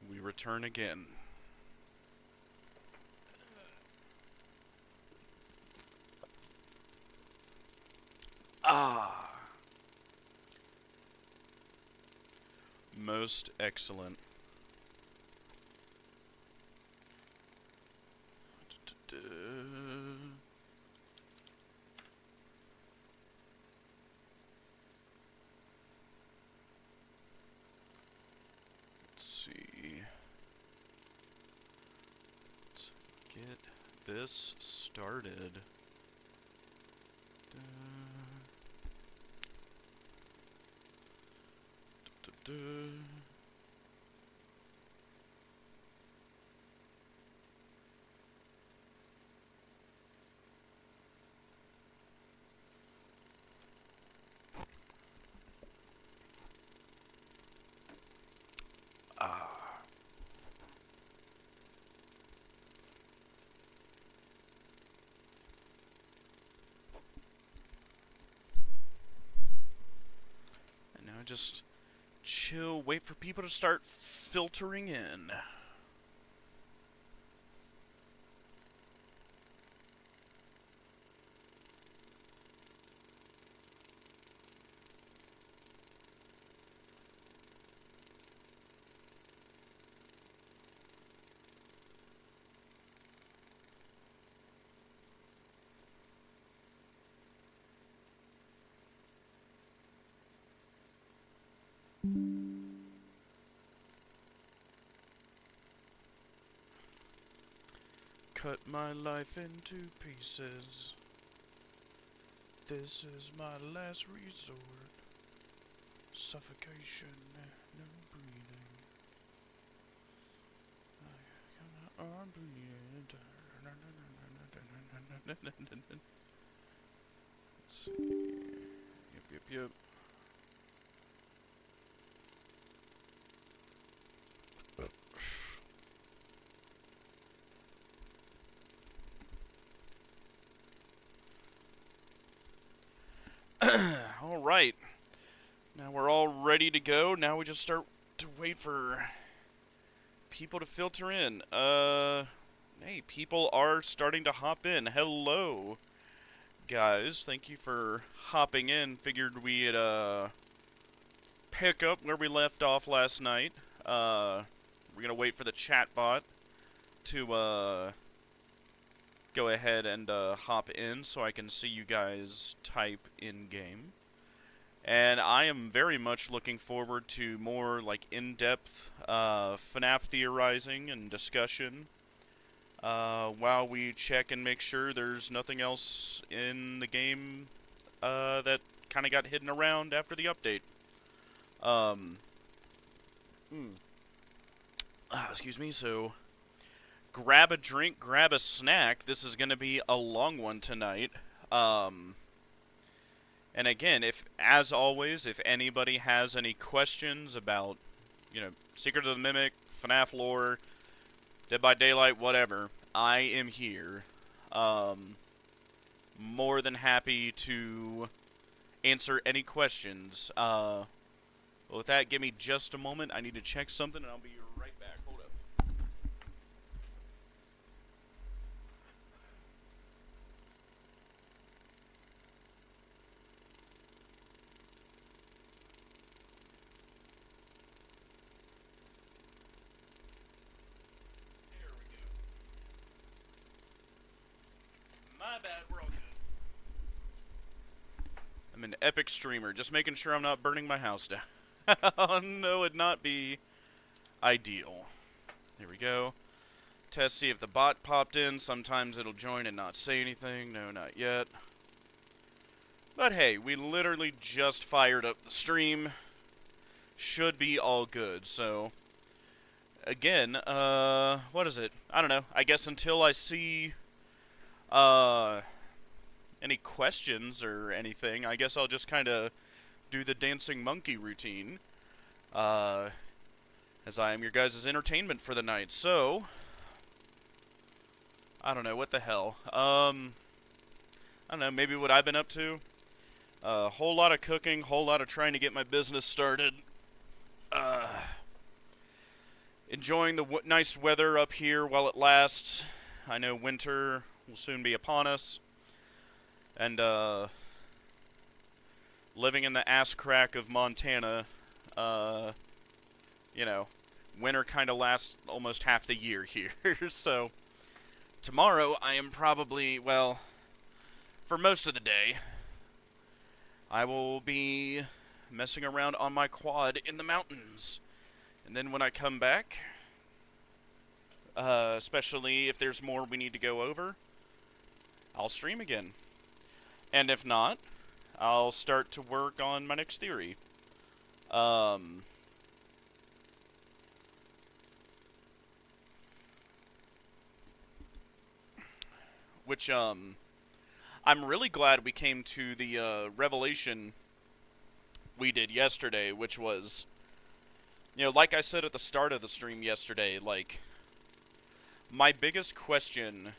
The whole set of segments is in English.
We return again. Ah. Most excellent. Let's see. Let's get this started. Ah. And now just chill, wait for people to start filtering in. Cut my life into pieces. This is my last resort. Suffocation, no breathing. I'm breathing. Let's see. Yep. All right. Now we're all ready to go. Now we just start to wait for people to filter in. Hey, people are starting to hop in. Hello, guys. Thank you for hopping in. Figured we'd pick up where we left off last night. We're gonna wait for the chatbot to go ahead and hop in so I can see you guys type in game. And I am very much looking forward to more like in-depth FNAF theorizing and discussion while we check and make sure there's nothing else in the game that kind of got hidden around after the update. Excuse me, so grab a drink, grab a snack. This is going to be a long one tonight. And again, as always, if anybody has any questions about, Secret of the Mimic, FNAF lore, Dead by Daylight, whatever, I am here. More than happy to answer any questions. With that, give me just a moment. I need to check something, and I'll be right back. Hold up. There we go. My bad, we're all good. I'm an epic streamer, just making sure I'm not burning my house down. No, would not be ideal. There we go. Test, see if the bot popped in. Sometimes it'll join and not say anything. No, not yet. But hey, we literally just fired up the stream. Should be all good, so... Again, what is it? I don't know. I guess until I see, any questions or anything, I guess I'll just kind of do the dancing monkey routine, as I am your guys' entertainment for the night. So, I don't know, what the hell. I don't know, maybe what I've been up to. A whole lot of cooking, whole lot of trying to get my business started. Enjoying the nice weather up here while it lasts. I know winter will soon be upon us. And, living in the ass crack of Montana, you know, winter kind of lasts almost half the year here. So, tomorrow I am probably, well, for most of the day, I will be messing around on my quad in the mountains. And then when I come back, especially if there's more we need to go over, I'll stream again. And if not, I'll start to work on my next theory. Which, I'm really glad we came to the, revelation we did yesterday, which was, you know, like I said at the start of the stream yesterday, like, my biggest question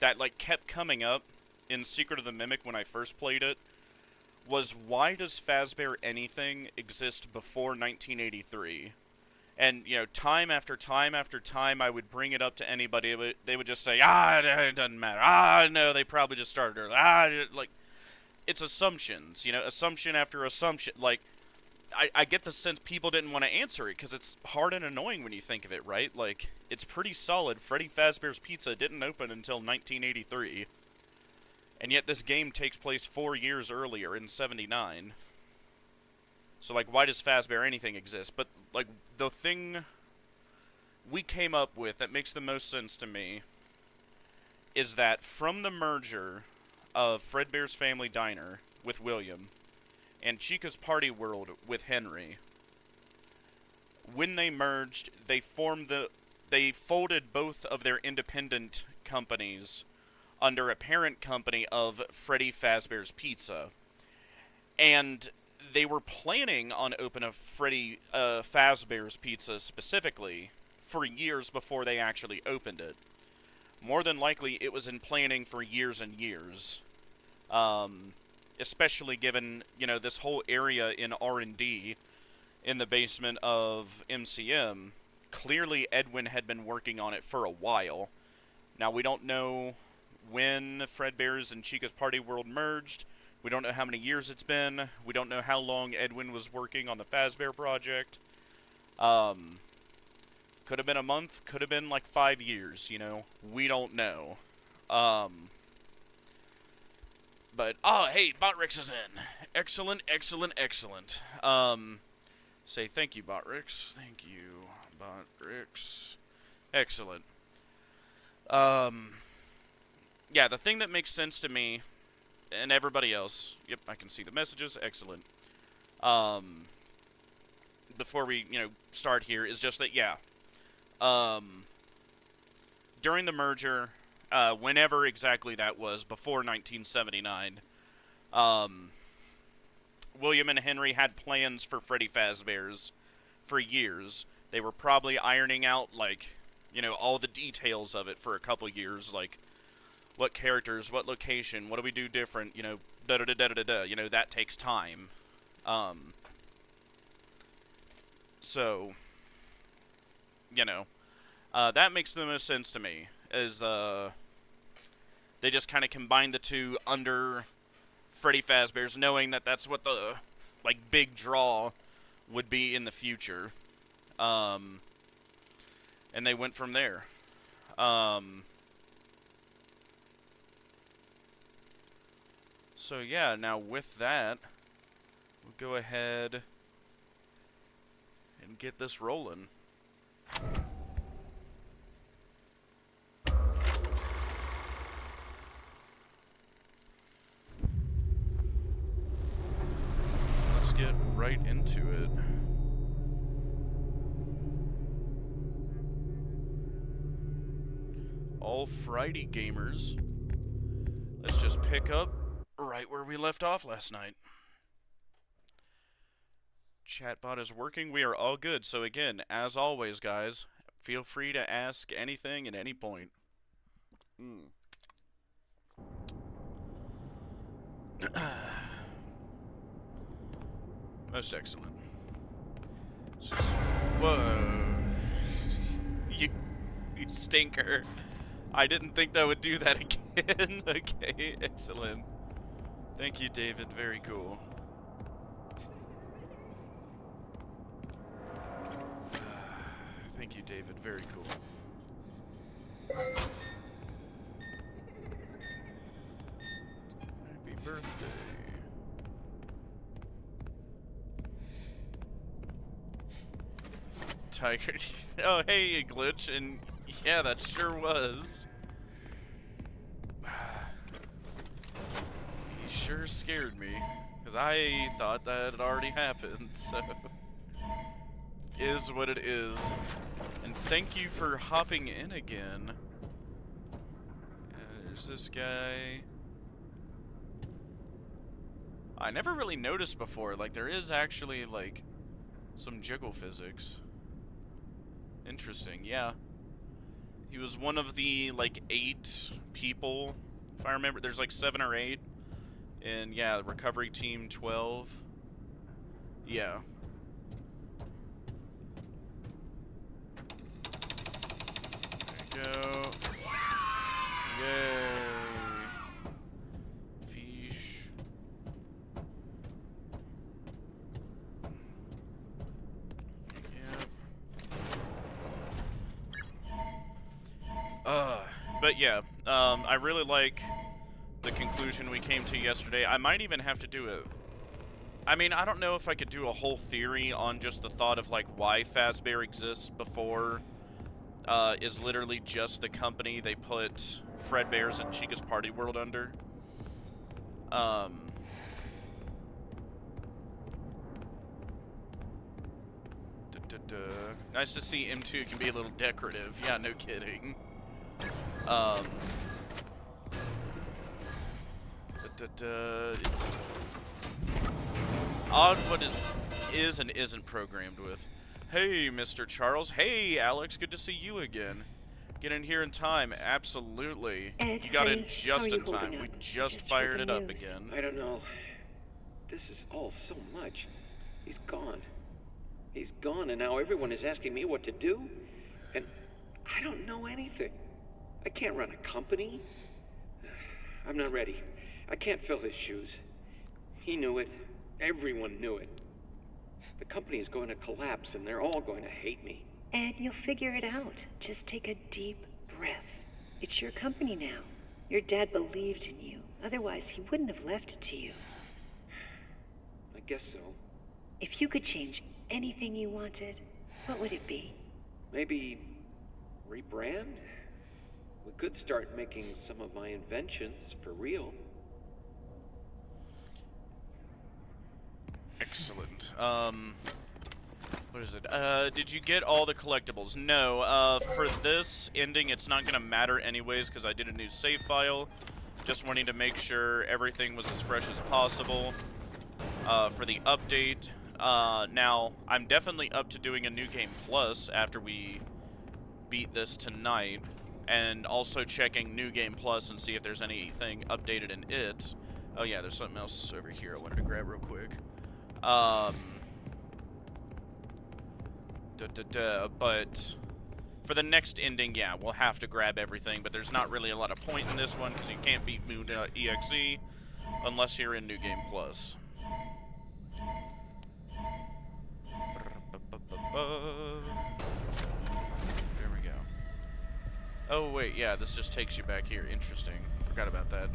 that, like, kept coming up in Secret of the Mimic when I first played it was, why does Fazbear Anything exist before 1983? And, you know, time after time after time, I would bring it up to anybody. They would just say, it doesn't matter. No, they probably just started early. Like, it's assumptions, you know, assumption after assumption. Like, I get the sense people didn't want to answer it because it's hard and annoying when you think of it, right? Like, it's pretty solid. Freddy Fazbear's Pizza didn't open until 1983. And yet this game takes place 4 years earlier, in 79. So, like, why does Fazbear Anything exist? But, like, the thing we came up with that makes the most sense to me is that from the merger of Fredbear's Family Diner with William and Chica's Party World with Henry, when they merged, they folded both of their independent companies under a parent company of Freddy Fazbear's Pizza. And they were planning on opening a Freddy Fazbear's Pizza specifically for years before they actually opened it. More than likely, it was in planning for years and years. Especially given, you know, this whole area in R&D in the basement of MCM. Clearly, Edwin had been working on it for a while. Now, we don't know when Fredbear's and Chica's Party World merged. We don't know how many years it's been. We don't know how long Edwin was working on the Fazbear project. Could have been a month, could have been like 5 years, you know. We don't know. But, oh, hey, Botrix is in. Excellent, excellent, excellent. Say thank you, Botrix. Thank you, Botrix. Excellent. Yeah, the thing that makes sense to me, and everybody else, yep, I can see the messages, excellent. Before we, you know, start here, is just that, yeah, during the merger, whenever exactly that was, before 1979, William and Henry had plans for Freddy Fazbear's for years. They were probably ironing out, like, you know, all the details of it for a couple years, like, what characters, what location, what do we do different, you know, da-da-da-da-da-da, you know, that takes time. So, you know, that makes the most sense to me, is, they just kind of combined the two under Freddy Fazbear's, knowing that that's what the, like, big draw would be in the future. And they went from there. So yeah, now with that, we'll go ahead and get this rolling. Let's get right into it. All Friday gamers, let's just pick up right where we left off last night. Chatbot is working. We are all good. So again, as always, guys, feel free to ask anything at any point. Most excellent. Just, whoa. you stinker. I didn't think that would do that again. Okay, excellent. Thank you, David. Very cool. Thank you, David. Very cool. Happy birthday. Tiger. Oh, hey, Glitch. And yeah, that sure was. He sure scared me. Because I thought that had already happened, so. Is what it is. And thank you for hopping in again. There's this guy. I never really noticed before, like, there is actually, like, some jiggle physics. Interesting, yeah. He was one of the, like, 8 people, if I remember. There's, like, 7 or 8. And, yeah, recovery team 12. Yeah. There we go. Yay. Fish. But yeah, I really like the conclusion we came to yesterday. I might even have to do it. I mean, I don't know if I could do a whole theory on just the thought of, like, why Fazbear exists before is literally just the company they put Fredbear's and Chica's Party World under. There Nice to see M2 can be a little decorative. Yeah, no kidding. It's odd what is and isn't programmed with. Hey, Mr. Charles. Hey, Alex. Good to see you again. Get in here in time. Absolutely. Ed, you got honey, in just in time. up? We just fired it up news. again. I don't know. This is all so much. He's gone. He's gone, and now everyone is asking me what to do. And I don't know anything. I can't run a company. I'm not ready. I can't fill his shoes. He knew it. Everyone knew it. The company is going to collapse, and they're all going to hate me. Ed, you'll figure it out. Just take a deep breath. It's your company now. Your dad believed in you. Otherwise, he wouldn't have left it to you. I guess so. If you could change anything you wanted, what would it be? Maybe rebrand? We could start making some of my inventions for real. Excellent. What is it? Did you get all the collectibles? No. For this ending, it's not gonna matter anyways, because I did a new save file. Just wanting to make sure everything was as fresh as possible for the update. Now, I'm definitely up to doing a New Game Plus after we beat this tonight, and also checking New Game Plus and see if there's anything updated in it. Oh yeah, there's something else over here I wanted to grab real quick. But for the next ending, yeah, we'll have to grab everything, but there's not really a lot of point in this one because you can't beat Moon.exe unless you're in New Game Plus. There we go. Oh, wait, yeah, this just takes you back here. Interesting. Forgot about that.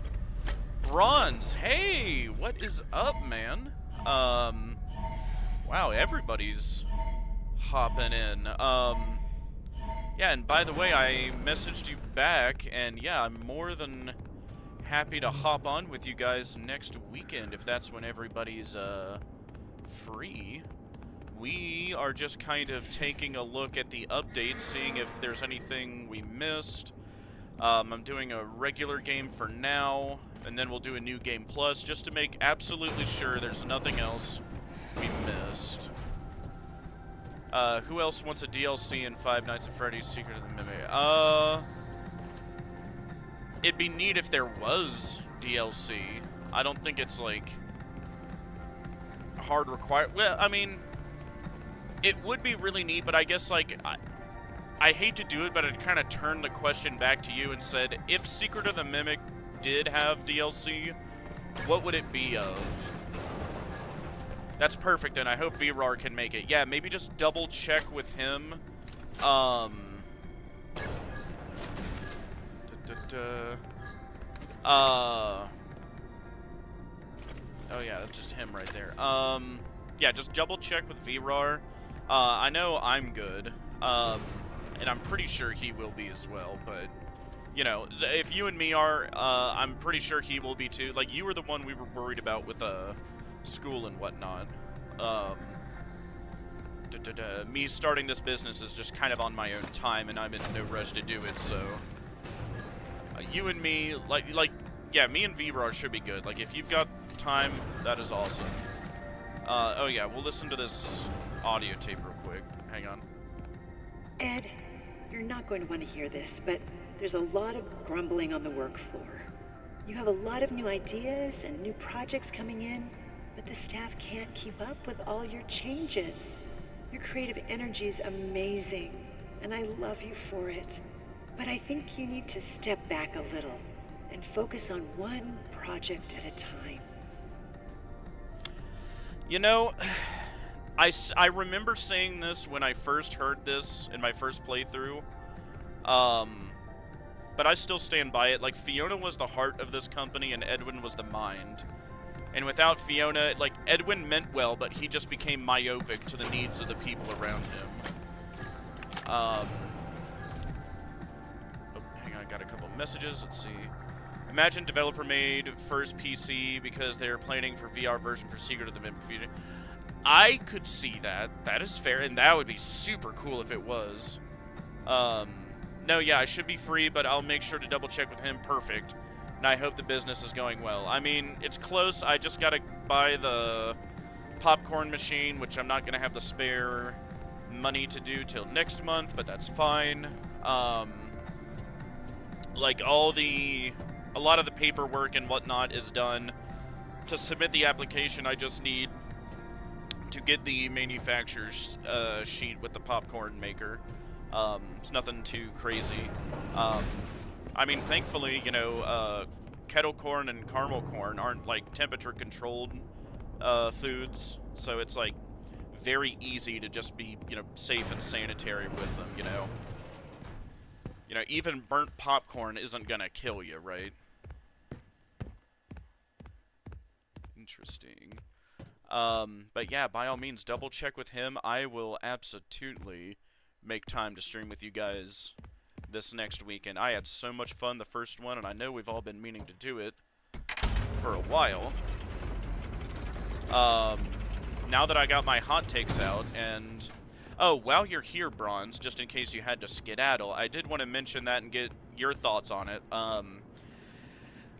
Bronze! Hey! What is up, man? Wow, everybody's hopping in. Yeah, and by the way, I messaged you back, and yeah, I'm more than happy to hop on with you guys next weekend, if that's when everybody's, free. We are just kind of taking a look at the updates, seeing if there's anything we missed. I'm doing a regular game for now, and then we'll do a New Game Plus, just to make absolutely sure there's nothing else we missed. Who else wants a DLC in Five Nights at Freddy's Secret of the Mimic? It'd be neat if there was DLC. I don't think it's like hard require. Well, I mean, it would be really neat, but I guess like I hate to do it, but I'd kind of turn the question back to you and said, if Secret of the Mimic did have DLC, what would it be of? That's perfect, and I hope VRAR can make it. Yeah, maybe just double check with him. Oh yeah, that's just him right there. Yeah, just double check with VRAR. I know I'm good. And I'm pretty sure he will be as well, but, you know, if you and me are, I'm pretty sure he will be too. Like, you were the one we were worried about with, school and whatnot. Me starting this business is just kind of on my own time, and I'm in no rush to do it, so... you and me, yeah, me and VRAR should be good. Like, if you've got time, that is awesome. Oh yeah, we'll listen to this audio tape real quick. Hang on. Ed, you're not going to want to hear this, but there's a lot of grumbling on the work floor. You have a lot of new ideas and new projects coming in, but the staff can't keep up with all your changes. Your creative energy is amazing, and I love you for it. But I think you need to step back a little and focus on one project at a time. You know, I remember saying this when I first heard this in my first playthrough, but I still stand by it. Like, Fiona was the heart of this company and Edwin was the mind. And without Fiona, like, Edwin meant well, but he just became myopic to the needs of the people around him. Oh, hang on, I got a couple messages. Let's see. Imagine developer made first PC because they're planning for VR version for Secret of the Mimic Fusion. I could see that. That is fair, and that would be super cool if it was. No, yeah, I should be free, but I'll make sure to double check with him. Perfect. And I hope the business is going well. I mean, it's close. I just gotta buy the popcorn machine, which I'm not gonna have the spare money to do till next month, but that's fine. Like, a lot of the paperwork and whatnot is done. To submit the application, I just need to get the manufacturer's sheet with the popcorn maker. It's nothing too crazy. I mean, thankfully, you know, kettle corn and caramel corn aren't, like, temperature-controlled foods, so it's, like, very easy to just be, you know, safe and sanitary with them, you know? You know, even burnt popcorn isn't gonna kill you, right? Interesting. But yeah, by all means, double check with him. I will absolutely make time to stream with you guys this next weekend. I had so much fun the first one, and I know we've all been meaning to do it for a while. Now that I got my hot takes out, and... Oh, while you're here, Bronze, just in case you had to skedaddle, I did want to mention that and get your thoughts on it.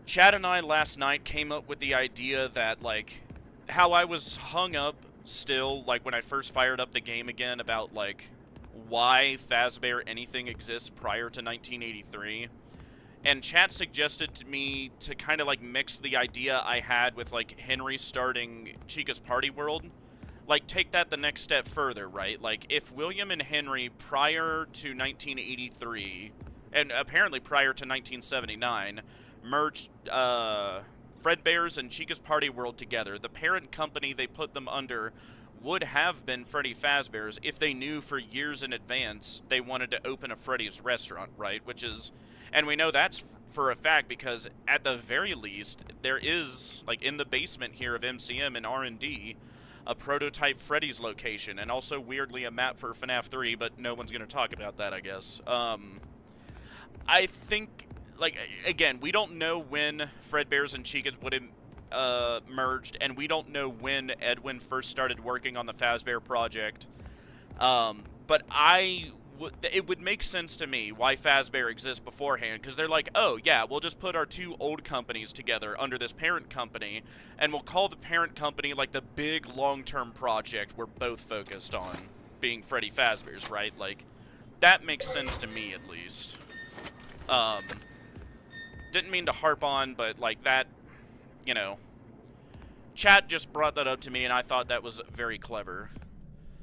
Chad and I last night came up with the idea that, like, how I was hung up still, like, when I first fired up the game again about, like, why Fazbear anything exists prior to 1983. And Chad suggested to me to kind of, like, mix the idea I had with, like, Henry starting Chica's Party World. Like, take that the next step further, right? Like, if William and Henry, prior to 1983, and apparently prior to 1979, merged Fredbear's and Chica's Party World together, the parent company they put them under would have been Freddy Fazbear's if they knew for years in advance they wanted to open a Freddy's restaurant, right? Which is, and we know that's for a fact because at the very least, there is, like, in the basement here of MCM and R&D, a prototype Freddy's location, and also, weirdly, a map for FNAF 3, but no one's going to talk about that, I guess. I think, like, again, we don't know when Fredbear's and Chica's would have merged, and we don't know when Edwin first started working on the Fazbear project, but it would make sense to me why Fazbear exists beforehand, because they're like, oh, yeah, we'll just put our two old companies together under this parent company, and we'll call the parent company, like, the big long-term project we're both focused on, being Freddy Fazbear's, right? Like, that makes sense to me, at least. Didn't mean to harp on, but, like, that, you know, Chat just brought that up to me, and I thought that was very clever.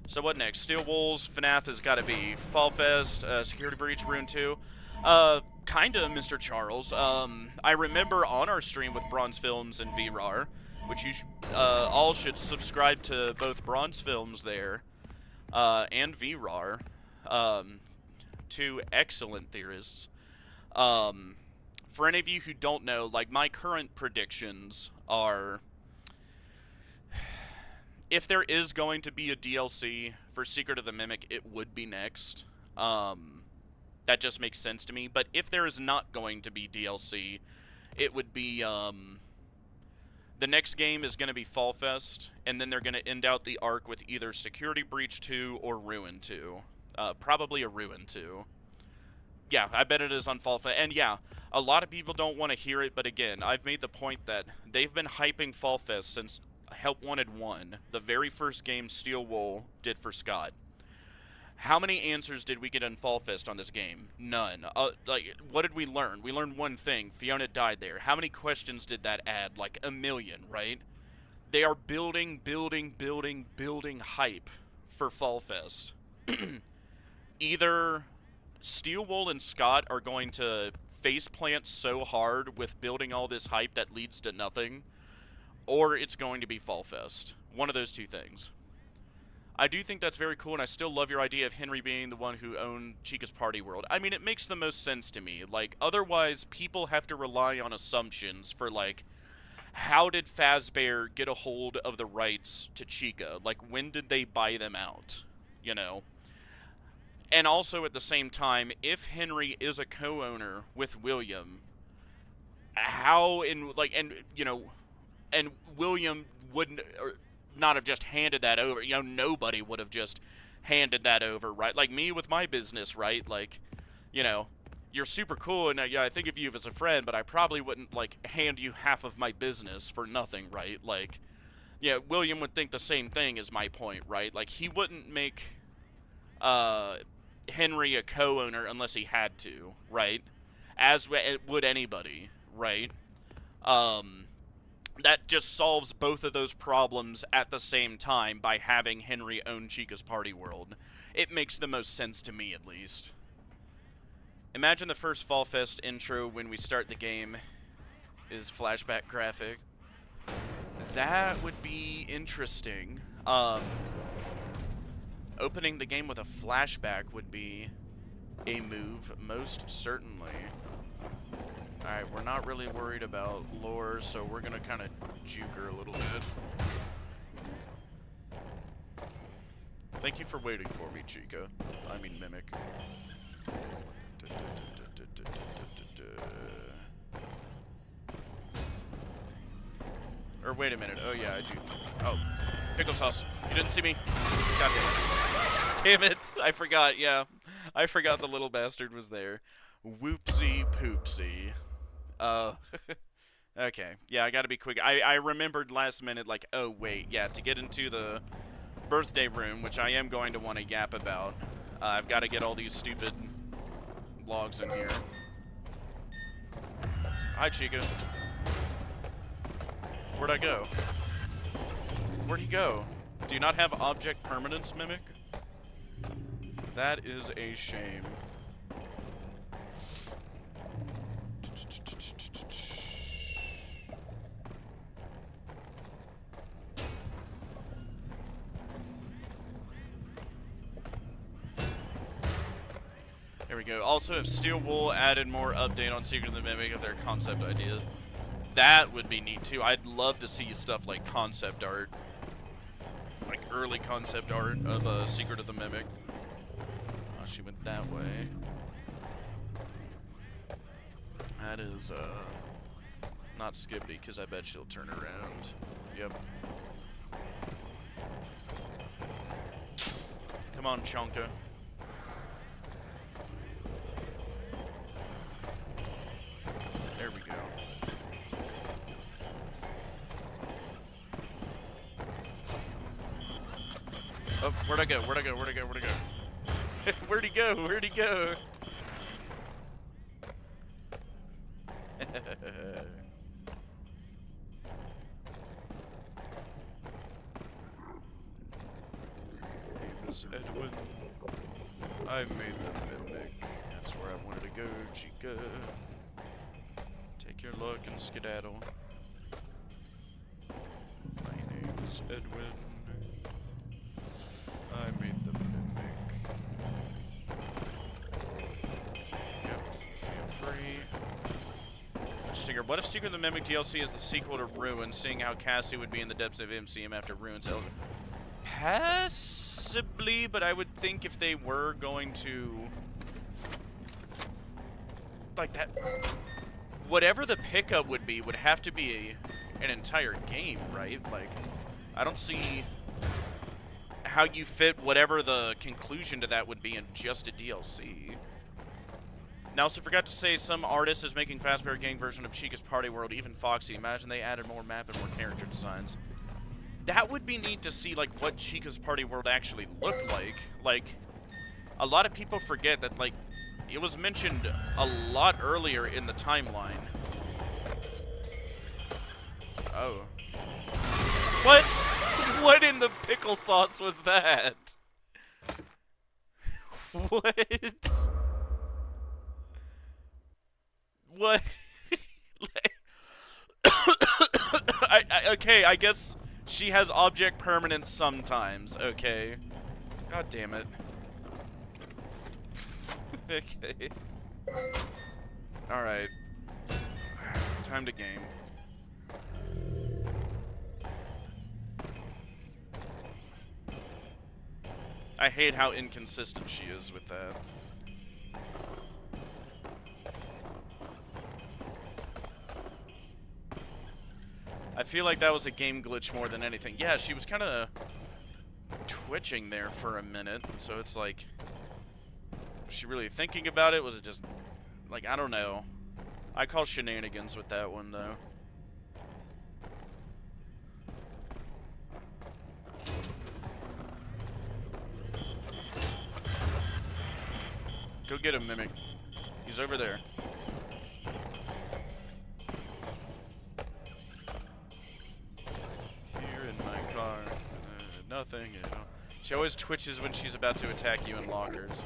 So what next? Steel Wolves, FNAF has got to be. Fall Fest, Security Breach, Rune 2. Kinda, Mr. Charles. I remember on our stream with Bronze Films and VRAR, which you all should subscribe to both Bronze Films there, and VRAR. Two excellent theorists. For any of you who don't know, like, my current predictions are... If there is going to be a DLC for Secret of the Mimic, it would be next. That just makes sense to me. But if there is not going to be DLC, it would be, the next game is going to be Fall Fest, and then they're going to end out the arc with either Security Breach 2 or Ruin 2. Probably a Ruin 2. Yeah, I bet it is on Fall Fest. And yeah, a lot of people don't want to hear it, but again, I've made the point that they've been hyping Fall Fest since Help Wanted 1, the very first game Steel Wool did for Scott. How many answers did we get in Fall Fest on this game? None. Like, what did we learn? We learned one thing. Fiona died there. How many questions did that add? Like, a million, right? They are building hype for Fall Fest. Either Steel Wool and Scott are going to faceplant so hard with building all this hype that leads to nothing, or it's going to be Fall Fest. One of those two things. I do think that's very cool, and I still love your idea of Henry being the one who owned Chica's Party World. I mean, it makes the most sense to me. Like, otherwise, people have to rely on assumptions for, like, how did Fazbear get a hold of the rights to Chica? Like, when did they buy them out? You know? And also, at the same time, if Henry is a co-owner with William, how in, like, and, you know... And William wouldn't, or not have just handed that over. You know, nobody would have just handed that over, right? Like me with my business, right? Like, you know, you're super cool, and yeah, I think of you as a friend, but I probably wouldn't, like, hand you half of my business for nothing, right? Like, yeah, William would think the same thing is my point, right? Like, he wouldn't make Henry a co-owner unless he had to, right? As would anybody, right? That just solves both of those problems at the same time by having Henry own Chica's Party World. It makes the most sense to me, at least. Imagine the first Fall Fest intro when we start the game is flashback graphic. That would be interesting. Opening the game with a flashback would be a move, most certainly. Alright, we're not really worried about lore, so we're gonna kind of juke her a little bit. Thank you for waiting for me, Chica. I mean, Mimic. Or wait a minute. Oh, yeah, I do. Oh, pickle sauce. You didn't see me? God damn it. Damn it. I forgot, yeah. I forgot the little bastard was there. Whoopsie poopsie. Okay. Yeah, I gotta be quick. I remembered last minute, like, oh, wait. Yeah, to get into the birthday room, which I am going to want to yap about, I've got to get all these stupid logs in here. Hi, Chica. Where'd I go? Where'd he go? Do you not have object permanence, Mimic? That is a shame. There we go. Also, if Steel Wool added more update on Secret of the Mimic of their concept ideas, that would be neat too. I'd love to see stuff like concept art. Like early concept art of Secret of the Mimic. Oh, she went that way. That is, not Skibbity, because I bet she'll turn around. Yep. Come on, Chonka. There we go. Oh, where'd I go? Where'd I go? Where'd I go? Where'd I go? Where'd he go? Where'd he go? is Edwin. I made the mimic. That's where I wanted to go, Chica. Take your luck and skedaddle. My name is Edwin. I made the mimic. Yep, feel free. Stinger, what if Secret of the Mimic DLC is the sequel to Ruin, seeing how Cassie would be in the depths of MCM after Ruin's Elder? Possibly, but I would think if they were going to... like that... whatever the pickup would be would have to be an entire game, right? Like, I don't see how you fit whatever the conclusion to that would be in just a DLC. Now, also forgot to say, some artist is making Fazbear Gang version of Chica's Party World, even Foxy. Imagine they added more map and more character designs. That would be neat to see, like, what Chica's Party World actually looked like. Like, a lot of people forget that, like, it was mentioned a lot earlier in the timeline. Oh. What? What in the pickle sauce was that? What? What? Okay, I guess she has object permanence sometimes. Okay. God damn it. Okay. Alright. Time to game. I hate how inconsistent she is with that. I feel like that was a game glitch more than anything. Yeah, she was kind of twitching there for a minute, so it's like... was she really thinking about it? Was it just... like, I don't know. I call shenanigans with that one, though. Go get him, Mimic. He's over there. Here in my car. Nothing, you know. She always twitches when she's about to attack you in lockers.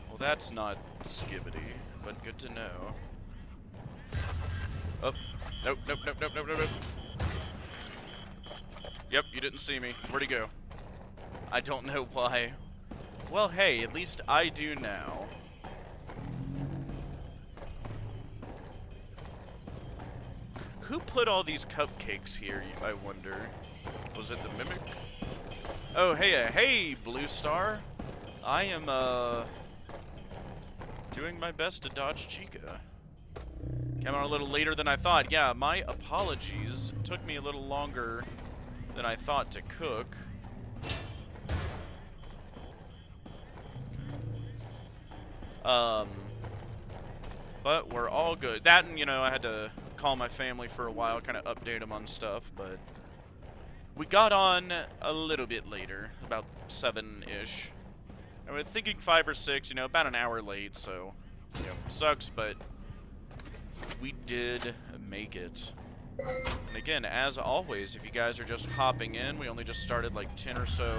Well, that's not skibbity, but good to know. Oh. Nope, nope, nope, nope, nope, nope, nope. Yep, you didn't see me. Where'd he go? I don't know why. Well, hey, at least I do now. Who put all these cupcakes here, I wonder? Was it the Mimic? Oh, hey, hey, Blue Star. I am, doing my best to dodge Chica. Came on a little later than I thought. Yeah, my apologies. It took me a little longer than I thought to cook. But we're all good. That and, you know, I had to call my family for a while, kind of update them on stuff, but we got on a little bit later, about 7-ish. I was thinking 5 or 6, you know, about an hour late, so, you know, sucks, but we did make it. And again, as always, if you guys are just hopping in, we only just started like 10 or so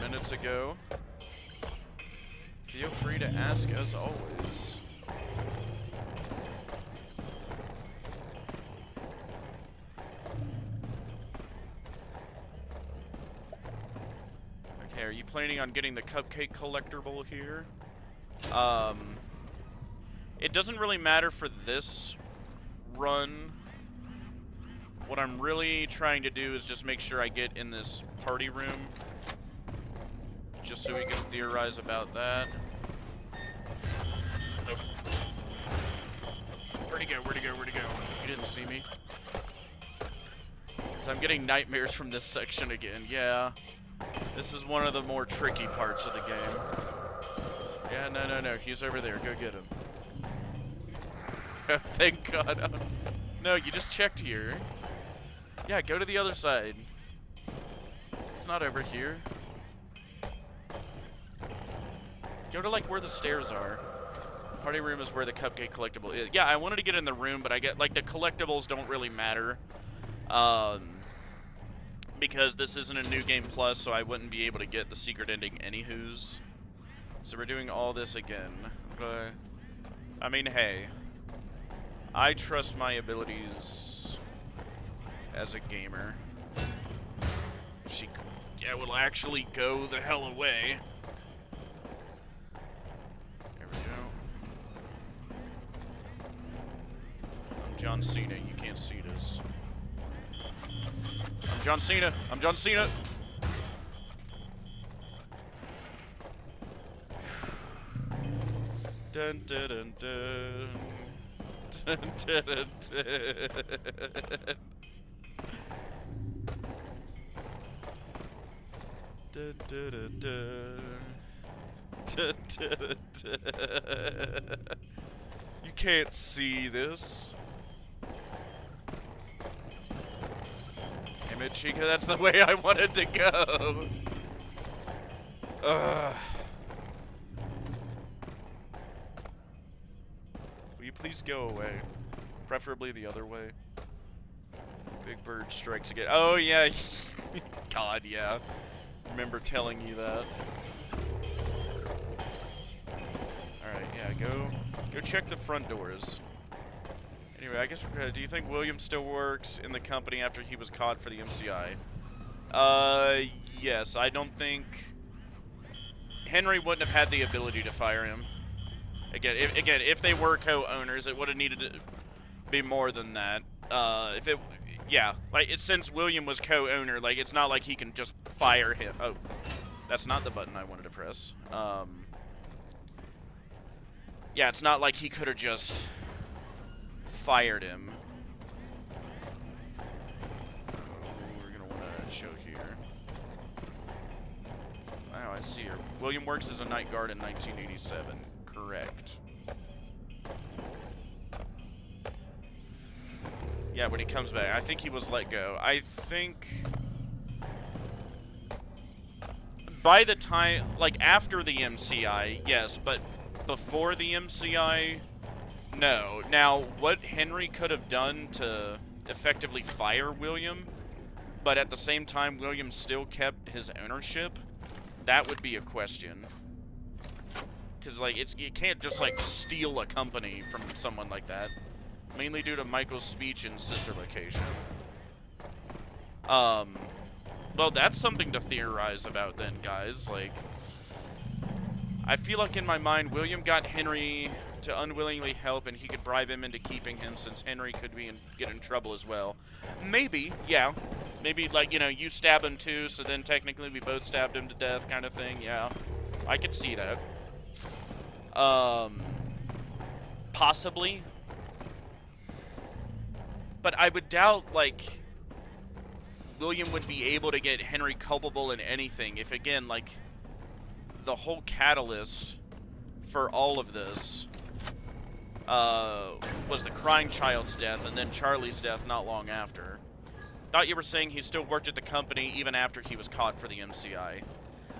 minutes ago. Feel free to ask as always. Okay, are you planning on getting the cupcake collectible here? It doesn't really matter for this run. What I'm really trying to do is just make sure I get in this party room, just so we can theorize about that. Nope. Where'd he go? Where'd he go? Where'd he go? You didn't see me. So I'm getting nightmares from this section again. Yeah. This is one of the more tricky parts of the game. Yeah, no, no, no. He's over there. Go get him. Oh, thank God. Oh, no, you just checked here. Yeah, go to the other side. It's not over here. Go to, like, where the stairs are. Party room is where the cupcake collectible is. Yeah, I wanted to get in the room, but I get, like, the collectibles don't really matter. because this isn't a New Game Plus, so I wouldn't be able to get the secret ending anywho's. So we're doing all this again. But, I mean, hey. I trust my abilities as a gamer. She will actually go the hell away. There we go. I'm John Cena. You can't see this. I'm John Cena. I'm John Cena. Dun dun dun dun. Dun dun dun dun. Dun dun dun dun. Dun dun dun dun. You can't see this. Damn it, Chica, that's the way I wanted to go. Will you please go away? Preferably the other way. Big Bird strikes again. Oh, yeah. God, yeah. Remember telling you that. Alright, yeah, go check the front doors. Anyway, I guess do you think William still works in the company after he was caught for the MCI? Yes, I don't think Henry wouldn't have had the ability to fire him. Again, if they were co-owners, it would have needed to be more than that. Yeah, like since William was co-owner, like it's not like he can just fire him. Oh, that's not the button I wanted to press. Yeah, it's not like he could have just fired him. We're gonna want to show here. Oh, I see her. William works as a night guard in 1987. Correct. Yeah, when he comes back. I think he was let go. I think by the time, like after the MCI, yes, but before the MCI, no. Now, what Henry could have done to effectively fire William, but at the same time William still kept his ownership, that would be a question. Because, like, you can't just, like, steal a company from someone like that. Mainly due to Michael's speech and sister location. Well, that's something to theorize about then, guys. Like, I feel like in my mind, William got Henry to unwillingly help and he could bribe him into keeping him since Henry could get in trouble as well. Maybe, yeah. Maybe, like, you know, you stab him too, so then technically we both stabbed him to death kind of thing, yeah. I could see that. Possibly. But I would doubt, like, William would be able to get Henry culpable in anything if, again, like, the whole catalyst for all of this was the crying child's death and then Charlie's death not long after. Thought you were saying he still worked at the company even after he was caught for the MCI.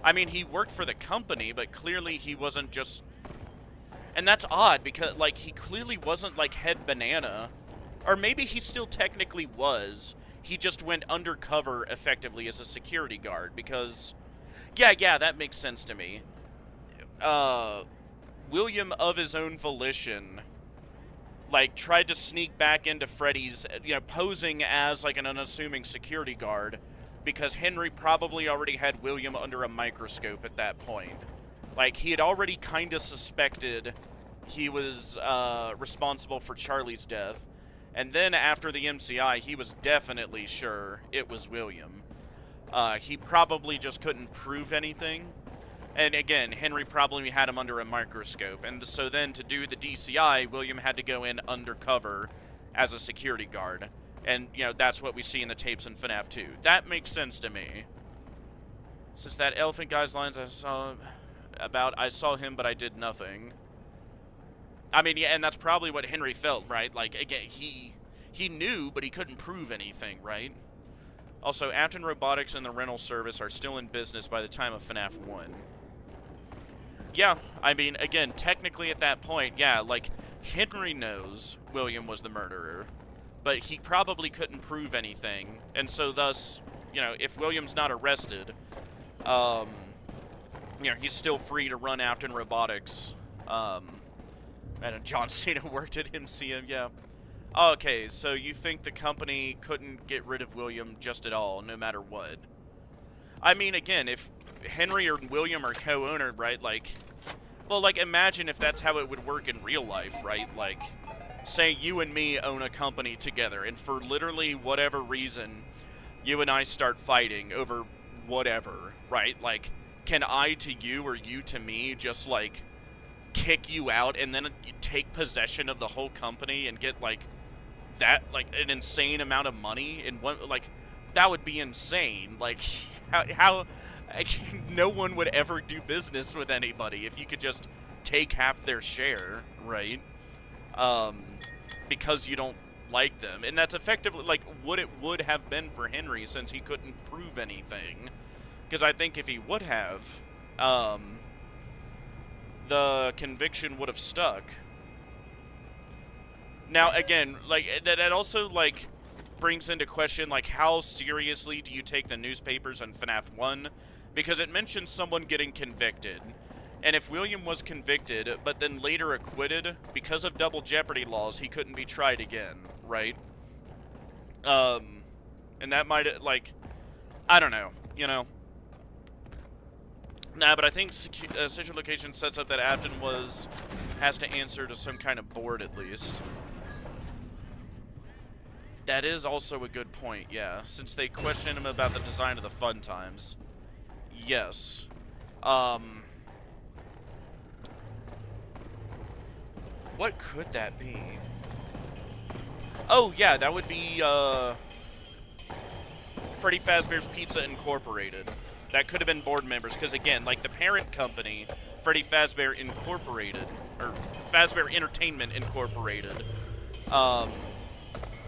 I mean, he worked for the company, but clearly he wasn't just... And that's odd, because, like, he clearly wasn't, like, head banana. Or maybe he still technically was. He just went undercover, effectively, as a security guard, because... Yeah, that makes sense to me. William, of his own volition, like, tried to sneak back into Freddy's, you know, posing as, like, an unassuming security guard, because Henry probably already had William under a microscope at that point. Like, he had already kind of suspected he was responsible for Charlie's death. And then after the MCI, he was definitely sure it was William. He probably just couldn't prove anything. And again, Henry probably had him under a microscope. And so then to do the DCI, William had to go in undercover as a security guard. And, you know, that's what we see in the tapes in FNAF 2. That makes sense to me. Since that elephant guy's lines I saw him, but I did nothing. I mean, yeah, and that's probably what Henry felt, right? Like, again, he knew, but he couldn't prove anything, right? Also, Afton Robotics and the rental service are still in business by the time of FNAF 1. Yeah, I mean, again, technically at that point, yeah, like, Henry knows William was the murderer, but he probably couldn't prove anything, and so thus, you know, if William's not arrested, you know, he's still free to run Afton Robotics. And John Cena worked at MCM, yeah. Okay, so you think the company couldn't get rid of William just at all, no matter what? I mean, again, if Henry or William are co-owner, right, like... Well, like, imagine if that's how it would work in real life, right? Like, say you and me own a company together, and for literally whatever reason, you and I start fighting over whatever, right? Like, can I to you or you to me just, like, kick you out and then take possession of the whole company and get, like, that, like, an insane amount of money in one, like, that would be insane. Like, how no one would ever do business with anybody if you could just take half their share, right? Because you don't like them. And that's effectively, like, what it would have been for Henry since he couldn't prove anything. Because I think if he would have, the conviction would have stuck. Now, again, like, that also, like, brings into question, like, how seriously do you take the newspapers in FNAF 1? Because it mentions someone getting convicted. And if William was convicted, but then later acquitted, because of double jeopardy laws, he couldn't be tried again, right? And that might, like, I don't know, you know? Nah, but I think Sigil Location sets up that Afton has to answer to some kind of board at least. That is also a good point, yeah. Since they questioned him about the design of the fun times. Yes. What could that be? Oh, yeah, that would be, Freddy Fazbear's Pizza Incorporated. That could have been board members, because again, like the parent company, Freddy Fazbear Incorporated, or Fazbear Entertainment Incorporated,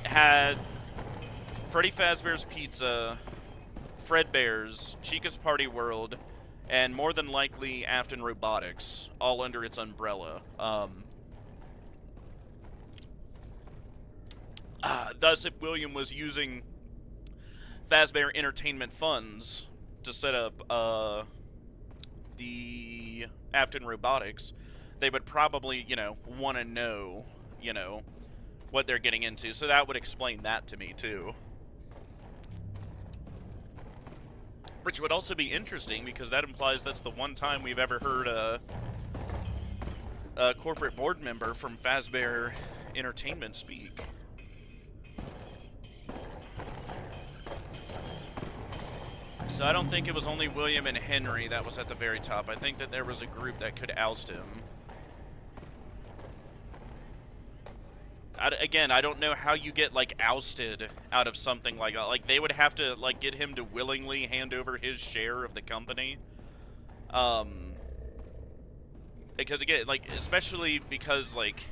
had Freddy Fazbear's Pizza, Fredbear's, Chica's Party World, and more than likely Afton Robotics, all under its umbrella. Thus, if William was using Fazbear Entertainment funds to set up the Afton Robotics, they would probably, you know, want to know, you know, what they're getting into. So that would explain that to me, too. Which would also be interesting, because that implies that's the one time we've ever heard a corporate board member from Fazbear Entertainment speak. So I don't think it was only William and Henry that was at the very top. I think that there was a group that could oust him. Again, I don't know how you get, like, ousted out of something like that. Like, they would have to, like, get him to willingly hand over his share of the company. Because, again, like, especially because, like,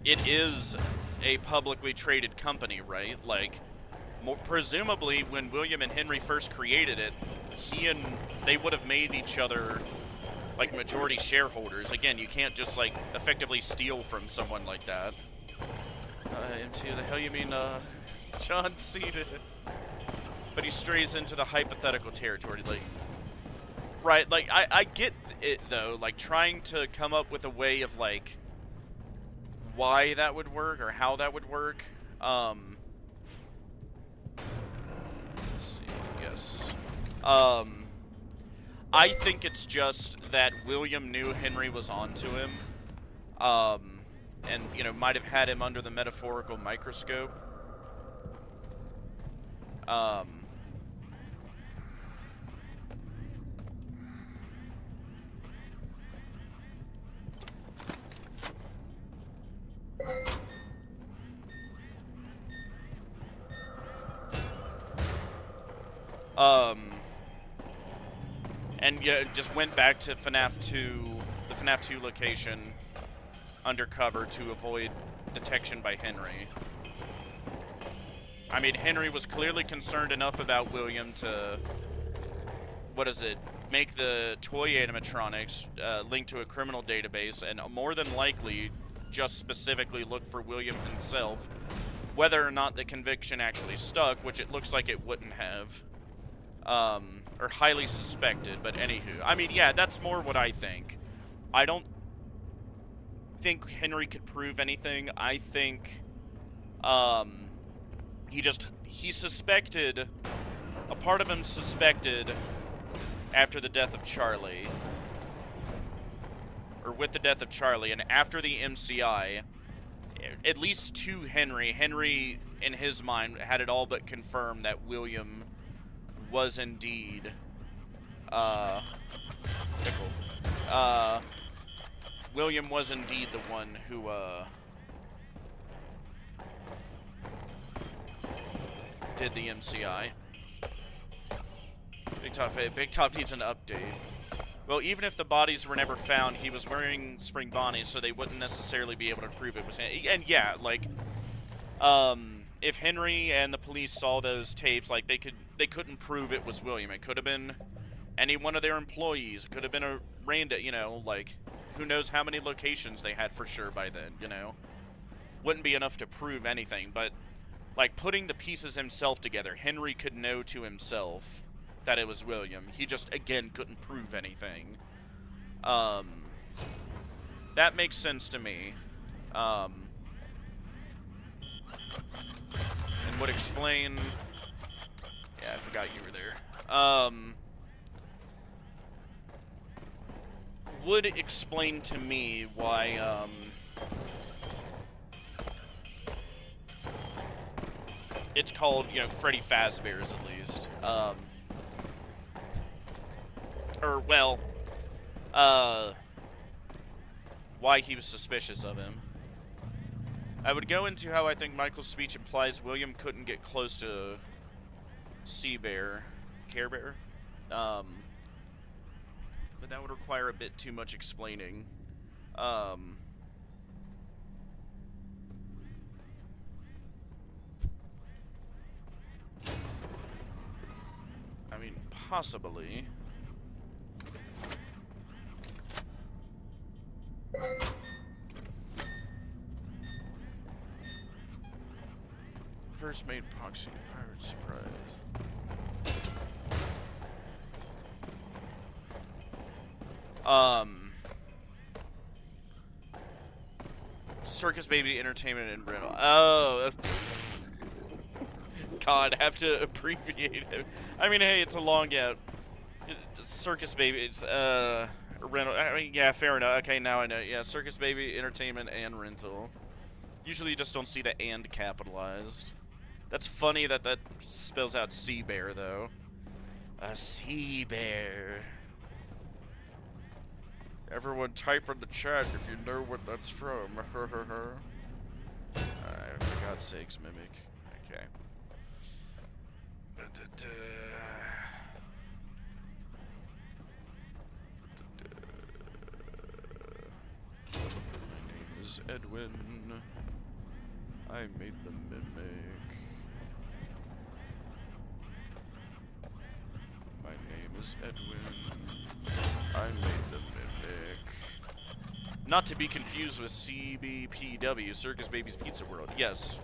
it is a publicly traded company, right? Like, presumably, when William and Henry first created it, they would have made each other, like, majority shareholders. Again, you can't just, like, effectively steal from someone like that. Into the hell you mean, John Cena? But he strays into the hypothetical territory, like... Right, like, I get it, though, like, trying to come up with a way of, like, why that would work, or how that would work. Let's see, yes. I think it's just that William knew Henry was onto him, and, you know, might have had him under the metaphorical microscope. And yeah, just went back to FNAF 2, the FNAF 2 location, undercover to avoid detection by Henry. I mean, Henry was clearly concerned enough about William to, make the toy animatronics link to a criminal database, and more than likely just specifically look for William himself Whether or not the conviction actually stuck, which it looks like it wouldn't have, or highly suspected, but anywho. I mean, yeah, that's more what I think. I don't think Henry could prove anything. I think, he suspected, a part of him suspected after the death of Charlie, or with the death of Charlie, and after the MCI, at least to Henry, in his mind, had it all but confirmed that William was indeed, William was indeed the one who, did the MCI. Big Top needs an update. Well, even if the bodies were never found, he was wearing spring bonnies, so they wouldn't necessarily be able to prove it was him. And yeah, like, if Henry and the police saw those tapes, like, they couldn't prove it was William. It could have been any one of their employees. It could have been a random, you know, like, who knows how many locations they had for sure by then, you know? Wouldn't be enough to prove anything, but, like, putting the pieces himself together, Henry could know to himself that it was William. He just, again, couldn't prove anything. That makes sense to me. And would explain... Yeah, I forgot you were there. Would explain to me why, it's called, you know, Freddy Fazbear's, at least. Or, well, why he was suspicious of him. I would go into how I think Michael's speech implies William couldn't get close to Care Bear. But that would require a bit too much explaining. I mean, possibly. First made proxy pirate surprise. Circus Baby Entertainment and Rental. Oh, God, have to abbreviate it. I mean, hey, it's a long, yeah. Circus Baby, it's, rental. I mean, yeah, fair enough. Okay, now I know. Yeah, Circus Baby Entertainment and Rental. Usually you just don't see the "and" capitalized. That's funny that that spells out Sea Bear, though. A Sea Bear. Everyone type in the chat if you know what that's from. Alright, for God's sakes, Mimic. Okay. My name is Edwin. I made the Mimic. My name is Edwin. I made the Mimic. Not to be confused with CBPW, Circus Baby's Pizza World. Yes,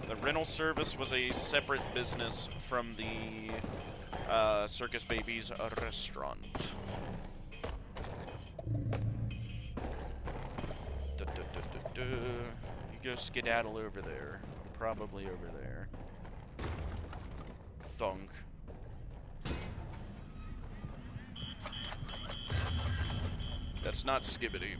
the rental service was a separate business from the Circus Baby's restaurant. You go skedaddle over there. Probably over there. Thunk. That's not Skibbity.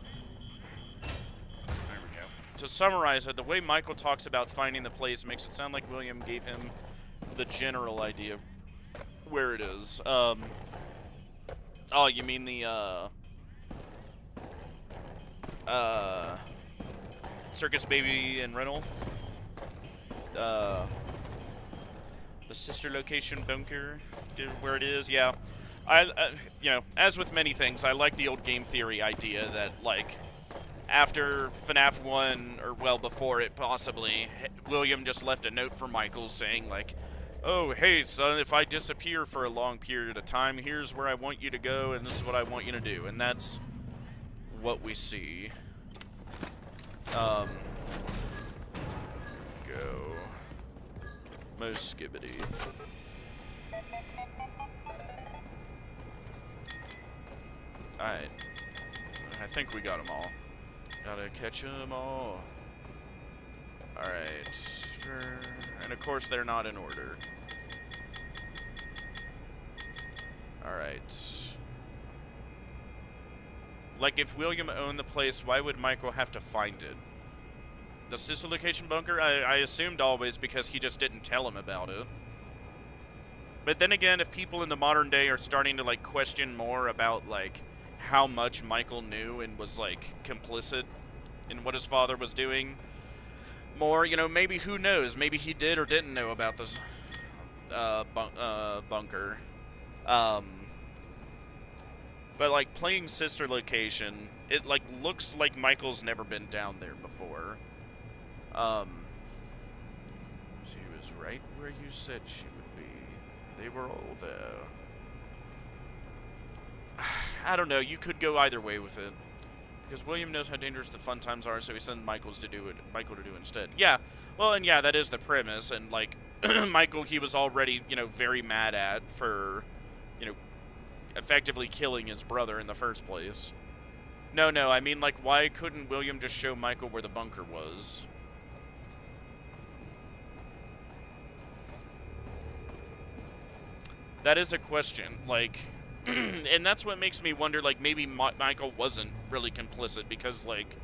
There we go. To summarize it, the way Michael talks about finding the place makes it sound like William gave him the general idea of where it is. Oh, you mean the, Circus Baby and Rental? The sister location bunker, where it is, yeah. You know, as with many things, I like the old game theory idea that, like, after FNAF 1, or, well, before it, possibly, William just left a note for Michael saying, like, oh, hey, son, if I disappear for a long period of time, here's where I want you to go, and this is what I want you to do. And that's what we see. Go. Most skibbity. Alright. I think we got them all. Gotta catch them all. Alright. And of course they're not in order. Alright. Like, if William owned the place, why would Michael have to find it? The sister location bunker? I assumed always because he just didn't tell him about it. But then again, if people in the modern day are starting to, like, question more about, like, how much Michael knew and was, like, complicit in what his father was doing, more, you know, maybe, who knows? Maybe he did or didn't know about this bunker. But, like, playing sister location, it, like, looks like Michael's never been down there before. She was right where you said she would be. They were all there. I don't know, you could go either way with it. Because William knows how dangerous the fun times are, so he sent Michael to do it instead. Yeah, well, and yeah, that is the premise, and, like, Michael, he was already, you know, very mad at for, you know, effectively killing his brother in the first place. No, I mean, like, why couldn't William just show Michael where the bunker was? That is a question, like, and that's what makes me wonder, like, maybe Michael wasn't really complicit, because, like,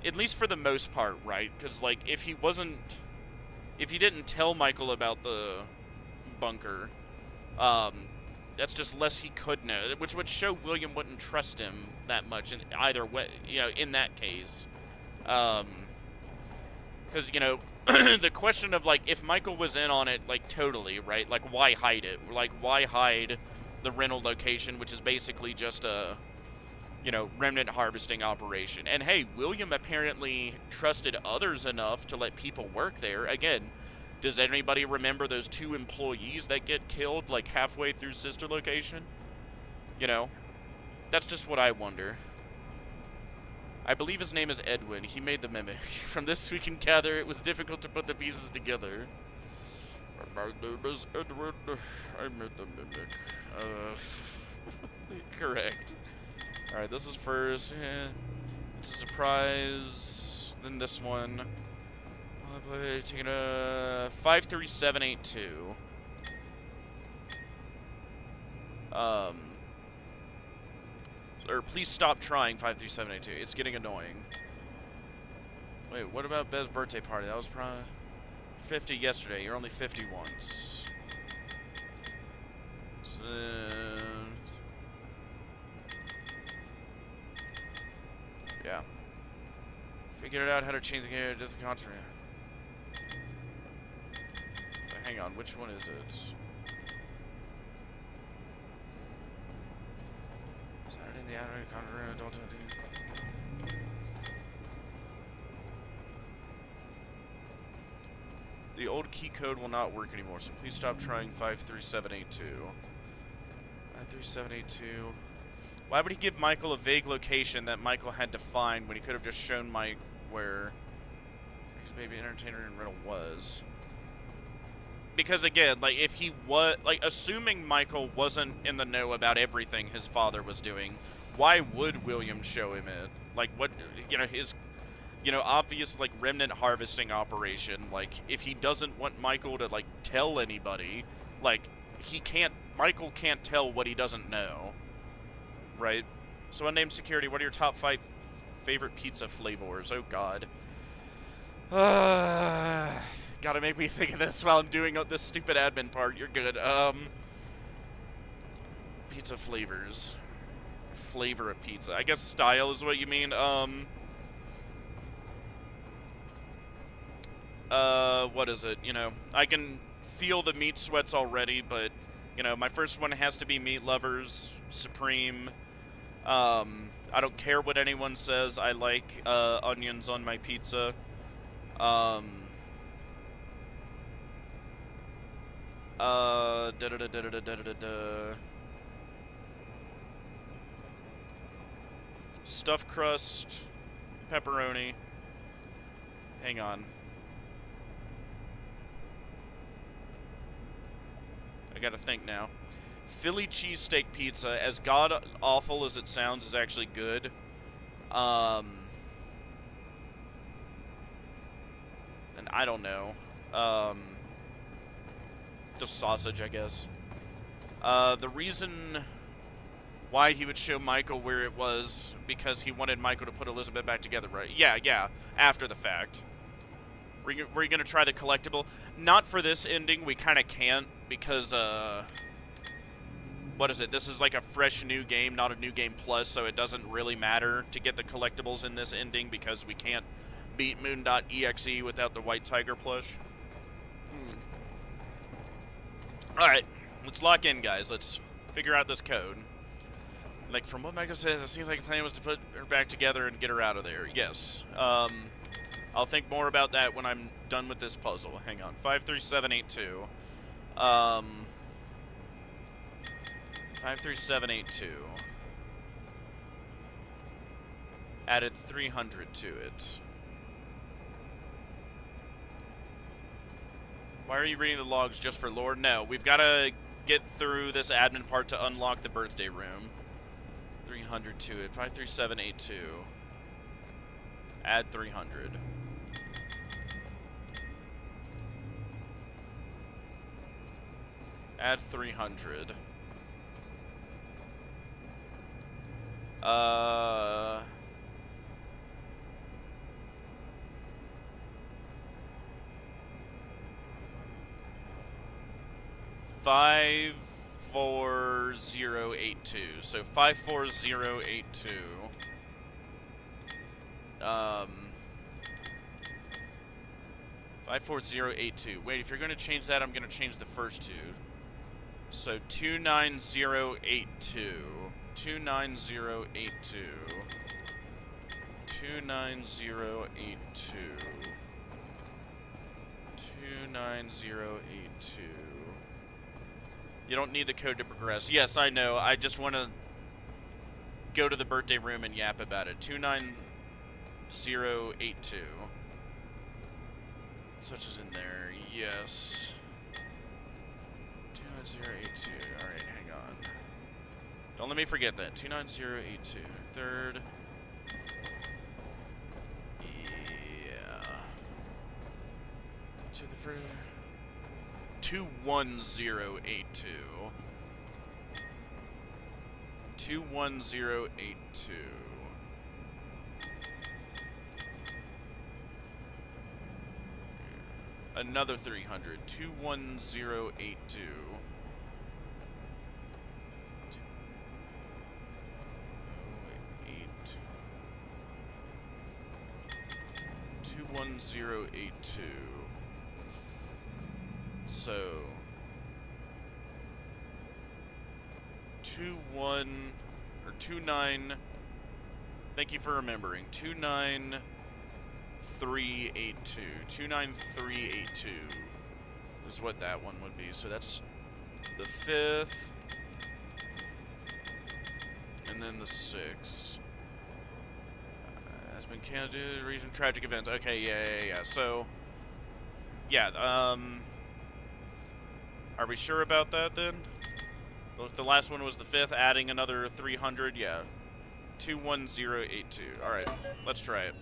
at least for the most part, right? Because, like, if he didn't tell Michael about the bunker, that's just less he could know, which would show William wouldn't trust him that much in either way, you know, in that case. Because, you know, the question of, like, if Michael was in on it, like, totally, right? Like, why hide it? Like, why hide the rental location, which is basically just a, you know, remnant harvesting operation? And hey, William apparently trusted others enough to let people work there. Again, does anybody remember those 2 employees that get killed, like, halfway through sister location? You know, that's just what I wonder. I believe his name is Edwin. He made the mimic. From this we can gather it was difficult to put the pieces together. My name is Edwin. I made the mimic. Correct. Alright, this is first. It's a surprise. Then this one. Taking a 53782. Or please stop trying 53782. It's getting annoying. Wait, what about Bez's birthday party? That was probably 50 yesterday. You're only 50 once. So, yeah. Figured out how to change the game to the contrary. Hang on, which one is it? Saturday in the outer contrary, don't do. The old key code will not work anymore, so please stop trying 53782. 53782. Why would he give Michael a vague location that Michael had to find when he could have just shown Mike where his baby entertainer and rental was? Because again, like, if he was, like, assuming Michael wasn't in the know about everything his father was doing, why would William show him it? Like, what, you know, his, you know, obvious, like, remnant harvesting operation, like, if he doesn't want Michael to, like, tell anybody, like, Michael can't tell what he doesn't know, right? So unnamed security, what are your top 5 favorite pizza flavors? Oh, God. Gotta make me think of this while I'm doing this stupid admin part. You're good. Pizza flavors. Flavor of pizza. I guess style is what you mean. What is it? You know, I can feel the meat sweats already, but, you know, my first one has to be Meat Lovers, Supreme. I don't care what anyone says. I like, onions on my pizza. Stuffed crust, pepperoni. Hang on. gotta think now. Philly cheesesteak pizza, as god-awful as it sounds, is actually good. And I don't know. Just sausage, I guess. The reason why he would show Michael where it was, because he wanted Michael to put Elizabeth back together, right? Yeah, after the fact. Were you going to try the collectible? Not for this ending, we kind of can't, because, what is it? This is like a fresh new game, not a new game plus, so it doesn't really matter to get the collectibles in this ending, because we can't beat Moon.exe without the White Tiger plush. Alright, let's lock in, guys. Let's figure out this code. Like, from what Michael says, it seems like the plan was to put her back together and get her out of there. Yes. I'll think more about that when I'm done with this puzzle. Hang on. 53782. 53782. Added 300 to it. Why are you reading the logs just for lore? No, we've got to get through this admin part to unlock the birthday room. 300 to it. 53782. Add 300. Add 300. 54082. So 54082. 54082. Wait, if you're going to change that, I'm going to change the first two. So 29082. 29082. 29082. 29082. You don't need the code to progress. Yes, I know. I just want to go to the birthday room and yap about it. 29082. Such is in there. Yes. 29082. Alright, hang on. Don't let me forget that. 29082. Third. Yeah. To the first. 21082. 21082. Another 300. 21082. 21082. So 29. Thank you for remembering. 29382. 29382 is what that one would be. So that's the 5th, and then the 6th. Has been candidate reason tragic events. Okay, yeah. So yeah, are we sure about that then? If the last one was the 5th, adding another 300, yeah. 21082. Alright, let's try it.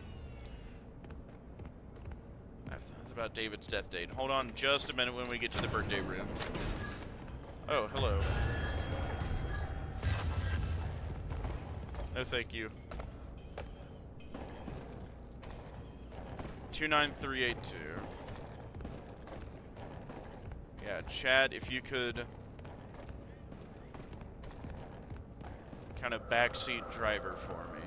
I've thought about David's death date. Hold on just a minute when we get to the birthday room. Oh, hello. No, thank you. 29382. Yeah, Chad, if you could kind of backseat driver for me.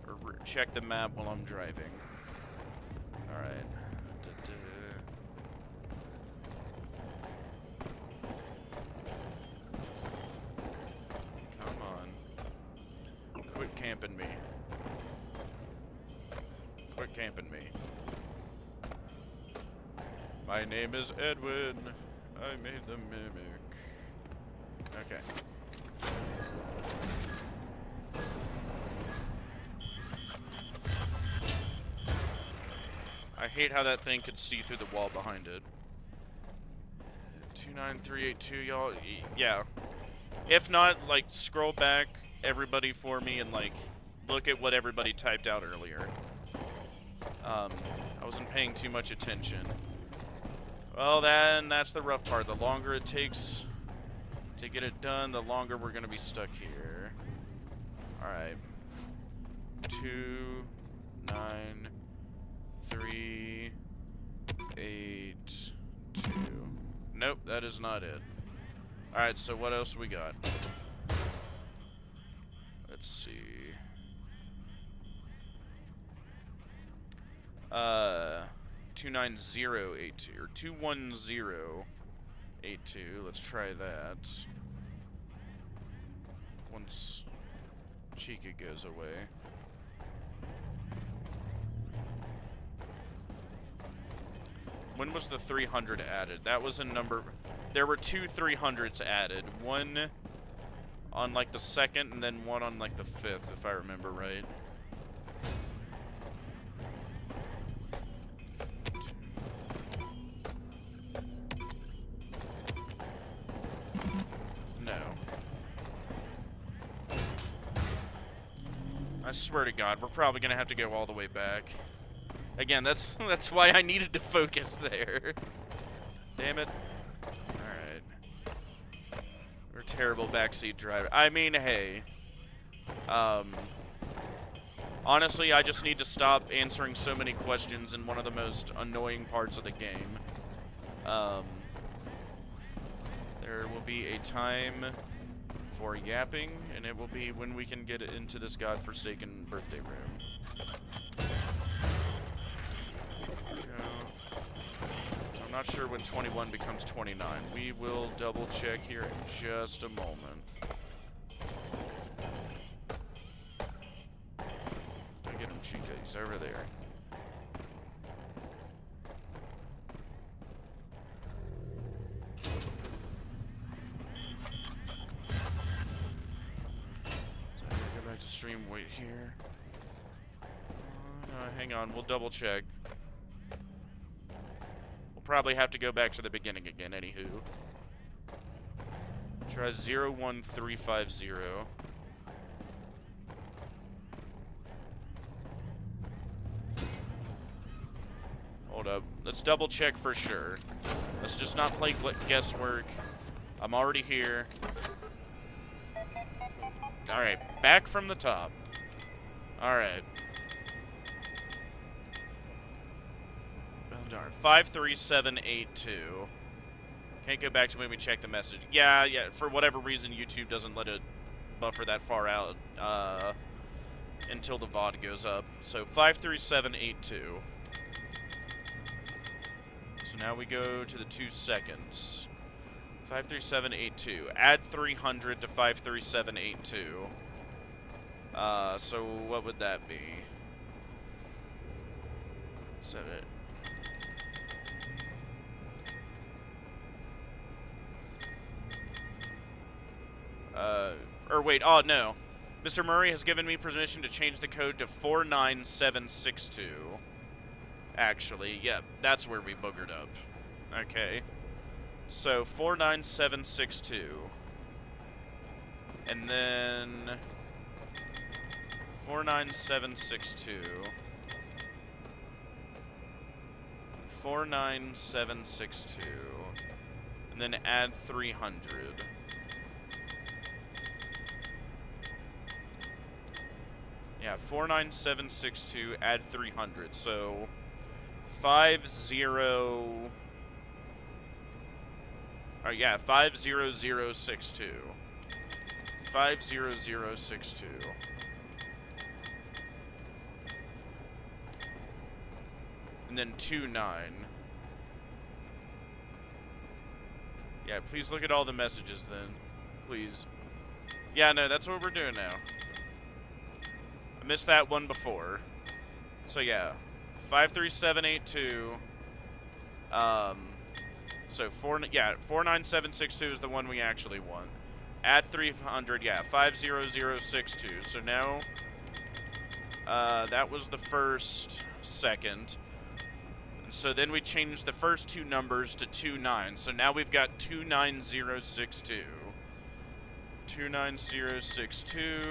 Or check the map while I'm driving. Alright. Come on. Quit camping me. Quit camping me. My name is Edwin. I made the mimic. Okay. I hate how that thing could see through the wall behind it. 29382, y'all. Yeah. If not, like, scroll back everybody for me and, like, look at what everybody typed out earlier. I wasn't paying too much attention. Well, then that's the rough part. The longer it takes to get it done, the longer we're gonna be stuck here. Alright. 2, 9, 3, 8, 2. Nope, that is not it. Alright, so what else we got? Let's see. 29082 or 21082. Let's try that. Once Chica goes away. When was the 300 added? That was a number. There were 2 300s added. One on like the 2nd and then one on like the 5th, if I remember right. No. I swear to God, we're probably gonna have to go all the way back. Again, that's why I needed to focus there. Damn it. Alright. We're terrible backseat driver. I mean, hey. Honestly, I just need to stop answering so many questions in one of the most annoying parts of the game. There will be a time for yapping, and it will be when we can get into this godforsaken birthday room. I'm not sure when 21 becomes 29. We will double check here in just a moment. I get him, Chica. He's over there. So I'm gonna go back to stream. Wait here. No, hang on. We'll double check. Probably have to go back to the beginning again, anywho. Try 01350. Hold up. Let's double check for sure. Let's just not play guesswork. I'm already here. Alright, back from the top. Alright. 53782. Can't go back to when we check the message. Yeah, for whatever reason, YouTube doesn't let it buffer that far out until the VOD goes up. So 53782. So now we go to the 2 seconds. 53782. Add 300 to 53782. So what would that be? 7. Or wait, oh no. Mr. Murray has given me permission to change the code to 49762. Actually, yeah, that's where we boogered up. Okay. So, 49762. And then 49762. 49762. And then add 300. Yeah, 49762, add 300. So 50062. 50062. And then 29. Yeah, please look at all the messages then. Please. Yeah, no, that's what we're doing now. I missed that one before. So yeah, 53782. So 49762 is the one we actually want. Add 300, yeah, 50062. So now, that was the first second. And So then we changed the first two numbers to 29. So now we've got 29062. 29062.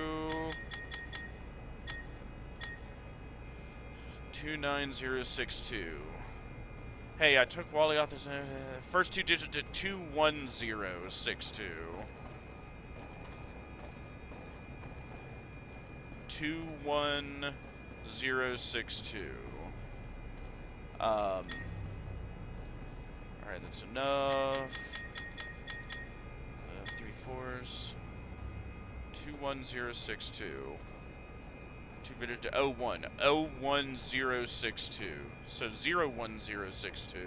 29062. Hey, I took Wally off this. First two digits to 21062. 21062. Alright, that's enough. 3 4s. 21062. Two digit to 01. 01062. So 01062.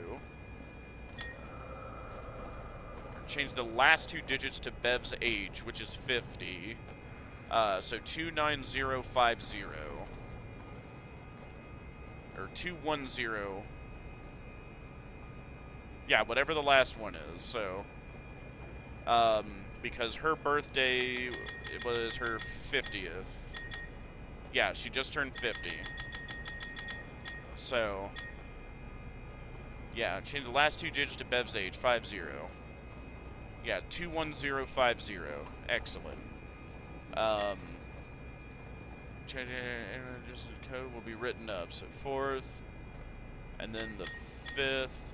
Change the last two digits to Bev's age, which is 50. So 29050. Or 210. Yeah, whatever the last one is. So, because her birthday was her 50th. Yeah, she just turned 50. So, yeah, change the last two digits to Bev's age, 50. Yeah, 21050. Excellent. Change just the code will be written up. So 4th, and then the 5th.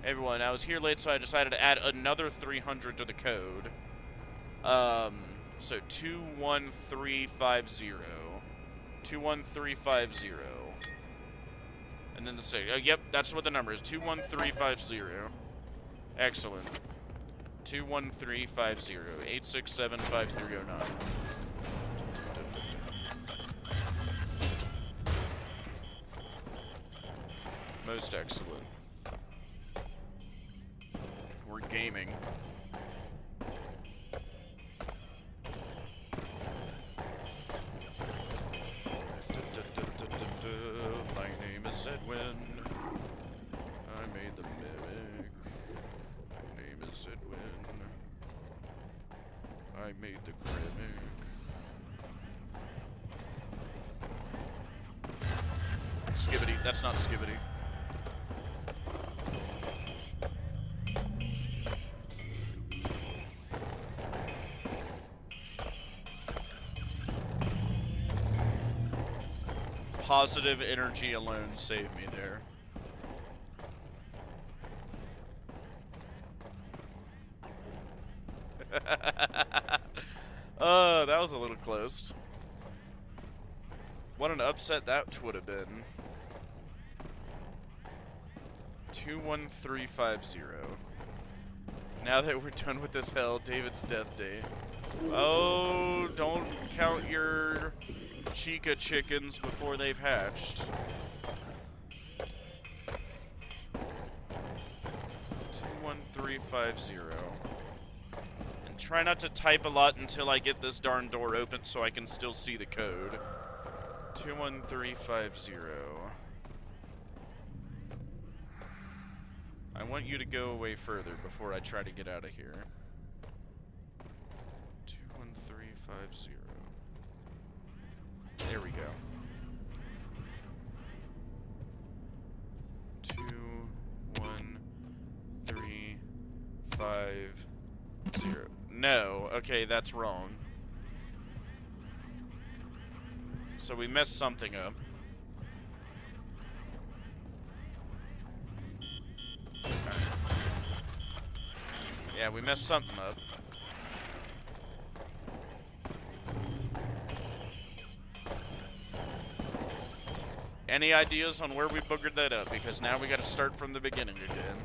Everyone, I was here late, so I decided to add another 300 to the code. So 21350. 21350. And then the 6. Yep, that's what the number is. 21350. Excellent. 21350. 8675309. Most excellent. We're gaming. My name is Edwin. I made the mimic. My name is Edwin. I made the Grimmick. Skibbity. That's not Skibbity. Positive energy alone saved me there. That was a little close. What an upset that would have been. 21350. Now that we're done with this hell, David's death day. Oh, don't count your Chica chickens before they've hatched. 21350. And try not to type a lot until I get this darn door open so I can still see the code. 21350. I want you to go away further before I try to get out of here. 21350. There we go. 21350. No, okay, that's wrong. So we messed something up. Yeah, we messed something up. Any ideas on where we boogered that up? Because now we gotta start from the beginning again.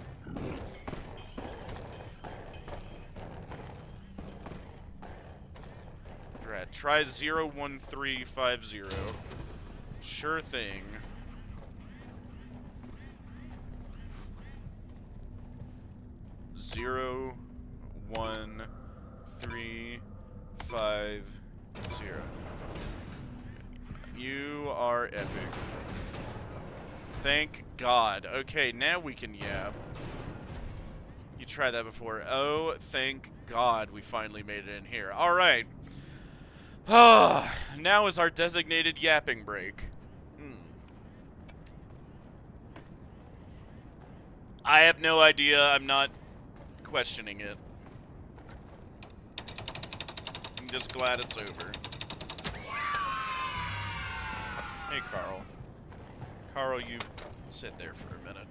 Right, try 01350. Sure thing. Zero, 1, 3, 5, 0. You are epic. Thank God. Okay, now we can yap. You tried that before. Oh, thank God we finally made it in here. Alright. Now is our designated yapping break. I have no idea. I'm not questioning it. I'm just glad it's over. Hey, Carl. Carl, you sit there for a minute.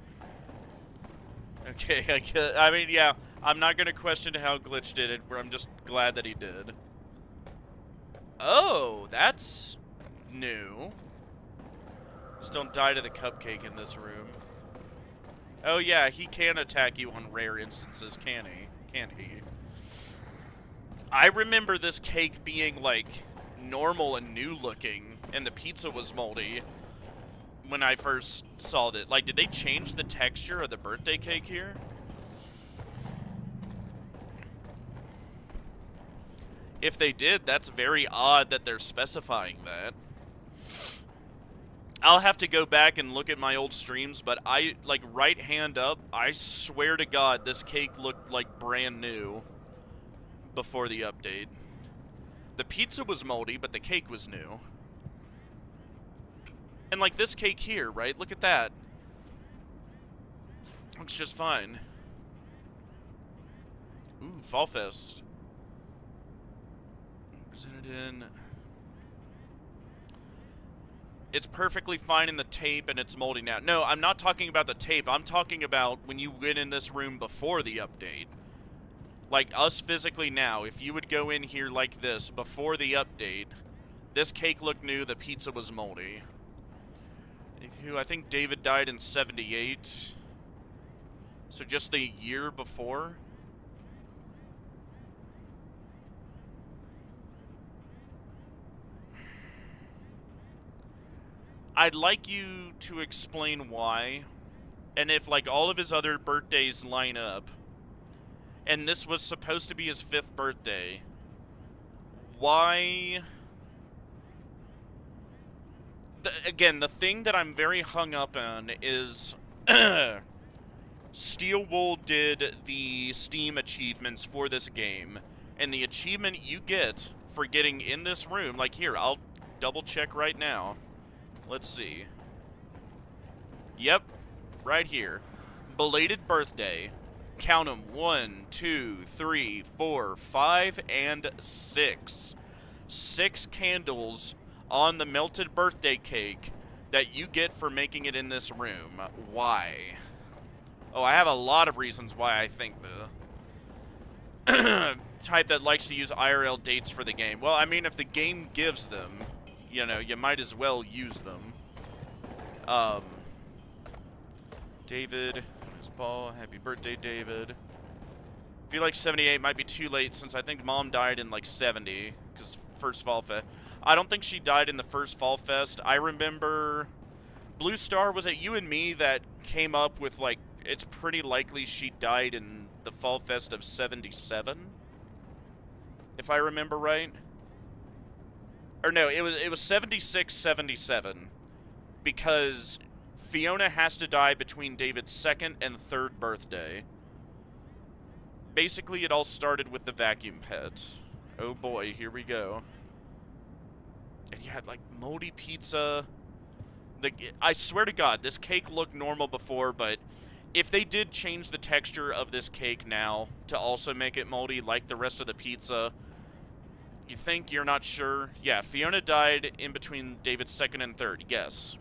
Okay, I mean, yeah, I'm not going to question how Glitch did it, but I'm just glad that he did. Oh, that's new. Just don't die to the cupcake in this room. Oh, yeah, he can attack you on rare instances, can he? Can't he? I remember this cake being, like, normal and new looking, and the pizza was moldy when I first saw it. Like, did they change the texture of the birthday cake here? If they did, that's very odd that they're specifying that. I'll have to go back and look at my old streams, but I, like, right hand up, I swear to God, this cake looked like brand new before the update. The pizza was moldy, but the cake was new. And, like, this cake here, right? Look at that. Looks just fine. Ooh, Fall Fest. Presented in... It's perfectly fine in the tape, and it's moldy now. No, I'm not talking about the tape. I'm talking about when you went in this room before the update. Like, us physically now, if you would go in here like this before the update, this cake looked new, the pizza was moldy. I think David died in 78. So just the year before? I'd like you to explain why, and if, like, all of his other birthdays line up, and this was supposed to be his 5th birthday, why... Again, the thing that I'm very hung up on is Steel Wool did the Steam achievements for this game, and the achievement you get for getting in this room, like here, I'll double check right now. Let's see. Yep, right here. Belated birthday. Count them. 1, 2, 3, 4, 5, and 6. 6 candles on the melted birthday cake that you get for making it in this room. Why? Oh, I have a lot of reasons why I think the type that likes to use IRL dates for the game. Well, I mean, if the game gives them, you know, you might as well use them. David, his ball, happy birthday, David. I feel like 78 might be too late since I think Mom died in like 70, because first Fall Fest. I don't think she died in the first Fall Fest. I remember Blue Star, was it you and me that came up with, like, it's pretty likely she died in the Fall Fest of 77? If I remember right. Or no, it was 76, 77. Because Fiona has to die between David's 2nd and 3rd birthday. Basically, it all started with the vacuum pets. Oh boy, here we go. And you had, like, moldy pizza. I swear to God, this cake looked normal before, but if they did change the texture of this cake now to also make it moldy like the rest of the pizza, you think, you're not sure? Yeah, Fiona died in between David's 2nd and 3rd, yes.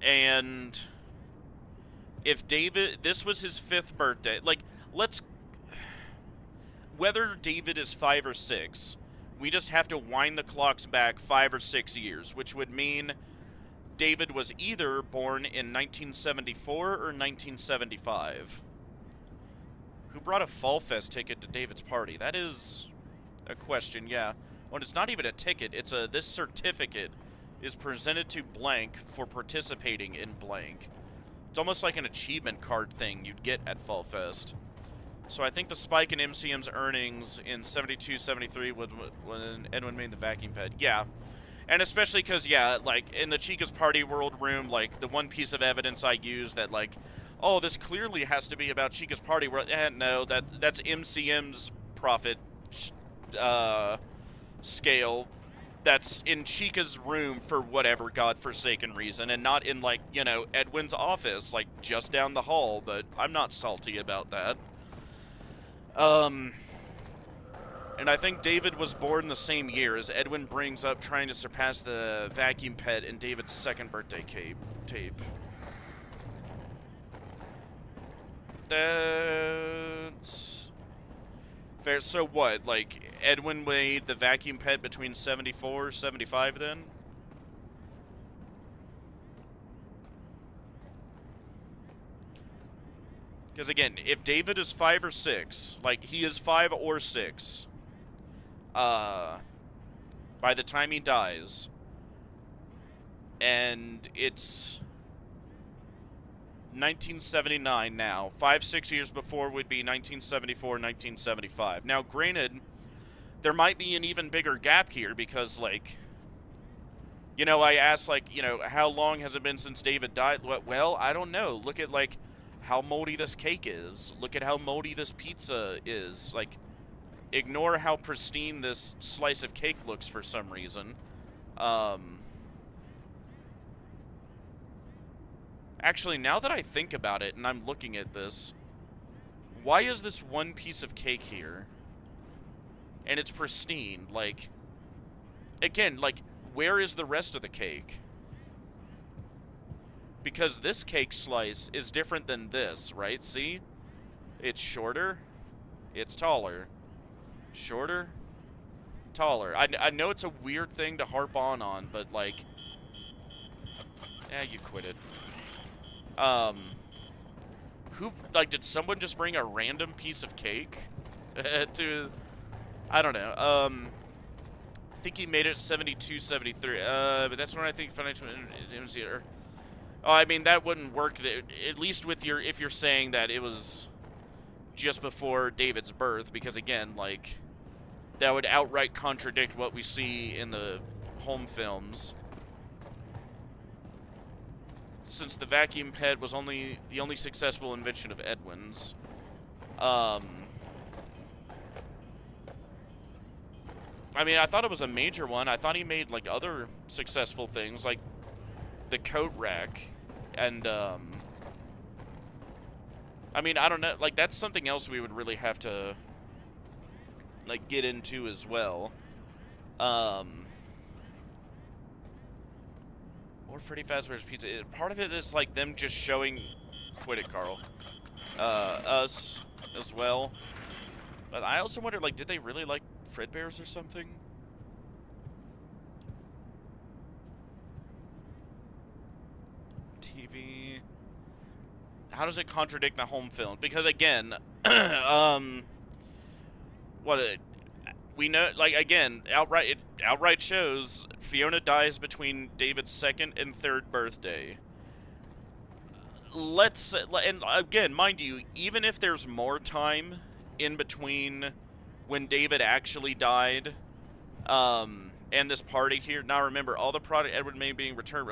And if David, this was his 5th birthday, like, whether David is 5 or 6, we just have to wind the clocks back 5 or 6 years, which would mean David was either born in 1974 or 1975. Who brought a Fall Fest ticket to David's party? That is a question, yeah. Well, it's not even a ticket, it's this certificate is presented to blank for participating in blank. It's almost like an achievement card thing you'd get at Fall Fest. So I think the spike in MCM's earnings in 72, 73 was when Edwin made the vacuum pet. Yeah. And especially because, yeah, like, in the Chica's Party World room, like, the one piece of evidence I used that, like, oh, this clearly has to be about Chica's Party World. No, that's MCM's profit scale that's in Chica's room for whatever godforsaken reason, and not in, like, you know, Edwin's office, like, just down the hall, but I'm not salty about that. And I think David was born the same year, as Edwin brings up trying to surpass the vacuum pet in David's second birthday tape. That's fair. So what, like, Edwin made the vacuum pet between 74, 75 then? Because again, if David is 5 or 6, like, he is 5 or 6, by the time he dies, and it's 1979 now. 5-6 years before would be 1974, 1975. Now, granted, there might be an even bigger gap here because, like, you know, I asked, like, you know, how long has it been since David died? Well, I don't know. Look at, like, how moldy this cake is. Look at how moldy this pizza is. Like, ignore how pristine this slice of cake looks for some reason. Actually, now that I think about it and I'm looking at this, why is this one piece of cake here? And it's pristine. Like, again, like, where is the rest of the cake? Because this cake slice is different than this, right? See? It's shorter. It's taller. Shorter. Taller. I know it's a weird thing to harp on, but, like... you quit it. Did someone just bring a random piece of cake to, I don't know, I think he made it 72, 73, but that's when I think financial, oh, I mean, that wouldn't work, at least with your, if you're saying that it was just before David's birth, because again, like, that would outright contradict what we see in the home films. Since the vacuum pet was the only successful invention of Edwin's. I mean, I thought it was a major one. I thought he made, like, other successful things, like the coat rack, and, I mean, I don't know, like, that's something else we would really have to, like, get into as well. More Freddy Fazbear's Pizza. Part of it is, like, them just showing... Quit it, Carl. Us as well. But I also wonder, like, did they really like Fredbear's or something? TV... How does it contradict the home film? Because, again, we know, like, again, it outright shows Fiona dies between David's second and third birthday. And again, mind you, even if there's more time in between when David actually died, and this party here, now remember, all the product Edward made being returned,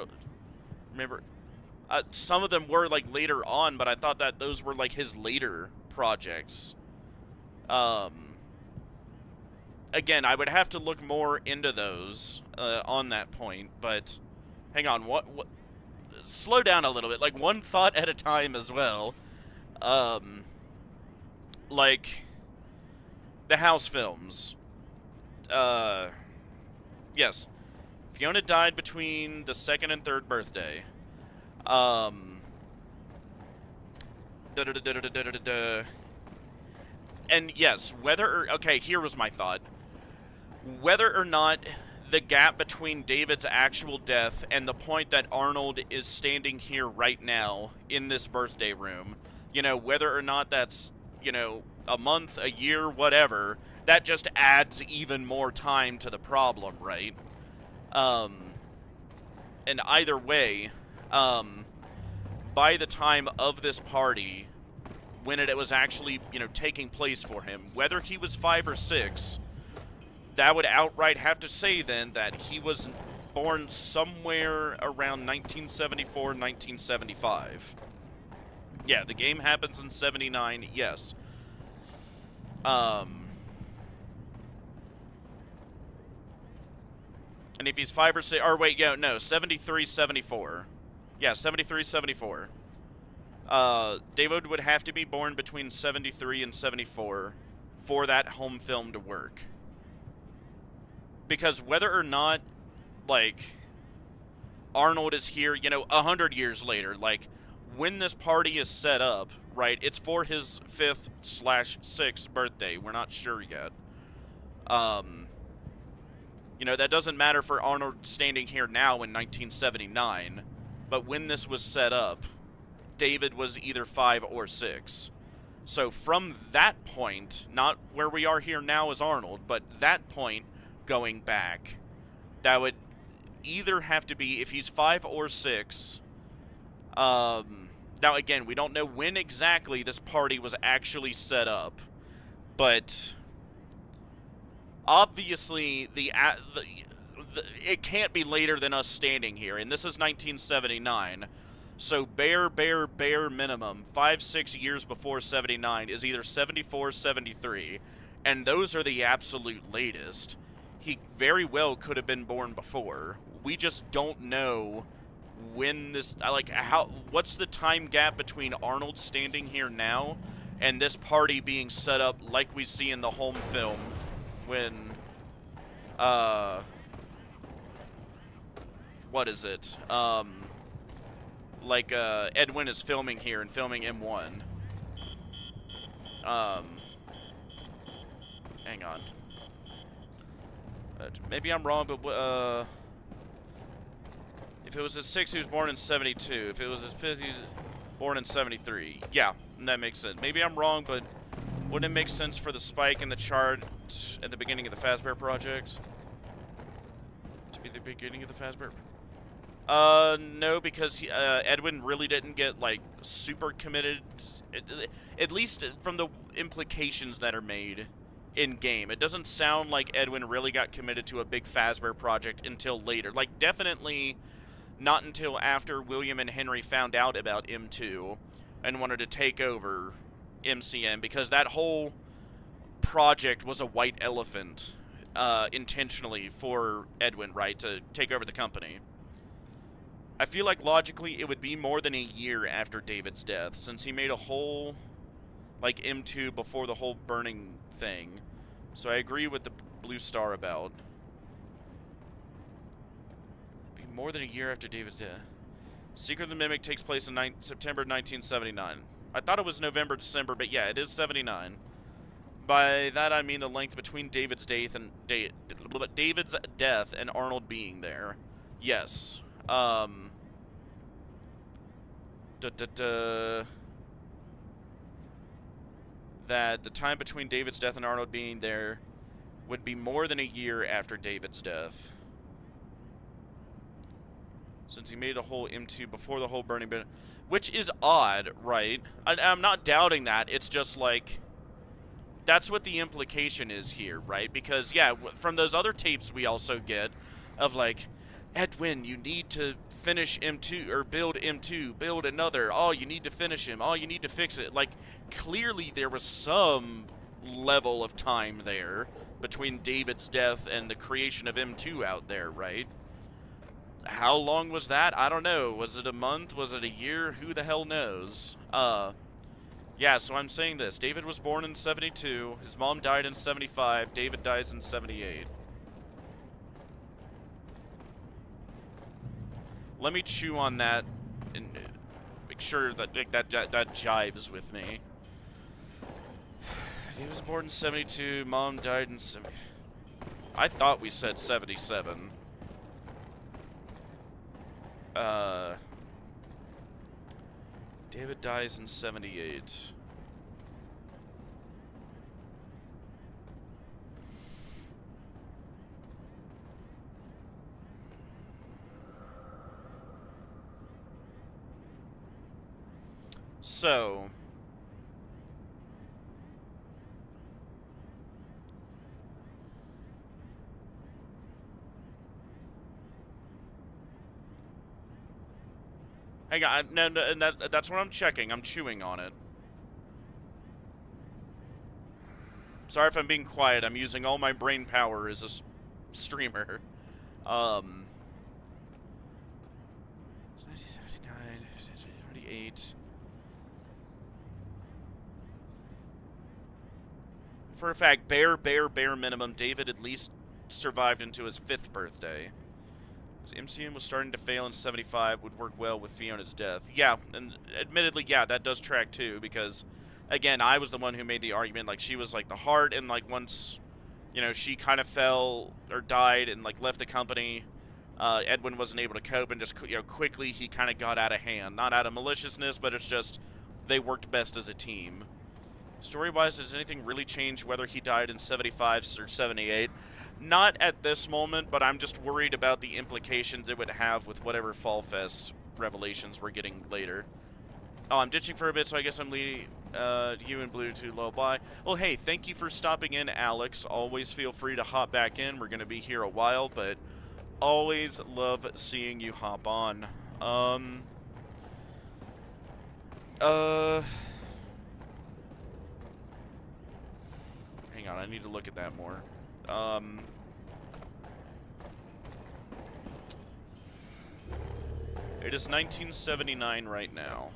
remember, some of them were, like, later on, but I thought that those were, like, his later projects. Again, I would have to look more into those on that point, but hang on, what slow down a little bit, like, one thought at a time as well. Like, the house films. Yes. Fiona died between the second and third birthday. And yes, okay, here was my thought. Whether or not the gap between David's actual death and the point that Arnold is standing here right now in this birthday room, you know, whether or not that's, you know, a month, a year, whatever, that just adds even more time to the problem, right? And either way, by the time of this party, when it was actually, you know, taking place for him, whether he was 5 or 6, that would outright have to say then that he was born somewhere around 1974, 1975. Yeah, the game happens in 79, yes. And if he's 5 or 6, or wait, yeah, no, 73, 74. Yeah, 73, 74. David would have to be born between 73 and 74 for that home film to work. Because whether or not, like, Arnold is here, 100 years later, like, when this party is set up, right, it's for his 5th/6th birthday. We're not sure yet. That doesn't matter for Arnold standing here now in 1979, but when this was set up, David was either 5 or 6. So from that point, not where we are here now as Arnold, but that point going back, that would either have to be, if he's 5 or 6, now again, we don't know when exactly this party was actually set up, but obviously it can't be later than us standing here, and this is 1979. So bare minimum, 5-6 years before 79 is either 74, 73, and those are the absolute latest. He very well could have been born before. We just don't know when this, what's the time gap between Arnold standing here now and this party being set up like we see in the home film when, what is it? Edwin is filming here and filming M1. Hang on. Maybe I'm wrong, but, if it was his 6th, he was born in 72. If it was his 5th, he was born in 73. Yeah, that makes sense. Maybe I'm wrong, but wouldn't it make sense for the spike in the chart at the beginning of the Fazbear Project to be the beginning of the Fazbear? No, because Edwin really didn't get, super committed, at least from the implications that are made in-game. It doesn't sound like Edwin really got committed to a big Fazbear Project until later. Definitely not until after William and Henry found out about M2 and wanted to take over MCM, because that whole project was a white elephant, intentionally for Edwin, right, to take over the company. I feel like logically it would be more than a year after David's death, since he made a whole, M2 before the whole burning thing. So I agree with the Blue Star about. Be more than a year after David's death. Secret of the Mimic takes place in September 1979. I thought it was November, December, but yeah, it is 79. By that I mean the length between David's death and Arnold being there. Yes. That the time between David's death and Arnold being there would be more than a year after David's death. Since he made a whole M2 before the whole burning bit. Which is odd, right? I'm not doubting that. It's just that's what the implication is here, right? Because, yeah, from those other tapes we also get of, Edwin, you need to finish M2, or build M2, build another. Oh, you need to finish him. Oh, you need to fix it. Clearly there was some level of time there between David's death and the creation of M2 out there, right? How long was that? I don't know. Was it a month? Was it a year? Who the hell knows? Yeah, so I'm saying this. David was born in 72. His mom died in 75. David dies in 78. Let me chew on that and make sure that that jives with me. He was born in 72. Mom died in 70. I thought we said 77. David dies in 78. So, hang on, no, and that's what I'm checking. I'm chewing on it. Sorry if I'm being quiet. I'm using all my brain power as a streamer. 1979, 28. For a fact, bare minimum, David at least survived into his 5th birthday. His MCM was starting to fail in 75, would work well with Fiona's death. Yeah, and admittedly, yeah, that does track too, because, again, I was the one who made the argument, like, she was, like, the heart, and, like, once, you know, she kind of fell, or died, and, like, left the company, Edwin wasn't able to cope, and just, you know, quickly he kind of got out of hand. Not out of maliciousness, but it's just, they worked best as a team. Story-wise, does anything really change whether he died in 75 or 78? Not at this moment, but I'm just worried about the implications it would have with whatever Fall Fest revelations we're getting later. Oh, I'm ditching for a bit, so I guess I'm leading you and Blue to lullaby. Well, hey, thank you for stopping in, Alex. Always feel free to hop back in. We're going to be here a while, but always love seeing you hop on. Hang on, I need to look at that more. It is 1979 right now.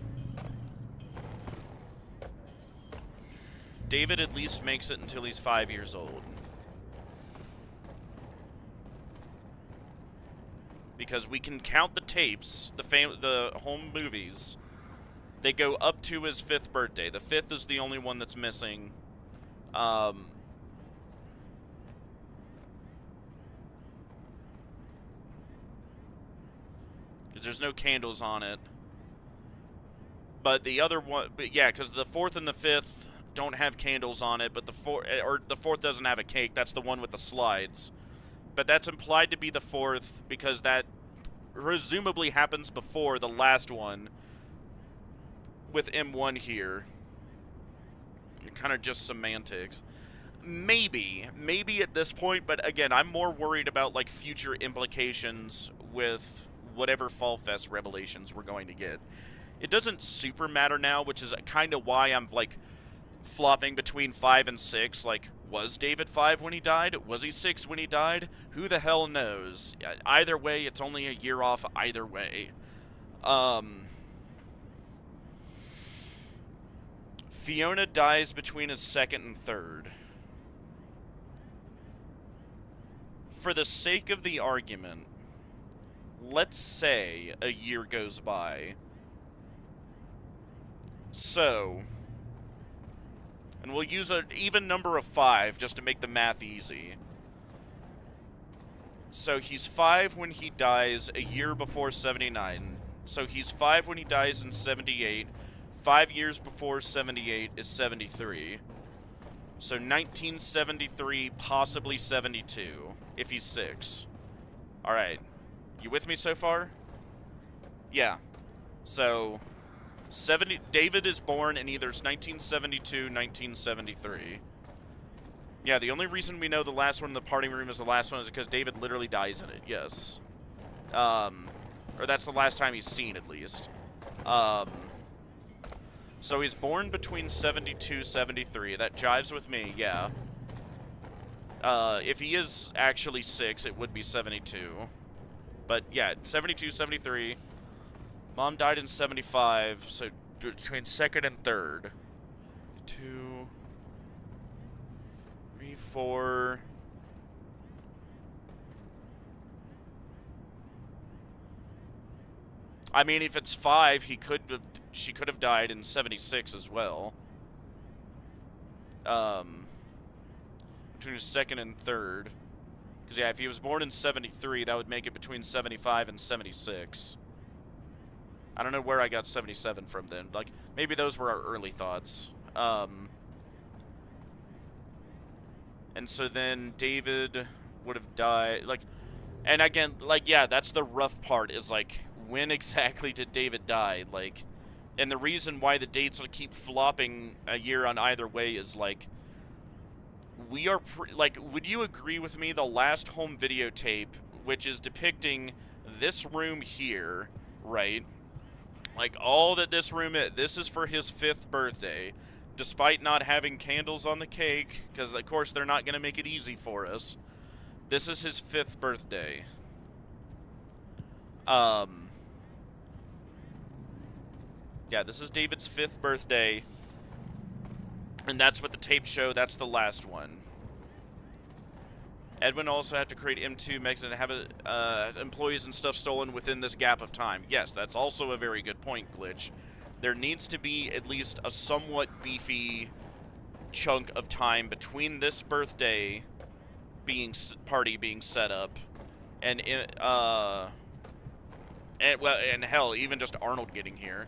David at least makes it until he's 5 years old. Because we can count the tapes, the home movies. They go up to his 5th birthday. The 5th is the only one that's missing. Because there's no candles on it. But the other one, but yeah, because the 4th and the 5th don't have candles on it, but the 4th doesn't have a cake. That's the one with the slides. But that's implied to be the 4th because that presumably happens before the last one with M1 here. Kind of just semantics. Maybe at this point, but again, I'm more worried about like future implications with whatever Fall Fest revelations we're going to get. It doesn't super matter now, which is kind of why I'm like flopping between 5 and 6. Like, was David 5 when he died? Was he 6 when he died? Who the hell knows? Either way, it's only a year off either way. Fiona dies between his 2nd and 3rd. For the sake of the argument, let's say a year goes by. So, and we'll use an even number of 5 just to make the math easy. So he's 5 when he dies a year before 79. So he's 5 when he dies in 78. 5 years before 78 is 73. So 1973, possibly 72, if he's 6. Alright. You with me so far? Yeah. So, David is born in either 1972, 1973. Yeah, the only reason we know the last one in the party room is the last one is because David literally dies in it, yes. Or that's the last time he's seen, at least. So he's born between 72, 73. That jives with me, yeah. If he is actually 6, it would be 72. But, yeah, 72, 73. Mom died in 75, so between 2nd and 3rd. 2, 3, 4... I mean, if it's 5, she could have died in 76 as well. Between 2nd and 3rd. Because, yeah, if he was born in 73, that would make it between 75 and 76. I don't know where I got 77 from then. Like, maybe those were our early thoughts. And so then David would have died, like, and again, like, yeah, that's the rough part, is, like, when exactly did David die? Like, and the reason why the dates will keep flopping a year on either way is, like, we are, like, would you agree with me, the last home videotape, which is depicting this room here, right? Like, all that this room is, this is for his 5th birthday, despite not having candles on the cake, because, of course, they're not going to make it easy for us. This is his 5th birthday. Yeah, this is David's 5th birthday. And that's what the tapes show. That's the last one. Edwin also had to create M2 mechs and have employees and stuff stolen within this gap of time. Yes, that's also a very good point, Glitch. There needs to be at least a somewhat beefy chunk of time between this birthday party being set up and hell, even just Arnold getting here.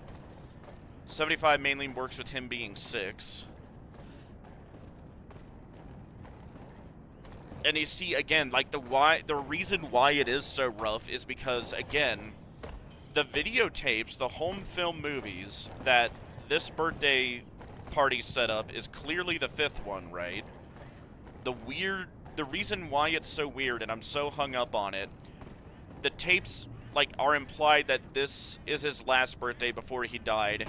75 mainly works with him being 6. And you see, again, like, the reason why it is so rough is because, again, the videotapes, the home film movies that this birthday party set up is clearly the 5th one, right? The reason why it's so weird, and I'm so hung up on it, the tapes, like, are implied that this is his last birthday before he died,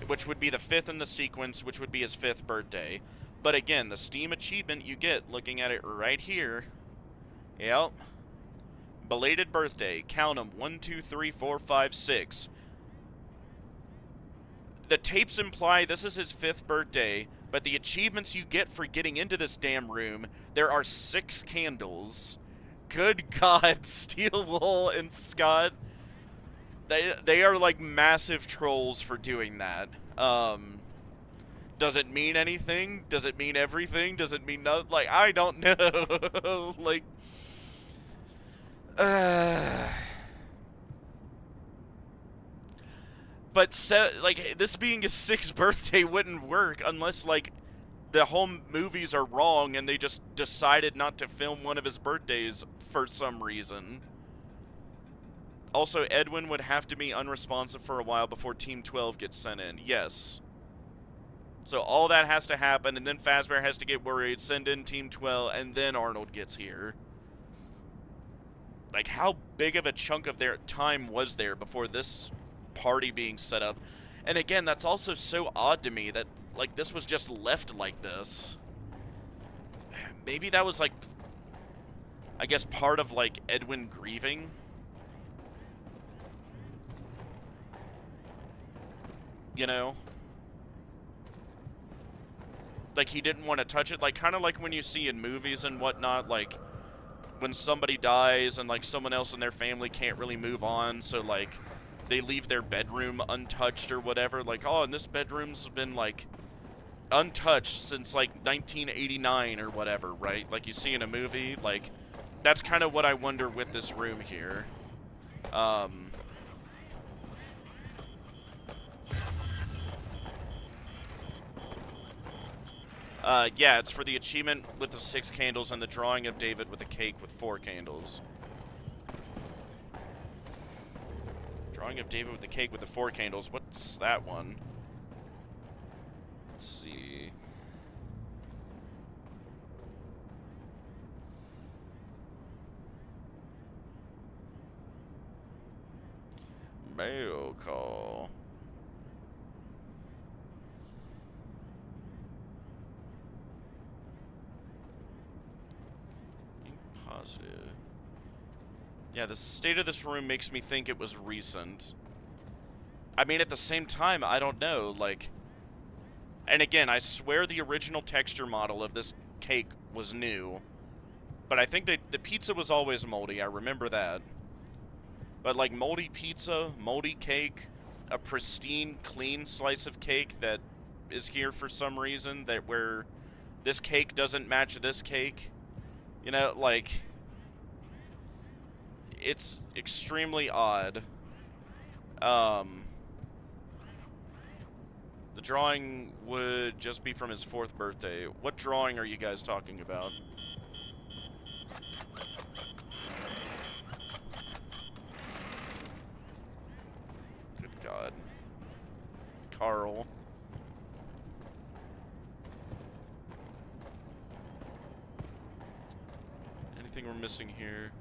which would be the 5th in the sequence, which would be his 5th birthday. But again, the Steam achievement you get, looking at it right here, yep, belated birthday, count them, 1, 2, 3, 4, 5, 6. The tapes imply this is his 5th birthday, but the achievements you get for getting into this damn room, there are 6 candles. Good God, Steelwool and Scott, they are like massive trolls for doing that. Does it mean anything? Does it mean everything? Does it mean nothing? Like, I don't know. Like, but like, this being his 6th birthday wouldn't work unless, like, the home movies are wrong and they just decided not to film one of his birthdays for some reason. Also, Edwin would have to be unresponsive for a while before Team 12 gets sent in. Yes. So all that has to happen, and then Fazbear has to get worried, send in Team 12, and then Arnold gets here. Like, how big of a chunk of their time was there before this party being set up? And again, that's also so odd to me that, like, this was just left like this. Maybe that was, like, I guess part of, like, Edwin grieving? You know? Like, he didn't want to touch it. Like, kind of like when you see in movies and whatnot, like, when somebody dies and, like, someone else in their family can't really move on, so, like, they leave their bedroom untouched or whatever. Like, oh, and this bedroom's been, like, untouched since, like, 1989 or whatever, right? Like you see in a movie. Like, that's kind of what I wonder with this room here. Yeah, it's for the achievement with the 6 candles and the drawing of David with a cake with 4 candles. Drawing of David with the cake with the 4 candles. What's that one? Let's see. Mail call. Positive. Yeah, the state of this room makes me think it was recent. I mean, at the same time, I don't know, like... And again, I swear the original texture model of this cake was new. But I think that the pizza was always moldy, I remember that. But, like, moldy pizza, moldy cake, a pristine, clean slice of cake that is here for some reason, that where this cake doesn't match this cake. You know, like, it's extremely odd. The drawing would just be from his 4th birthday. What drawing are you guys talking about? Good God. Carl. Anything we're missing here?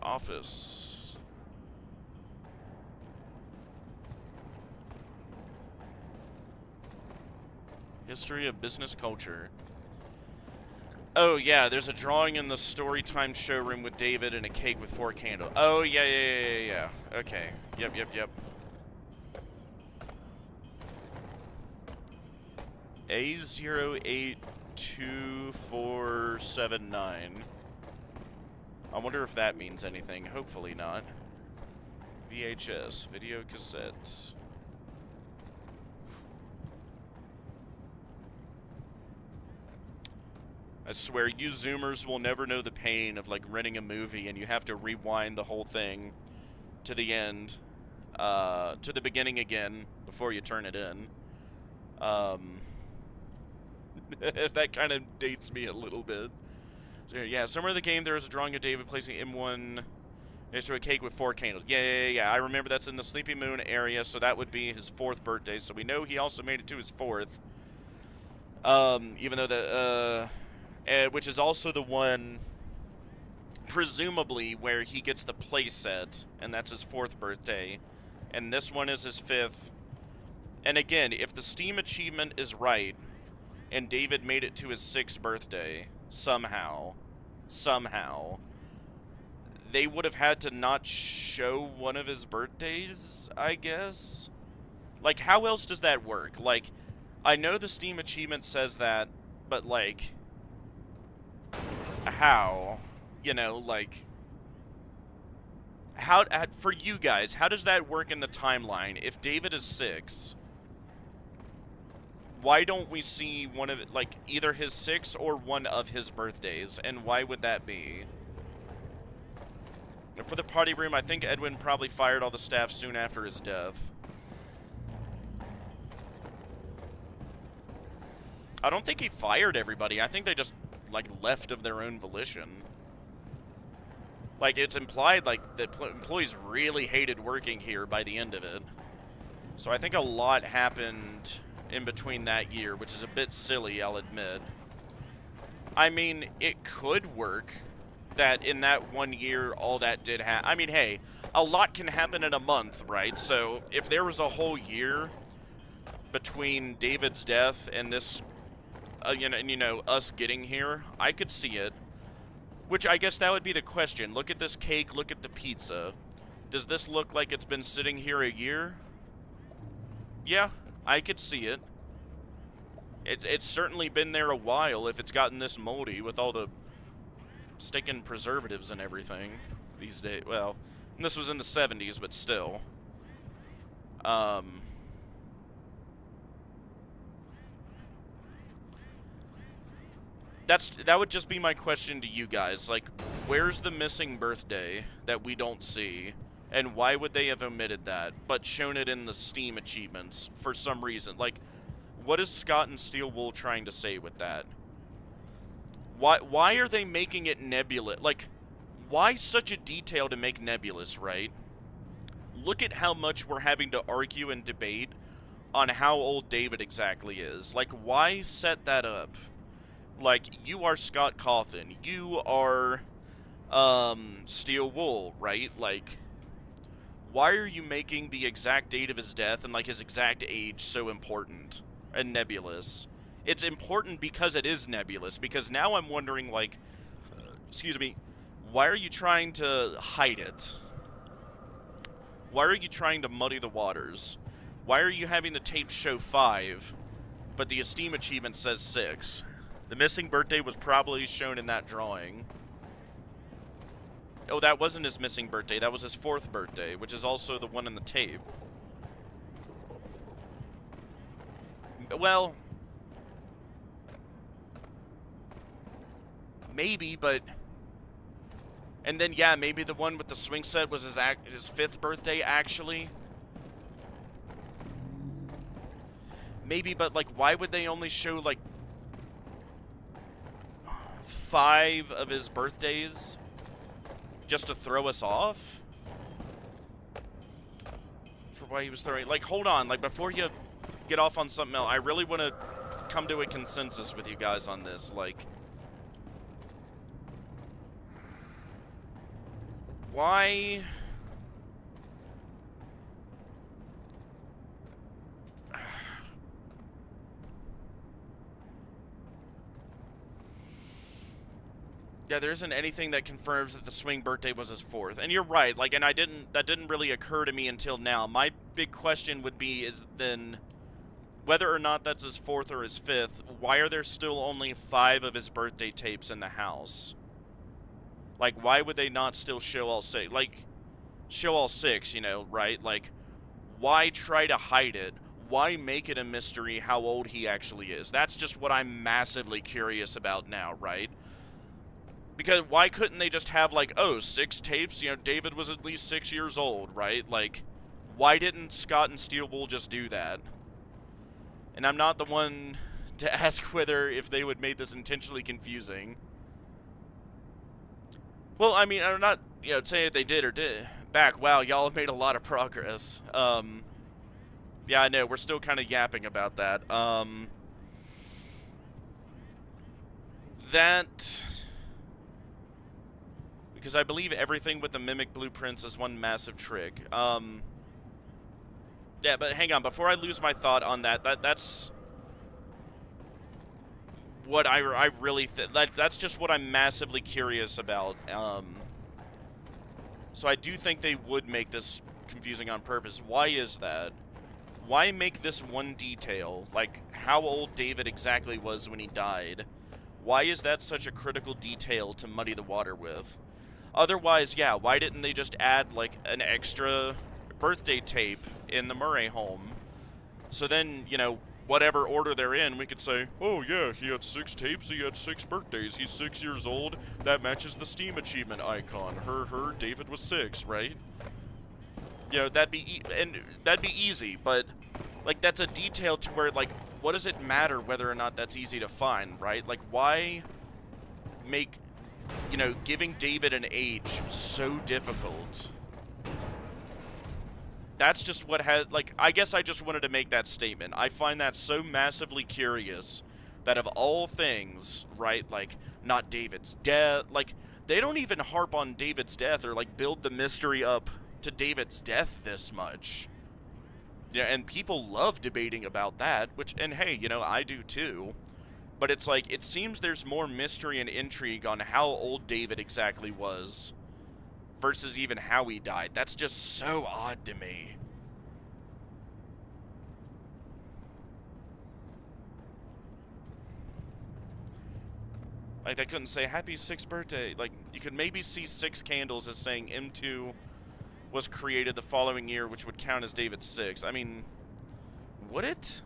Office. History of business culture. Oh, yeah, there's a drawing in the Storytime showroom with David and a cake with 4 candles. Oh, yeah. Okay. Yep. A082479. I wonder if that means anything. Hopefully not. VHS, video cassette. I swear, you Zoomers will never know the pain of, like, renting a movie and you have to rewind the whole thing to the end, to the beginning again before you turn it in. That kind of dates me a little bit. So, yeah, somewhere in the game there is a drawing of David placing M1 next to a cake with 4 candles. Yeah. I remember that's in the Sleepy Moon area, so that would be his 4th birthday. So we know he also made it to his 4th. Even though the, which is also the one, presumably, where he gets the playset, and that's his 4th birthday. And this one is his 5th. And again, if the Steam achievement is right, and David made it to his 6th birthday, somehow, they would have had to not show one of his birthdays, I guess? Like, how else does that work? Like, I know the Steam achievement says that, but, like, how? You know, like, how, for you guys, how does that work in the timeline? If David is 6, why don't we see one of it, like, either his 6 or one of his birthdays, and why would that be? For the party room, I think Edwin probably fired all the staff soon after his death. I don't think he fired everybody. I think they just, like, left of their own volition. Like, it's implied, like, that employees really hated working here by the end of it. So I think a lot happened in between that year, which is a bit silly, I'll admit. I mean, it could work that in that 1 year, all that did happen. I mean, hey, a lot can happen in a month, right? So if there was a whole year between David's death and this, you know, us getting here, I could see it. Which I guess that would be the question. Look at this cake, look at the pizza. Does this look like it's been sitting here a year? Yeah, I could see it. It's certainly been there a while if it's gotten this moldy with all the sticking preservatives and everything these days. Well, and this was in the 70s, but still. That would just be my question to you guys. Like, where's the missing birthday that we don't see? And why would they have omitted that, but shown it in the Steam achievements for some reason? Like, what is Scott and Steel Wool trying to say with that? Why are they making it nebulous? Like, why such a detail to make nebulous, right? Look at how much we're having to argue and debate on how old David exactly is. Like, why set that up? Like, you are Scott Cawthon. You are, Steel Wool, right? Like, why are you making the exact date of his death and, like, his exact age so important and nebulous? It's important because it is nebulous, because now I'm wondering, like, excuse me, why are you trying to hide it? Why are you trying to muddy the waters? Why are you having the tape show 5, but the Esteem achievement says 6? The missing birthday was probably shown in that drawing. Oh, that wasn't his missing birthday. That was his 4th birthday, which is also the one in the tape. Well, maybe, but... And then, yeah, maybe the one with the swing set was his 5th birthday, actually. Maybe, but, like, why would they only show, like, 5 of his birthdays just to throw us off? For why he was throwing... Like, hold on. Like, before you get off on something else, I really want to come to a consensus with you guys on this. Like, why... Yeah, there isn't anything that confirms that the swing birthday was his 4th. And you're right, like, and that didn't really occur to me until now. My big question would be is then whether or not that's his 4th or his 5th, why are there still only 5 of his birthday tapes in the house? Like, why would they not still show all 6? Like, show all 6, you know, right? Like, why try to hide it? Why make it a mystery how old he actually is? That's just what I'm massively curious about now, right? Because why couldn't they just have, like, oh, 6 tapes? You know, David was at least 6 years old, right? Like, why didn't Scott and Steelbull just do that? And I'm not the one to ask whether if they would make this intentionally confusing. Well, I mean, I'm not, you know, saying if they did or did. Back, wow, y'all have made a lot of progress. Yeah, I know, we're still kind of yapping about that. Because I believe everything with the Mimic blueprints is one massive trick. Yeah, but hang on, before I lose my thought on that's what I really that's just what I'm massively curious about. So I do think they would make this confusing on purpose. Why is that? Why make this one detail, like how old David exactly was when he died? Why is that such a critical detail to muddy the water with? Otherwise, yeah, why didn't they just add, like, an extra birthday tape in the Murray home? So then, you know, whatever order they're in, we could say, oh, yeah, he had 6 tapes, he had 6 birthdays, he's 6 years old, that matches the Steam achievement icon. David was 6, right? You know, that'd be easy, but, like, that's a detail to where, like, what does it matter whether or not that's easy to find, right? Like, why make, you know, giving David an age so difficult? That's just what has, like, I guess I just wanted to make that statement. I find that so massively curious that of all things, right, like, not David's death, like, they don't even harp on David's death or, like, build the mystery up to David's death this much. Yeah, and people love debating about that, which, and hey, you know, I do too. But it's like, it seems there's more mystery and intrigue on how old David exactly was versus even how he died. That's just so odd to me. Like, they couldn't say, happy 6th birthday. Like, you could maybe see 6 candles as saying M2 was created the following year, which would count as David's 6th. I mean, would it?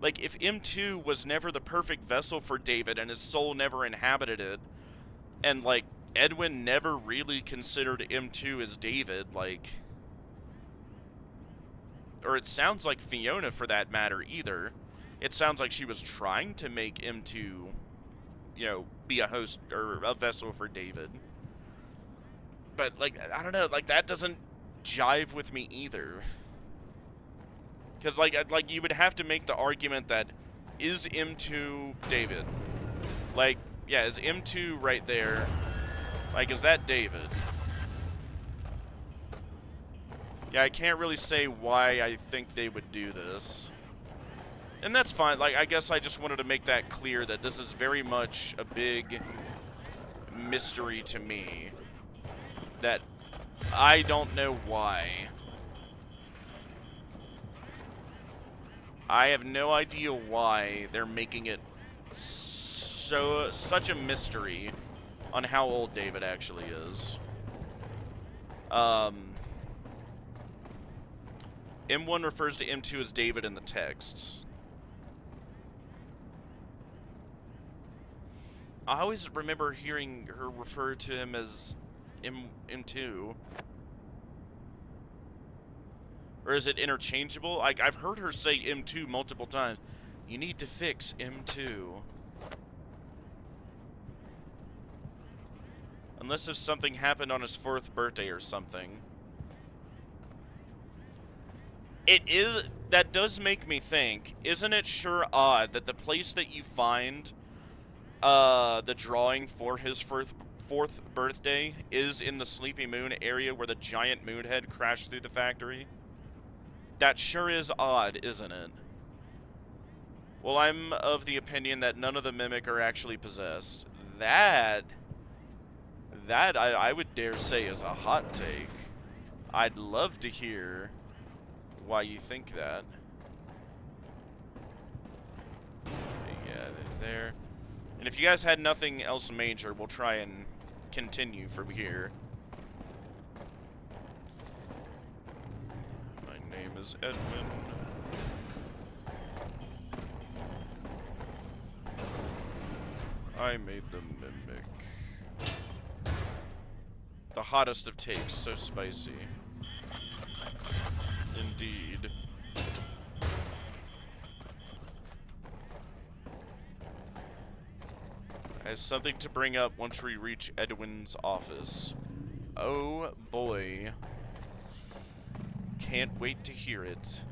Like, if M2 was never the perfect vessel for David and his soul never inhabited it, and, like, Edwin never really considered M2 as David, like... Or it sounds like Fiona, for that matter, either. It sounds like she was trying to make M2, you know, be a host, or a vessel for David. But, like, I don't know, like, that doesn't jive with me either. Because, like, you would have to make the argument that, is M2 David? Like, yeah, is M2 right there? Like, is that David? Yeah, I can't really say why I think they would do this. And that's fine. Like, I guess I just wanted to make that clear that this is very much a big mystery to me. That I don't know why. I have no idea why they're making it such a mystery on how old David actually is. M1 refers to M2 as David in the texts. I always remember hearing her refer to him as M2. Or is it interchangeable? I've heard her say M2 multiple times. You need to fix M2. Unless if something happened on his 4th birthday or something. That does make me think, isn't it sure odd that the place that you find the drawing for his 4th birthday is in the Sleepy Moon area where the giant moon head crashed through the factory? That sure is odd, isn't it? Well, I'm of the opinion that none of the Mimic are actually possessed. That I would dare say is a hot take. I'd love to hear why you think that. Okay, yeah, there. And if you guys had nothing else major, we'll try and continue from here. My name is Edwin. I made the Mimic. The hottest of takes, so spicy. Indeed. I have something to bring up once we reach Edwin's office. Oh boy. Can't wait to hear it.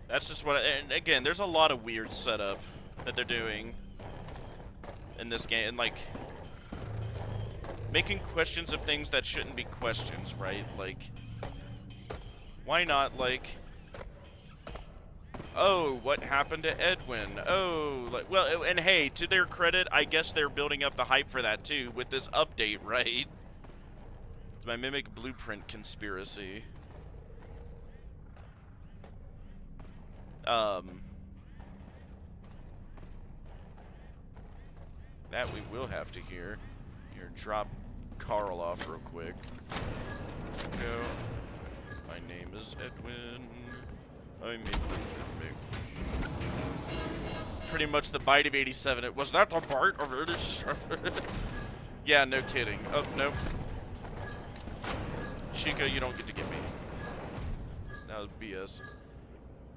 That's just what and again, there's a lot of weird setup that they're doing in this game, and like making questions of things that shouldn't be questions, right? Like, why not, like, oh, what happened to Edwin? Oh, like, well, and hey, to their credit, I guess they're building up the hype for that too with this update, right? It's my Mimic Blueprint conspiracy. That we will have to hear. Here, drop Carl off real quick. Go. My name is Edwin. I made the Mimic. Pretty much the bite of 87. Was that the bite of 87? Yeah, no kidding. Oh, nope. Chica, you don't get to get me. That was BS.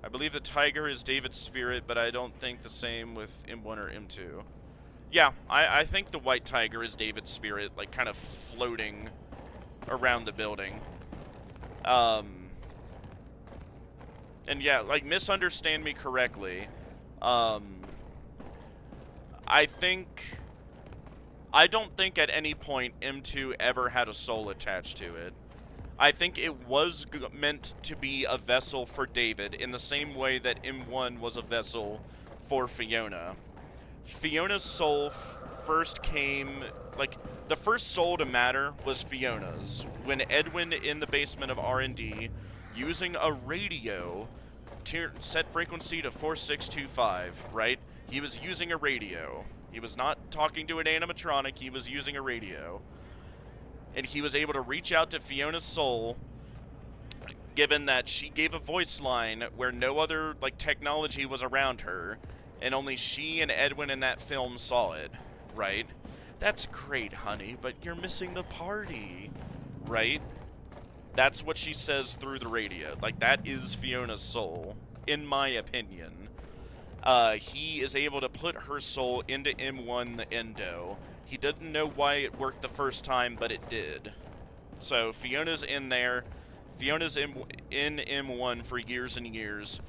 I believe the tiger is David's spirit, but I don't think the same with M1 or M2. Yeah, I think the white tiger is David's spirit, like, kind of floating around the building. And yeah, like, misunderstand me correctly. I don't think at any point M2 ever had a soul attached to it. I think it was meant to be a vessel for David in the same way that M1 was a vessel for Fiona. Fiona's soul first came, like, the first soul to matter was Fiona's. When Edwin, in the basement of R&D, using a radio, set frequency to 4625, right? He was using a radio. He was not talking to an animatronic, he was using a radio. And he was able to reach out to Fiona's soul, given that she gave a voice line where no other, like, technology was around her, and only she and Edwin in that film saw it, right? That's great, honey, but you're missing the party, right? That's what she says through the radio. Like, that is Fiona's soul, in my opinion. He is able to put her soul into M1 the Endo. He didn't know why it worked the first time, but it did. So Fiona's in there. Fiona's in M1 for years and years.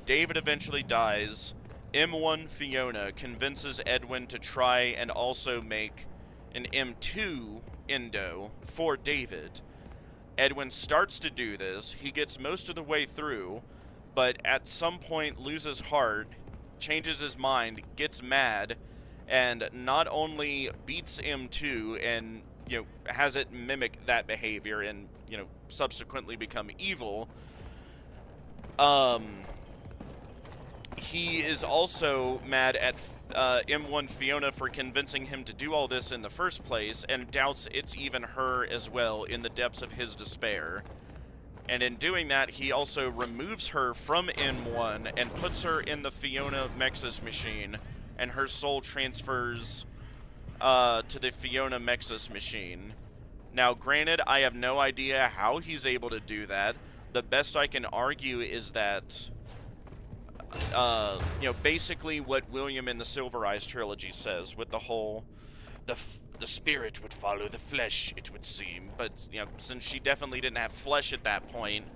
David eventually dies. M1 Fiona convinces Edwin to try and also make an M2 Endo for David. Edwin starts to do this. He gets most of the way through, but at some point loses heart, changes his mind, gets mad, and not only beats M2 and, you know, has it mimic that behavior and, you know, subsequently become evil, he is also mad at M1 Fiona for convincing him to do all this in the first place, and doubts it's even her as well in the depths of his despair. And in doing that, he also removes her from M1 and puts her in the Fiona Mexus machine, and her soul transfers to the Fiona Mexus machine. Now, granted, I have no idea how he's able to do that. The best I can argue is that, you know, basically what William in the Silver Eyes trilogy says with the whole, the spirit would follow the flesh, it would seem. But, you know, since she definitely didn't have flesh at that point,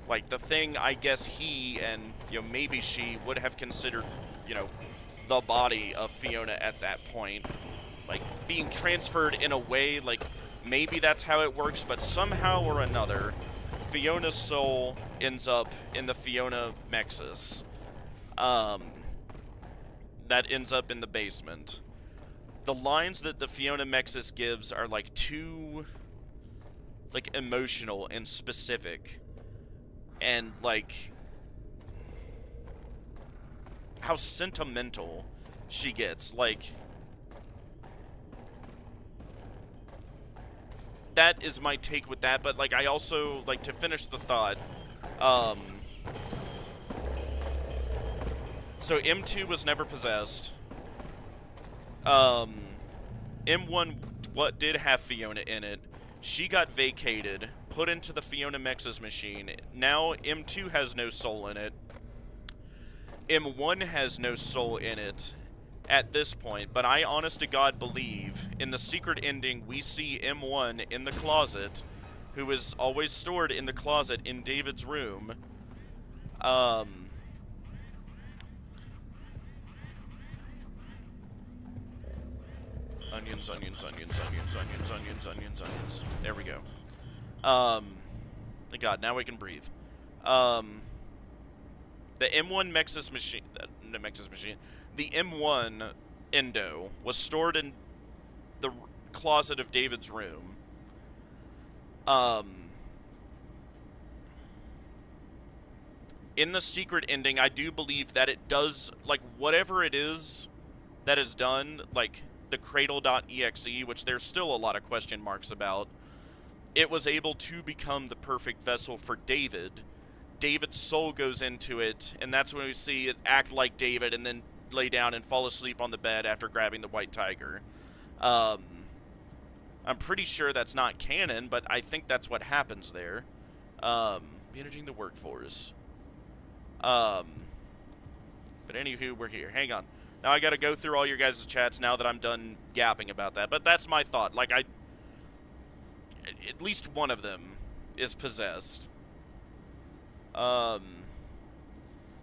like, the thing I guess he and, you know, maybe she would have considered, you know, the body of Fiona at that point, like, being transferred in a way, like, maybe that's how it works, but somehow or another, Fiona's soul ends up in the Fiona Mexis. That ends up in the basement. The lines that the Fiona Mexis gives are, like, too, like, emotional and specific. And, like, how sentimental she gets. Like, that is my take with that, but, like, I also, like, to finish the thought, so M2 was never possessed. M1 did have Fiona in it. She got vacated, put into the Fiona Mexis machine. Now M2 has no soul in it. M1 has no soul in it at this point, but I honest to God believe in the secret ending we see M1 in the closet, who is always stored in the closet in David's room. Onions, onions, onions, onions, onions, onions, onions, onions. There we go. Thank God, now we can breathe. The M1 Mexis machine, the M1 Endo was stored in the closet of David's room. In the secret ending, I do believe that it does, like, whatever it is that is done, like, the Cradle.exe, which there's still a lot of question marks about, it was able to become the perfect vessel for David. David's soul goes into it, and that's when we see it act like David and then lay down and fall asleep on the bed after grabbing the white tiger. I'm pretty sure that's not canon, but I think that's what happens there. Managing the workforce. But anywho, we're here. Hang on. Now I gotta go through all your guys' chats now that I'm done yapping about that. But that's my thought. Like, at least one of them is possessed.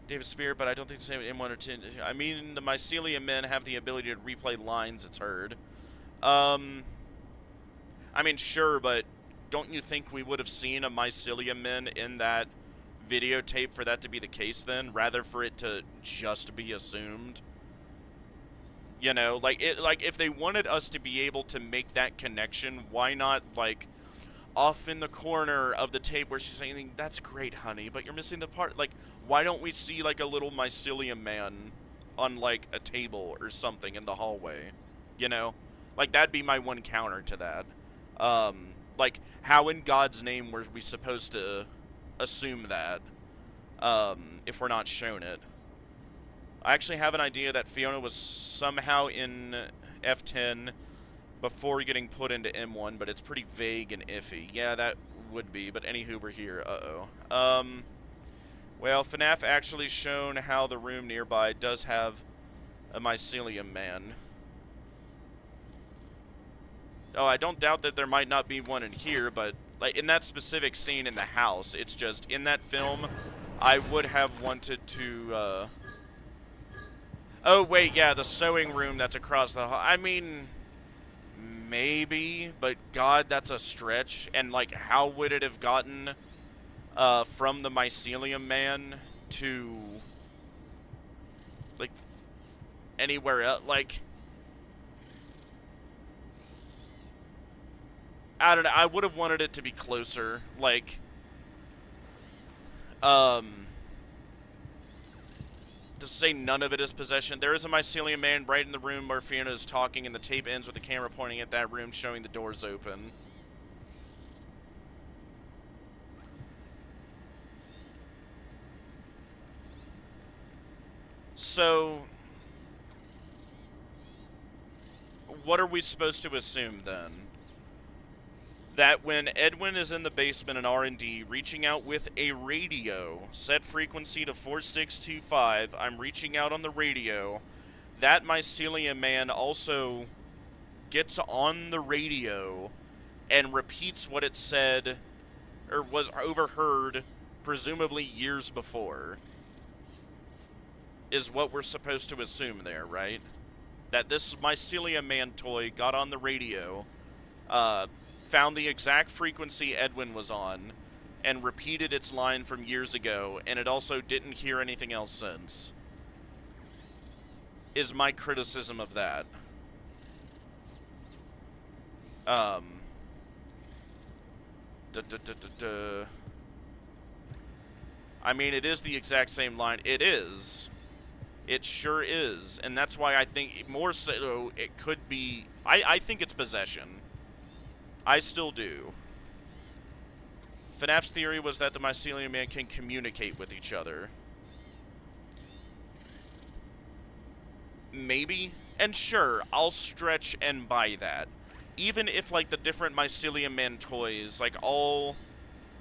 David Spear, but I don't think the same M1 or 10. I mean, the Mycelium men have the ability to replay lines, it's heard. I mean, sure, but don't you think we would have seen a Mycelium men in that videotape for that to be the case then, rather for it to just be assumed? You know, like, if they wanted us to be able to make that connection, why not, like, off in the corner of the tape where she's saying, "That's great, honey, but you're missing the part." Like, why don't we see, like, a little Mycelium man on, like, a table or something in the hallway? You know? Like, that'd be my one counter to that. Like, how in God's name were we supposed to assume that, if we're not shown it? I actually have an idea that Fiona was somehow in F10 before getting put into M1, but it's pretty vague and iffy. Yeah, that would be, but anywho, we're here. Well, FNAF actually shown how the room nearby does have a Mycelium man. Oh, I don't doubt that there might not be one in here, but, like, in that specific scene in the house, it's just, in that film, I would have wanted to, Oh, wait, yeah, the sewing room that's across the hall. I mean, maybe, but God, that's a stretch. And, like, how would it have gotten from the Mycelium man to, like, anywhere else? Like, I don't know. I would have wanted it to be closer. Like, to say none of it is possession. There is a Mycelium man right in the room where Fiona is talking, and the tape ends with the camera pointing at that room, showing the doors open. So, what are we supposed to assume, then? That when Edwin is in the basement in R&D, reaching out with a radio, set frequency to 4625, I'm reaching out on the radio, that Mycelium man also gets on the radio and repeats what it said, or was overheard, presumably years before, is what we're supposed to assume there, right? That this Mycelium man toy got on the radio, found the exact frequency Edwin was on, and repeated its line from years ago, and it also didn't hear anything else since. Is my criticism of that. I mean, it is the exact same line. It is. It sure is. And that's why I think more so it could be... I think it's possession. I still do. FNAF's theory was that the Mycelium Man can communicate with each other. Maybe. And sure, I'll stretch and buy that. Even if, like, the different Mycelium Man toys, like, all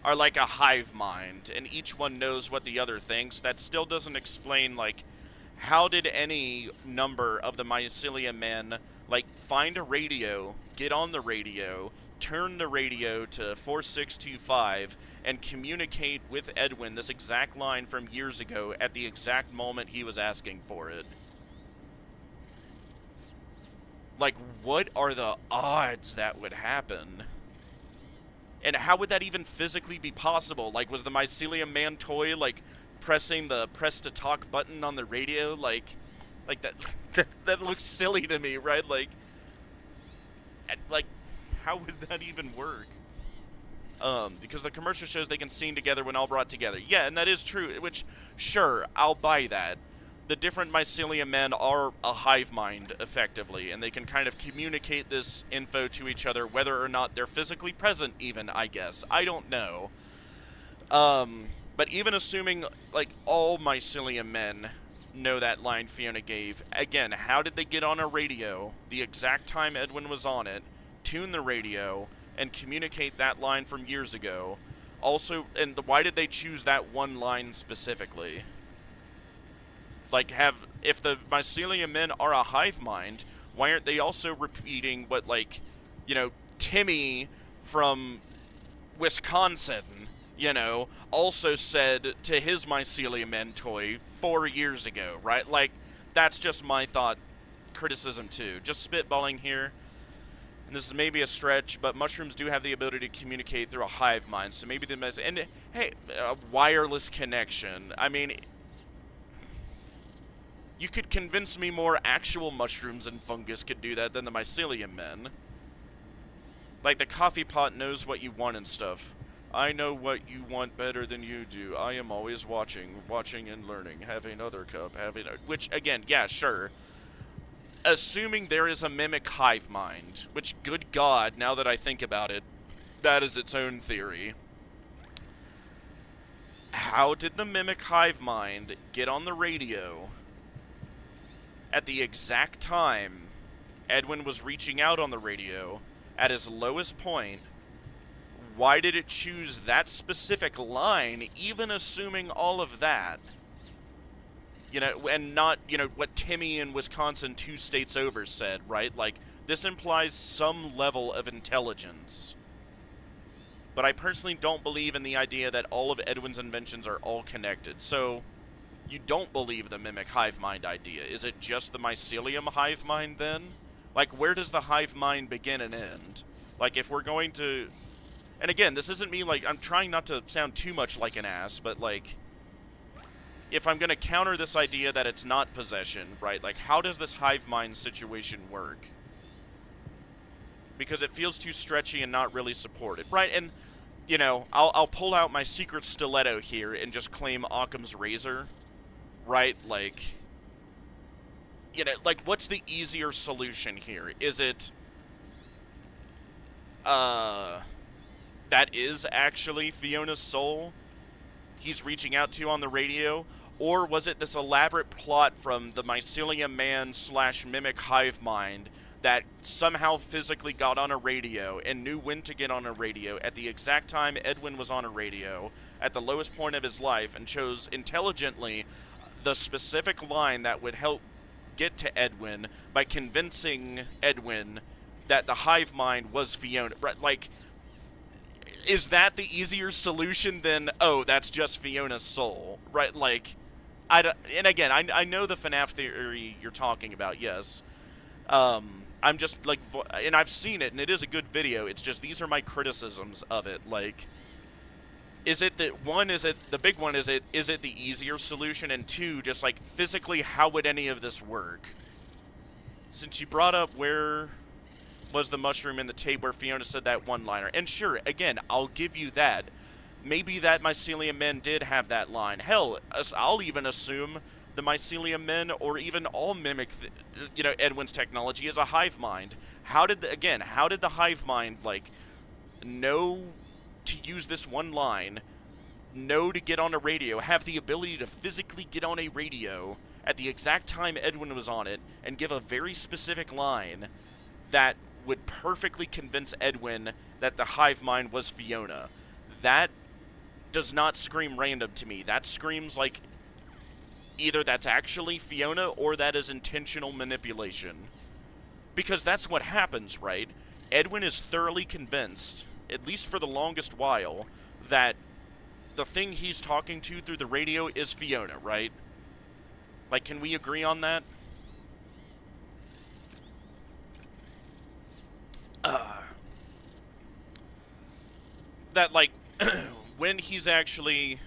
are like a hive mind, and each one knows what the other thinks, that still doesn't explain, like, how did any number of the Mycelium Men, like, find a radio, get on the radio, turn the radio to 4625, and communicate with Edwin this exact line from years ago at the exact moment he was asking for it? Like, what are the odds that would happen? And how would that even physically be possible? Like, was the Mycelium Man toy, like, pressing the press-to-talk button on the radio? Like that, that looks silly to me, right? Like, how would that even work? Because the commercial shows they can sing together when all brought together. Yeah, and that is true, which, sure, I'll buy that. The different Mycelium Men are a hive mind, effectively, and they can kind of communicate this info to each other, whether or not they're physically present, even, I guess. I don't know. But even assuming, like, all Mycelium Men know that line Fiona gave, again, how did they get on a radio the exact time Edwin was on it, tune the radio, and communicate that line from years ago? Also, and why did they choose that one line specifically? Like, if the Mycelium Men are a hive mind, why aren't they also repeating what, like, you know, Timmy from Wisconsin, you know, also said to his Mycelium Men toy 4 years ago, right? Like, that's just my thought, criticism too. Just spitballing here. And this is maybe a stretch, but mushrooms do have the ability to communicate through a hive mind, so maybe the and hey, a wireless connection. I mean, you could convince me more actual mushrooms and fungus could do that than the Mycelium Men. Like, the coffee pot knows what you want and stuff. I know what you want better than you do. I am always watching and learning. Have another cup, which, again, yeah, sure. Assuming there is a mimic hive mind, which, good God, now that I think about it, that is its own theory. How did the mimic hive mind get on the radio at the exact time Edwin was reaching out on the radio at his lowest point? Why did it choose that specific line, even assuming all of that? You know, and not, you know, what Timmy in Wisconsin 2 states over said, right? Like, this implies some level of intelligence. But I personally don't believe in the idea that all of Edwin's inventions are all connected. So, you don't believe the mimic hive mind idea. Is it just the Mycelium hive mind then? Like, where does the hive mind begin and end? Like, if we're going to... And again, this isn't me, like, I'm trying not to sound too much like an ass, but, like, if I'm going to counter this idea that it's not possession, right, like, how does this hive mind situation work? Because it feels too stretchy and not really supported, right? And, you know, I'll pull out my secret stiletto here and just claim Occam's razor, right? Like, you know, like, what's the easier solution here? Is it, that is actually Fiona's soul he's reaching out to on the radio? Or was it this elaborate plot from the Mycelium Man / mimic hive mind that somehow physically got on a radio and knew when to get on a radio at the exact time Edwin was on a radio at the lowest point of his life and chose intelligently the specific line that would help get to Edwin by convincing Edwin that the hive mind was Fiona? Right, like, is that the easier solution than, oh, that's just Fiona's soul? Right, like, and again, I know the FNAF theory you're talking about, yes. I'm just, like, and I've seen it, and it is a good video, it's just, these are my criticisms of it, like, is it the one? Is it the big one? Is it the easier solution? And two, just like physically, how would any of this work? Since you brought up where was the mushroom in the tape where Fiona said that one-liner, and sure, again, I'll give you that. Maybe that Mycelium Men did have that line. Hell, I'll even assume the Mycelium Men, or even all mimic, Edwin's technology is a hive mind. How did the hive mind, like, know to use this one line, know to get on a radio, have the ability to physically get on a radio at the exact time Edwin was on it, and give a very specific line that would perfectly convince Edwin that the hive mind was Fiona? That does not scream random to me. That screams like either that's actually Fiona or that is intentional manipulation. Because that's what happens, right? Edwin is thoroughly convinced, at least for the longest while, that the thing he's talking to through the radio is Fiona, right? Like, can we agree on that? That, like, when he's actually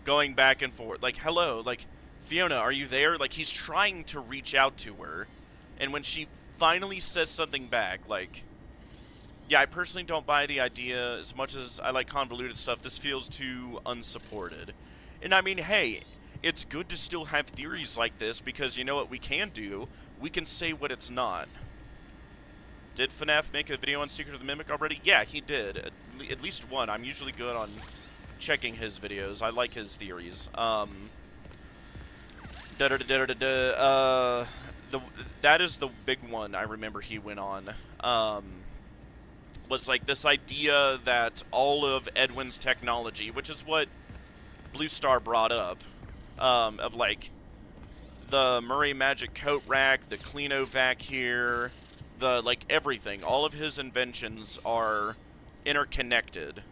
going back and forth, like, hello, like, Fiona, are you there? Like, he's trying to reach out to her, and when she finally says something back, like, yeah, I personally don't buy the idea. As much as I like convoluted stuff, this feels too unsupported. And I mean, hey, it's good to still have theories like this, because you know what we can do? We can say what it's not. Did FNAF make a video on Secret of the Mimic already? Yeah, he did. At least one. I'm usually good on checking his videos. I like his theories. That is the big one I remember he went on. Was like this idea that all of Edwin's technology, which is what Blue Star brought up, of like the Murray Magic Coat Rack, the Cleanovac here, the, like, everything. All of his inventions are interconnected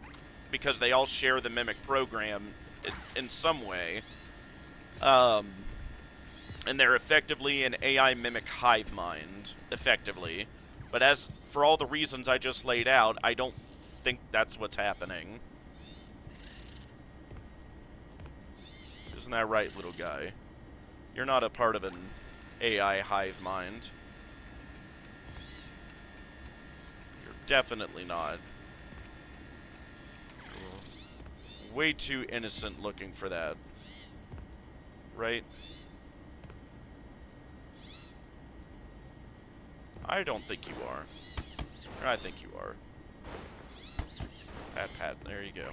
because they all share the Mimic program in some way. And they're effectively an AI Mimic hive mind, effectively. But as for all the reasons I just laid out, I don't think that's what's happening. Isn't that right, little guy? You're not a part of an AI hive mind. Definitely not. Way too innocent looking for that. Right? I don't think you are. I think you are. Pat, there you go.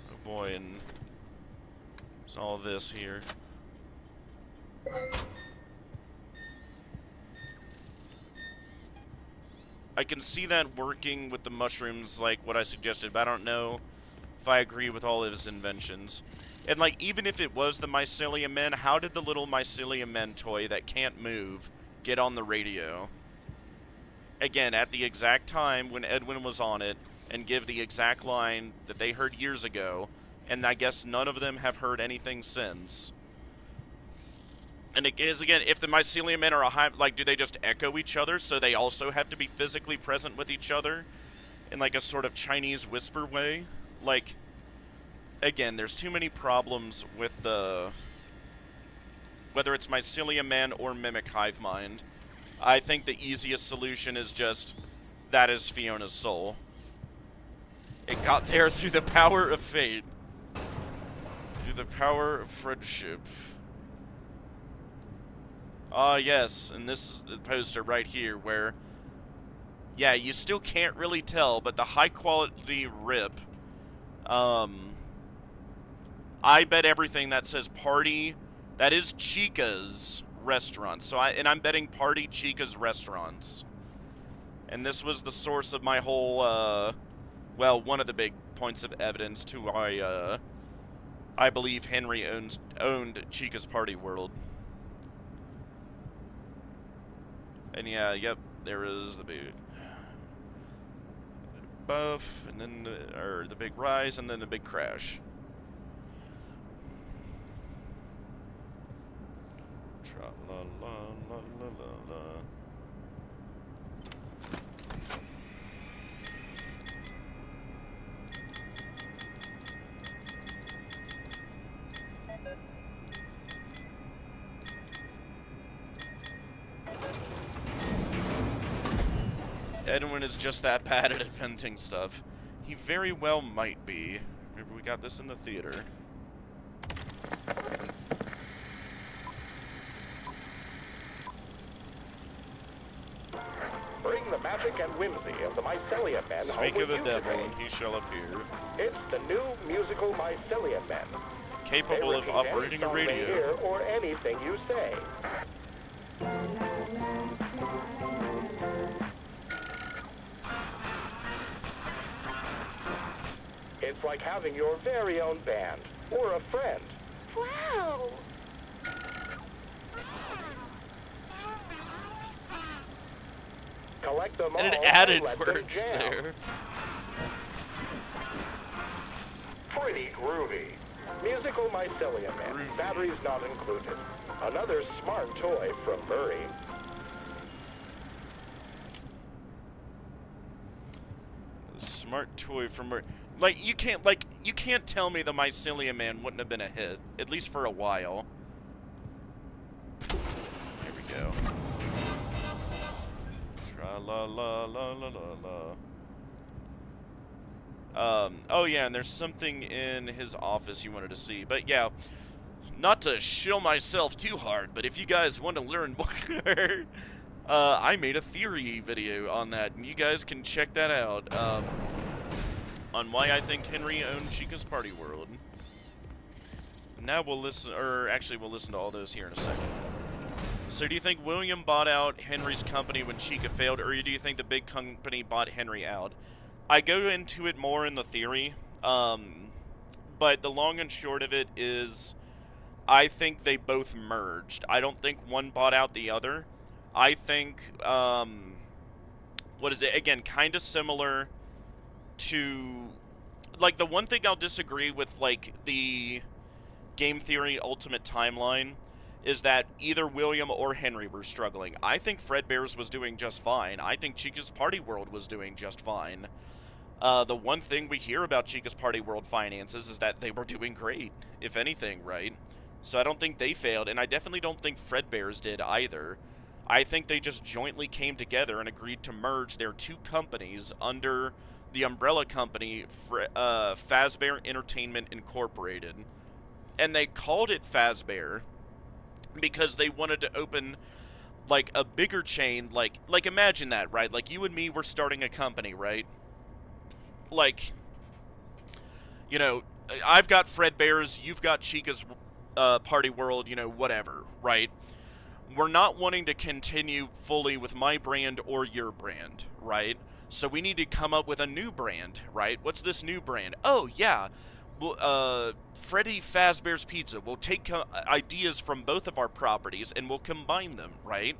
Oh boy, and there's all this here. I can see that working with the mushrooms, like what I suggested, but I don't know if I agree with all of his inventions. And, like, even if it was the Mycelium Men, how did the little Mycelium Men toy that can't move get on the radio? Again, at the exact time when Edwin was on it, and give the exact line that they heard years ago, and I guess none of them have heard anything since. And it is, again, if the Mycelium Men are a hive, like, do they just echo each other, so they also have to be physically present with each other in, like, a sort of Chinese whisper way? Like, again, there's too many problems with the, whether it's Mycelium Man or Mimic hive mind. I think the easiest solution is just, that is Fiona's soul. It got there through the power of fate. Through the power of friendship. Yes, and this is the poster right here where, yeah, you still can't really tell, but the high-quality rip, I bet everything that says party, that is Chica's restaurant. So I'm betting party Chica's restaurants. And this was the source of my whole, well, one of the big points of evidence to why, I believe Henry owned Chica's Party World. And yeah, yep, there is the big buff, and then the big rise, and then the big crash. Tra-la-la-la-la-la-la. Edwin is just that bad at inventing stuff. He very well might be. Remember, we got this in the theater. Bring the magic and whimsy of the Mycelium Men Speak home of the with you devil, today. and he shall appear. It's the new musical Mycelium Men. Capable They of repeat operating any a song they radio. hear or anything you say. It's like having your very own band or a friend. Wow! Collect them And all it added let them words jam. there. Pretty groovy. Musical Mycelium Men. Groovy. Batteries not included. Another smart toy from Murray. Smart toy from her. You can't tell me the Mycelium Man wouldn't have been a hit, at least for a while. Here we go. Tra la la la la la la. Oh yeah, and there's something in his office you wanted to see, but yeah, not to shill myself too hard, but if you guys want to learn more, I made a theory video on that, and you guys can check that out. On why I think Henry owned Chica's Party World. Now we'll listen, or actually we'll listen to all those here in a second. So do you think William bought out Henry's company when Chica failed, or do you think the big company bought Henry out? I go into it more in the theory, but the long and short of it is I think they both merged. I don't think one bought out the other. I think, what is it? Again, kind of similar to, like, the one thing I'll disagree with, like, the game theory ultimate timeline is that either William or Henry were struggling. I think Fredbear's was doing just fine. I think Chica's Party World was doing just fine. The one thing we hear about Chica's Party World finances is that they were doing great, if anything, right? So I don't think they failed, and I definitely don't think Fredbear's did either. I think they just jointly came together and agreed to merge their two companies under the umbrella company, Fazbear Entertainment Incorporated. And they called it Fazbear because they wanted to open, like, a bigger chain. Like imagine that, right? Like, you and me were starting a company, right? Like, you know, I've got Fredbear's, you've got Chica's Party World, you know, whatever, right? We're not wanting to continue fully with my brand or your brand, right? So we need to come up with a new brand, right? What's this new brand? Oh, yeah, Freddy Fazbear's Pizza. We'll take ideas from both of our properties and we'll combine them, right?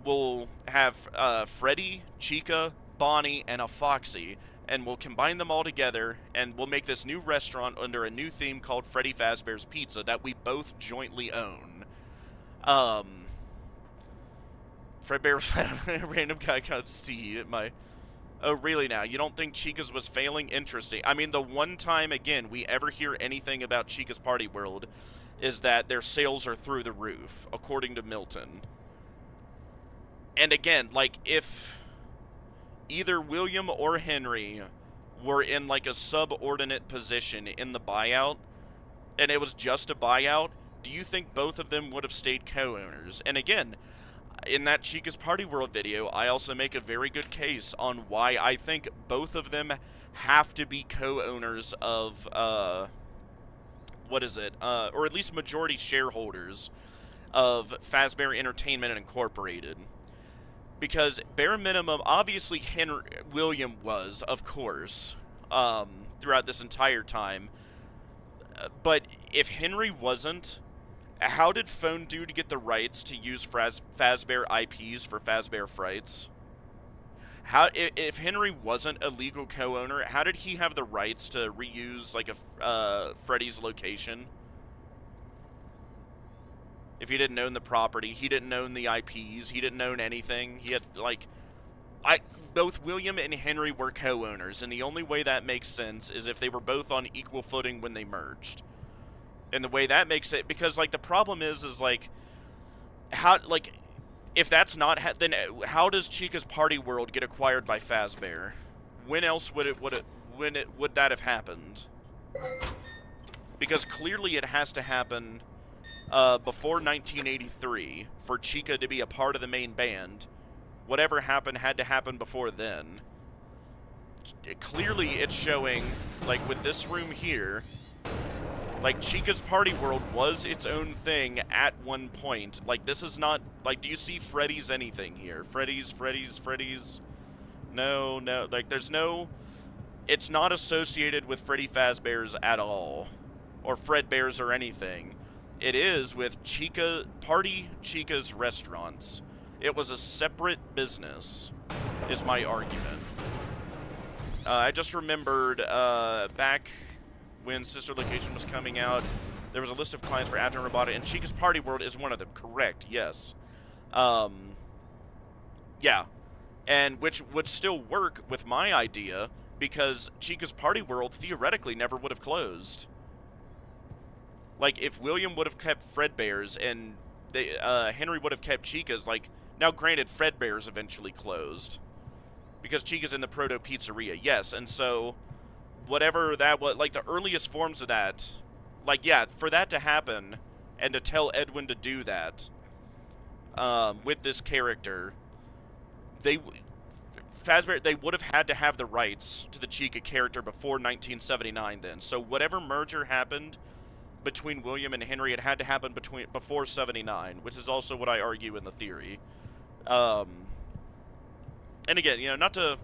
We'll have Freddy, Chica, Bonnie, and a Foxy, and we'll combine them all together, and we'll make this new restaurant under a new theme called Freddy Fazbear's Pizza that we both jointly own. Fredbear, random guy called Steve at my... Oh, really now? You don't think Chica's was failing? Interesting. I mean, the one time, again, we ever hear anything about Chica's Party World is that their sales are through the roof, according to Milton. And again, like, if either William or Henry were in, like, a subordinate position in the buyout, and it was just a buyout, do you think both of them would have stayed co-owners? And again, in that Chica's Party World video, I also make a very good case on why I think both of them have to be co-owners of, what is it? Or at least majority shareholders of Fazbear Entertainment Incorporated. Because, bare minimum, obviously William was, of course, throughout this entire time. But if Henry wasn't, how did Fondue get the rights to use Fazbear IPs for Fazbear Frights? If Henry wasn't a legal co-owner, how did he have the rights to reuse, like, a Freddy's location? If he didn't own the property, he didn't own the IPs, he didn't own anything. He had, like, both William and Henry were co-owners, and the only way that makes sense is if they were both on equal footing when they merged. And the way that makes it, because, like, the problem is like, how, like, if that's not then how does Chica's Party World get acquired by Fazbear? When else would that have happened? Because clearly it has to happen before 1983 for Chica to be a part of the main band. Whatever happened had to happen before then. Clearly it's showing, like with this room here, like Chica's Party World was its own thing at one point. Like this is not, like, do you see Freddy's anything here? Freddy's? No, like there's no, it's not associated with Freddy Fazbear's at all. Or Fredbear's or anything. It is with Chica's restaurants. It was a separate business, is my argument. I just remembered back when Sister Location was coming out, there was a list of clients for Advent Robotic, and Chica's Party World is one of them. Correct, yes. Yeah. And which would still work with my idea, because Chica's Party World theoretically never would have closed. Like, if William would have kept Fredbear's and Henry would have kept Chica's, like, now granted, Fredbear's eventually closed. Because Chica's in the Proto Pizzeria, yes, and so, whatever that was, like, the earliest forms of that, like, yeah, for that to happen, and to tell Edwin to do that, with this character, Fazbear, they would have had to have the rights to the Chica character before 1979 then, so whatever merger happened between William and Henry, it had to happen before 79, which is also what I argue in the theory. And again, you know, not to,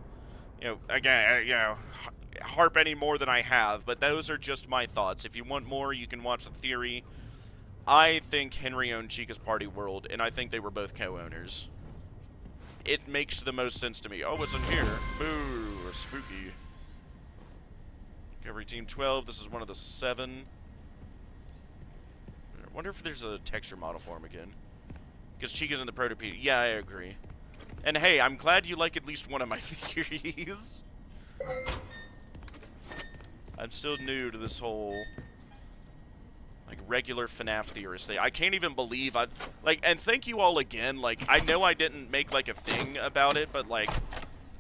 you know, again, you know, harp any more than I have, but those are just my thoughts. If you want more, you can watch the theory. I think Henry owned Chica's Party World, and I think they were both co-owners. It makes the most sense to me. Oh, what's in here? Boo, spooky. Recovery Team 12, this is one of the 7. I wonder if there's a texture model for him again. Because Chica's in the Proto-P. Yeah, I agree. And hey, I'm glad you like at least one of my theories. I'm still new to this whole, like, regular FNAF theorist thing. I can't even believe and thank you all again. Like, I know I didn't make, like, a thing about it, but, like,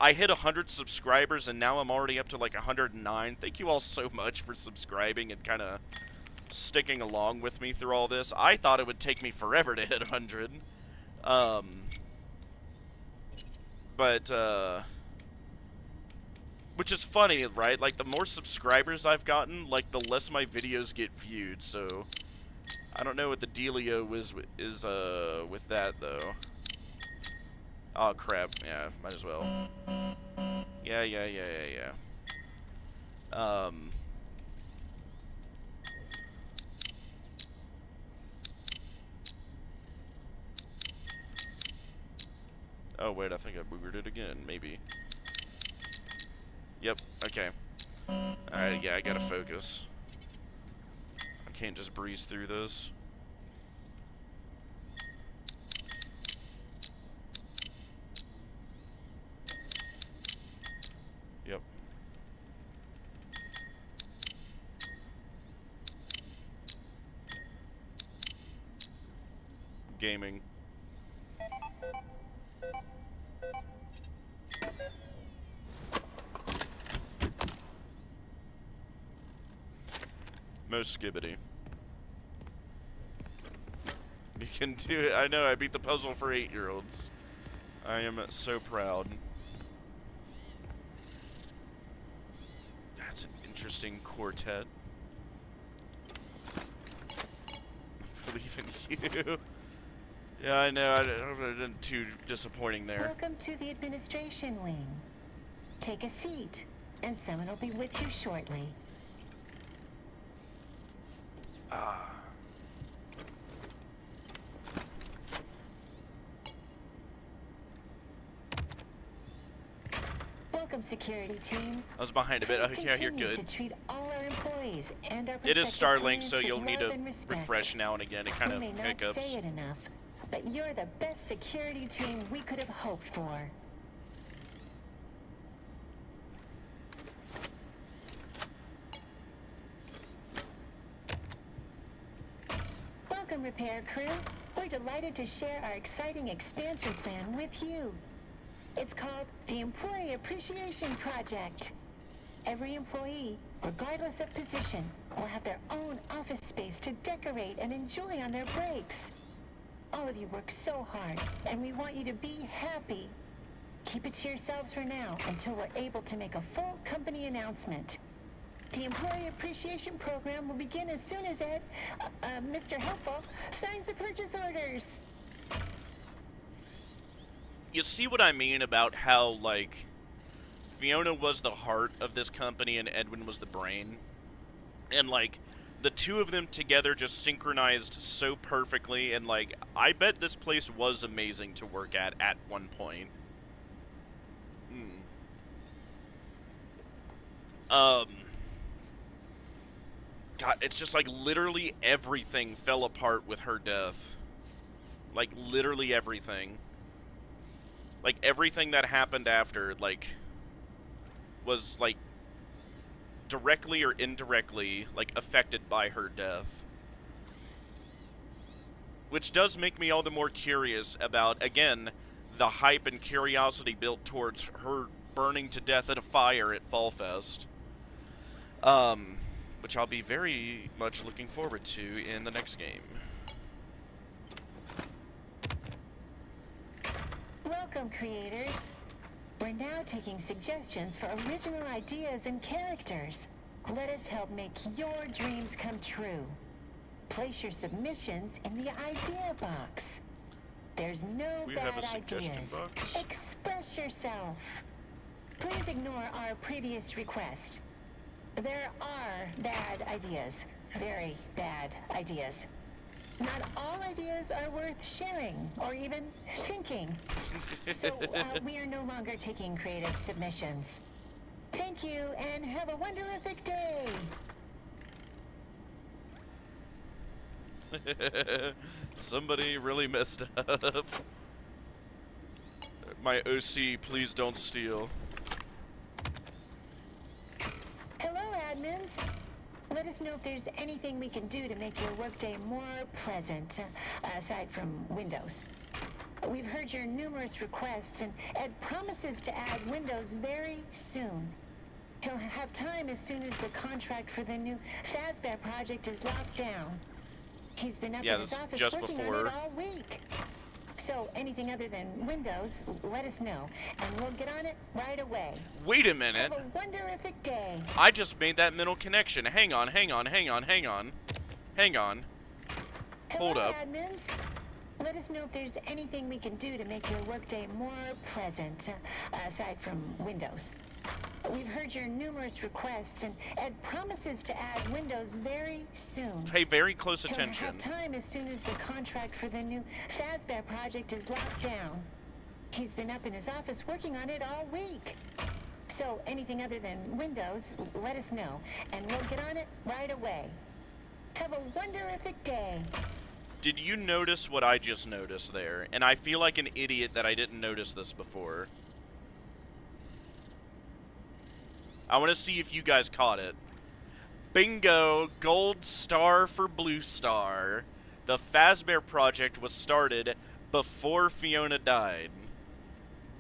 I hit 100 subscribers, and now I'm already up to, like, 109. Thank you all so much for subscribing and kind of sticking along with me through all this. I thought it would take me forever to hit 100. Which is funny, right? Like, the more subscribers I've gotten, like, the less my videos get viewed, so I don't know what the dealio is with that, though. Oh, crap. Yeah, might as well. Yeah. Oh, wait, I think I boogered it again, maybe. Yep, okay. Alright, yeah, I gotta focus. I can't just breeze through this. Yep. Gaming. Most skibbity. You can do it. I know, I beat the puzzle for 8-year-olds. I am so proud. That's an interesting quartet. Believe in you. Yeah, I know. I didn't too disappointing there. Welcome to the administration wing. Take a seat, and someone will be with you shortly. Welcome, security team. I was behind a bit. Oh, yeah, you're good. To treat all our employees and our it is Starlink, so with you'll need to love and respect. refresh now and again. It kind of We may not hiccups. say it enough, but you're the best security team we could have hoped for. Welcome, repair crew. we're delighted to share our exciting expansion plan with you. It's called the Employee Appreciation Project. Every employee, regardless of position, will have their own office space to decorate and enjoy on their breaks. All of you work so hard, and we want you to be happy. Keep it to yourselves for now until we're able to make a full company announcement. The Employee Appreciation Program will begin as soon as Mr. Helpful signs the purchase orders. You see what I mean about how, like, Fiona was the heart of this company and Edwin was the brain? And, like, the two of them together just synchronized so perfectly, and, like, I bet this place was amazing to work at one point. God, it's just like literally everything fell apart with her death. Like, literally everything. Like, everything that happened after, like, was, like, directly or indirectly, like, affected by her death. Which does make me all the more curious about, again, the hype and curiosity built towards her burning to death at a fire at Fall Fest. Which I'll be very much looking forward to in the next game. Welcome, creators. We're now taking suggestions for original ideas and characters. Let us help make your dreams come true. Place your submissions in the idea box. There's no We bad have a suggestion ideas. box. Express yourself. Please ignore our previous request. There are bad ideas. Very bad ideas. Not all ideas are worth sharing or even thinking. So we are no longer taking creative submissions. Thank you and have a wonderific day. Somebody really messed up. My OC, please don't steal. Hello, admins. Let us know if there's anything we can do to make your workday more pleasant, aside from Windows. We've heard your numerous requests, and Ed promises to add Windows very soon. He'll have time as soon as the contract for the new Fazbear project is locked down. He's been up in his this office just working before. on it all week. So anything other than Windows, let us know, and we'll get on it right away. Wait a minute. Have a wonderific day. I just made that mental connection. Hang on. Hold Hello, up. admins. Let us know if there's anything we can do to make your workday more pleasant, aside from Windows. We've heard your numerous requests, and Ed promises to add Windows very soon. Pay very close He'll attention. have time as soon as the contract for the new Fazbear project is locked down. He's been up in his office working on it all week. So anything other than Windows, let us know, and we'll get on it right away. Have a wonderific day. Did you notice what I just noticed there? And I feel like an idiot that I didn't notice this before. I want to see if you guys caught it. Bingo! Gold star for Blue Star. The Fazbear project was started before Fiona died.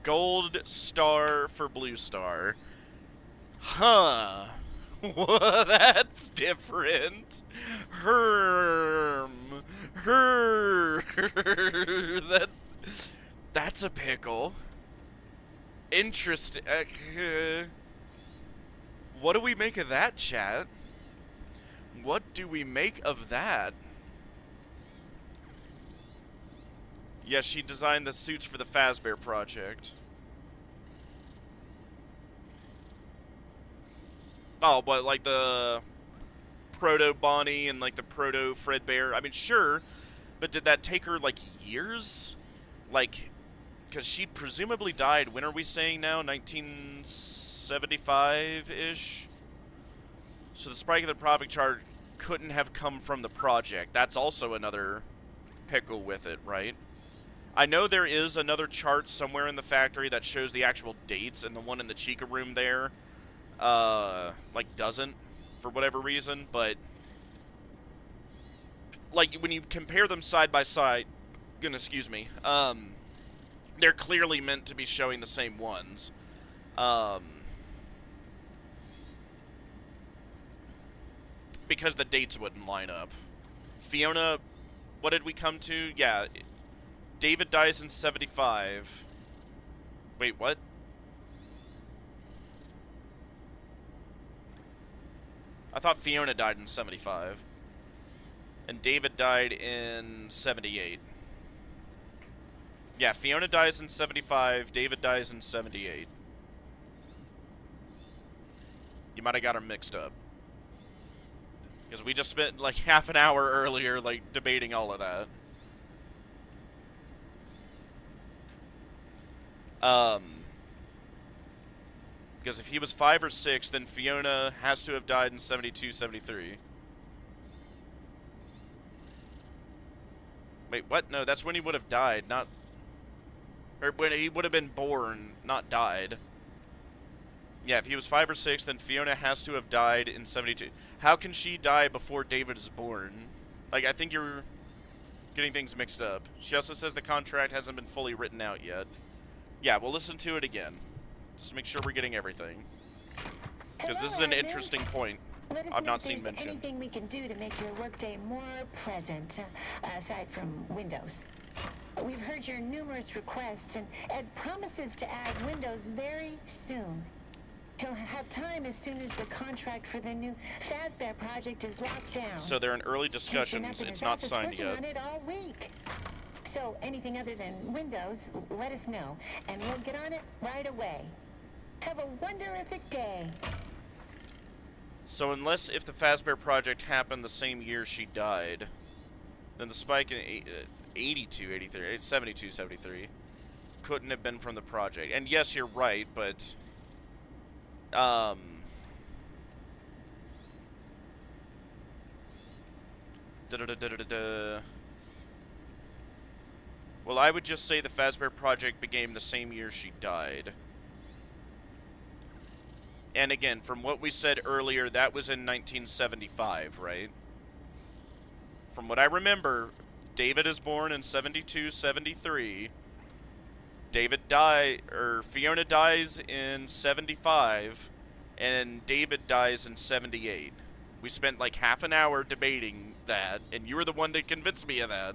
Gold star for Blue Star. Huh. Well, that's different. That's a pickle. Interesting. What do we make of that, chat? What do we make of that? Yes, she designed the suits for the Fazbear project. Oh, but like the proto Bonnie and like the proto Fredbear. I mean, sure, but did that take her like years? Like, because she presumably died. When are we saying now? 1975-ish. So the spike of the profit chart couldn't have come from the project. That's also another pickle with it, right? I know there is another chart somewhere in the factory that shows the actual dates, and the one in the Chica room there, like, doesn't, for whatever reason, but, like, when you compare them side by side, excuse me. They're clearly meant to be showing the same ones. Because the dates wouldn't line up. Fiona, what did we come to? Yeah, David dies in 75. Wait, what? I thought Fiona died in 75. And David died in 78. Yeah, Fiona dies in 75, David dies in 78. You might have got them mixed up. Because we just spent like half an hour earlier like debating all of that. Because if he was 5 or 6, then Fiona has to have died in 72, 73. Wait, what? No, that's when he would have died, not... Or when he would have been born, not died. Yeah, if he was 5 or 6, then Fiona has to have died in 72. How can she die before David is born? Like, I think you're getting things mixed up. She also says the contract hasn't been fully written out yet. Yeah, we'll listen to it again. Just to make sure we're getting everything. Because this is an interesting point I've not seen mentioned. Anything we can do to make your workday more pleasant, aside from Windows. We've heard your numerous requests, and Ed promises to add Windows very soon. He'll have time as soon as the contract for the new Fazbear project is locked down. So they're in early discussions. It's not signed yet. On it all week. So anything other than Windows, let us know, and we'll get on it right away. Have a wonderific day. So unless if the Fazbear project happened the same year she died, then the spike in 82, 83, 72, 73 couldn't have been from the project. And yes, you're right, but well, I would just say the Fazbear project began the same year she died. And again, from what we said earlier, that was in 1975, right? From what I remember, David is born in 72, 73. Fiona dies in 75, and David dies in 78. We spent like half an hour debating that, and you were the one that convinced me of that.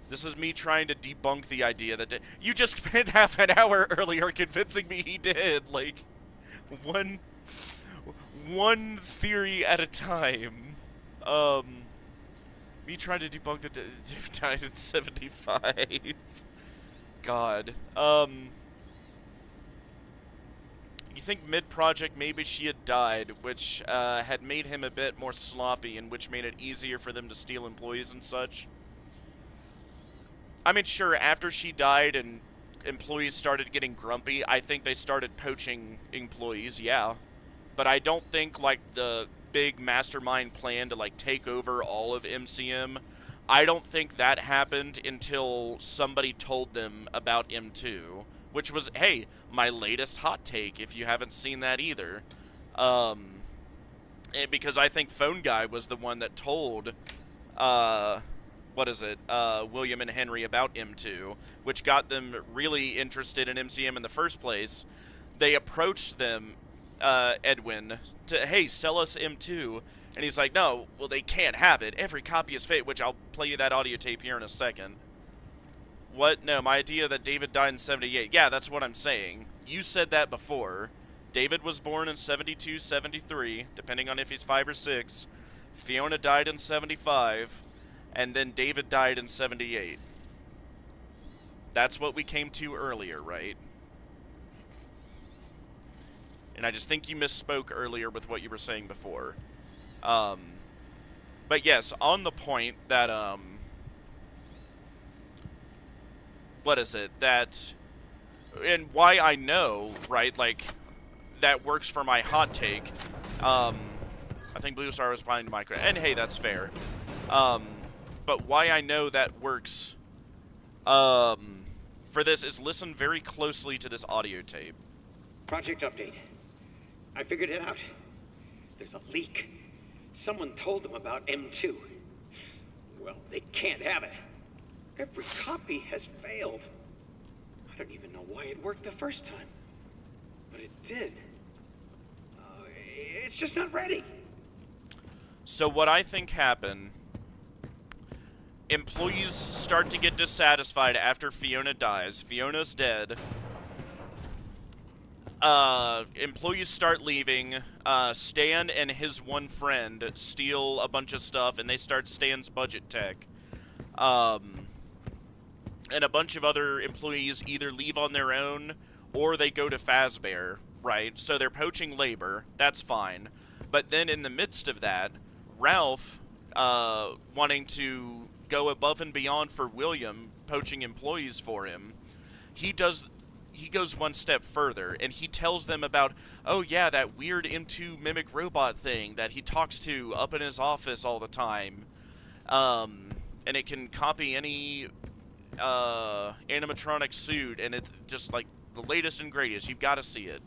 This is me trying to debunk the idea that you just spent half an hour earlier convincing me he did. Like, one theory at a time. Me trying to debunk that David died in 75. God. You think mid-project maybe she had died, which had made him a bit more sloppy, and which made it easier for them to steal employees and such? I mean, sure, after she died and employees started getting grumpy, I think they started poaching employees, yeah. But I don't think, like, the big mastermind plan to, like, take over all of MCM, I don't think that happened until somebody told them about M2, which was, hey, my latest hot take, if you haven't seen that either. Because I think Phone Guy was the one that told, William and Henry about M2, which got them really interested in MCM in the first place. They approached them, Edwin, to, hey, sell us M2. And he's like, no, well, they can't have it. Every copy is fake, which I'll play you that audio tape here in a second. What? No, my idea that David died in 78. Yeah, that's what I'm saying. You said that before. David was born in 72, 73, depending on if he's 5 or 6. Fiona died in 75. And then David died in 78. That's what we came to earlier, right? And I just think you misspoke earlier with what you were saying before. But yes, on the point that, and why I know, right, like, that works for my hot take, I think Blue Star was behind micro, and hey, that's fair. But why I know that works, for this is listen very closely to this audio tape. Project update. I figured it out. There's a leak. Someone told them about M2. Well, they can't have it. Every copy has failed. I don't even know why it worked the first time. But it did. It's just not ready. So what I think happened, employees start to get dissatisfied after Fiona dies. Fiona's dead. Employees start leaving. Stan and his one friend steal a bunch of stuff, and they start Stan's budget tech. And a bunch of other employees either leave on their own, or they go to Fazbear, right? So they're poaching labor. That's fine. But then in the midst of that, Ralph, wanting to go above and beyond for William, poaching employees for him, he goes one step further, and he tells them about, oh yeah, that weird M2 mimic robot thing that he talks to up in his office all the time. And it can copy any animatronic suit, and it's just like the latest and greatest. You've got to see it.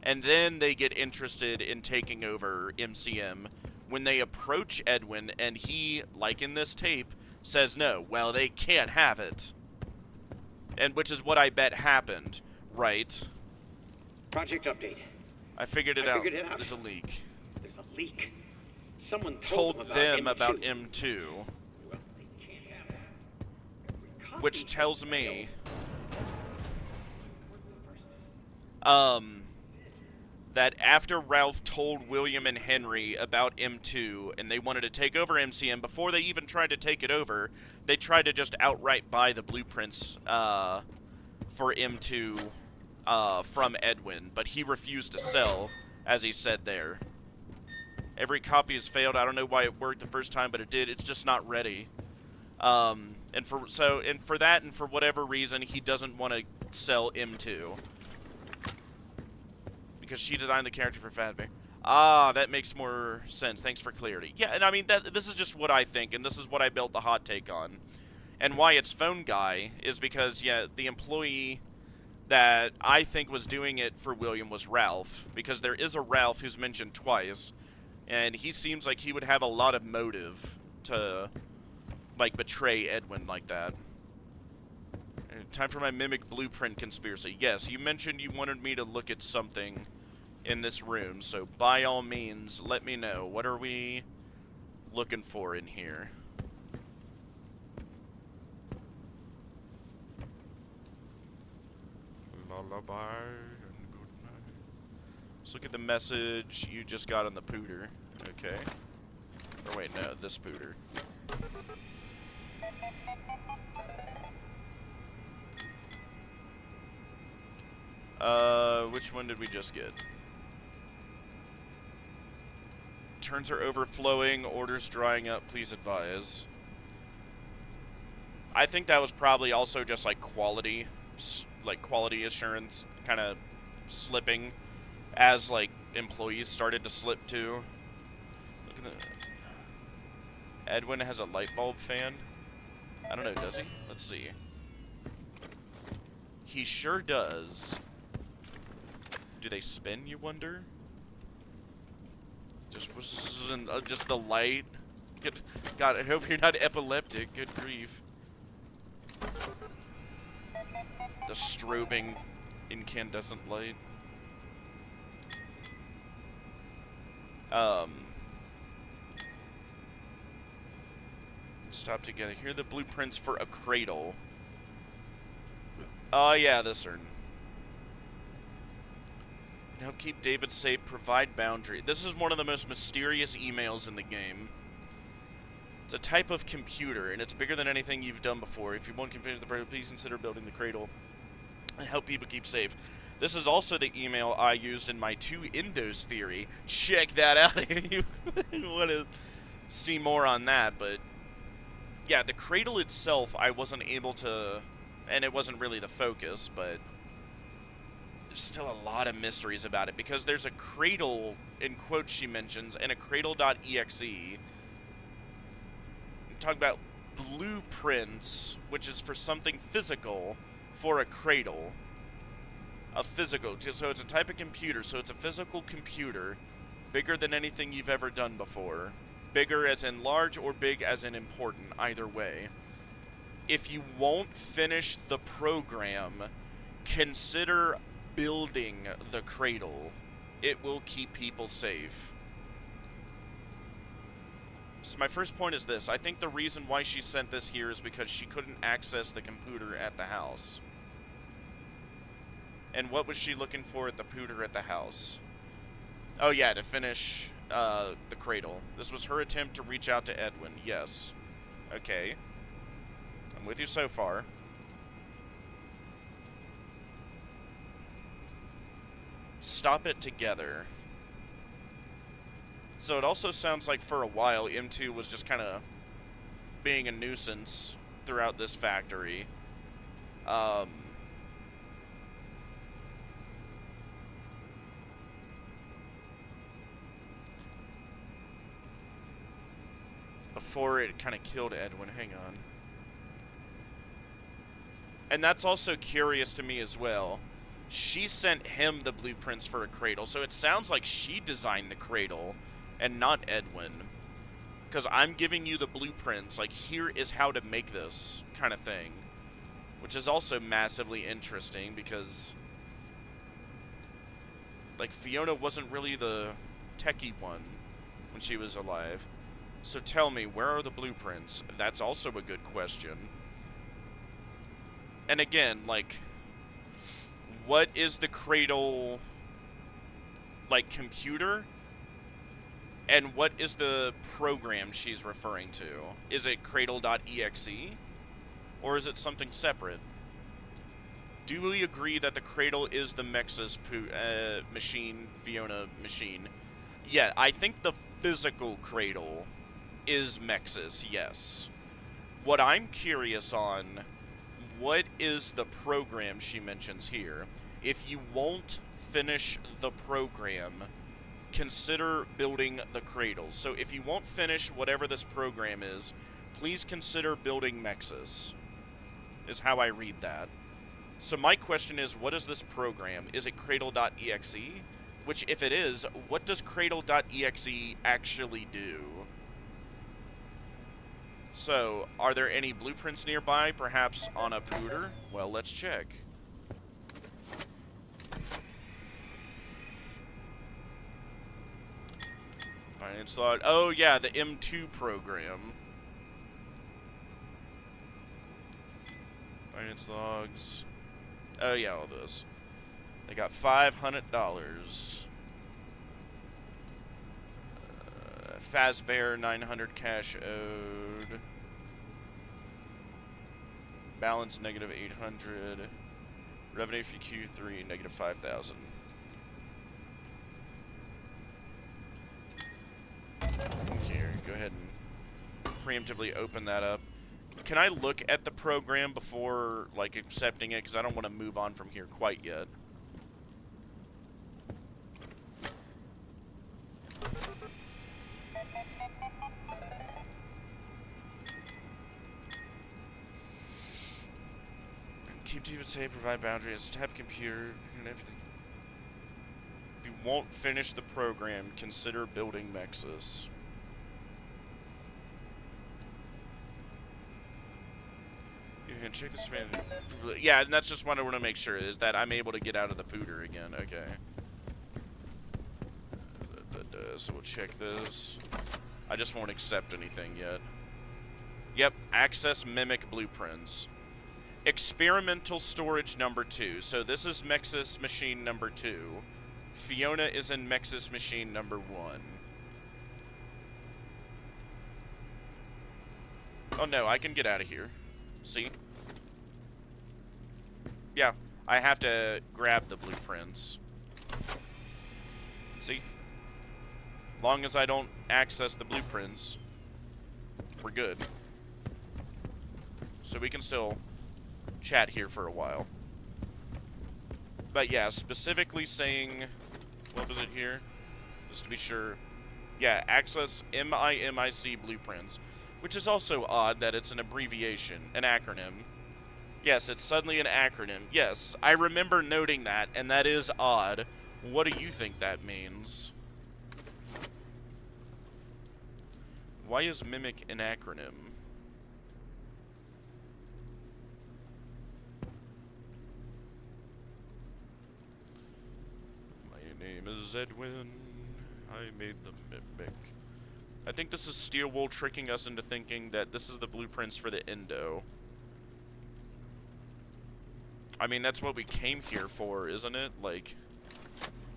And then they get interested in taking over MCM when they approach Edwin, and he, like in this tape, says no. Well, they can't have it. And which is what I bet happened, right? Project update. I figured it out. There's a leak. There's a leak. Someone Told them about M2. Well, they can't have it. Every copy Which has tells me, that after Ralph told William and Henry about M2 and they wanted to take over MCM, before they even tried to take it over, they tried to just outright buy the blueprints for M2 from Edwin, but he refused to sell, as he said there. Every copy has failed. I don't know why it worked the first time, but it did. It's just not ready. And for that and for whatever reason, he doesn't want to sell M2. Because she designed the character for Fazbear. Ah, that makes more sense. Thanks for clarity. Yeah, and I mean, this is just what I think, and this is what I built the hot take on. And why it's Phone Guy is because, yeah, the employee that I think was doing it for William was Ralph. Because there is a Ralph who's mentioned twice, and he seems like he would have a lot of motive to, like, betray Edwin like that. Time for my mimic blueprint conspiracy. Yes, you mentioned you wanted me to look at something in this room, so by all means, let me know. What are we looking for in here? Lullaby and good night. Let's look at the message you just got on the pooter. Okay. Or wait, no, this pooter. Which one did we just get? Turns are overflowing, orders drying up, please advise. I think that was probably also just like quality assurance kind of slipping as like employees started to slip too. Look at that. Edwin has a light bulb fan. I don't know, does he? Let's see. He sure does. Do they spin, you wonder? Just the light. God, I hope you're not epileptic. Good grief. The strobing incandescent light. Stop together. Here are the blueprints for a cradle. Oh, yeah, this one. Help keep David safe, provide boundary. This is one of the most mysterious emails in the game. It's a type of computer, and it's bigger than anything you've done before. If you won't configure the program, please consider building the cradle and help people keep safe. This is also the email I used in my 2 Endos theory. Check that out if you want to see more on that. But, yeah, the cradle itself, I wasn't able to... And it wasn't really the focus, but... There's still a lot of mysteries about it, because there's a cradle, in quotes she mentions, and a cradle.exe. Talk about blueprints, which is for something physical, for a cradle. A physical, so it's a type of computer, so it's a physical computer, bigger than anything you've ever done before. Bigger as in large, or big as in important, either way. if you won't finish the program, consider building the cradle. It will keep people safe. So my first point is this. I think the reason why she sent this here is because she couldn't access the computer at the house. And what was she looking for at the computer at the house? Oh yeah, to finish the cradle. This was her attempt to reach out to Edwin. Yes. Okay. I'm with you so far. Stop it together. So it also sounds like for a while M2 was just kind of being a nuisance throughout this factory. Before it kind of killed Edwin. Hang on. And that's also curious to me as well. She sent him the blueprints for a cradle, so it sounds like she designed the cradle and not Edwin. Because I'm giving you the blueprints, like, here is how to make this kind of thing. Which is also massively interesting because, like, Fiona wasn't really the techie one when she was alive. So tell me, where are the blueprints? That's also a good question. And again, like, what is the cradle, like, computer? And what is the program she's referring to? Is it cradle.exe? Or is it something separate? Do we agree that the cradle is the Mexus machine, Fiona machine? Yeah, I think the physical cradle is Mexus, yes. What I'm curious on, what is the program she mentions here? If you won't finish the program, consider building the cradle. So if you won't finish whatever this program is, please consider building Mexus, is how I read that. So my question is, what is this program? Is it cradle.exe? Which, if it is, what does cradle.exe actually do? So, are there any blueprints nearby, perhaps on a pooter? Well, let's check. Finance log. Oh, yeah, the M2 program. Finance logs. Oh, yeah, all those. They got $500. Fazbear, 900 cash owed. Balance, negative 800. Revenue for Q3, negative 5,000. Here, go ahead and preemptively open that up. Can I look at the program before, like, accepting it? Because I don't want to move on from here quite yet. Keep TV safe, provide boundaries, type computer, and everything. If you won't finish the program, consider building Mexus. You can check this fan. Yeah, and that's just what I want to make sure, is that I'm able to get out of the pooter again. Okay. So we'll check this. I just won't accept anything yet. Yep, access mimic blueprints. Experimental storage number 2. So this is Mexus machine number 2. Fiona is in Mexus machine number 1. Oh no, I can get out of here. See? Yeah, I have to grab the blueprints. See? Long as I don't access the blueprints, we're good. So we can still chat here for a while. But yeah, specifically saying, what was it here? Just to be sure. Yeah, access MIMIC blueprints, which is also odd that it's an abbreviation, an acronym. Yes, it's suddenly an acronym. Yes, I remember noting that, and that is odd. What do you think that means? Why is mimic an acronym? name is Edwin. I made the mimic. I think this is Steel Wool tricking us into thinking that this is the blueprints for the Endo. I mean, that's what we came here for, isn't it? Like,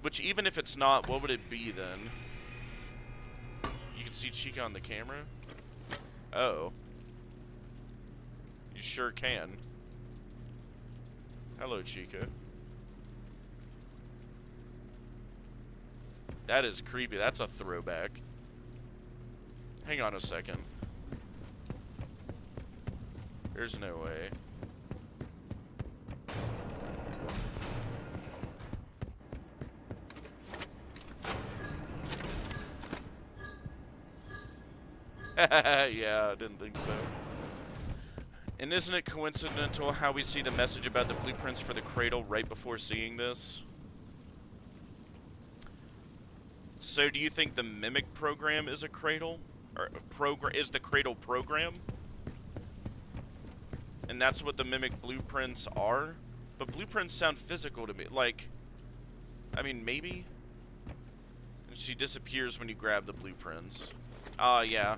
which even if it's not, what would it be then? You can see Chica on the camera? Oh. You sure can. Hello, Chica. That is creepy. That's a throwback. Hang on a second. There's no way. Yeah, I didn't think so. And isn't it coincidental how we see the message about the blueprints for the cradle right before seeing this? So do you think the Mimic program is a cradle? Or is the cradle program? And that's what the Mimic blueprints are? But blueprints sound physical to me. Like, I mean, maybe? And she disappears when you grab the blueprints. Yeah.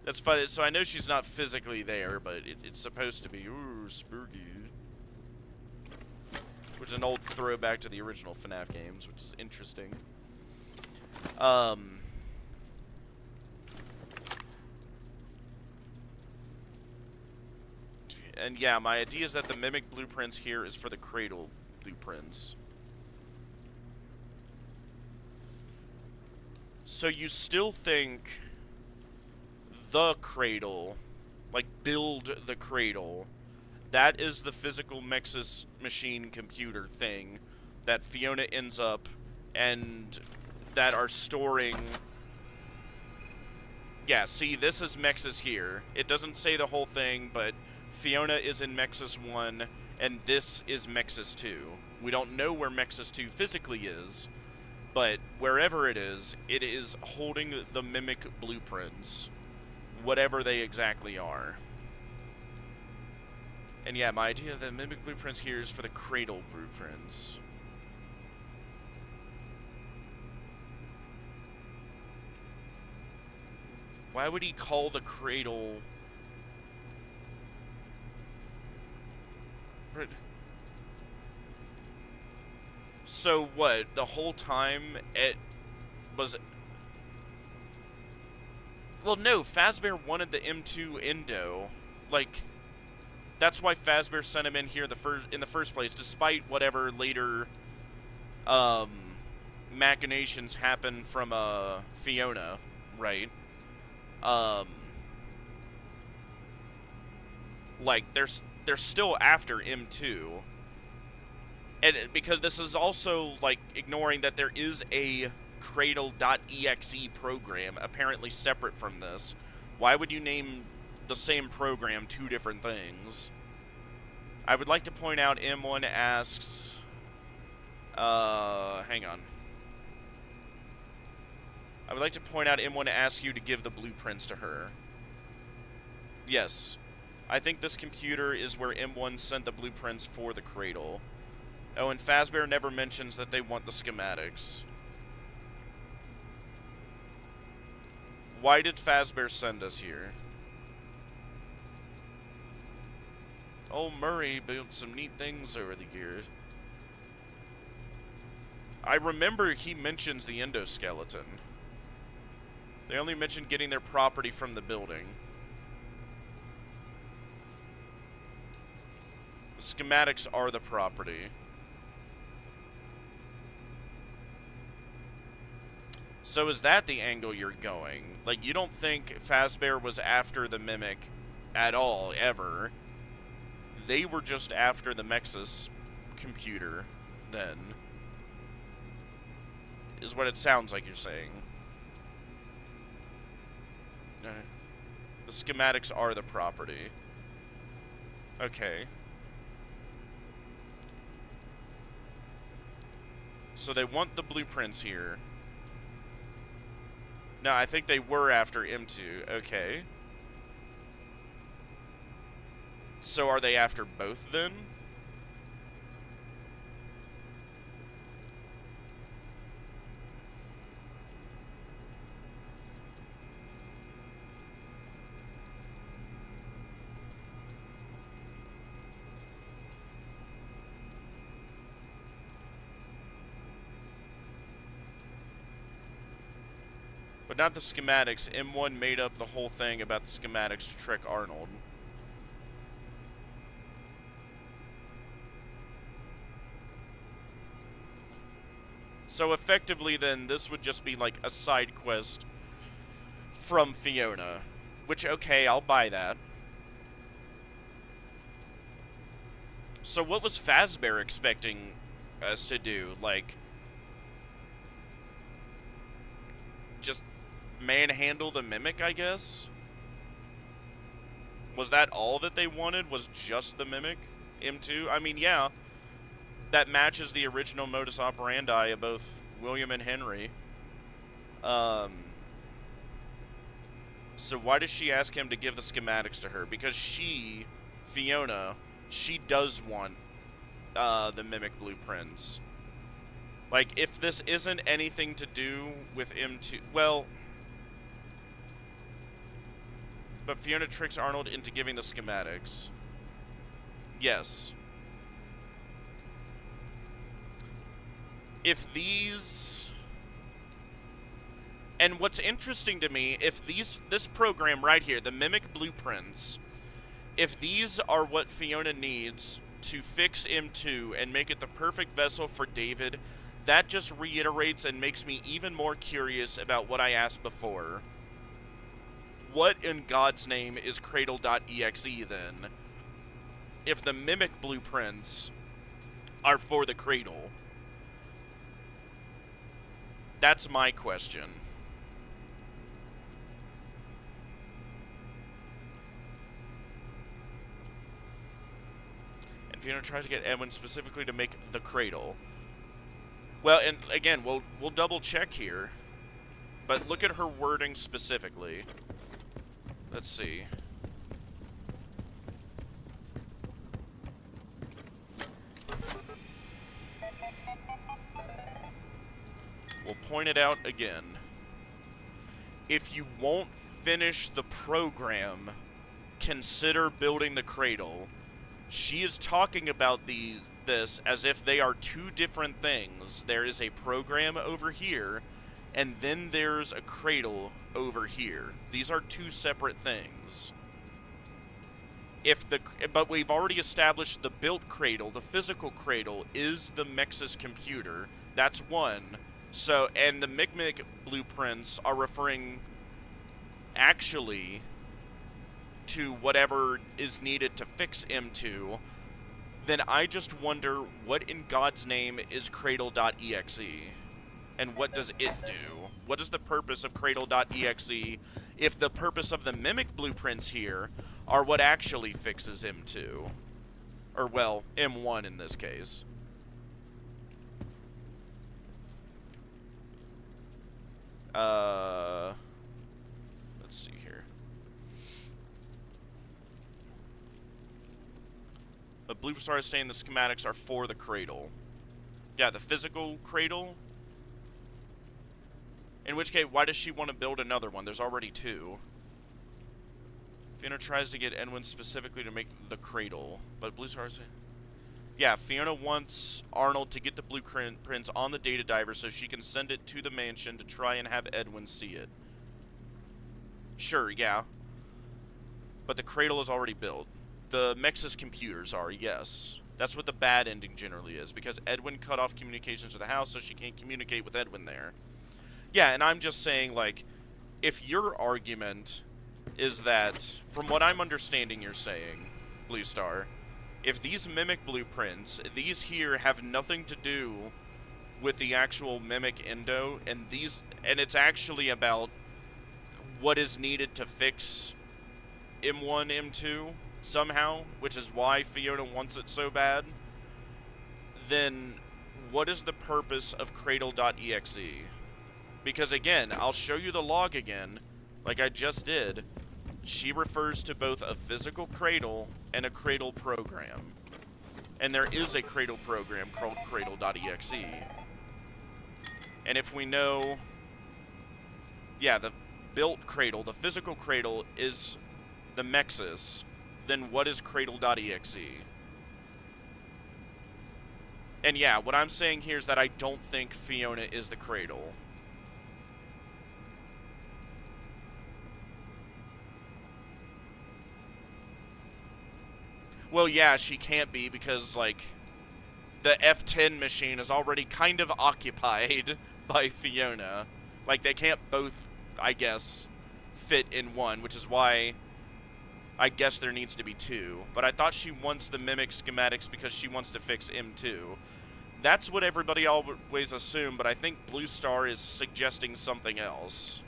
That's funny. So I know she's not physically there, but it's supposed to be. Ooh, spooky. Which is an old throwback to the original FNAF games, which is interesting. And yeah, my idea is that the Mimic blueprints here is for the Cradle blueprints. So you still think the Cradle, like build the Cradle, that is the physical Mexis machine computer thing that Fiona ends up and that are storing... Yeah, see, this is Mexis here. It doesn't say the whole thing, but Fiona is in Mexis 1, and this is Mexis 2. We don't know where Mexis 2 physically is, but wherever it is holding the Mimic blueprints, whatever they exactly are. And yeah, my idea of the Mimic blueprints here is for the Cradle blueprints. Why would he call the Cradle... So what, the whole time it was... Well, no, Fazbear wanted the M2 Endo. Like, that's why Fazbear sent him in here in the first place, despite whatever later machinations happen from Fiona, right? Like, they're still after M2. And because this is also, like, ignoring that there is a Cradle.exe program, apparently separate from this. Why would you name the same program two different things? I would like to point out M1 asks... hang on. I would like to point out M1 asks you to give the blueprints to her. Yes. I think this computer is where M1 sent the blueprints for the Cradle. Oh, and Fazbear never mentions that they want the schematics. Why did Fazbear send us here? Oh, Murray built some neat things over the years. I remember he mentions the endoskeleton. They only mentioned getting their property from the building. The schematics are the property. So is that the angle you're going? Like, you don't think Fazbear was after the Mimic at all, ever. They were just after the Mexis computer, then. Is what it sounds like you're saying. The schematics are the property. Okay. So they want the blueprints here. No, I think they were after M2. Okay. So are they after both then? But not the schematics. M1 made up the whole thing about the schematics to trick Arnold. So effectively then, this would just be like a side quest from Fiona. Which, okay, I'll buy that. So what was Fazbear expecting us to do? Like, just manhandle the Mimic, I guess? Was that all that they wanted? Was just the Mimic? M2? I mean, yeah. That matches the original modus operandi of both William and Henry. So why does she ask him to give the schematics to her? Because she, Fiona, she does want the Mimic blueprints. Like, if this isn't anything to do with M2... Well... But Fiona tricks Arnold into giving the schematics. Yes. If these... And what's interesting to me, if this program right here, the Mimic blueprints, if these are what Fiona needs to fix M2 and make it the perfect vessel for David, that just reiterates and makes me even more curious about what I asked before. What in God's name is Cradle.exe then? If the Mimic blueprints are for the Cradle. That's my question. And Fiona tries to get Edwin specifically to make the Cradle. Well, and again, we'll double check here. But look at her wording specifically. Let's see. We'll point it out again. If you won't finish the program, consider building the Cradle. She is talking about this as if they are two different things. There is a program over here, and then there's a Cradle over here. These are two separate things. But we've already established the built Cradle, the physical Cradle, is the Mexis computer. That's one. So, and the Mimic blueprints are referring actually to whatever is needed to fix M2. Then I just wonder what in God's name is Cradle.exe? And what does it do? What is the purpose of Cradle.exe if the purpose of the Mimic blueprints here are what actually fixes M2? Or, well, M1 in this case. Let's see here. The Blue Star is saying the schematics are for the Cradle. Yeah, the physical Cradle. In which case, why does she want to build another one? There's already two. Fiona tries to get Edwin specifically to make the Cradle, but Blue Star is... Yeah, Fiona wants Arnold to get the blueprints on the data diver so she can send it to the mansion to try and have Edwin see it. Sure, yeah. But the Cradle is already built. The Mexis computers are, yes. That's what the bad ending generally is, because Edwin cut off communications with the house so she can't communicate with Edwin there. Yeah, and I'm just saying, like, if your argument is that, from what I'm understanding you're saying, Blue Star, if these Mimic blueprints, these here have nothing to do with the actual Mimic Endo, and it's actually about what is needed to fix M1, M2, somehow, which is why Fiona wants it so bad, then what is the purpose of Cradle.exe? Because again, I'll show you the log again, like I just did. She refers to both a physical Cradle and a Cradle program. And there is a Cradle program called Cradle.exe. And if we know... Yeah, the built Cradle, the physical Cradle, is the Mexis, then what is Cradle.exe? And yeah, what I'm saying here is that I don't think Fiona is the Cradle. Well, yeah, she can't be because, like, the F10 machine is already kind of occupied by Fiona. Like, they can't both, I guess, fit in one, which is why I guess there needs to be two. But I thought she wants the Mimic schematics because she wants to fix M2. That's what everybody always assumed, but I think Blue Star is suggesting something else.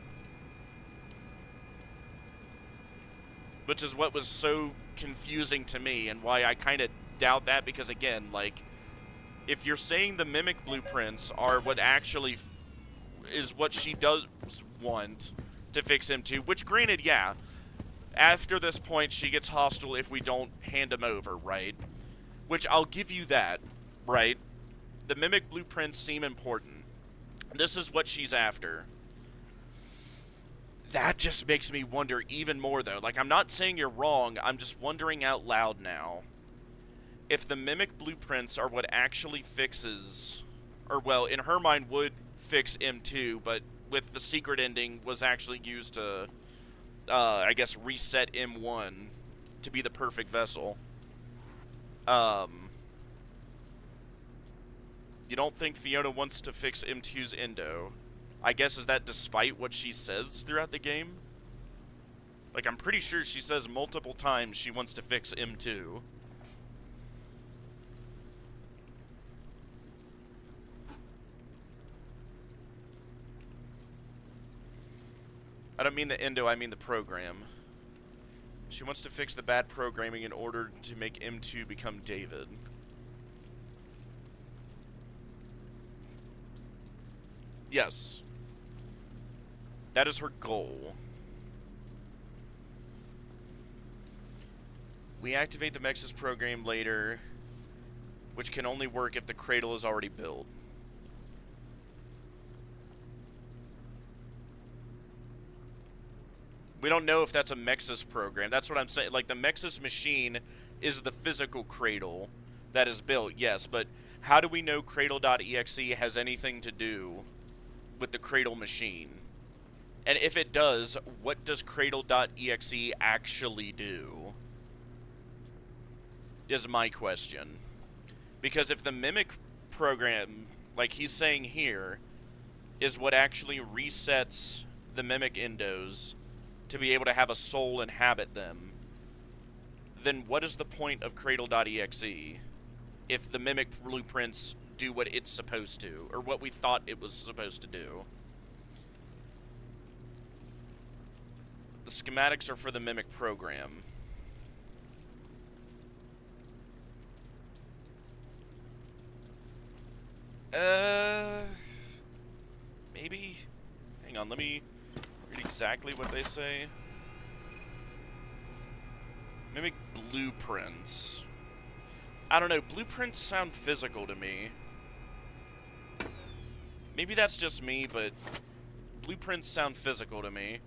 Which is what was so confusing to me, and why I kind of doubt that, because again, like, if you're saying the Mimic blueprints are what actually is what she does want to fix M2, which granted, yeah, after this point she gets hostile if we don't hand him over, right? Which I'll give you that, right? The Mimic blueprints seem important. This is what she's after. That just makes me wonder even more, though. Like, I'm not saying you're wrong, I'm just wondering out loud now. If the Mimic blueprints are what actually fixes, or, well, in her mind would fix M2, but with the secret ending was actually used to, I guess, reset M1 to be the perfect vessel. You don't think Fiona wants to fix M2's endo? I guess is that despite what she says throughout the game? Like, I'm pretty sure she says multiple times she wants to fix M2. I don't mean the endo, I mean the program. She wants to fix the bad programming in order to make M2 become David. Yes. That is her goal. We activate the Mexus program later, which can only work if the cradle is already built. We don't know if that's a Mexus program. That's what I'm saying. Like, the Mexus machine is the physical cradle that is built, yes, but how do we know Cradle.exe has anything to do with the Cradle machine? And if it does, what does Cradle.exe actually do? Is my question. Because if the Mimic program, like he's saying here, is what actually resets the Mimic endos to be able to have a soul inhabit them, then what is the point of Cradle.exe if the Mimic blueprints do what it's supposed to, or what we thought it was supposed to do? The schematics are for the Mimic program. Maybe? Hang on, let me read exactly what they say. Mimic blueprints. I don't know, blueprints sound physical to me. Maybe that's just me, but blueprints sound physical to me.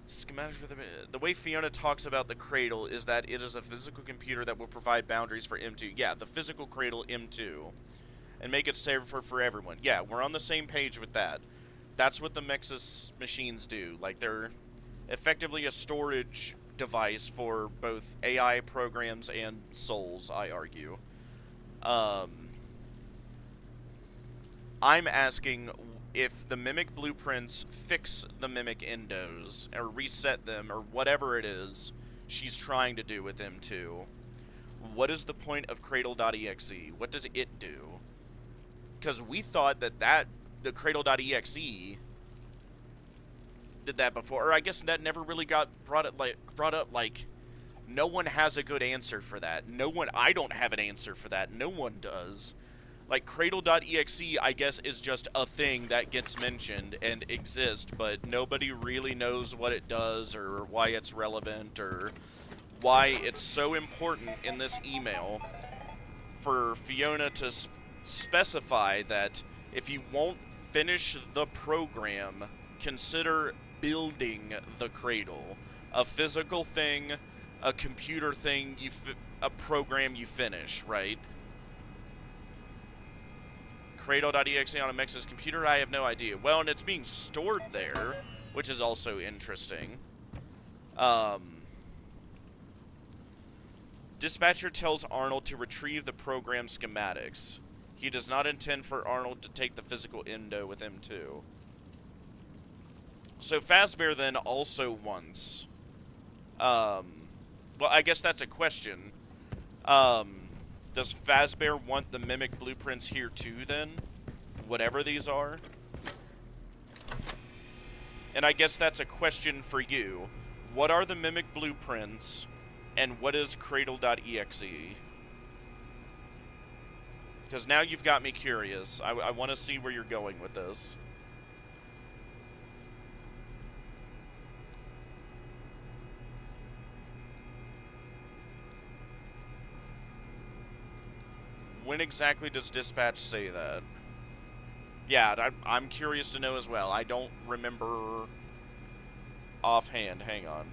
Schematic for the way Fiona talks about the cradle is that it is a physical computer that will provide boundaries for M2. Yeah, the physical cradle M2. And make it safer for everyone. Yeah, we're on the same page with that. That's what the Mexus machines do. Like, they're effectively a storage device for both AI programs and souls, I argue. I'm asking if the Mimic blueprints fix the Mimic endos, or reset them, or whatever it is she's trying to do with them too. What is the point of Cradle.exe? What does it do? Because we thought that the Cradle.exe did that before, or I guess that never really got brought up. Like, no one has a good answer for that. I don't have an answer for that. No one does. Like, Cradle.exe, I guess, is just a thing that gets mentioned and exists, but nobody really knows what it does, or why it's relevant, or why it's so important in this email for Fiona to specify that if you won't finish the program, consider building the cradle. A physical thing, a computer thing, a program you finish, right? Cradle.exe on a Mexus computer? I have no idea. Well, and it's being stored there, which is also interesting. Dispatcher tells Arnold to retrieve the program schematics. He does not intend for Arnold to take the physical endo with him, too. So Fazbear then also wants... well, I guess that's a question. Does Fazbear want the Mimic blueprints here, too, then? Whatever these are? And I guess that's a question for you. What are the Mimic blueprints, and what is Cradle.exe? Because now you've got me curious. I want to see where you're going with this. When exactly does Dispatch say that? Yeah, I'm curious to know as well. I don't remember offhand. Hang on.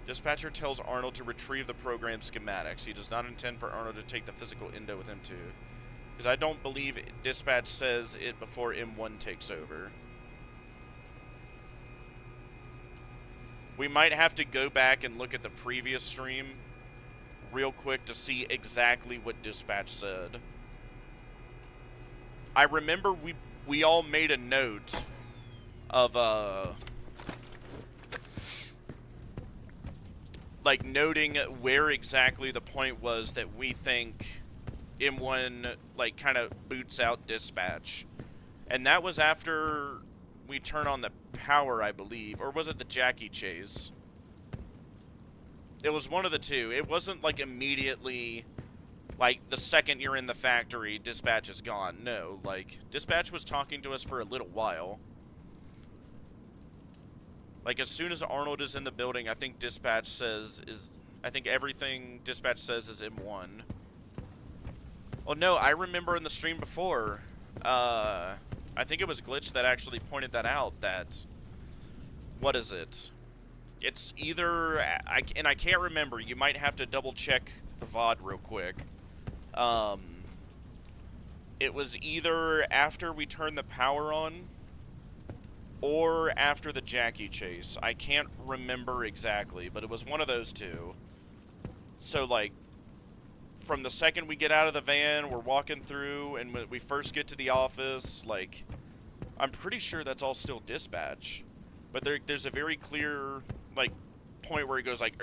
Dispatcher tells Arnold to retrieve the program schematics. He does not intend for Arnold to take the physical endo with him, too. Because I don't believe Dispatch says it before M1 takes over. We might have to go back and look at the previous stream real quick to see exactly what Dispatch said. I remember we all made a note of, like, noting where exactly the point was that we think M1, like, kind of boots out Dispatch. And that was after we turn on the power, I believe. Or was it the Jackie chase? It was one of the two. It wasn't, like, immediately, like, the second you're in the factory, Dispatch is gone. No, like, Dispatch was talking to us for a little while. Like, as soon as Arnold is in the building, I think Dispatch says I think everything Dispatch says is M1. Oh, no, I remember in the stream before, I think it was Glitch that actually pointed that out, that, what is it? It's either, and I can't remember, you might have to double check the VOD real quick. It was either after we turned the power on, or after the Jackie chase. I can't remember exactly, but it was one of those two. So, like, from the second we get out of the van, we're walking through, and when we first get to the office, like, I'm pretty sure that's all still Dispatch. But there's a very clear, like, point where he goes, like,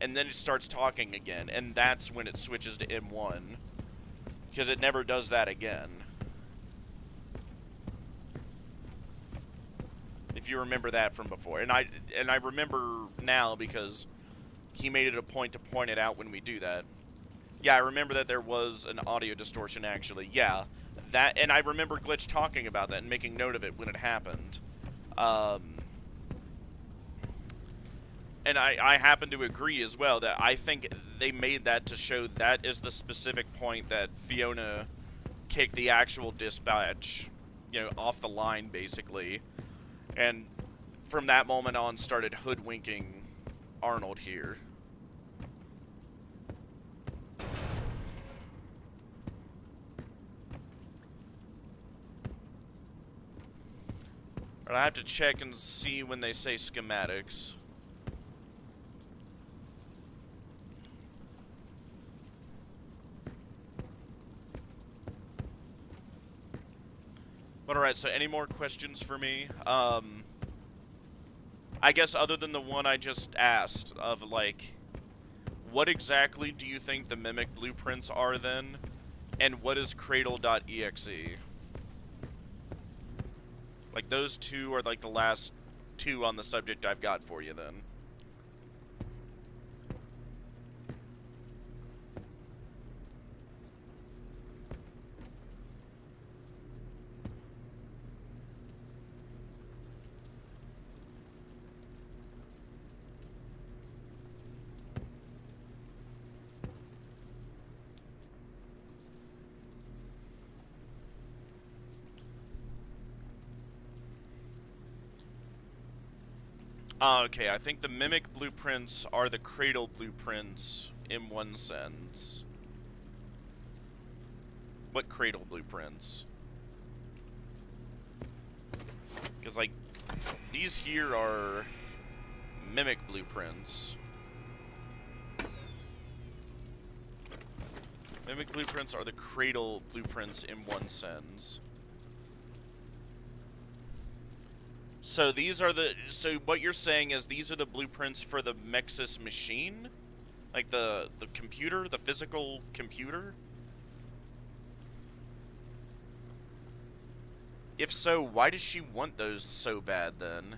and then it starts talking again, and that's when it switches to M1. Because it never does that again. If you remember that from before. And I remember now because he made it a point to point it out when we do that. Yeah, I remember that there was an audio distortion, actually. Yeah, that, and I remember Glitch talking about that and making note of it when it happened. And I happen to agree as well that I think they made that to show that is the specific point that Fiona kicked the actual Dispatch, you know, off the line, basically. And from that moment on started hoodwinking Arnold here. But I have to check and see when they say schematics. But alright, so any more questions for me? I guess other than the one I just asked of, like, what exactly do you think the Mimic blueprints are then? And what is Cradle.exe? Like, those two are, like, the last two on the subject I've got for you then. Okay, I think the Mimic blueprints are the Cradle blueprints in one sense. What Cradle blueprints? Because, like, these here are Mimic blueprints. Mimic blueprints are the Cradle blueprints in one sense. So these are the... So what you're saying is these are the blueprints for the Mexus machine? Like the computer? The physical computer? If so, why does she want those so bad then?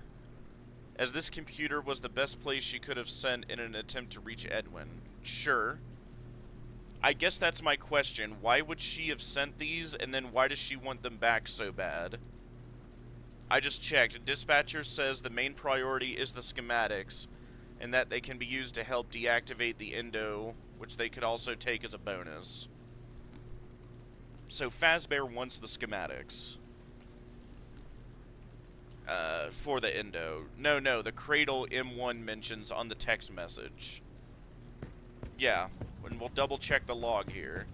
As this computer was the best place she could have sent in an attempt to reach Edwin. Sure. I guess that's my question. Why would she have sent these, and then why does she want them back so bad? I just checked. Dispatcher says the main priority is the schematics, and that they can be used to help deactivate the endo, which they could also take as a bonus. So Fazbear wants the schematics. For the endo. No, the Cradle M1 mentions on the text message. Yeah, and we'll double check the log here.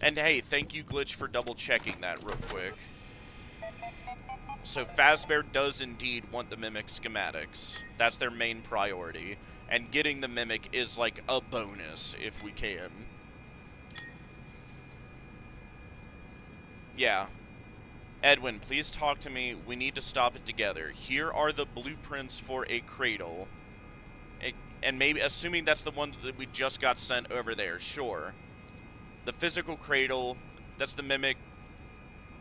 And hey, thank you, Glitch, for double checking that real quick. So Fazbear does indeed want the Mimic schematics. That's their main priority. And getting the Mimic is like a bonus, if we can. Yeah. Edwin, please talk to me. We need to stop it together. Here are the blueprints for a Cradle. And maybe, assuming that's the one that we just got sent over there, sure. The physical Cradle, that's the Mimic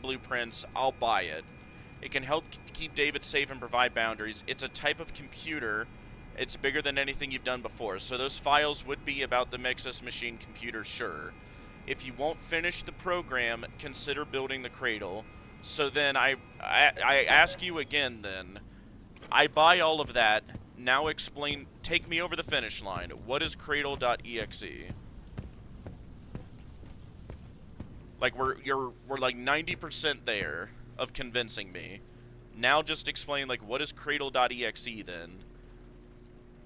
blueprints, I'll buy it. It can help keep David safe and provide boundaries. It's a type of computer. It's bigger than anything you've done before. So those files would be about the Mexus machine computer, sure. If you won't finish the program, consider building the Cradle. So then I ask you again then. I buy all of that. Now explain, take me over the finish line. What is Cradle.exe? Like we're like 90% there of convincing me. Now just explain like what is Cradle.exe then?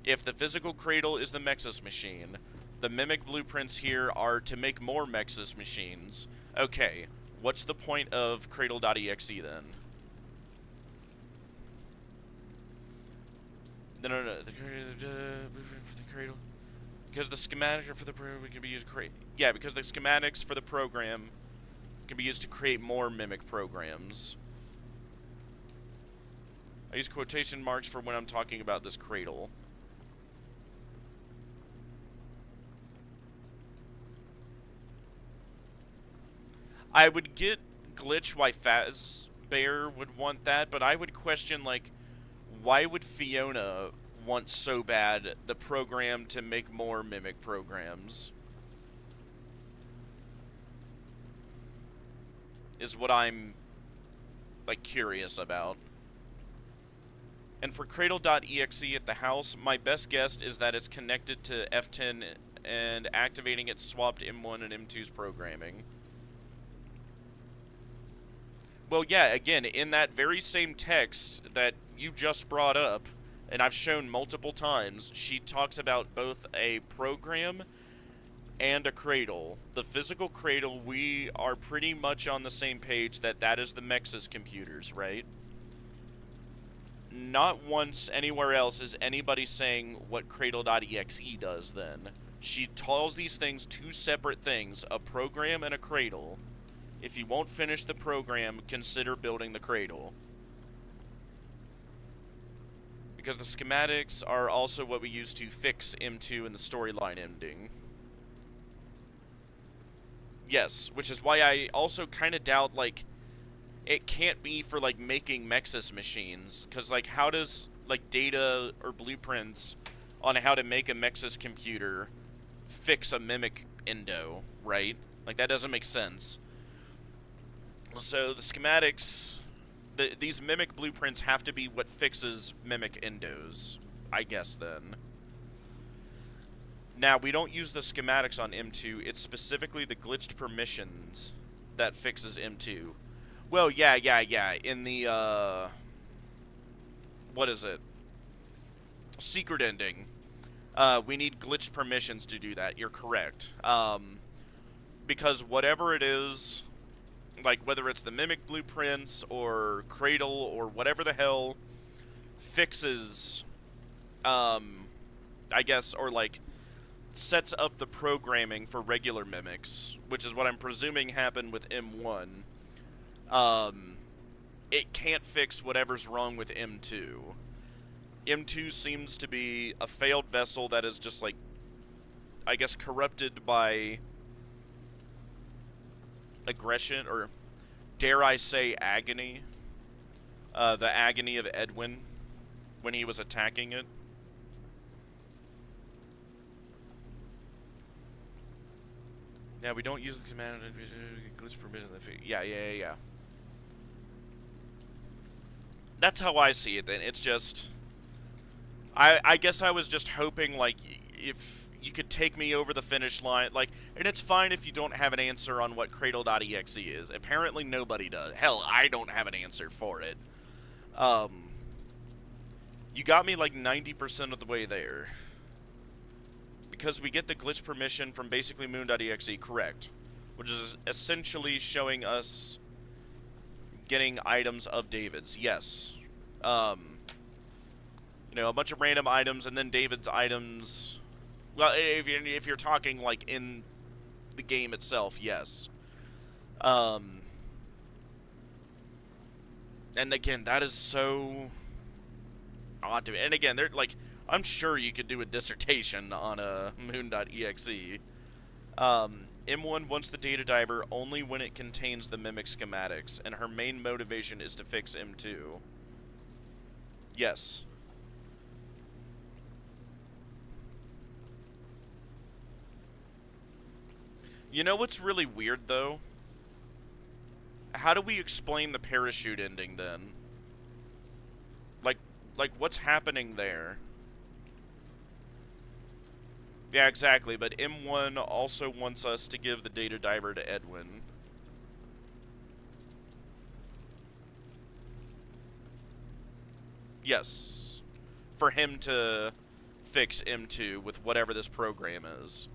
If the physical Cradle is the Mexus machine, the Mimic blueprints here are to make more Mexus machines. Okay, what's the point of Cradle.exe then? No. The Cradle. Because the schematic for the program can be used to create. Yeah, because the schematics for the program can be used to create more Mimic programs. I use quotation marks for when I'm talking about this Cradle. I would get Glitch why Fazbear would want that, but I would question, like, why would Fiona want so bad the program to make more Mimic programs? Is what I'm, like, curious about. And for Cradle.exe at the house, my best guess is that it's connected to F10 and activating it swapped M1 and M2's programming. Well, yeah, again, in that very same text that you just brought up, and I've shown multiple times, she talks about both a program and a Cradle. The physical Cradle, we are pretty much on the same page that that is the Mexus computers, right? Not once anywhere else is anybody saying what Cradle.exe does then. She calls these things two separate things, a program and a Cradle. If you won't finish the program, consider building the Cradle. Because the schematics are also what we use to fix M2 in the storyline ending. Yes, which is why I also kind of doubt, like, it can't be for, like, making Mexus machines. Because, like, how does, like, data or blueprints on how to make a Mexus computer fix a Mimic endo, right? Like, that doesn't make sense. So the schematics, these Mimic blueprints have to be what fixes Mimic endos, I guess then. Now, we don't use the schematics on M2, it's specifically the glitched permissions that fixes M2. Well, yeah, in the, what is it? Secret ending. We need glitched permissions to do that, you're correct. Because whatever it is, like, whether it's the Mimic blueprints or Cradle or whatever the hell fixes I guess, or like, sets up the programming for regular mimics, which is what I'm presuming happened with M1, it can't fix whatever's wrong with M2. M2 seems to be a failed vessel that is just, like, I guess corrupted by aggression, or dare I say agony. The agony of Edwin when he was attacking it. Yeah, we don't use the command glitch permission. Yeah. That's how I see it then. It's just, I guess I was just hoping, like, if you could take me over the finish line, like, and it's fine if you don't have an answer on what Cradle.exe is. Apparently nobody does. Hell, I don't have an answer for it. You got me like 90% of the way there. Because we get the glitch permission from basically Moon.exe, correct. Which is essentially showing us getting items of David's, yes. You know, a bunch of random items, and then David's items. Well, if you're talking, like, in the game itself, yes. And again, that is so odd to me. And again, they're, like, I'm sure you could do a dissertation on a Moon.exe. M1 wants the data diver only when it contains the mimic schematics, and her main motivation is to fix M2. Yes. You know what's really weird, though? How do we explain the parachute ending, then? Like, what's happening there? Yeah, exactly, but M1 also wants us to give the data diver to Edwin. Yes. For him to fix M2 with whatever this program is.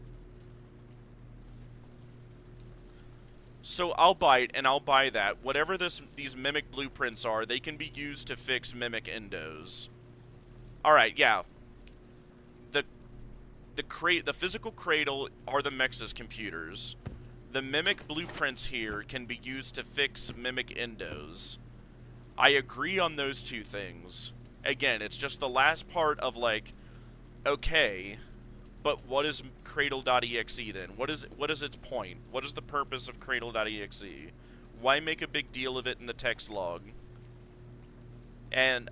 So I'll buy it, and I'll buy that. Whatever these mimic blueprints are, they can be used to fix mimic endos. Alright, yeah. The physical cradle are the Mexus computers. The mimic blueprints here can be used to fix mimic endos. I agree on those two things. Again, it's just the last part of, like, okay, but what is Cradle.exe then? What is its point? What is the purpose of Cradle.exe? Why make a big deal of it in the text log? And,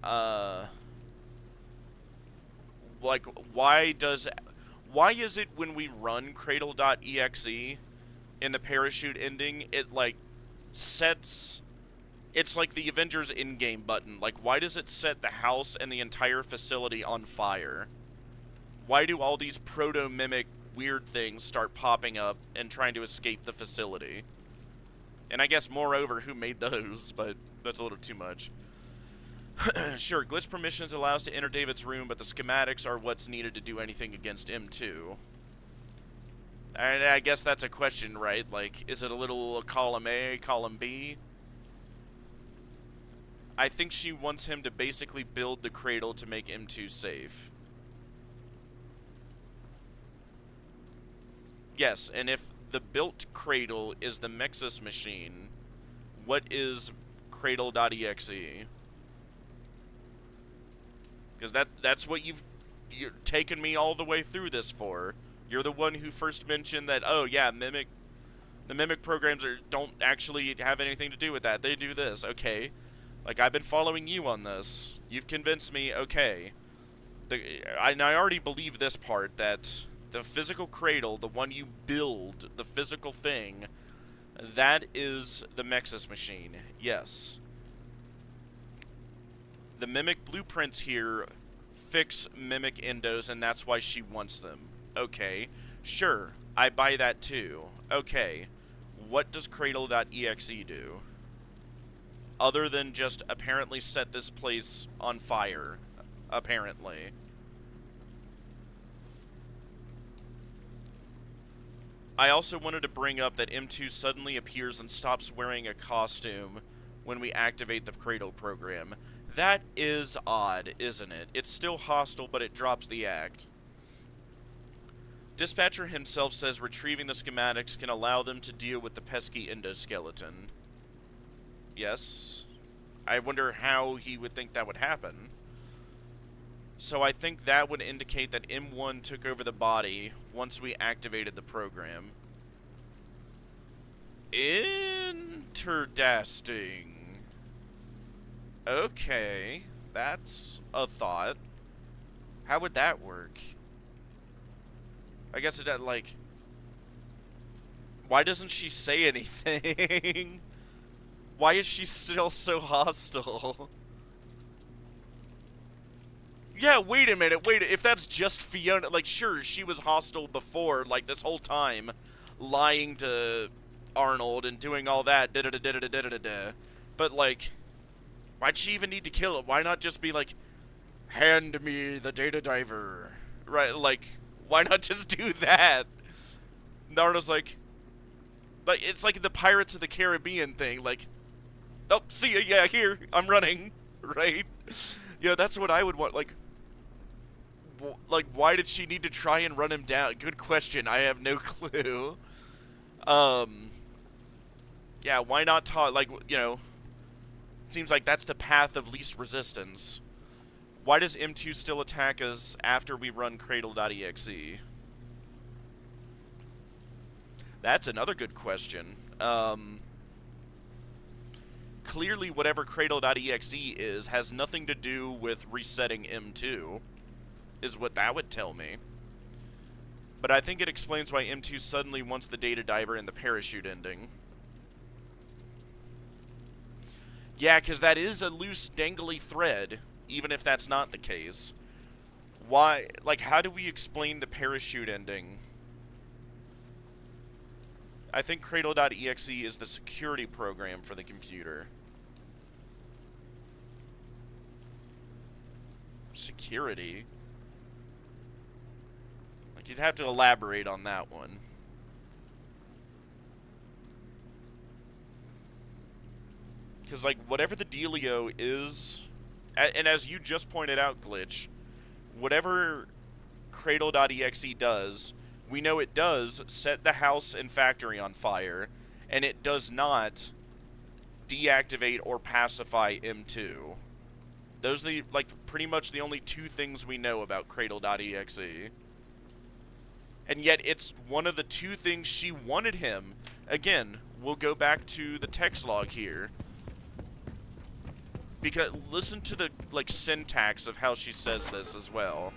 like, why is it when we run Cradle.exe in the parachute ending, it, like, sets... It's like the Avengers in-game button. Like, why does it set the house and the entire facility on fire? Why do all these proto-mimic weird things start popping up and trying to escape the facility? And I guess, moreover, who made those? But that's a little too much. Sure, glitch permissions allow us to enter David's room, but the schematics are what's needed to do anything against M2. And I guess that's a question, right? Like, is it a little column A, column B? I think she wants him to basically build the cradle to make M2 safe. Yes, and if the built cradle is the Mexus machine, what is Cradle.exe? Because that's what you're taken me all the way through this for. You're the one who first mentioned that, oh yeah, the mimic programs don't actually have anything to do with that. They do this, okay. Like, I've been following you on this. You've convinced me, okay. I already believe this part, that the physical cradle, the one you build, the physical thing, that is the Mexus machine, yes. The mimic blueprints here fix mimic endos, and that's why she wants them. Okay, sure, I buy that too. Okay, what does Cradle.exe do? Other than just apparently set this place on fire, apparently. I also wanted to bring up that M2 suddenly appears and stops wearing a costume when we activate the Cradle program. That is odd, isn't it? It's still hostile, but it drops the act. Dispatcher himself says retrieving the schematics can allow them to deal with the pesky endoskeleton. Yes. I wonder how he would think that would happen. So I think that would indicate that M1 took over the body once we activated the program. Interdasting. Okay, that's a thought. How would that work? I guess it, like... Why doesn't she say anything? Why is she still so hostile? Yeah, wait a minute, if that's just Fiona, like, sure, she was hostile before, like, this whole time, lying to Arnold and doing all that, da-da-da-da-da-da-da-da, but, like... Why'd she even need to kill it? Why not just be like, hand me the data diver? Right, like, why not just do that? Nardo's like, it's like the Pirates of the Caribbean thing, like, oh, see ya, yeah, here, I'm running, right? Yeah, that's what I would want, like, why did she need to try and run him down? Good question, I have no clue. Yeah, why not talk, like, you know, seems like that's the path of least resistance. Why does M2 still attack us after we run Cradle.exe? That's another good question. Clearly whatever Cradle.exe is has nothing to do with resetting M2, is what that would tell me. But I think it explains why M2 suddenly wants the data diver and the parachute ending. Yeah, because that is a loose, dangly thread, even if that's not the case. Why, like, how do we explain the parachute ending? I think Cradle.exe is the security program for the computer. Security? Like, you'd have to elaborate on that one. Because, like, whatever the dealio is, and as you just pointed out, Glitch, whatever Cradle.exe does, we know it does set the house and factory on fire, and it does not deactivate or pacify M2. Those are, the, like, pretty much the only two things we know about Cradle.exe. And yet, it's one of the two things she wanted him. Again, we'll go back to the text log here. Because listen to the, like, syntax of how she says this as well.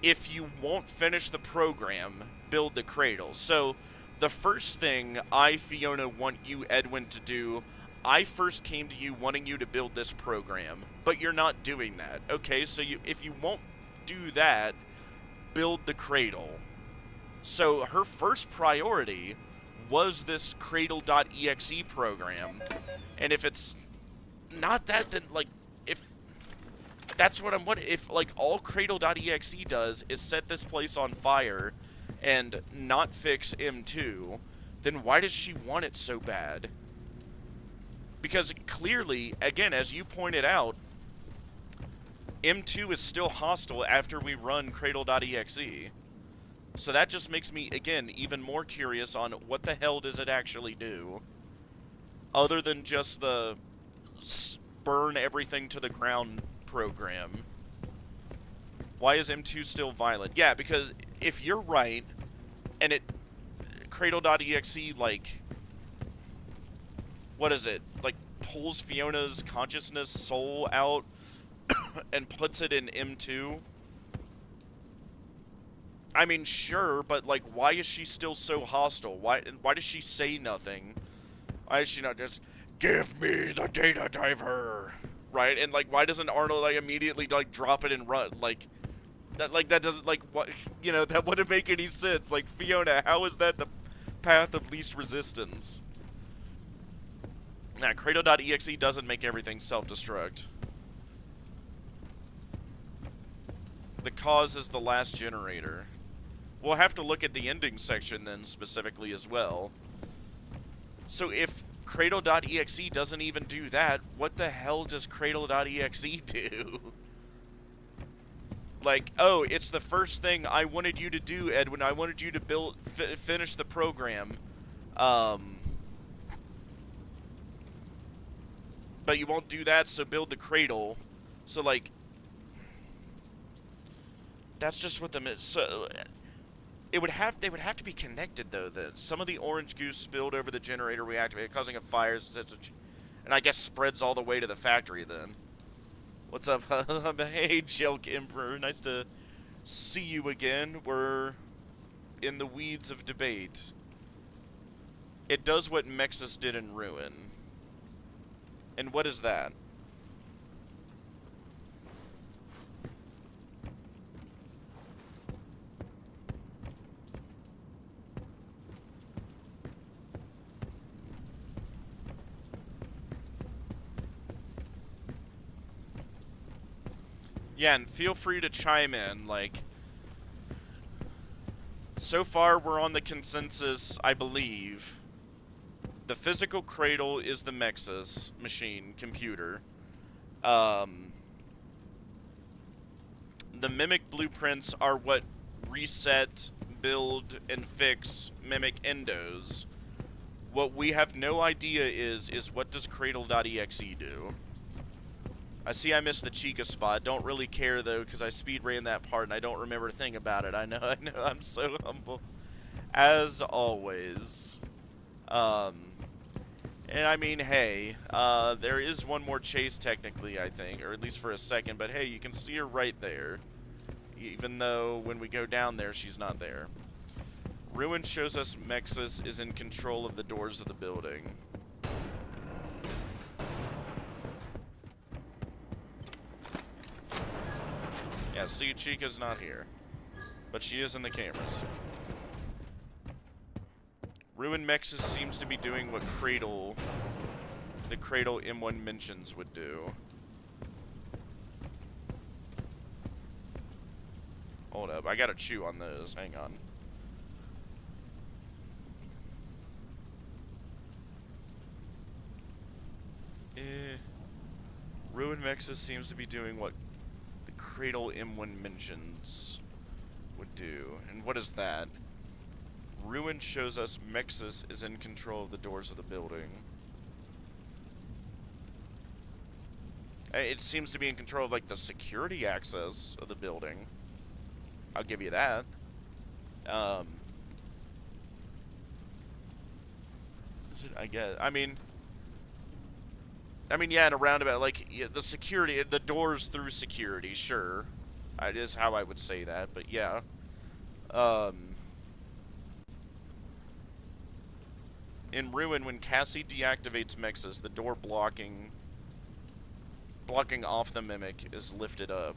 If you won't finish the program, build the cradle. So, the first thing I, Fiona, want you, Edwin, to do, I first came to you wanting you to build this program, but you're not doing that. Okay, so if you won't do that, build the cradle. So, her first priority was this Cradle.exe program, and if it's not that, then, like, if that's what I'm wondering, if, like, all Cradle.exe does is set this place on fire and not fix M2, then why does she want it so bad? Because clearly, again, as you pointed out, M2 is still hostile after we run Cradle.exe. So that just makes me, again, even more curious on what the hell does it actually do, other than just the burn everything to the ground program. Why is M2 still violent? Yeah, because if you're right, and it, Cradle.exe, like, what is it? Like, pulls Fiona's consciousness soul out and puts it in M2? I mean, sure, but, like, why is she still so hostile? Why does she say nothing? Why is she not just, give me the data diver? Right? And, like, why doesn't Arnold, like, immediately, like, drop it and run? Like, that doesn't, like, what, you know, that wouldn't make any sense. Like, Fiona, how is that the path of least resistance? Nah, Cradle.exe doesn't make everything self-destruct. The cause is the last generator. We'll have to look at the ending section then, specifically, as well. So if Cradle.exe doesn't even do that, what the hell does Cradle.exe do? Like, oh, it's the first thing I wanted you to do, Edwin. I wanted you to finish the program. But you won't do that, so build the Cradle. So, like, that's just what so they would have to be connected, though. Some of the orange goose spilled over the generator reactivated, causing a fire, and I guess spreads all the way to the factory, then. What's up? Hey, Jelk Emperor. Nice to see you again. We're in the weeds of debate. It does what Mexus did in Ruin. And what is that? Yeah, and feel free to chime in, like, so far we're on the consensus, I believe. The physical Cradle is the Mexus machine, computer. The Mimic blueprints are what reset, build, and fix Mimic endos. What we have no idea is what does Cradle.exe do? I see I missed the Chica spot. Don't really care, though, because I speed ran that part and I don't remember a thing about it. I know, I'm so humble. As always. And I mean, hey, there is one more chase technically, I think, or at least for a second, but hey, you can see her right there. Even though when we go down there, she's not there. Ruin shows us Mexus is in control of the doors of the building. Yeah, see, Chica's not here. But she is in the cameras. Ruin Mexus seems to be doing what the Cradle M1 mentions would do. Hold up, I gotta chew on those, hang on. Ruin Mexus seems to be doing what the Cradle M1 mentions would do. And what is that? Ruin shows us Mexus is in control of the doors of the building. It seems to be in control of, like, the security access of the building. I'll give you that. Is it, I guess, I mean, yeah, in a roundabout, like, yeah, the security, the doors through security, sure. It is how I would say that, but yeah. In Ruin, when Cassie deactivates Mexus, the door blocking off the Mimic is lifted up.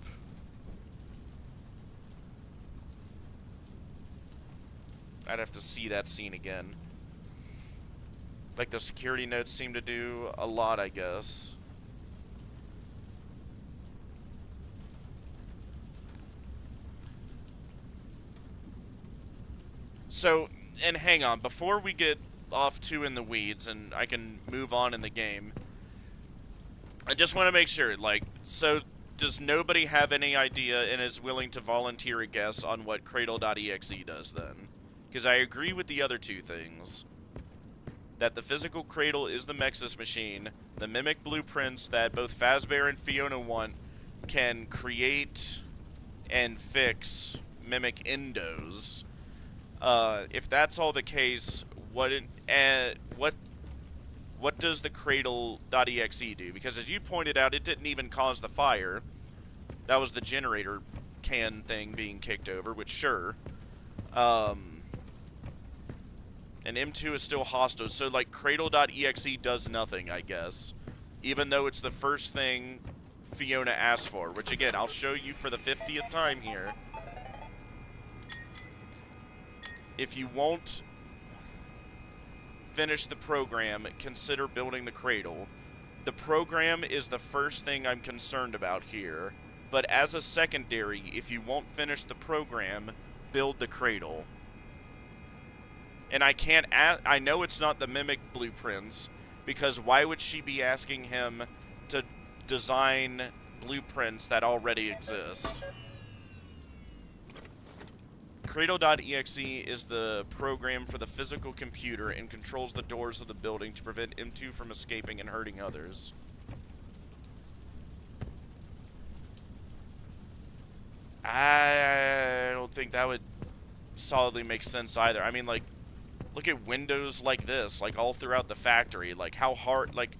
I'd have to see that scene again. Like, the security nodes seem to do a lot, I guess. So, and hang on, before we get off too in the weeds and I can move on in the game, I just want to make sure, like, so does nobody have any idea and is willing to volunteer a guess on what Cradle.exe does then? Because I agree with the other two things. That the physical Cradle is the Mexus machine, the Mimic blueprints that both Fazbear and Fiona want can create and fix Mimic endos. If that's all the case, what does the Cradle.exe do? Because as you pointed out, it didn't even cause the fire. That was the generator can thing being kicked over, which sure. And M2 is still hostile, so like Cradle.exe does nothing, I guess. Even though it's the first thing Fiona asked for, which again, I'll show you for the 50th time here. If you won't finish the program, consider building the Cradle. The program is the first thing I'm concerned about here. But as a secondary, if you won't finish the program, build the Cradle. And I know it's not the Mimic blueprints, because why would she be asking him to design blueprints that already exist? Cradle.exe is the program for the physical computer and controls the doors of the building to prevent M2 from escaping and hurting others. I don't think that would solidly make sense either. I mean, like, look at windows like this, like, all throughout the factory. Like, how hard, like,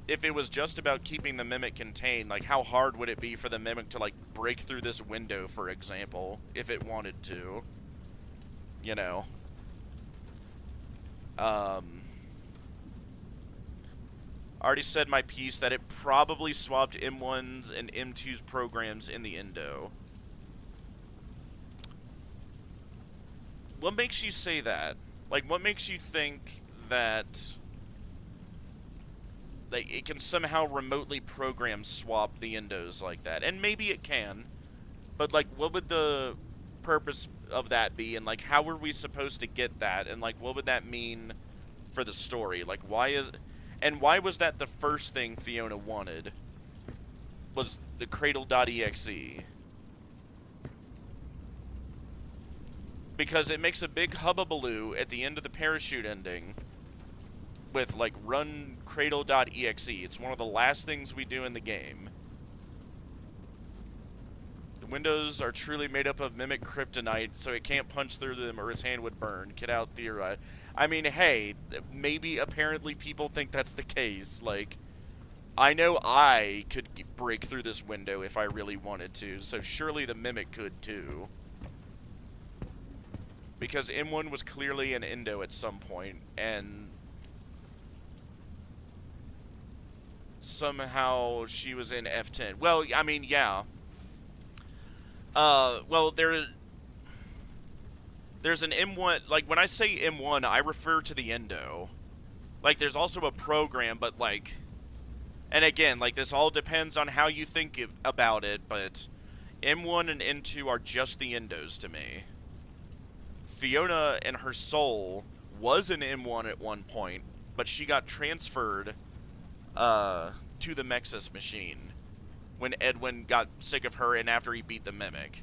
if it was just about keeping the Mimic contained, like, how hard would it be for the Mimic to, like, break through this window, for example, if it wanted to? You know? Already said my piece that it probably swapped M1's and M2's programs in the Endo. What makes you say that? Like, what makes you think that like it can somehow remotely program swap the Endos like that? And maybe it can, but like, what would the purpose of that be? And like, how were we supposed to get that? And like, what would that mean for the story? Like, why was that the first thing Fiona wanted? Was the Cradle.exe? Because it makes a big hubbubaloo at the end of the parachute ending with, like, run Cradle.exe. It's one of the last things we do in the game. The windows are truly made up of Mimic kryptonite, so it can't punch through them or his hand would burn. Get out, theorize. I mean, hey, maybe apparently people think that's the case. Like, I know I could break through this window if I really wanted to, so surely the Mimic could too. Because M1 was clearly an Endo at some point, and somehow she was in F10. Well, I mean, yeah. Well, there's an M1, like, when I say M1, I refer to the Endo. Like, there's also a program, but, like, and again, like, this all depends on how you think about it, but M1 and M2 are just the Endos to me. Fiona and her soul was an M1 at one point, but she got transferred to the Mexus machine when Edwin got sick of her and after he beat the Mimic.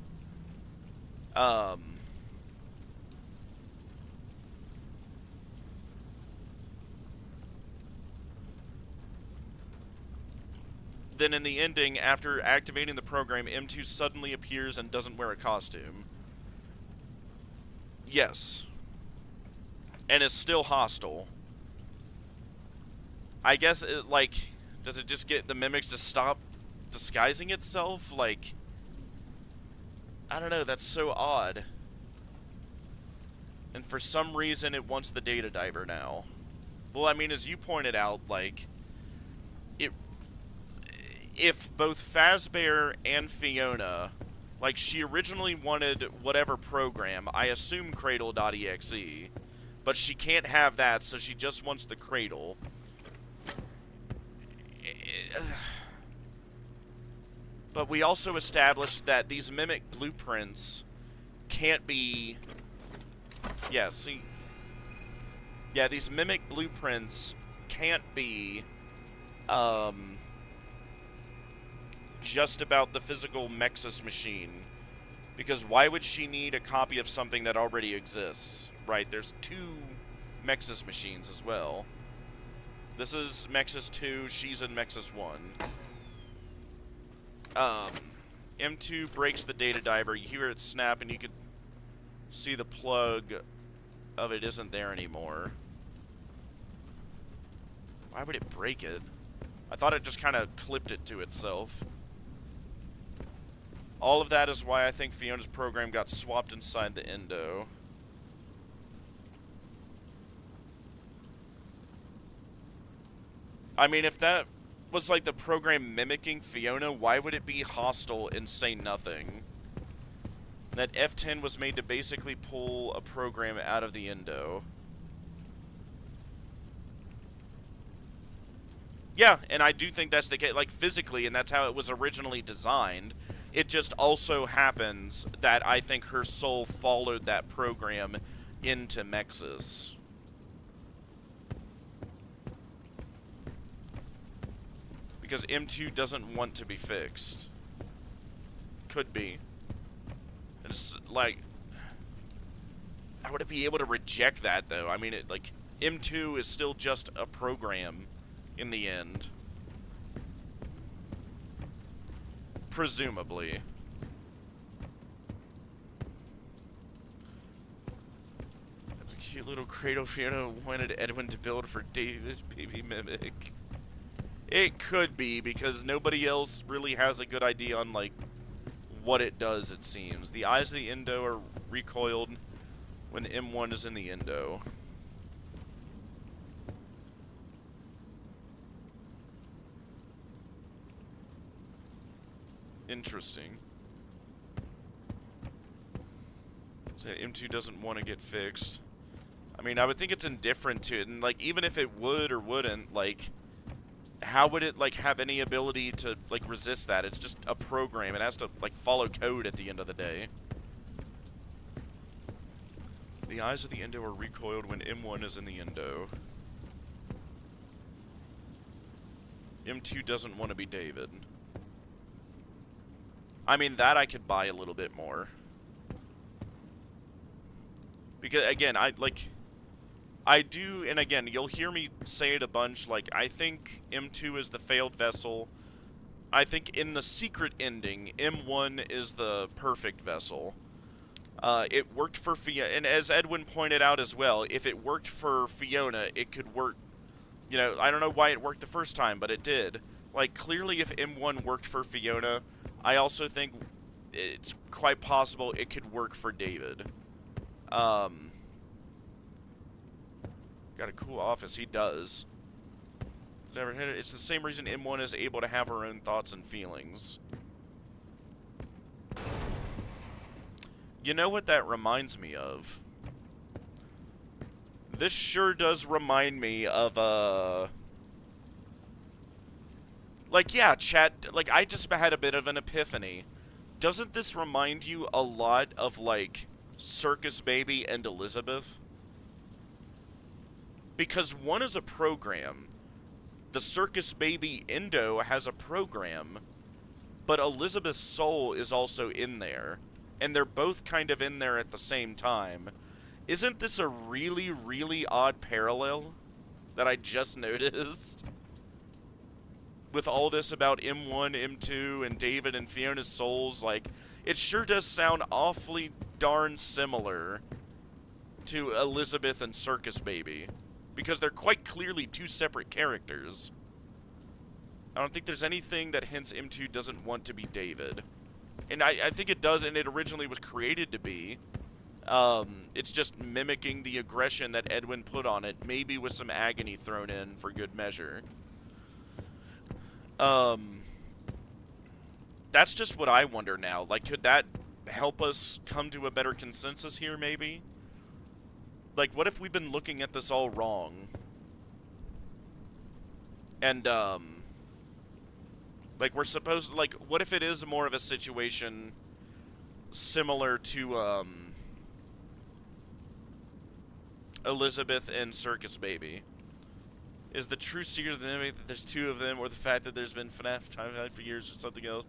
Then in the ending, after activating the program, M2 suddenly appears and doesn't wear a costume. Yes. And is still hostile. I guess, like, does it just get the Mimics to stop disguising itself? Like, I don't know, that's so odd. And for some reason, it wants the Data Diver now. Well, I mean, as you pointed out, like, if both Fazbear and Fiona, like, she originally wanted whatever program, I assume Cradle.exe, but she can't have that, so she just wants the Cradle. But we also established that these Mimic blueprints can't be... Yeah, see... Yeah, these Mimic blueprints can't be, just about the physical Mexus machine. Because why would she need a copy of something that already exists? Right, there's two Mexus machines as well. This is Mexus 2, she's in Mexus 1. M2 breaks the Data Diver, you hear it snap and you could see the plug of it isn't there anymore. Why would it break it? I thought it just kind of clipped it to itself. All of that is why I think Fiona's program got swapped inside the Endo. I mean, if that was like the program mimicking Fiona, why would it be hostile and say nothing? That F10 was made to basically pull a program out of the Endo. Yeah, and I do think that's the case, like, physically, and that's how it was originally designed. It just also happens that I think her soul followed that program into Mexis. Because M2 doesn't want to be fixed. Could be. It's like, how would it be able to reject that, though? I mean, like, M2 is still just a program in the end. Presumably. A cute little cradle Fiona wanted Edwin to build for David's baby mimic. It could be, because nobody else really has a good idea on, like, what it does, it seems. The eyes of the Endo are recoiled when M1 is in the Endo. Interesting. So M2 doesn't want to get fixed. I mean, I would think it's indifferent to it, and, like, even if it would or wouldn't, like, how would it, like, have any ability to, like, resist that? It's just a program. It has to, like, follow code at the end of the day. The eyes of the Endo are recoiled when M1 is in the Endo. M2 doesn't want to be David. I mean, that I could buy a little bit more. Because, again, I do, and again, you'll hear me say it a bunch, like, I think M2 is the failed vessel. I think in the secret ending, M1 is the perfect vessel. It worked for Fiona, and as Edwin pointed out as well, if it worked for Fiona, it could work, you know, I don't know why it worked the first time, but it did. Like, clearly if M1 worked for Fiona, I also think it's quite possible it could work for David. Got a cool office. He does. Never hit it. It's the same reason M1 is able to have her own thoughts and feelings. You know what that reminds me of? This sure does remind me of, like, yeah, chat, like, I just had a bit of an epiphany. Doesn't this remind you a lot of, like, Circus Baby and Elizabeth? Because one is a program. The Circus Baby Endo has a program, but Elizabeth's soul is also in there. And they're both kind of in there at the same time. Isn't this a really, really odd parallel that I just noticed? With all this about M1, M2, and David and Fiona's souls, like, it sure does sound awfully darn similar to Elizabeth and Circus Baby. Because they're quite clearly two separate characters. I don't think there's anything that hints M2 doesn't want to be David. And I think it does, and it originally was created to be. It's just mimicking the aggression that Edwin put on it, maybe with some agony thrown in for good measure. That's just what I wonder now. Like, could that help us come to a better consensus here, maybe? Like, what if we've been looking at this all wrong? And, like, we're supposed, like, what if it is more of a situation similar to, Elizabeth and Circus Baby? Is the true secret of the mimic that there's two of them, or the fact that there's been FNAF time for years, or something else?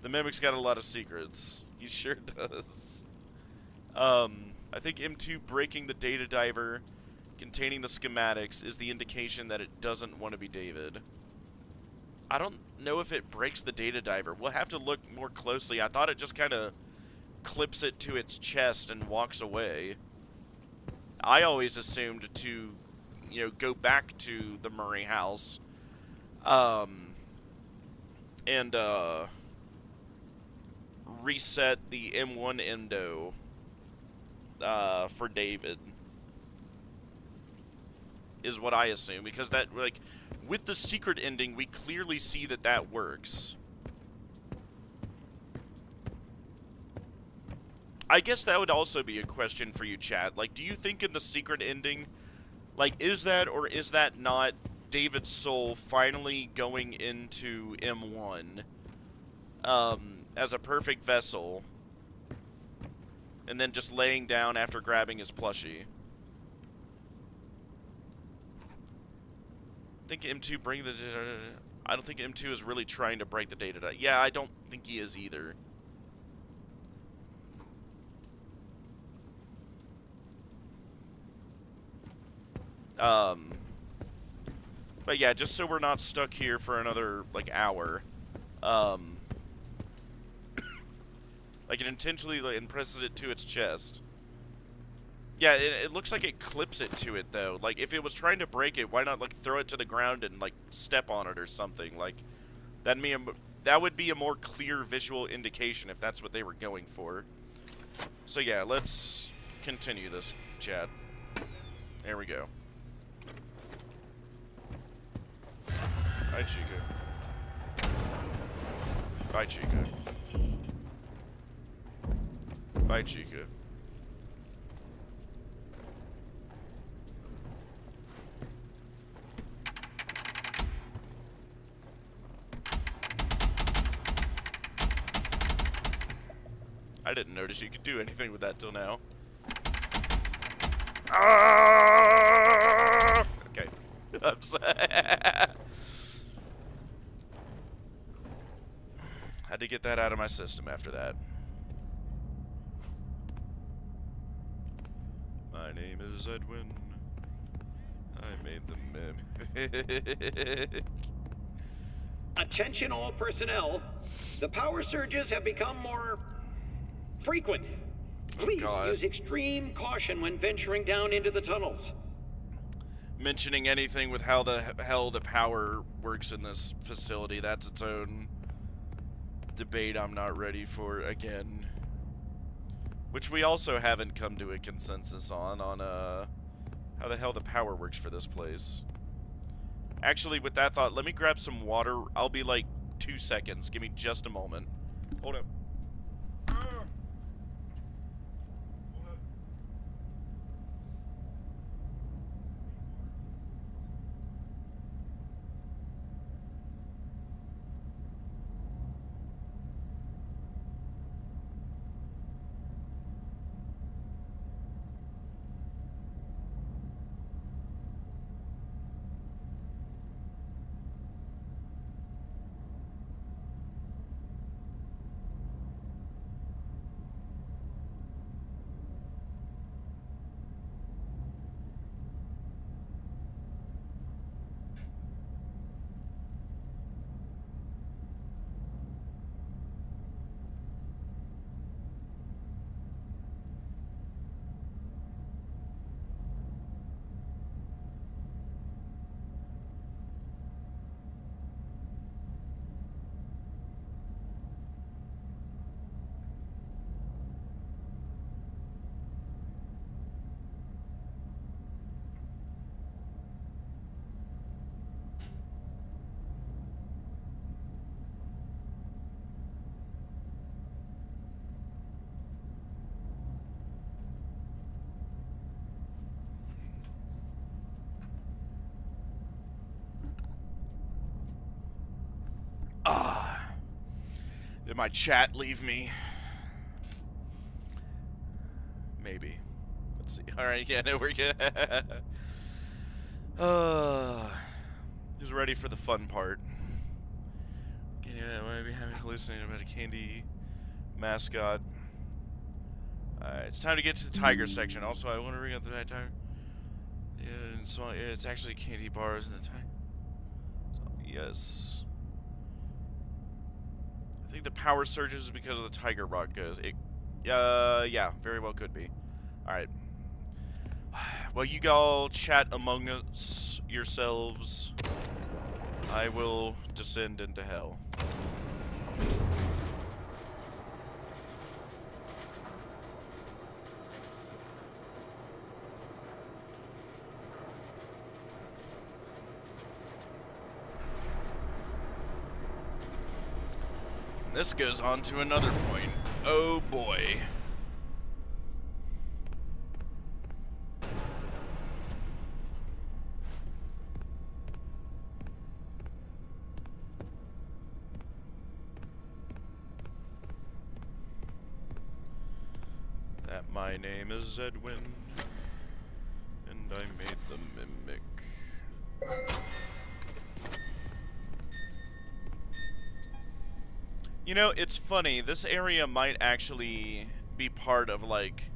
The mimic's got a lot of secrets. He sure does. I think M2 breaking the data diver containing the schematics is the indication that it doesn't want to be David. I don't know if it breaks the data diver. We'll have to look more closely. I thought it just kind of clips it to its chest and walks away. I always assumed to, you know, go back to the Murray house, and, reset the M1 Endo, for David, is what I assume, because that, like, with the secret ending, we clearly see that that works. I guess that would also be a question for you, chat. Like, do you think in the secret ending, like, is that or is that not David's soul finally going into M1, as a perfect vessel, and then just laying down after grabbing his plushie. I think M2 bring the... I don't think M2 is really trying to break the data. Yeah, I don't think he is either. But yeah, just so we're not stuck here for another, like, hour. Like, it intentionally like, presses it to its chest. Yeah, it looks like it clips it to it, though. Like, if it was trying to break it, why not, like, throw it to the ground and, like, step on it or something? Like, that would be a more clear visual indication if that's what they were going for. So, yeah, let's continue this, chat. There we go. Bye, Chica. Bye, Chica. Bye, Chica. I didn't notice you could do anything with that till now. Ah! Okay. I'm sorry. Had to get that out of my system after that. My name is Edwin. I made the meme. Attention all personnel. The power surges have become more frequent. Please use extreme caution when venturing down into the tunnels. Mentioning anything with how the hell the power works in this facility, that's its own debate I'm not ready for again. Which we also haven't come to a consensus on how the hell the power works for this place. Actually, with that thought, let me grab some water. I'll be like 2 seconds. Give me just a moment. Hold up. Did my chat leave me? Maybe. Let's see. Alright, yeah, no, we're good. Who's ready for the fun part? Maybe having hallucinated about a candy mascot. Alright, it's time to get to the tiger section. Also, I want to bring up the tiger. Yeah, it's actually candy bars in the tiger. So, yes. I think the power surges because of the tiger rock goes. Yeah, very well could be. Alright. Well, you all chat among us yourselves. I will descend into hell. This goes on to another point. Oh boy. That my name is Edwin, and I made the mimic. You know, it's funny, this area might actually be part of, like,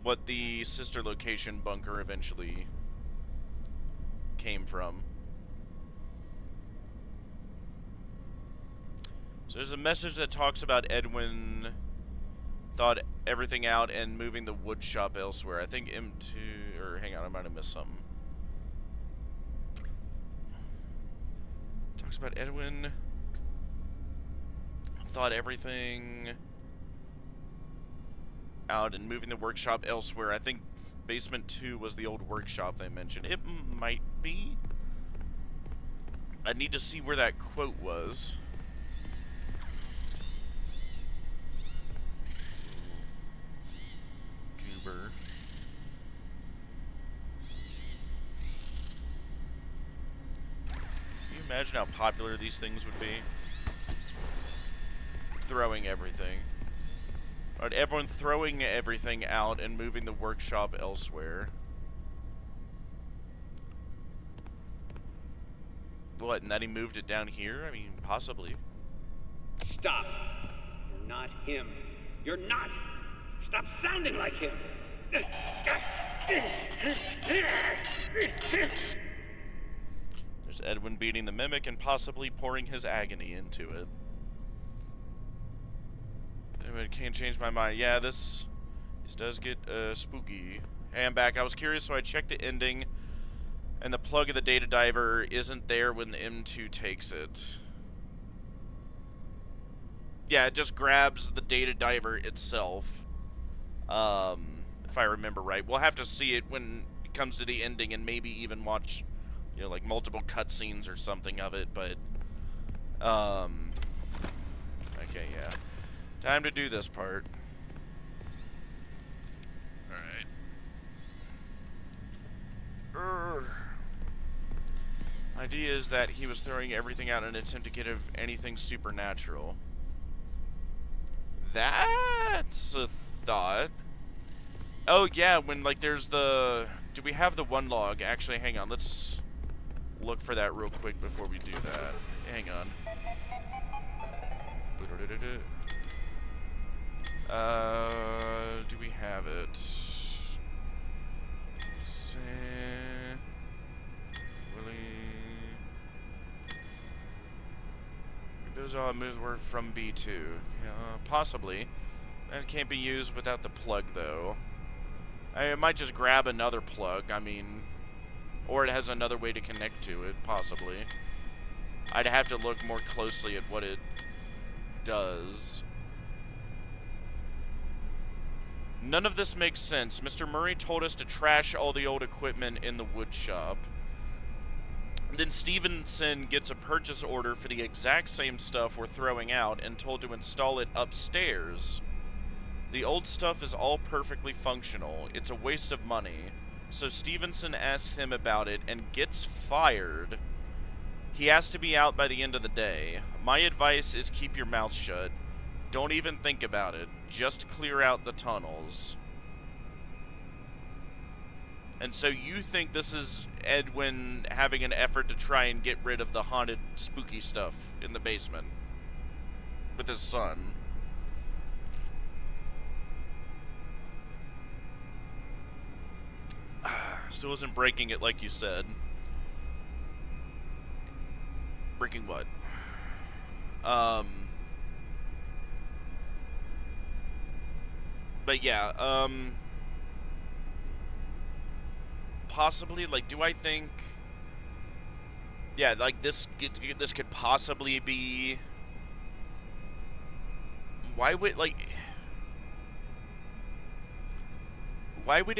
what the sister location bunker eventually came from. So there's a message that talks about Edwin thought everything out and moving the wood shop elsewhere. I think M2, or hang on, I might have missed something. Talks about Edwin thought everything out and moving the workshop elsewhere. I think basement 2 was the old workshop they mentioned. It might be. I need to see where that quote was. Goober. Can you imagine how popular these things would be? Throwing everything. Alright, everyone throwing everything out and moving the workshop elsewhere. What, and that he moved it down here? I mean, possibly. Stop. You're not him. You're not. Stop sounding like him. There's Edwin beating the mimic and possibly pouring his agony into it. It can't change my mind. Yeah, this does get spooky. Hey, I'm back. I was curious, so I checked the ending, and the plug of the data diver isn't there when the M2 takes it. Yeah, it just grabs the data diver itself. If I remember right. We'll have to see it when it comes to the ending and maybe even watch, you know, like multiple cutscenes or something of it, but okay, yeah. Time to do this part. Alright. Idea is that he was throwing everything out in an attempt to get anything supernatural. That's a thought. Oh yeah, when like there's the... Do we have the one log? Actually, hang on. Let's look for that real quick before we do that. Hang on. Do we have it? Willie. Those all moves were from B2. Possibly. That can't be used without the plug, though. I might just grab another plug. I mean, or it has another way to connect to it, possibly. I'd have to look more closely at what it does. None of this makes sense. Mr. Murray told us to trash all the old equipment in the wood shop. Then Stevenson gets a purchase order for the exact same stuff we're throwing out and told to install it upstairs. The old stuff is all perfectly functional. It's a waste of money. So Stevenson asks him about it and gets fired. He has to be out by the end of the day. My advice is keep your mouth shut. Don't even think about it. Just clear out the tunnels. And so you think this is Edwin having an effort to try and get rid of the haunted, spooky stuff in the basement with his son. Still isn't breaking it like you said. Breaking what? But yeah, possibly, like, do I think, yeah, like, this could possibly be, why would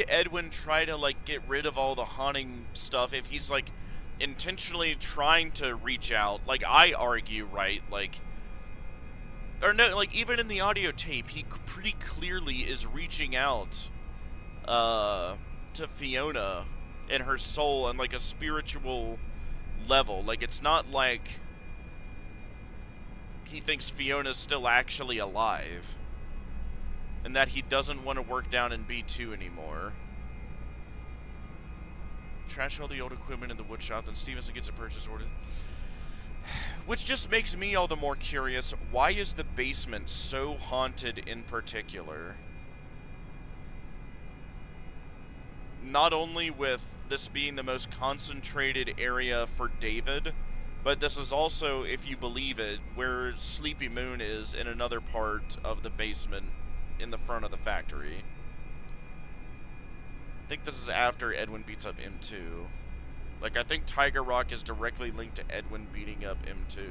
Edwin try to, like, get rid of all the haunting stuff if he's, like, intentionally trying to reach out? Like, I argue, right, like, or no, like, even in the audio tape, he pretty clearly is reaching out to Fiona and her soul on, like, a spiritual level. Like, it's not like he thinks Fiona's still actually alive. And that he doesn't want to work down in B2 anymore. Trash all the old equipment in the wood shop, then Stevenson gets a purchase order. Which just makes me all the more curious, why is the basement so haunted in particular? Not only with this being the most concentrated area for David, but this is also, if you believe it, where Sleepy Moon is in another part of the basement in the front of the factory. I think this is after Edwin beats up M2. Like, I think Tiger Rock is directly linked to Edwin beating up M2.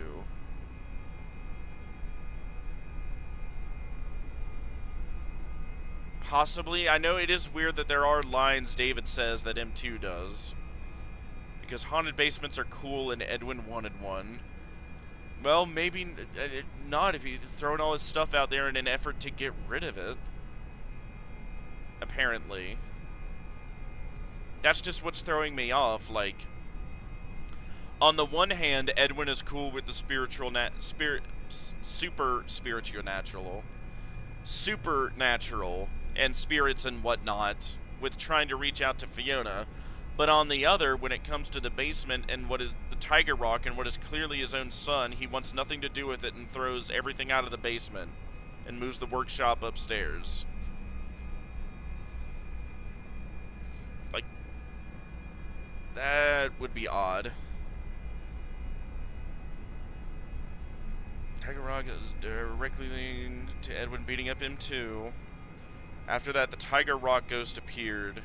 Possibly. I know it is weird that there are lines David says that M2 does. Because haunted basements are cool and Edwin wanted one. Well, maybe not if he's throwing all his stuff out there in an effort to get rid of it. Apparently. That's just what's throwing me off. Like, on the one hand, Edwin is cool with the supernatural and spirits and whatnot with trying to reach out to Fiona. But on the other, when it comes to the basement and what is the Tiger Rock and what is clearly his own son, he wants nothing to do with it and throws everything out of the basement and moves the workshop upstairs. Like, that would be odd. Tiger Rock is directly linked to Edwin beating up M2. After that, the Tiger Rock ghost appeared.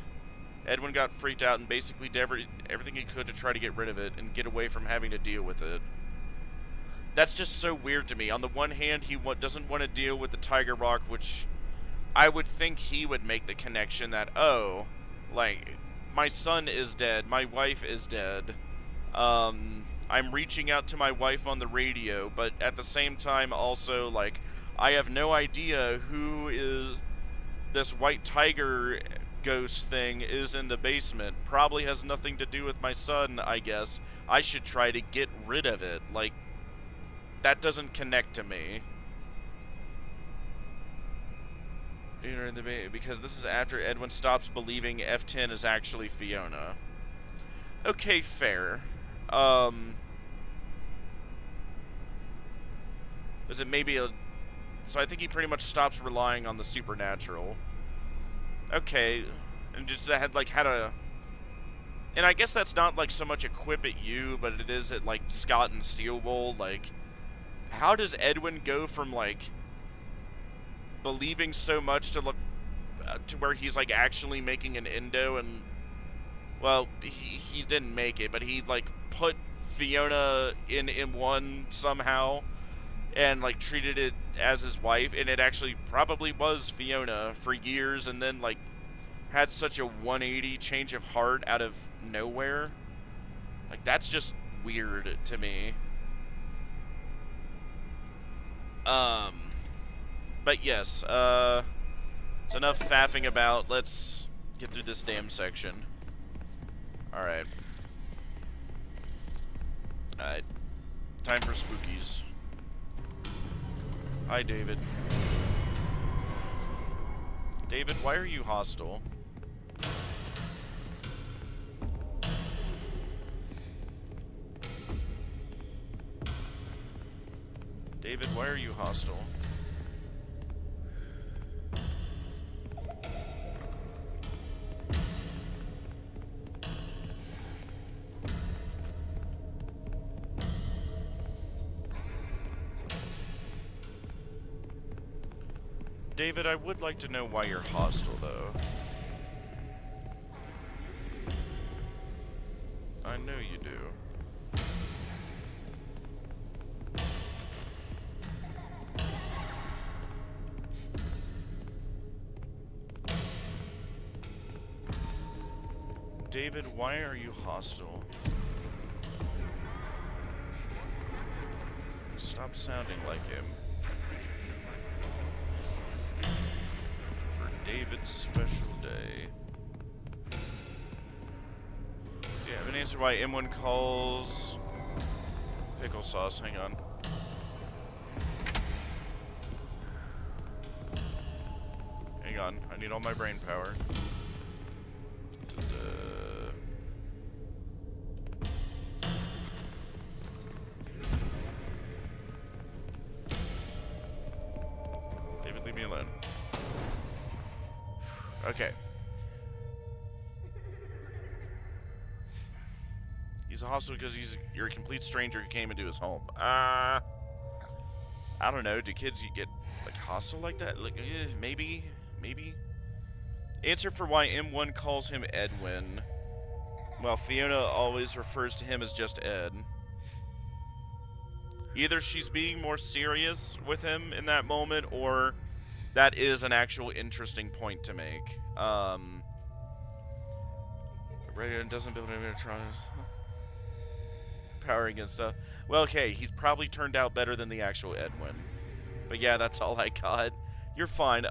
Edwin got freaked out and basically did everything he could to try to get rid of it and get away from having to deal with it. That's just so weird to me. On the one hand, he doesn't want to deal with the Tiger Rock, which I would think he would make the connection that, oh, like, my son is dead, my wife is dead, I'm reaching out to my wife on the radio, but at the same time also, like, I have no idea who is this white tiger ghost thing is in the basement. Probably has nothing to do with my son, I guess. I should try to get rid of it. Like, that doesn't connect to me. Because this is after Edwin stops believing F10 is actually Fiona. Okay, fair. Is it maybe a... So I think he pretty much stops relying on the supernatural. Okay, and just had a, and I guess that's not like so much a quip at you, but it is at like Scott and Steel Wool. Like, how does Edwin go from like believing so much to look to where he's like actually making an endo and, well, he didn't make it, but he like put Fiona in M1 somehow and like treated it as his wife, and it actually probably was Fiona for years, and then like had such a 180 change of heart out of nowhere. Like, that's just weird to me. But yes, it's enough faffing about. Let's get through this damn section. Alright. Alright. Time for spookies. Hi, David. David, why are you hostile? David, why are you hostile? David, I would like to know why you're hostile, though. I know you do. David, why are you hostile? Stop sounding like him. David's special day. Yeah, I have an answer why M1 calls pickle sauce. Hang on. on. I need all my brain power. David, leave me alone. Okay. He's hostile because you're a complete stranger who came into his home. I don't know. Do kids get like hostile like that? Like maybe. Answer for why M1 calls him Edwin, while Fiona always refers to him as just Ed. Either she's being more serious with him in that moment, or that is an actual interesting point to make. Radiant doesn't build any electronics. Power against stuff. Well, okay, he's probably turned out better than the actual Edwin. But yeah, that's all I got. You're fine.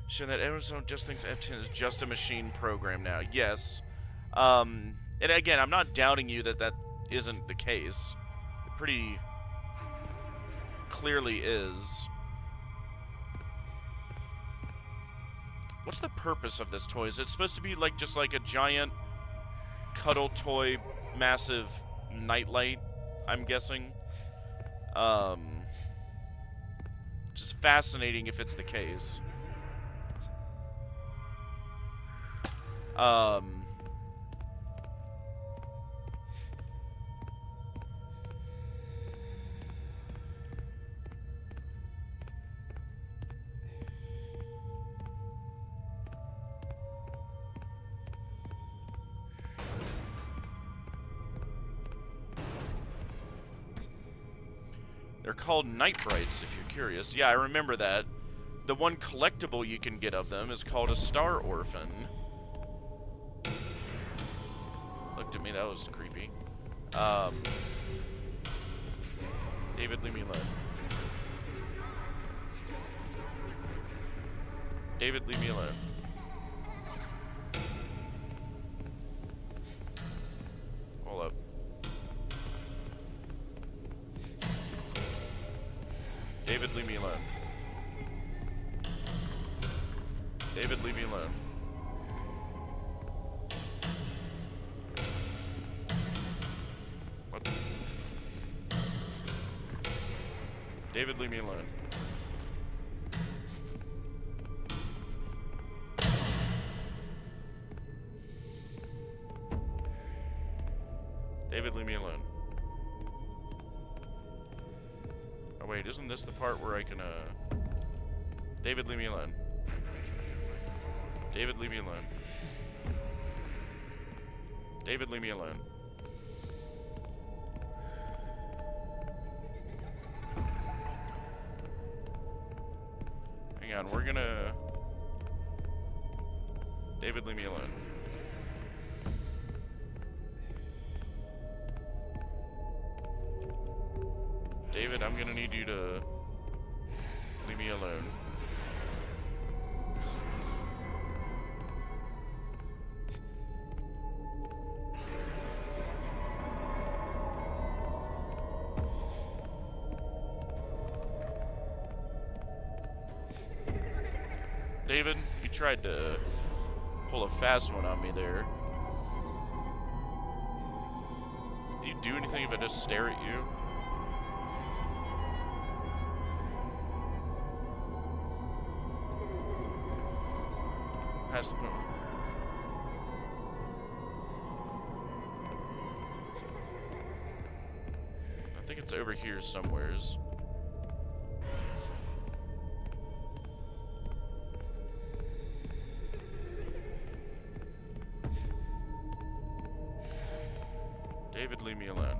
Sure that Edwin just thinks F10 is just a machine program now. Yes. And again, I'm not doubting you that isn't the case. It pretty clearly is. What's the purpose of this toy? Is it supposed to be like just like a giant cuddle toy, massive nightlight? I'm guessing. Just fascinating if it's the case. They're called Night Brights, if you're curious. Yeah, I remember that. The one collectible you can get of them is called a Star Orphan. Looked at me, that was creepy. David, leave me alone. David, leave me alone. Hold up. David, leave me alone. David, leave me alone. What? David, leave me alone. David, leave me alone. Oh wait, isn't this the part where I can, David, leave me alone. David, leave me alone. David, leave me alone. Hang on, we're gonna... David, leave me alone. David, I'm gonna need you to leave me alone. David, you tried to pull a fast one on me there. Do you do anything if I just stare at you? Past the point. I think it's over here somewheres. David, leave me alone.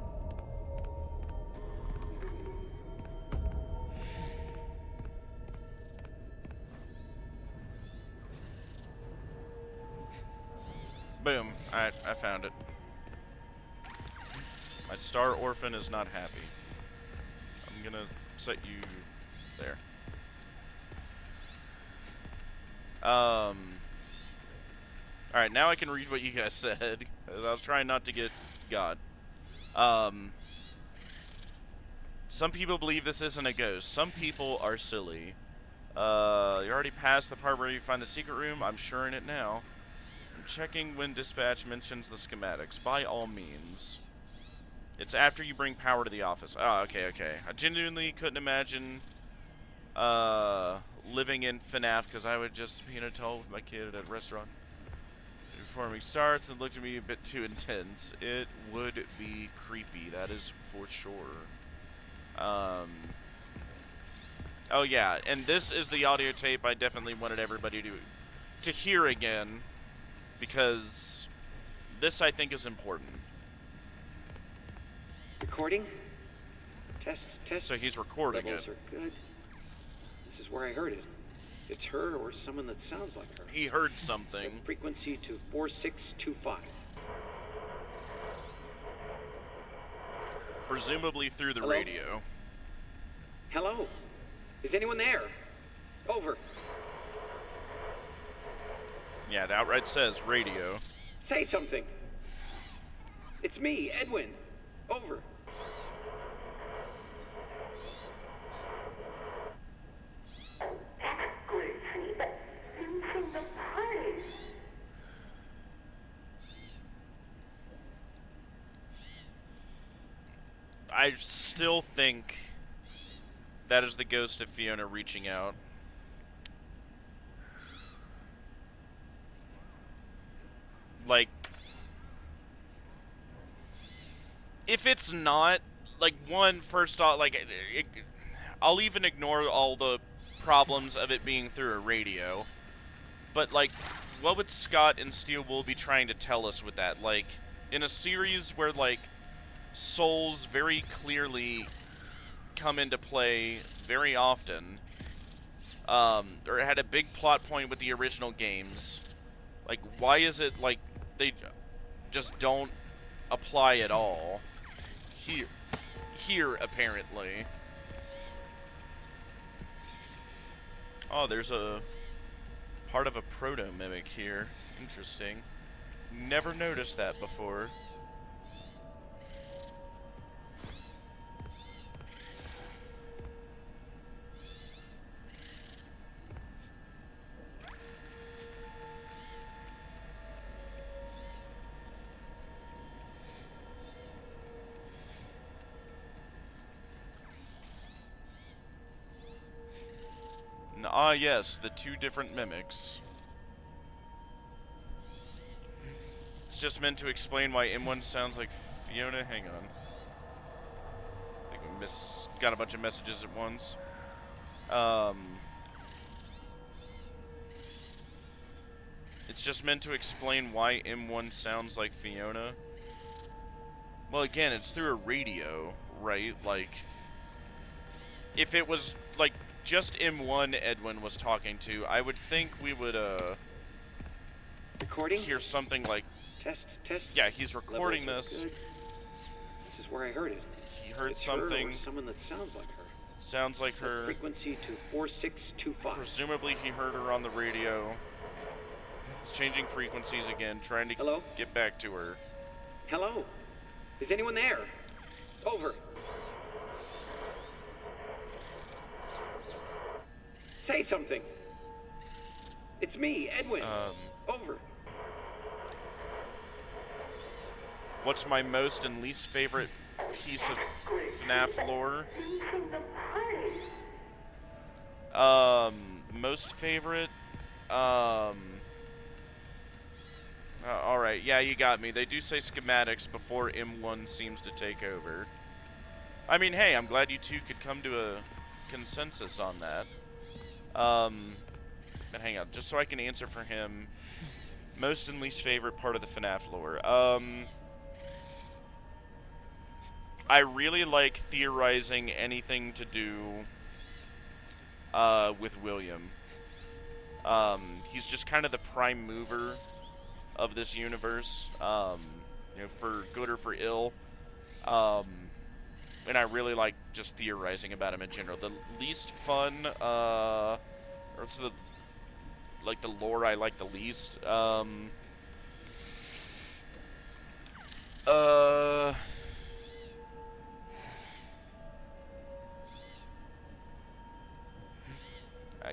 Boom. I found it. My Star Orphan is not happy. I'm gonna set you there. Alright, now I can read what you guys said. I was trying not to get God. Some people believe this isn't a ghost. Some people are silly. You already passed the part where you find the secret room. I'm sure in it now. I'm checking when dispatch mentions the schematics. By all means. It's after you bring power to the office. Oh, okay. I genuinely couldn't imagine living in FNAF because I would just be an adult with my kid at a restaurant. Before he starts and looked at me a bit too intense. It would be creepy, that is for sure. Oh yeah, and this is the audio tape I definitely wanted everybody to hear again, because this I think is important. Recording? Test. So he's recording Levels it. are good. This is where I heard it. It's her or someone that sounds like her. He heard something. Set frequency to 4625. Presumably through the Hello? radio. Hello? Is anyone there? Over. Yeah, it outright says radio. Say something. It's me, Edwin. Over. That's great, honey, but who's in the party? I still think that is the ghost of Fiona reaching out. Like, if it's not, like, first off, like, I'll even ignore all the problems of it being through a radio. But, like, what would Scott and Steel Wool be trying to tell us with that? Like, in a series where, like, souls very clearly come into play very often, or had a big plot point with the original games, like, why is it, like, they just don't apply at all here apparently? Oh, there's a part of a proto-mimic here. Interesting. Never noticed that before. Ah, yes, the two different mimics. It's just meant to explain why M1 sounds like Fiona. Hang on. I think we got a bunch of messages at once. It's just meant to explain why M1 sounds like Fiona. Well, again, it's through a radio, right? Like, if it was, like, just M1 Edwin was talking to, I would think we would, Recording? hear something like, Test. yeah, he's recording Levels this. are good. This is where I heard it. He heard It's her or something, someone that sounds like her. sounds like Set her. frequency to 4625. Presumably he heard her on the radio. He's changing frequencies again, trying to Hello? get back to her. Hello? Is anyone there? Over. Say something. It's me, Edwin. Over. What's my most and least favorite piece of FNAF lore? Most favorite? Alright, yeah, you got me. They do say schematics before M1 seems to take over. I mean, hey, I'm glad you two could come to a consensus on that. But hang on, just so I can answer for him. Most and least favorite part of the FNAF lore. I really like theorizing anything to do with William. He's just kind of the prime mover of this universe, you know, for good or for ill. And I really like just theorizing about him in general. The least fun, or it's the, like, the lore I like the least, I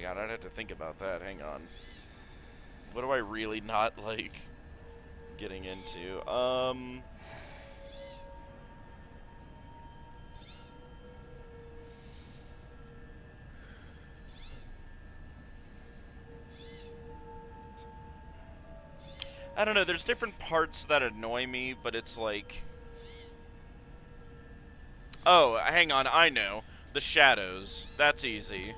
god, I'd have to think about that. Hang on. What do I really not like getting into? I don't know, there's different parts that annoy me, but it's like... Oh, hang on, I know. The shadows. That's easy.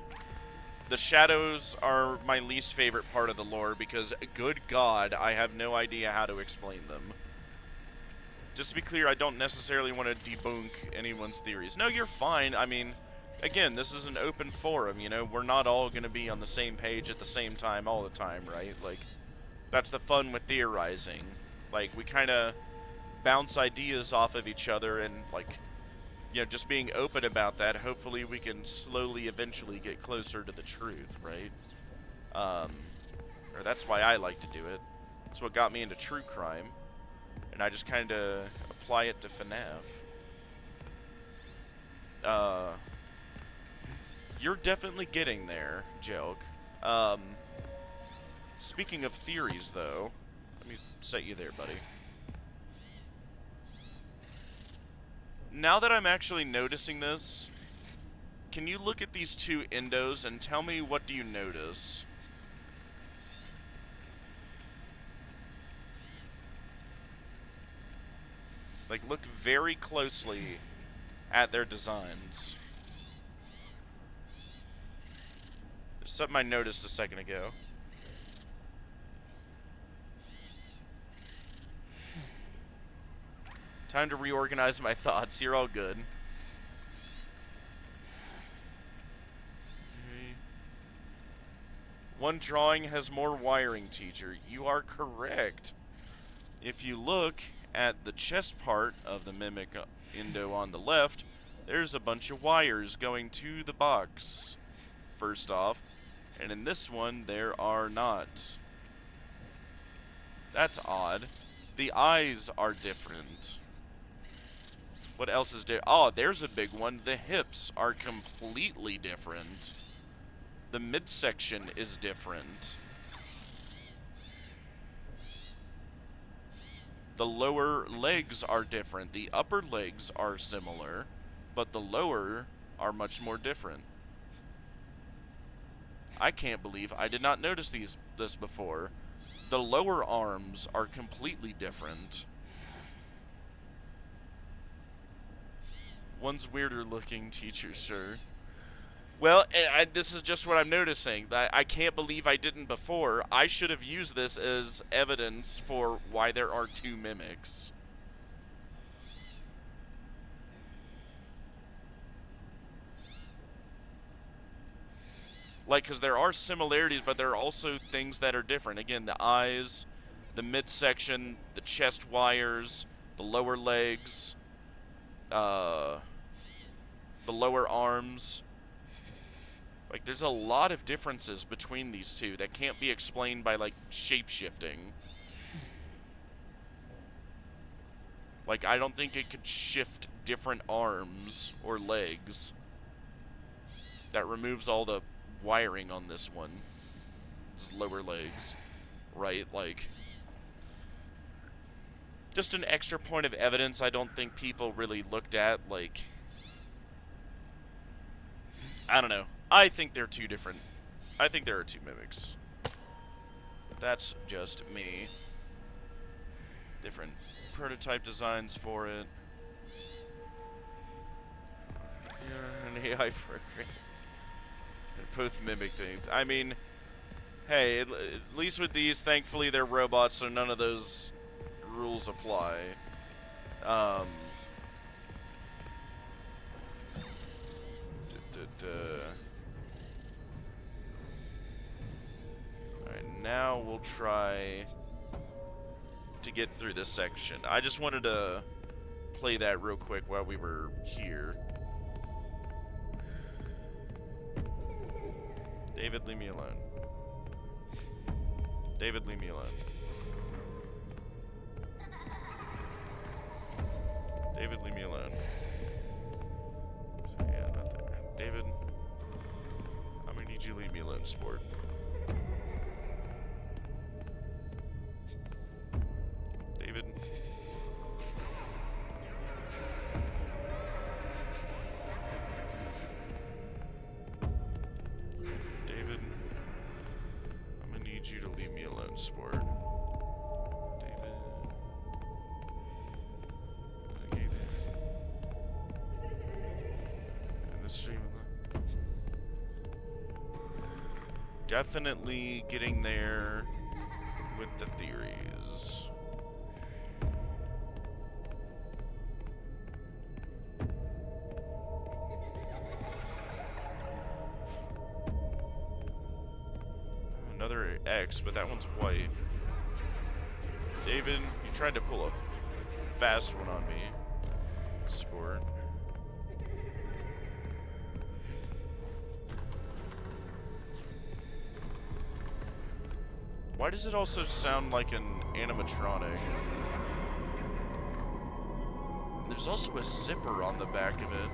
The shadows are my least favorite part of the lore because, good God, I have no idea how to explain them. Just to be clear, I don't necessarily want to debunk anyone's theories. No, you're fine. I mean, again, this is an open forum, you know? We're not all going to be on the same page at the same time all the time, right? Like... That's the fun with theorizing. Like, we kind of bounce ideas off of each other and, like, you know, just being open about that, hopefully we can slowly, eventually get closer to the truth, right? Or that's why I like to do it. That's what got me into true crime. And I just kind of apply it to FNAF. You're definitely getting there, Jelk. Speaking of theories, though, let me set you there, buddy. Now that I'm actually noticing this, can you look at these two endos and tell me what do you notice? Like, look very closely at their designs. There's something I noticed a second ago. Time to reorganize my thoughts. You're all good. One drawing has more wiring, teacher. You are correct. If you look at the chest part of the Mimic Endo on the left, there's a bunch of wires going to the box, first off. And in this one, there are not. That's odd. The eyes are different. What else is there? Oh, there's a big one. The hips are completely different. The midsection is different. The lower legs are different. The upper legs are similar, but the lower are much more different. I can't believe I did not notice this before. The lower arms are completely different. One's weirder looking, teacher, sure. Well, this is just what I'm noticing. I can't believe I didn't before. I should have used this as evidence for why there are two mimics. Like, because there are similarities, but there are also things that are different. Again, the eyes, the midsection, the chest wires, the lower legs, the lower arms. Like, there's a lot of differences between these two that can't be explained by, like, shape-shifting. Like, I don't think it could shift different arms or legs. That removes all the wiring on this one. It's lower legs, right? Like, just an extra point of evidence I don't think people really looked at. Like, I don't know. I think they're two different. I think there are two mimics. But that's just me. Different prototype designs for it. An AI program. Both mimic things. I mean, hey, at least with these, thankfully they're robots, so none of those rules apply. Alright, now we'll try to get through this section. I just wanted to play that real quick while we were here. David, leave me alone. David, leave me alone. David, leave me alone. So, yeah, not there. David, I'm gonna need you leave me alone, sport? David? David? I'm gonna need you to leave me alone, sport. David? Okay, and the stream of that. Definitely getting there with the theories. Another X, but that one's white. David, you tried to pull a fast one on me. Sport. Why does it also sound like an animatronic? There's also a zipper on the back of it.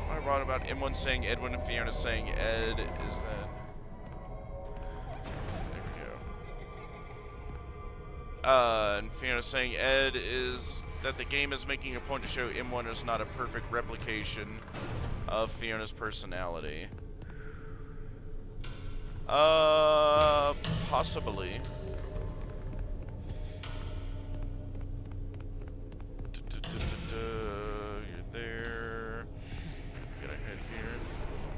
What I brought about M1 saying Edwin and Fiona saying Ed is that... There we go. And Fiona saying Ed is that the game is making a point to show M1 is not a perfect replication of Fiona's personality. Possibly. You're there. Gotta head here.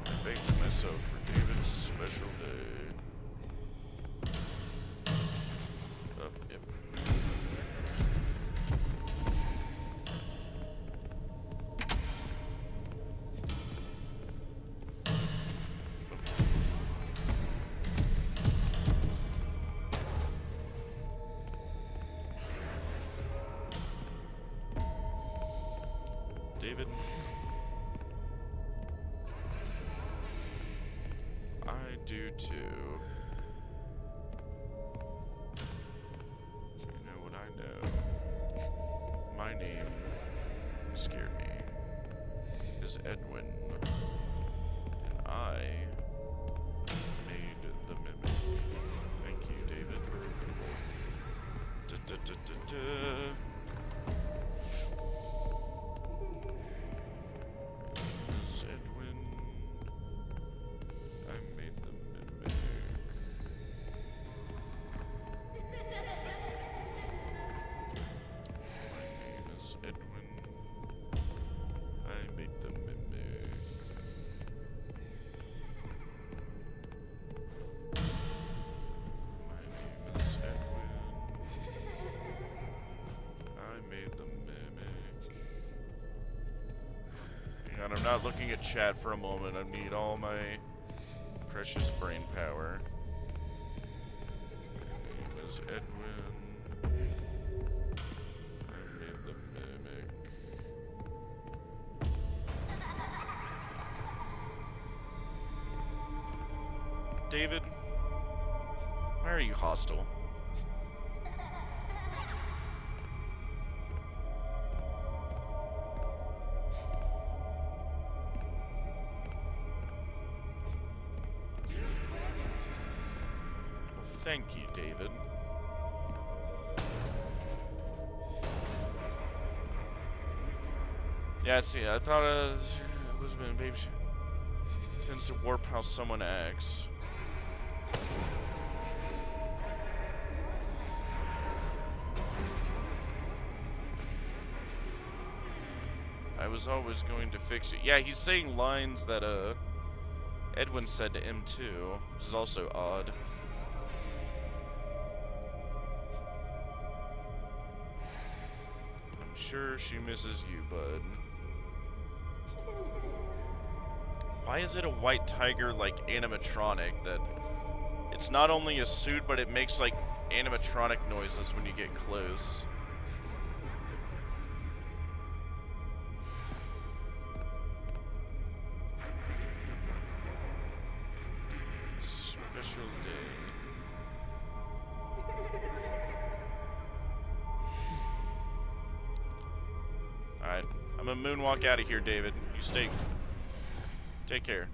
I baked myself for David's special day. Yep. David, I do too. You know what I know? My name scared me. Is Edwin, and I made the mimic. Thank you, David. Edwin, I made the mimic. My name is Edwin. I made the mimic. My name is Edwin. I made the mimic. Hang on, I'm not looking at chat for a moment. I need all my precious brain power. My name is Edwin. I made the mimic. David, why are you hostile? Thank you, David. Yeah, see, I thought Elizabeth and Babe tends to warp how someone acts. I was always going to fix it. Yeah, he's saying lines that Edwin said to M2, which is also odd. I'm sure she misses you, bud. Why is it a white tiger, like, animatronic that... It's not only a suit, but it makes, like, animatronic noises when you get close. Special day. Alright, I'm gonna moonwalk out of here, David. You stay. Take care.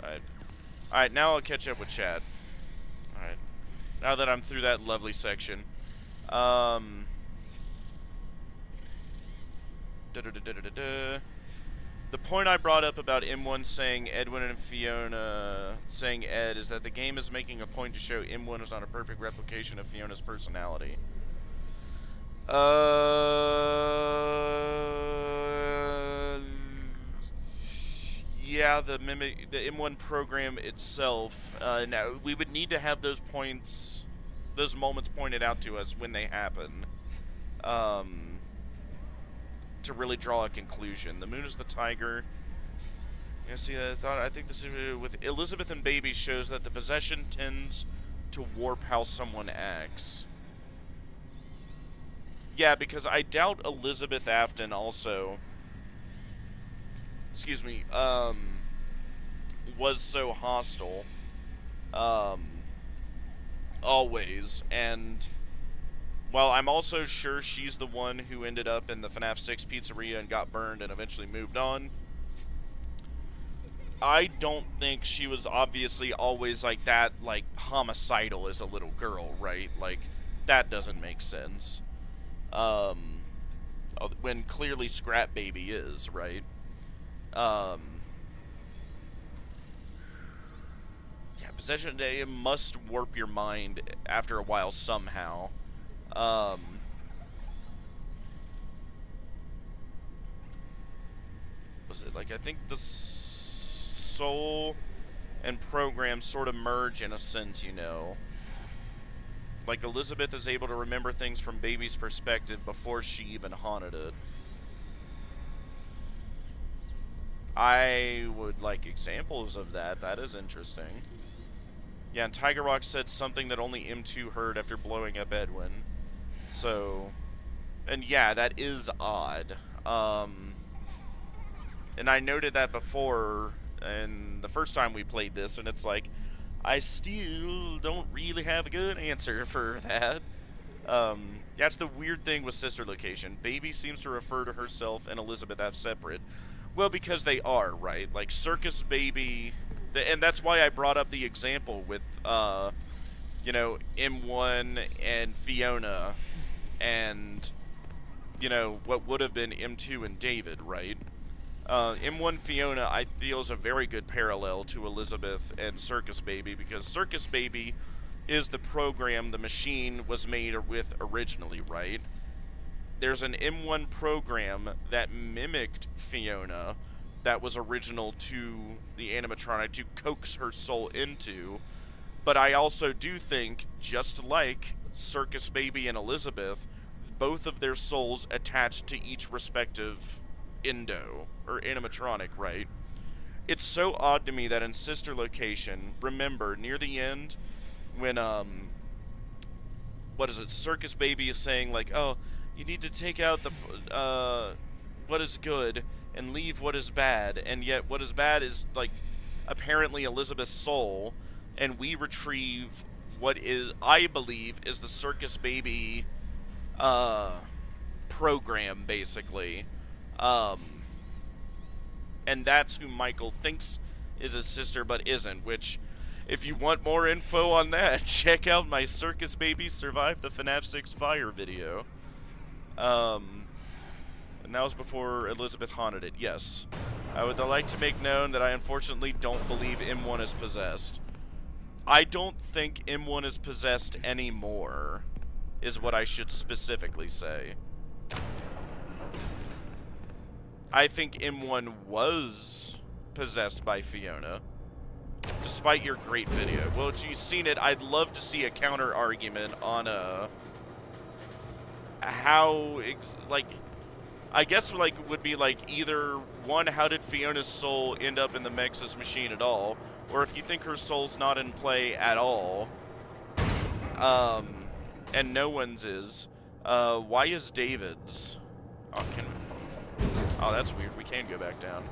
Alright. Alright, now I'll catch up with chat. Alright. Now that I'm through that lovely section. The point I brought up about M1 saying Edwin and Fiona saying Ed is that the game is making a point to show M1 is not a perfect replication of Fiona's personality. Yeah, the M1 program itself. Now we would need to have those moments pointed out to us when they happen, to really draw a conclusion. The moon is the tiger. Yeah, see, I think this with Elizabeth and Baby shows that the possession tends to warp how someone acts. Yeah, because I doubt Elizabeth Afton also, excuse me, was so hostile, always, and while I'm also sure she's the one who ended up in the FNAF 6 pizzeria and got burned and eventually moved on, I don't think she was obviously always like that, like, homicidal as a little girl, right? Like, that doesn't make sense. When clearly Scrap Baby is, right? Yeah, possession day must warp your mind after a while somehow. Was it like, I think the soul and program sort of merge in a sense, you know. Like, Elizabeth is able to remember things from Baby's perspective before she even haunted it. I would like examples of that. That is interesting. Yeah, and Tiger Rock said something that only M2 heard after blowing up Edwin. So, and yeah, that is odd. And I noted that before, and the first time we played this, and it's like, I still don't really have a good answer for that. That's the weird thing with Sister Location. Baby seems to refer to herself and Elizabeth as separate. Well, because they are, right? Like, Circus Baby, and that's why I brought up the example with, you know, M1 and Fiona, and, you know, what would have been M2 and David, right? M1 Fiona, I feel, is a very good parallel to Elizabeth and Circus Baby, because Circus Baby is the program the machine was made with originally, right? There's an M1 program that mimicked Fiona that was original to the animatronic to coax her soul into, but I also do think, just like Circus Baby and Elizabeth, both of their souls attached to each respective endo, or animatronic, right? It's so odd to me that in Sister Location, remember, near the end, when, what is it, Circus Baby is saying, like, oh, you need to take out the, what is good, and leave what is bad, and yet what is bad is, like, apparently Elizabeth's soul, and we retrieve what is, I believe, is the Circus Baby, program, basically. And that's who Michael thinks is his sister, but isn't, which, if you want more info on that, check out my Circus Baby Survive the FNAF 6 Fire video. And that was before Elizabeth haunted it, yes. I would like to make known that I unfortunately don't believe M1 is possessed. I don't think M1 is possessed anymore, is what I should specifically say. I think M1 was possessed by Fiona, despite your great video. Well, if you've seen it, I'd love to see a counter argument on how, like, I guess, like, would be like either one, how did Fiona's soul end up in the Mexus machine at all, or if you think her soul's not in play at all, and no one's is, why is David's? Oh, can we? Oh, that's weird. We can go back down.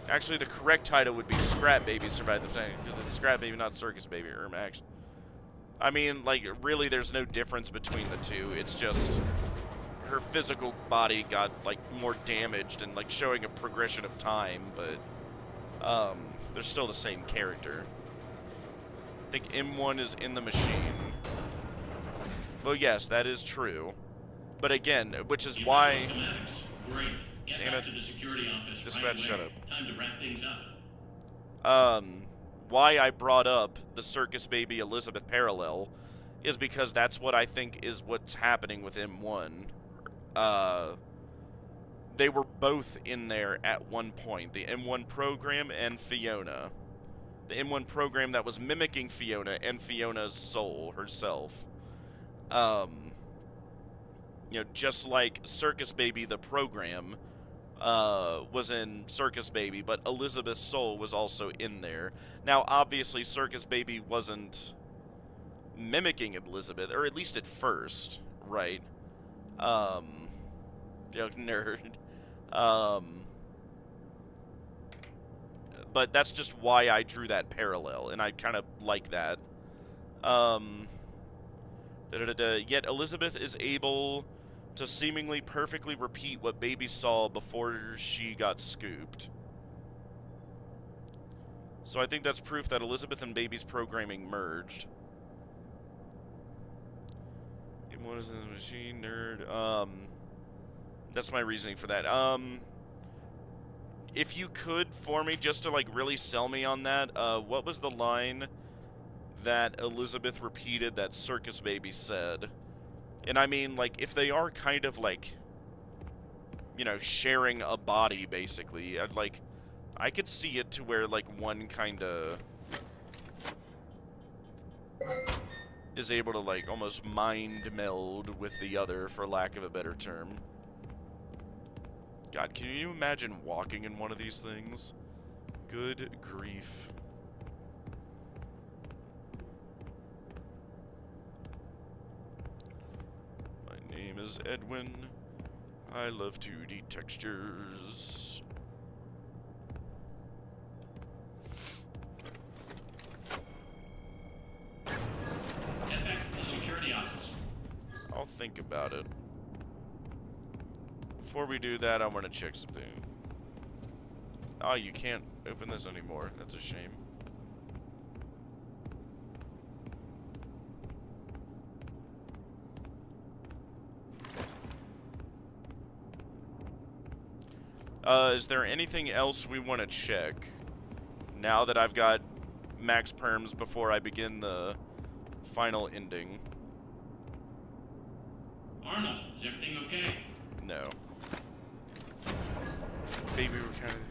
Actually, the correct title would be Scrap Baby Survived the Thing, because it's Scrap Baby, not Circus Baby, or Max. I mean, like, really, there's no difference between the two. It's just her physical body got, like, more damaged and, like, showing a progression of time, but, they're still the same character. I think M1 is in the machine. Well, yes, that is true. But again, which is why... Great. Get Damn back it. to the security office Dispatch, right shut away. up. Time to wrap things up. Why I brought up the Circus Baby Elizabeth parallel is because that's what I think is what's happening with M1. They were both in there at one point, the M1 program and Fiona. The M1 program that was mimicking Fiona and Fiona's soul herself. You know, just like Circus Baby the program was in Circus Baby, but Elizabeth's soul was also in there. Now, obviously, Circus Baby wasn't mimicking Elizabeth, or at least at first, right? You know, nerd. But that's just why I drew that parallel, and I kind of like that. Yet Elizabeth is able to seemingly perfectly repeat what Baby saw before she got scooped. So I think that's proof that Elizabeth and Baby's programming merged. What is in the machine, nerd? That's my reasoning for that. If you could, for me, just to, like, really sell me on that, what was the line that Elizabeth repeated that Circus Baby said? And I mean, like, if they are kind of, like, you know, sharing a body, basically, I could see it to where, like, one kind of is able to, like, almost mind meld with the other, for lack of a better term. God, can you imagine walking in one of these things? Good grief. My name is Edwin. I love 2D textures. Get back to the security office. I'll think about it. Before we do that, I want to check something. Oh, you can't open this anymore. That's a shame. Is there anything else we want to check now that I've got max perms before I begin the final ending? Arnold, is everything okay? No. Baby, we're kind of...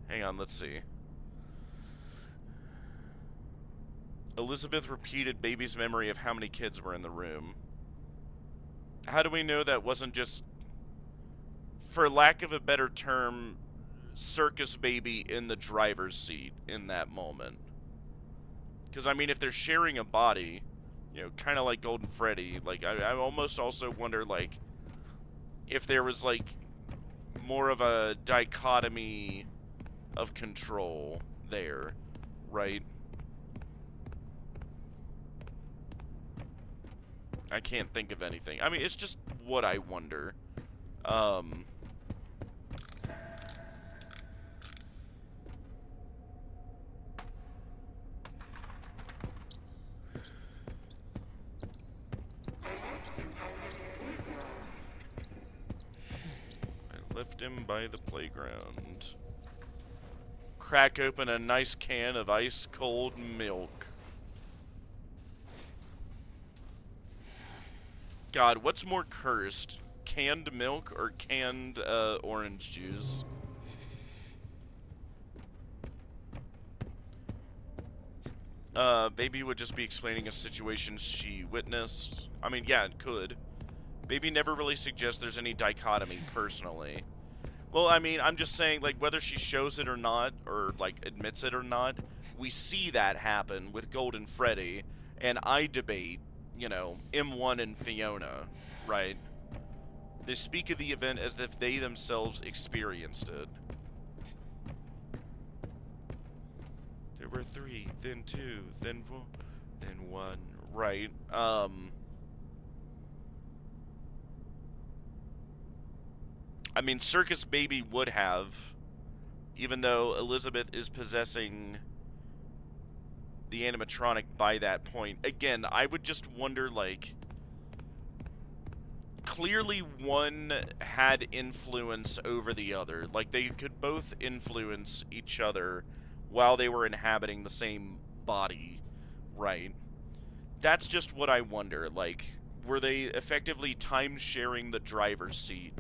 Hang on, let's see. Elizabeth repeated Baby's memory of how many kids were in the room. How do we know that wasn't just, for lack of a better term, Circus Baby in the driver's seat in that moment? Because, I mean, if they're sharing a body, you know, kind of like Golden Freddy, like, I almost also wonder, like, if there was, like, more of a dichotomy of control there, right? I can't think of anything. I mean, it's just what I wonder. I left him by the playground. Crack open a nice can of ice-cold milk. God, what's more cursed? Canned milk or canned orange juice? Baby would just be explaining a situation she witnessed. I mean, yeah, it could. Baby never really suggests there's any dichotomy, personally. Well, I mean, I'm just saying, like, whether she shows it or not, or, like, admits it or not, we see that happen with Golden Freddy, and I debate, you know, M1 and Fiona, right? They speak of the event as if they themselves experienced it. There were 3, then 2, then 4, then 1, right? I mean, Circus Baby would have, even though Elizabeth is possessing the animatronic by that point. Again, I would just wonder, like, clearly one had influence over the other. Like, they could both influence each other while they were inhabiting the same body, right? That's just what I wonder. Like, were they effectively time-sharing the driver's seat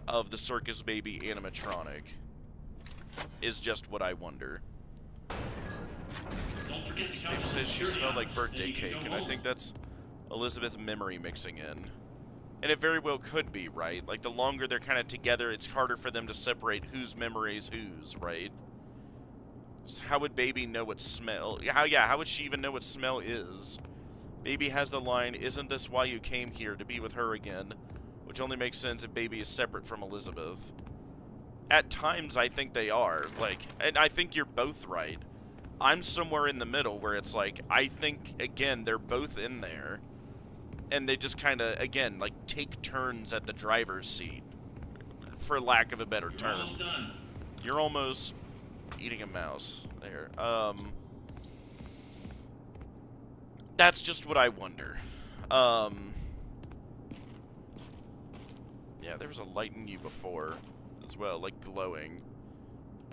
of the Circus Baby animatronic? Is just what I wonder. Don't forget to This count baby the says she security smelled like office, birthday then you can cake, go and I home. think that's Elizabeth's memory mixing in. And it very well could be, right? Like, the longer they're kind of together, it's harder for them to separate whose memory is whose, right? So how would Baby know what smell... How would she even know what smell is? Baby has the line, "Isn't this why you came here, to be with her again?" Which only makes sense if Baby is separate from Elizabeth. At times, I think they are. Like, and I think you're both right. I'm somewhere in the middle where it's like, I think, again, they're both in there. And they just kind of, again, like, take turns at the driver's seat. For lack of a better You're term. almost done. You're almost eating a mouse there. That's just what I wonder. Yeah, there was a light in you before as well, like glowing.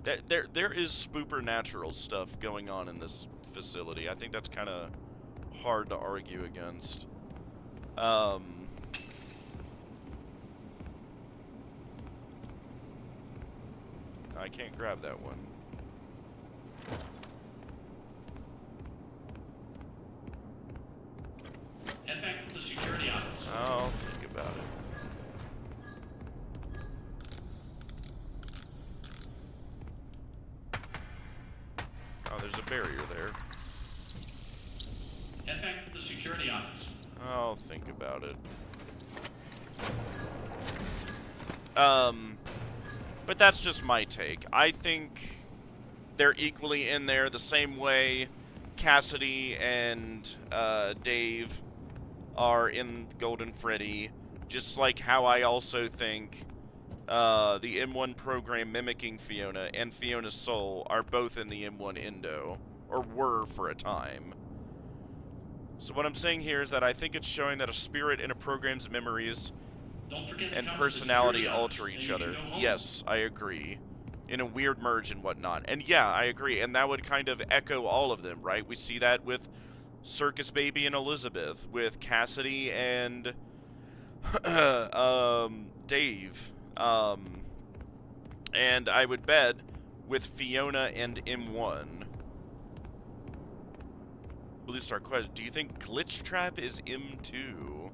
There is spoopernatural stuff going on in this facility. I think that's kind of hard to argue against. I can't grab that one. Head back to the security office. I'll think about it. Oh, there's a barrier there. Head back to the security office. I'll think about it. But that's just my take. I think they're equally in there the same way Cassidy and Dave are in Golden Freddy. Just like how I also think the M1 program mimicking Fiona and Fiona's soul are both in the M1 Indo, or were for a time. So what I'm saying here is that I think it's showing that a spirit in a program's memories Don't forget to and count the personality security office, alter then each you can other. go home. Yes, I agree. In a weird merge and whatnot. And yeah, I agree. And that would kind of echo all of them, right? We see that with Circus Baby and Elizabeth, with Cassidy and Dave. And I would bet with Fiona and M1. Blue Star question, do you think Glitch Trap is M2?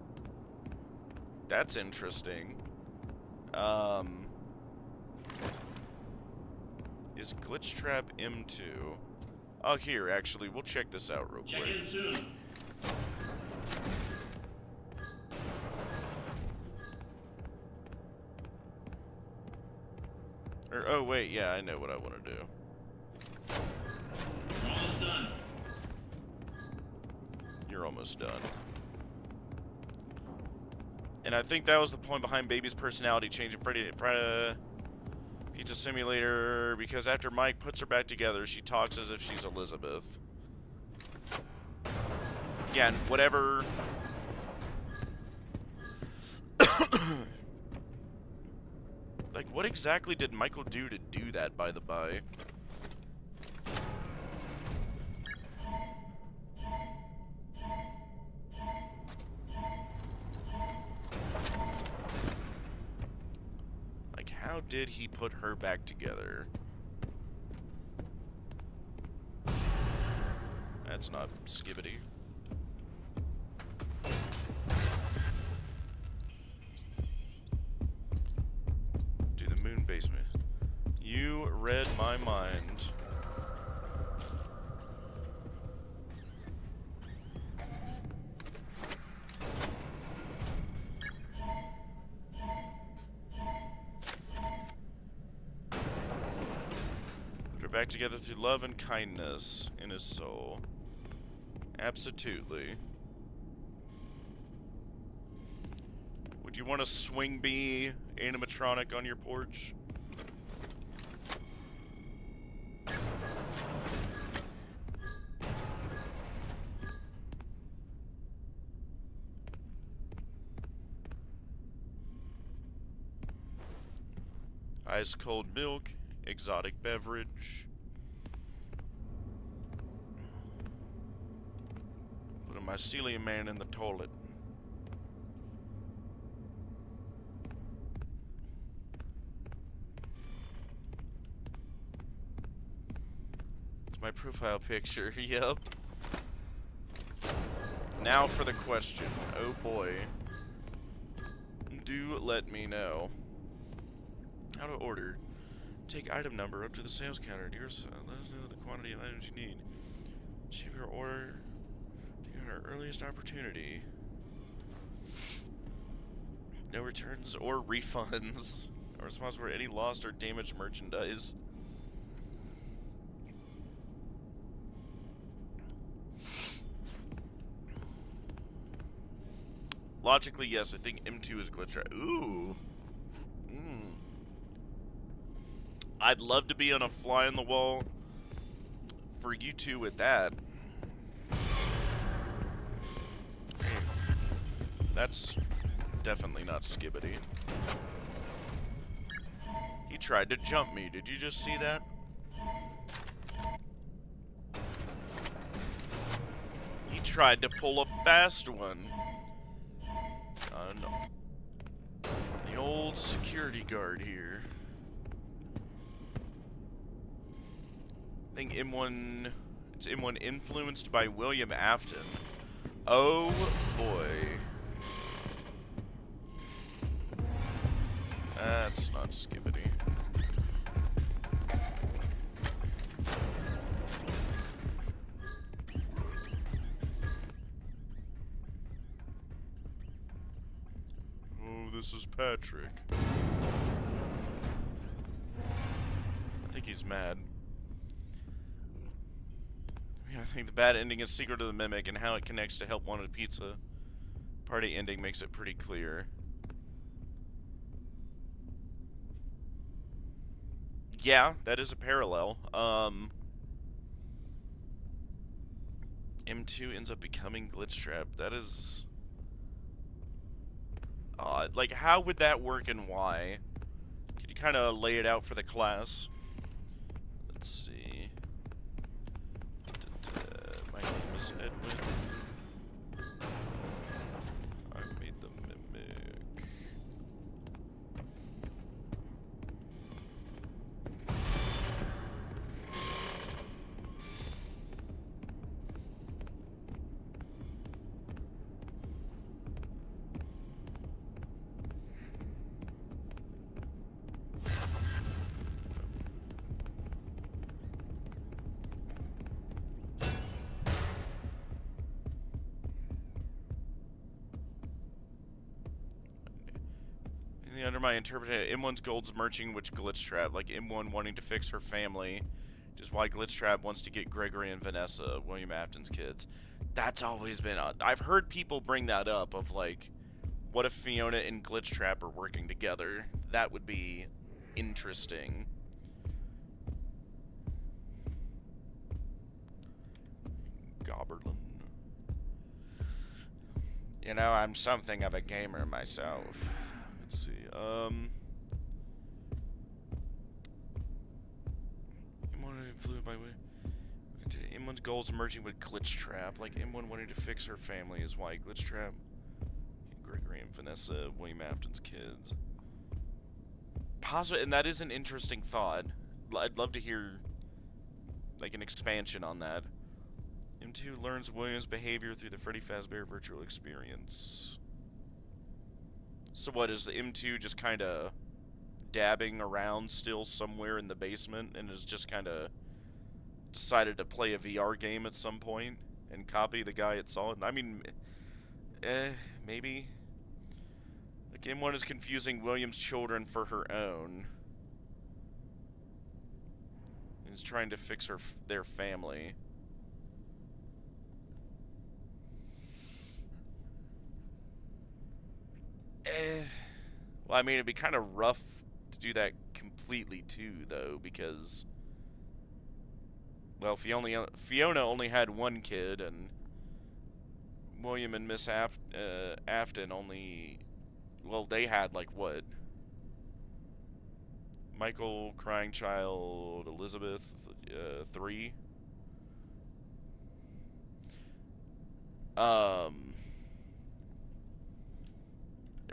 That's interesting. Is Glitch Trap M2? Oh, here, actually, we'll check this out real Check quick. in soon. Oh, wait, yeah, I know what I want to do. We're almost done. You're almost done. And I think that was the point behind Baby's personality change in Freddy Pizza Simulator, because after Mike puts her back together, she talks as if she's Elizabeth. Again, whatever. Like, what exactly did Michael do to do that, by the by? Like, how did he put her back together? That's not Skibbity. Do the moon basement. You read my mind. Put her back together through love and kindness in his soul. Absolutely. Would Do you want a swing bee animatronic on your porch? Ice cold milk, exotic beverage. Put a mycelium man in the toilet. It's my profile picture, yep. Now for the question. Oh boy. Do let me know. How to order. Take item number up to the sales counter. Let us know the quantity of items you need. Ship your order to your earliest opportunity. No returns or refunds. Are responsible for any lost or damaged merchandise. Logically, yes. I think M2 is glitch. Ooh. I'd love to be on a fly on the wall for you two with that. That's definitely not Skibbity. He tried to jump me. Did you just see that? He tried to pull a fast one. No. The old security guard here. I think M1... It's M1 influenced by William Afton. Oh, boy. That's not Skibbity. Oh, this is Patrick. I think he's mad. I think the bad ending is Secret of the Mimic, and how it connects to Help Wanted Pizza. Party ending makes it pretty clear. Yeah, that is a parallel. M2 ends up becoming Glitchtrap. That is odd. Like, how would that work and why? Could you kind of lay it out for the class? Let's see. My name is Edwin. I made the mimic. Under my interpretation, M1's gold's merging with Glitchtrap, like M1 wanting to fix her family, which is why Glitchtrap wants to get Gregory and Vanessa, William Afton's kids. That's always been odd. I've heard people bring that up, of like, what if Fiona and Glitchtrap are working together? That would be interesting. Gobberlin. You know, I'm something of a gamer myself. Let's see, M1 influenced by M1's goals merging with Glitchtrap, like M1 wanting to fix her family is why Glitchtrap, Gregory and Vanessa, William Afton's kids. Positive, and that is an interesting thought. I'd love to hear, like, an expansion on that. M2 learns William's behavior through the Freddy Fazbear virtual experience. So what, is the M2 just kind of dabbing around still somewhere in the basement and has just kind of decided to play a VR game at some point and copy the guy it saw? I mean, maybe. Like, M1 is confusing William's children for her own. He's trying to fix their family. Well, I mean, it'd be kind of rough to do that completely too, though, because, well, Fiona only had one kid, and William and Miss Afton only, well, they had like what? Michael, crying child, Elizabeth, 3. There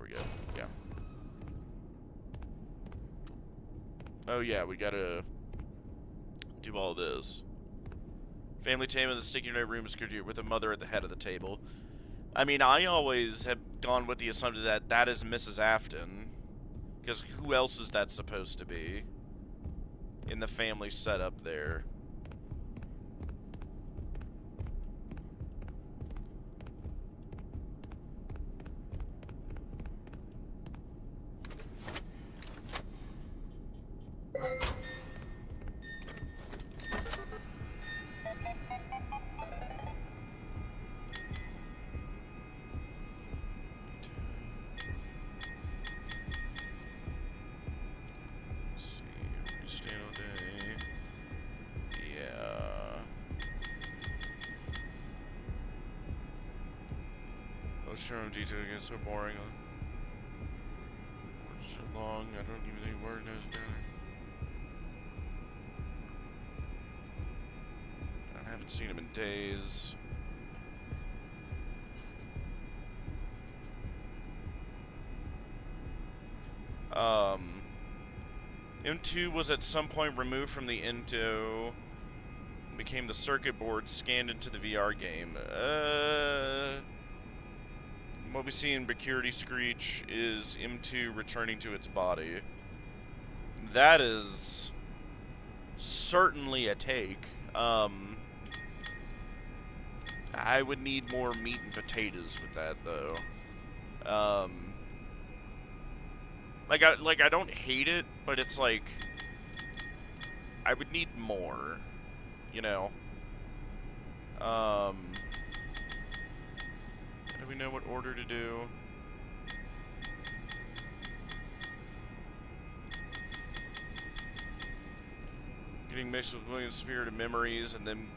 we go. Yeah. Oh yeah, we gotta do all this. Family time in the sticky note room is with a mother at the head of the table. I mean, I always have gone with the assumption that that is Mrs. Afton, because who else is that supposed to be in the family setup there? Sure, detail gets so boring. Words so long, I don't even think word knows better. I haven't seen him in days. M2 was at some point removed from the Into, became the circuit board scanned into the VR game. What we see in Bacurity Screech is M2 returning to its body. That is certainly a take. I would need more meat and potatoes with that, though. I don't hate it, but it's like I would need more, you know. How do we know what order to do? Getting mixed with William's spirit of memories, and then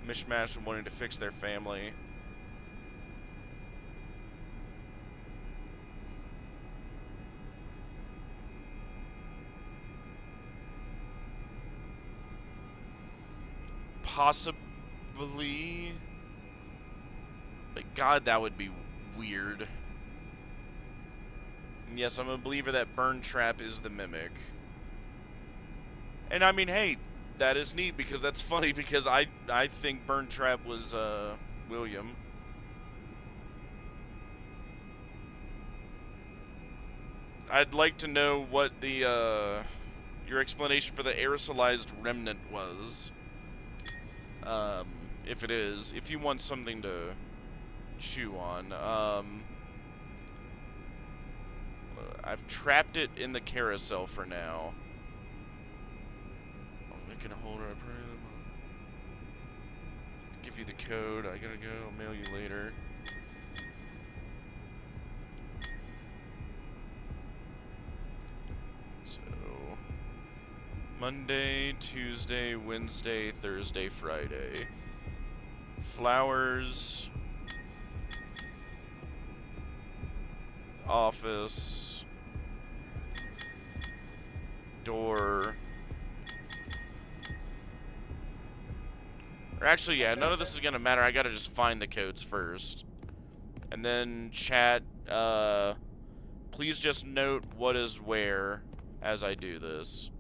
mishmash and wanting to fix their family. Possibly. But God, that would be weird. And yes, I'm a believer that Burn Trap is the Mimic. And I mean, hey, that is neat because that's funny because I think Burn Trap was William. I'd like to know what the your explanation for the aerosolized remnant was. If it is, if you want something to chew on. I've trapped it in the carousel for now. I'm making a holder. Give you the code. I gotta go. I'll mail you later. So Monday, Tuesday, Wednesday, Thursday, Friday. Flowers. Office. Door. Or actually, yeah, none of this is gonna matter. I gotta just find the codes first. And then chat, please just note what is where as I do this.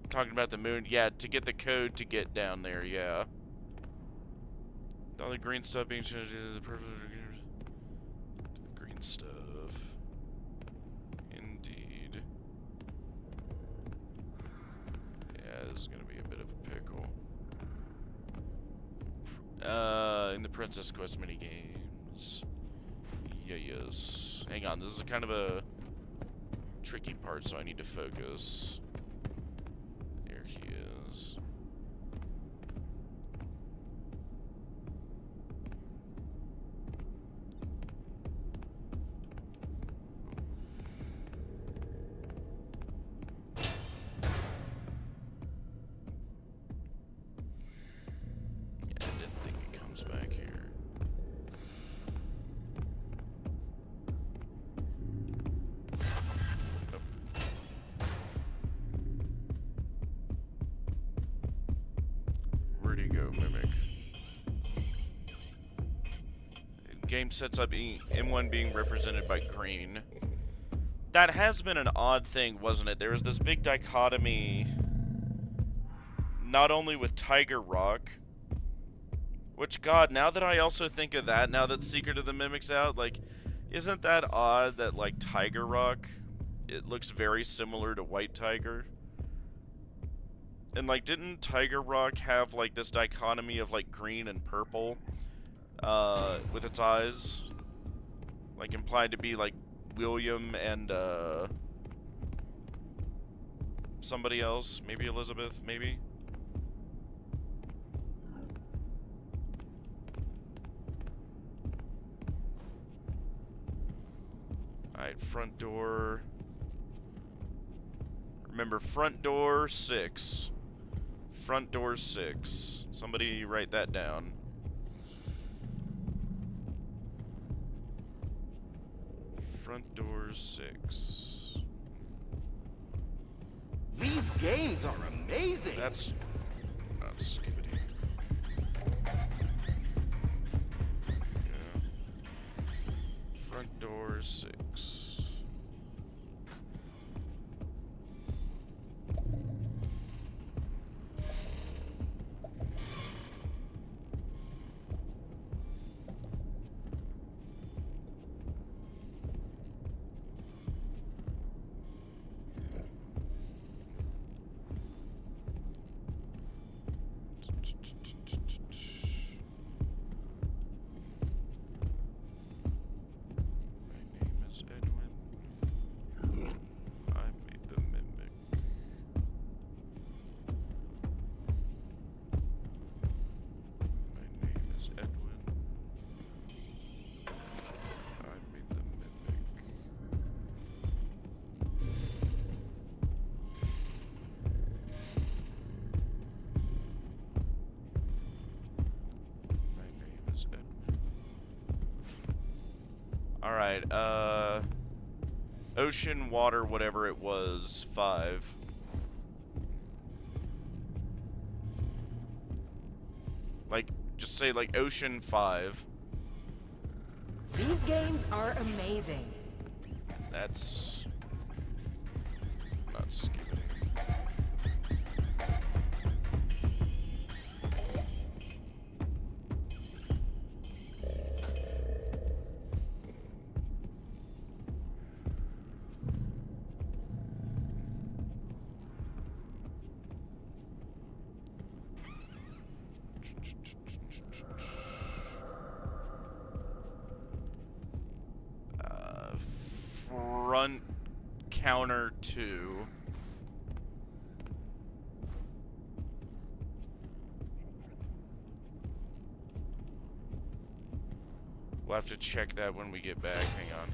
Talking about the moon, yeah, to get the code to get down there, yeah. All the green stuff being changed to the purple. The green stuff. Indeed. Yeah, this is gonna be a bit of a pickle. In the Princess Quest minigames. Yeah, yes. Hang on, this is kind of a tricky part, so I need to focus. There he is. Zero Mimic. Game sets up M1 being represented by green. That has been an odd thing, wasn't it? There was this big dichotomy, not only with Tiger Rock, which, God, now that I also think of that, now that Secret of the Mimic's out, like, isn't that odd that, like, Tiger Rock, it looks very similar to White Tiger? And, like, didn't Tiger Rock have, like, this dichotomy of, like, green and purple, with its eyes? Like, implied to be, like, William and, somebody else? Maybe Elizabeth, maybe? Alright, front door. Remember, front door 6. Front door 6. Somebody write that down. Front door 6. These games are amazing! That's not skibbity. Yeah. Front door 6. My name is Edwin. I made the mimic. My name is Edwin. I made the mimic. My name is Edwin. Alright, ocean, water, whatever it was, 5. Like, just say, like, ocean 5. These games are amazing. That's not skibbity. Front counter 2. We'll have to check that when we get back. Hang on.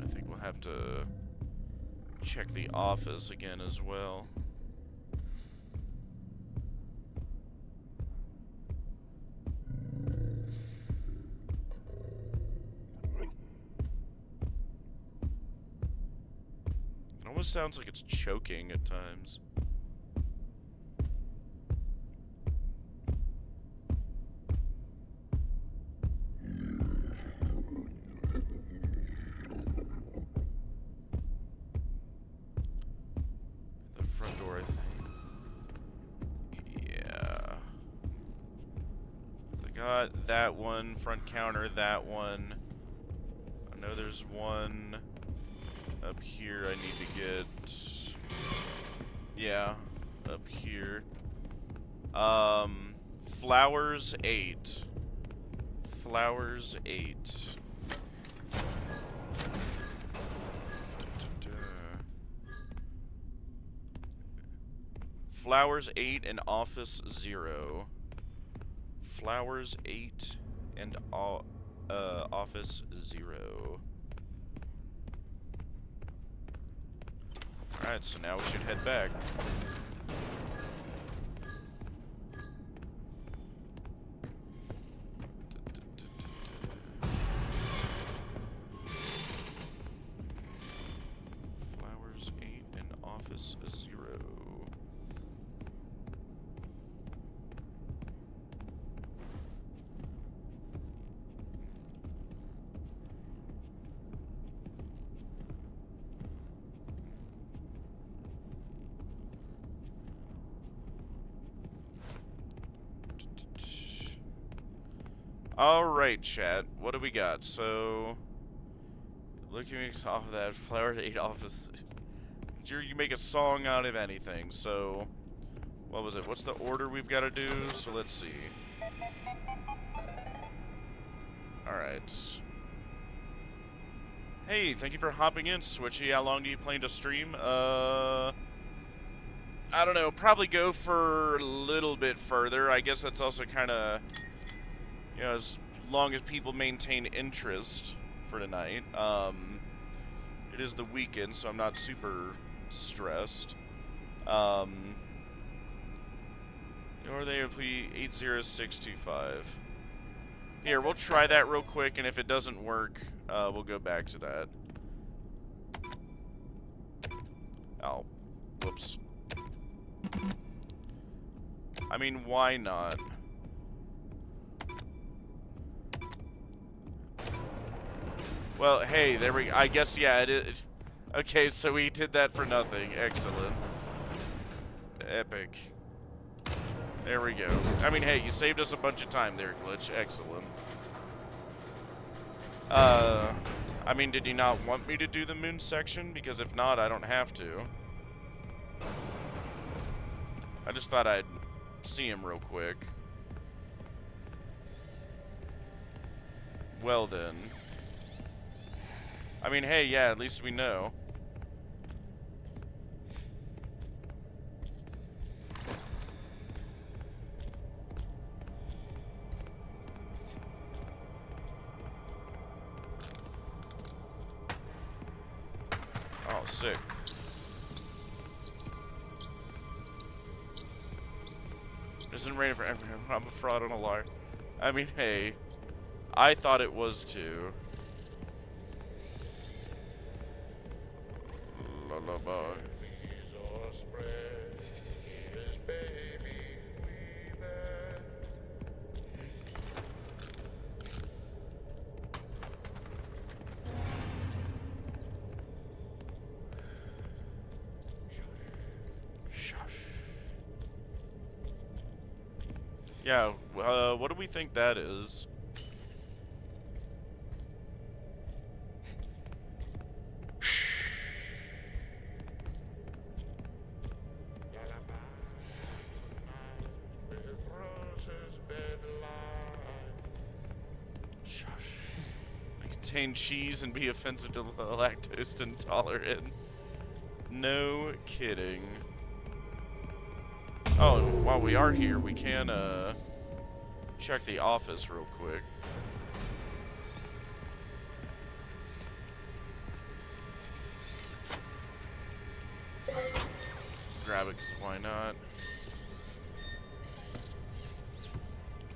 I think we'll have to check the office again as well. It almost sounds like it's choking at times. The front door, I think. Yeah. I got that one, front counter, that one. I know there's one up here I need to get. Yeah, up here. Flowers 8. Flowers 8. Flowers 8 and office 0. Flowers 8 and office 0. Alright, so now we should head back. Flowers 8 and office 0. Alright, chat. What do we got? So, looking off of that Flower 8 office. You make a song out of anything. So, what was it? What's the order we've got to do? So, let's see. Alright. Hey, thank you for hopping in, Switchy. How long do you plan to stream? I don't know. Probably go for a little bit further. I guess that's also kind of... You know, as long as people maintain interest for tonight. It is the weekend, so I'm not super stressed. Or they please 80625. Here, we'll try that real quick, and if it doesn't work, we'll go back to that. Oh, whoops. I mean, why not? Well, hey, there we go. I guess, yeah, okay, so we did that for nothing. Excellent. Epic. There we go. I mean, hey, you saved us a bunch of time there, Glitch. Excellent. I mean, did you not want me to do the moon section? Because if not, I don't have to. I just thought I'd see him real quick. Well then. I mean, hey, yeah, at least we know. Oh, sick. Isn't raining for everyone. I'm a fraud and a liar. I mean, hey, I thought it was too. Lullaby. Yeah, what do we think that is? Contain cheese and be offensive to lactose intolerant. No kidding. Oh, and while we are here, we can check the office real quick. Grab it, 'cause why not?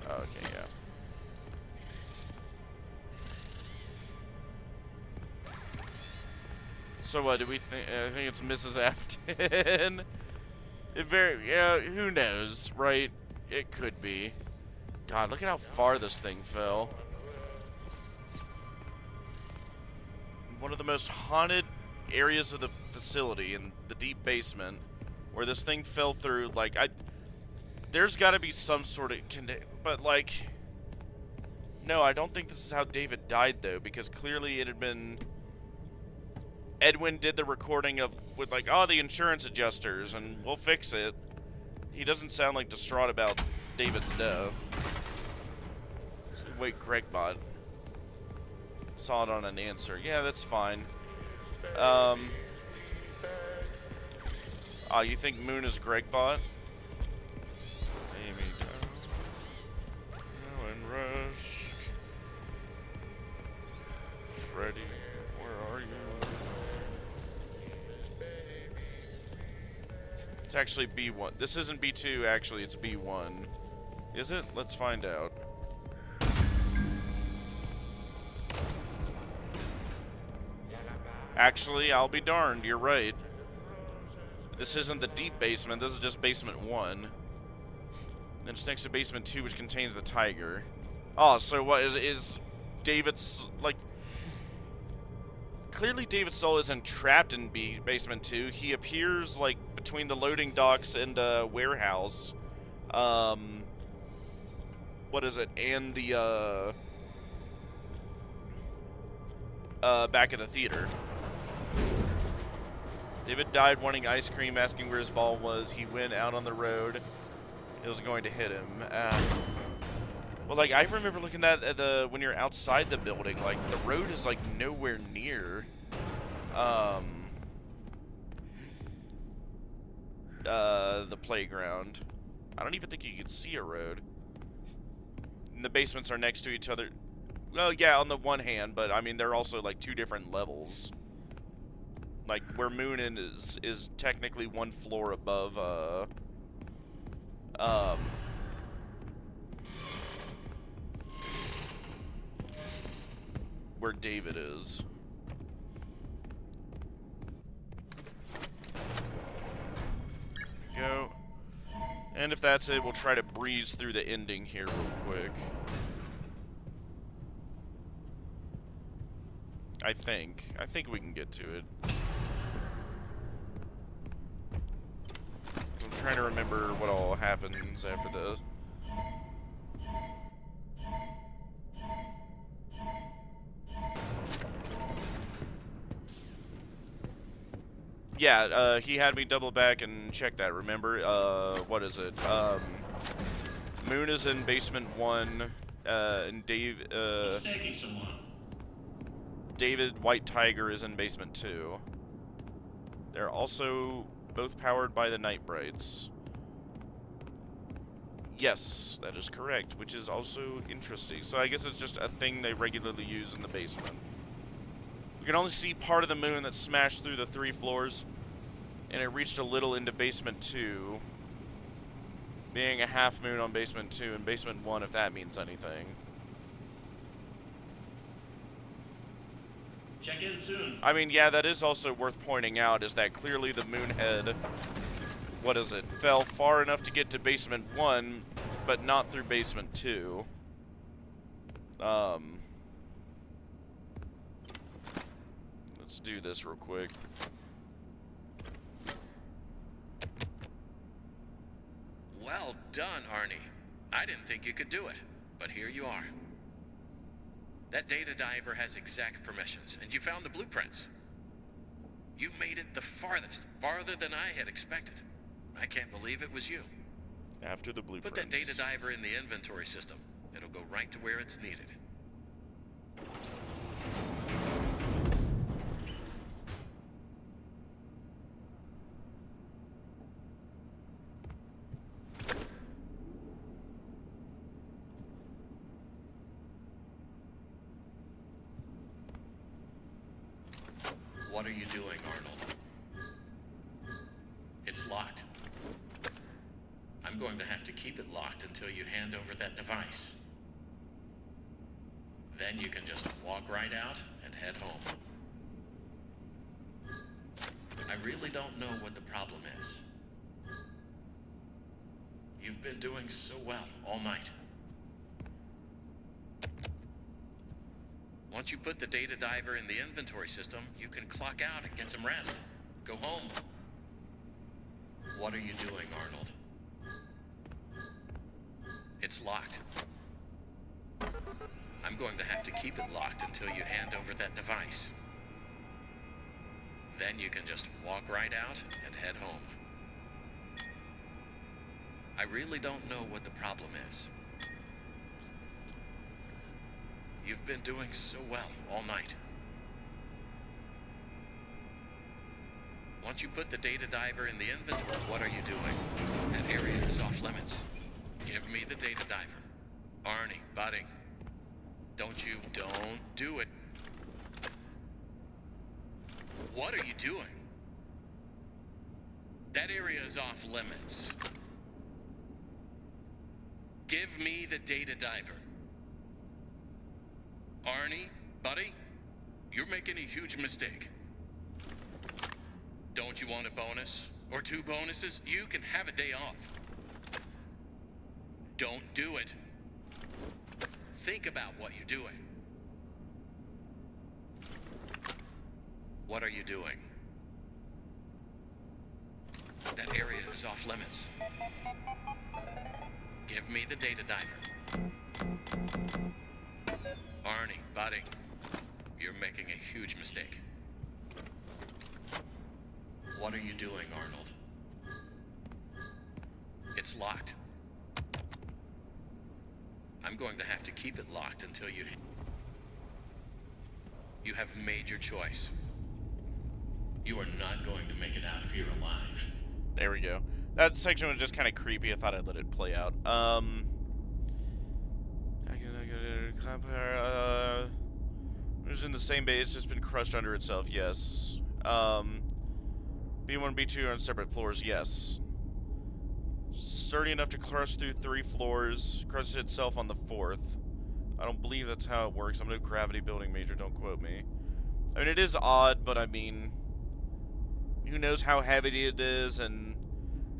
Okay, yeah. So what do we think? I think it's Mrs. Afton. Yeah, who knows, right? It could be. God, look at how far this thing fell. One of the most haunted areas of the facility, in the deep basement, where this thing fell through. Like, there's got to be some sort of but like, no, I don't think this is how David died though, because clearly it had been. Edwin did the recording with like, oh, the insurance adjusters, and we'll fix it. He doesn't sound like distraught about David's death. Wait, Gregbot. Saw it on an answer. Yeah, that's fine. You think Moon is Gregbot? Amy Owen Rush. Freddy, where are you? It's actually B1. This isn't B2, actually, it's B1. Is it? Let's find out. Actually, I'll be darned, you're right. This isn't the deep basement, this is just basement 1. Then it's next to basement 2, which contains the tiger. Oh, so what is David's, like... Clearly David's soul isn't trapped in basement 2. He appears, like, between the loading docks and the warehouse. What is it? And the, back of the theater. David died wanting ice cream, asking where his ball was. He went out on the road. It was going to hit him. Well, like, I remember looking at the, when you're outside the building, like, the road is, like, nowhere near, the playground. I don't even think you could see a road. And the basements are next to each other. Well, yeah, on the one hand, but, I mean, they're also, like, 2 different levels. Like, where Moon is technically 1 floor above, where David is. Go. And if that's it, we'll try to breeze through the ending here real quick. I think we can get to it. I'm trying to remember what all happens after this. Yeah, he had me double back and check that, remember? What is it? Moon is in basement 1, and Who's taking so long? David White Tiger is in basement 2. They're also both powered by the Night Brights. Yes, that is correct, which is also interesting. So I guess it's just a thing they regularly use in the basement. We can only see part of the moon that smashed through the 3 floors, and it reached a little into basement 2, being a half moon on basement 2 and basement 1, if that means anything. Check in soon. I mean, yeah, that is also worth pointing out, is that clearly the moonhead, what is it, fell far enough to get to basement 1, but not through basement 2. Let's do this real quick. Well done, Arnie. I didn't think you could do it, but here you are. That data diver has exact permissions, and you found the blueprints. You made it the farthest, farther than I had expected. I can't believe it was you. After the blueprints. Put that data diver in the inventory system. It'll go right to where it's needed. What are you doing, Arnold? It's locked. I'm going to have to keep it locked until you hand over that device. Then you can just walk right out and head home. I really don't know what the problem is. You've been doing so well all night. Once you put the data diver in the inventory system, you can clock out and get some rest. Go home. What are you doing, Arnold? It's locked. I'm going to have to keep it locked until you hand over that device. Then you can just walk right out and head home. I really don't know what the problem is. You've been doing so well all night. Once you put the data diver in the inventory, what are you doing? That area is off limits. Give me the data diver. Arnie, buddy. Don't do it. What are you doing? That area is off limits. Give me the data diver. Arnie, buddy, you're making a huge mistake. Don't you want a bonus? Or 2 bonuses? You can have a day off. Don't do it. Think about what you're doing. What are you doing? That area is off limits. Give me the data diver. Arnie, buddy, you're making a huge mistake. What are you doing, Arnold? It's locked. I'm going to have to keep it locked until you have made your choice. You are not going to make it out of here alive. There we go. That section was just kind of creepy. I thought I'd let it play out. It was in the same base, just been crushed under itself, yes. B1 and B2 are on separate floors, yes. Sturdy enough to crush through 3 floors, crushes itself on the 4th. I don't believe that's how it works. I'm no gravity building major, don't quote me. I mean, it is odd, but I mean, who knows how heavy it is, and,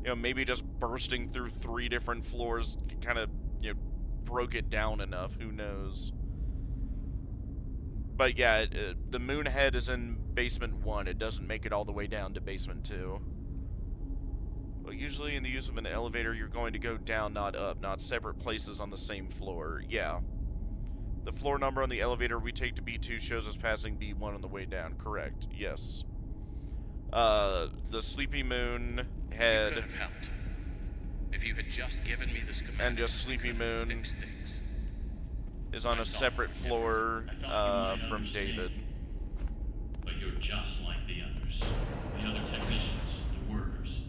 you know, maybe just bursting through 3 different floors kind of, you know, broke it down enough, who knows. But yeah, the moon head is in basement 1, it doesn't make it all the way down to basement 2. Well, usually in the use of an elevator, you're going to go down, not up, not separate places on the same floor. Yeah. The floor number on the elevator we take to B2 shows us passing B1 on the way down. Correct. Yes. The Sleepy Moon head... You could have helped. If you had just given me this command... And just Sleepy Moon is on a separate floor from David. But you're just like the others. The other technicians, the workers.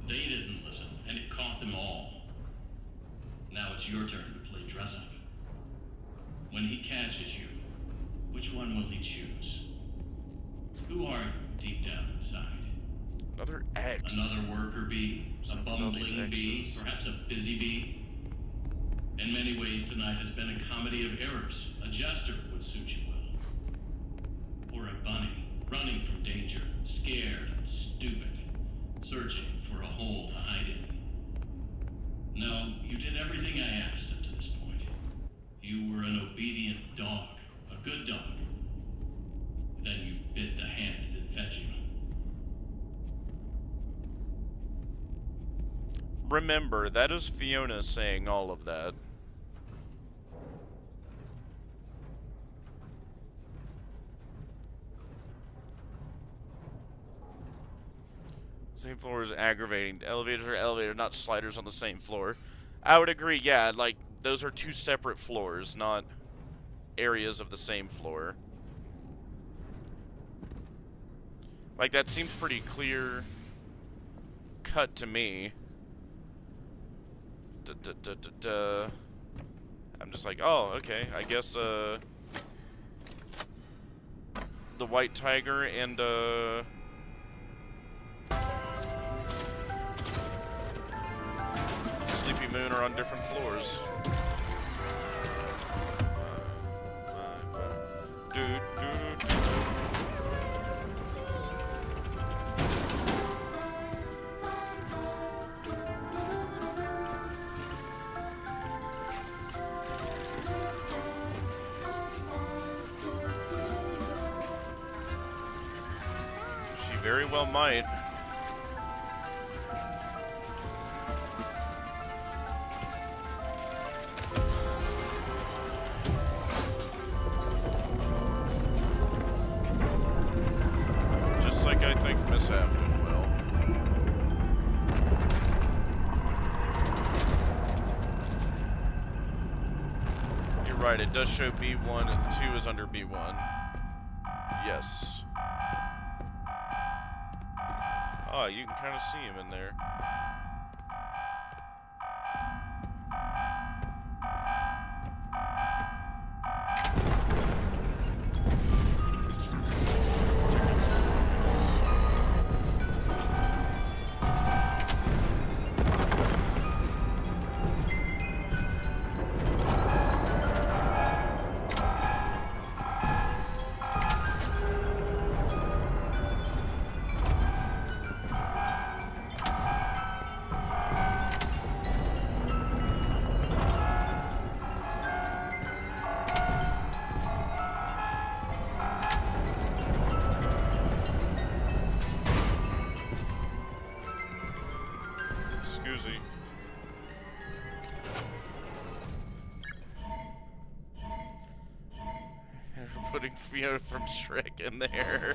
They didn't listen, and it caught them all. Now it's your turn to play dress up. When he catches you, which one will he choose? Who are you deep down inside? Another X. Another worker bee? A bumbling bee? Perhaps a busy bee? In many ways, tonight has been a comedy of errors. A jester would suit you well. Or a bunny, running from danger, scared and stupid, searching for a hole to hide in. No, you did everything I asked up to this point. You were an obedient dog, a good dog. Then you bit the hand that fed you. Remember, that is Fiona saying all of that. Same floor is aggravating. Elevators are elevators, not sliders on the same floor. I would agree, yeah, like, those are 2 separate floors, not areas of the same floor. Like, that seems pretty clear cut to me. I'm just like, oh, okay, I guess, the White Tiger and, Sleepy Moon are on different floors. She very well might. Like I think Miss Afton will. You're right, it does show B1 and 2 is under B1. Yes. Oh, you can kind of see him in there. Uzi. And we're putting Fiona from Shrek in there.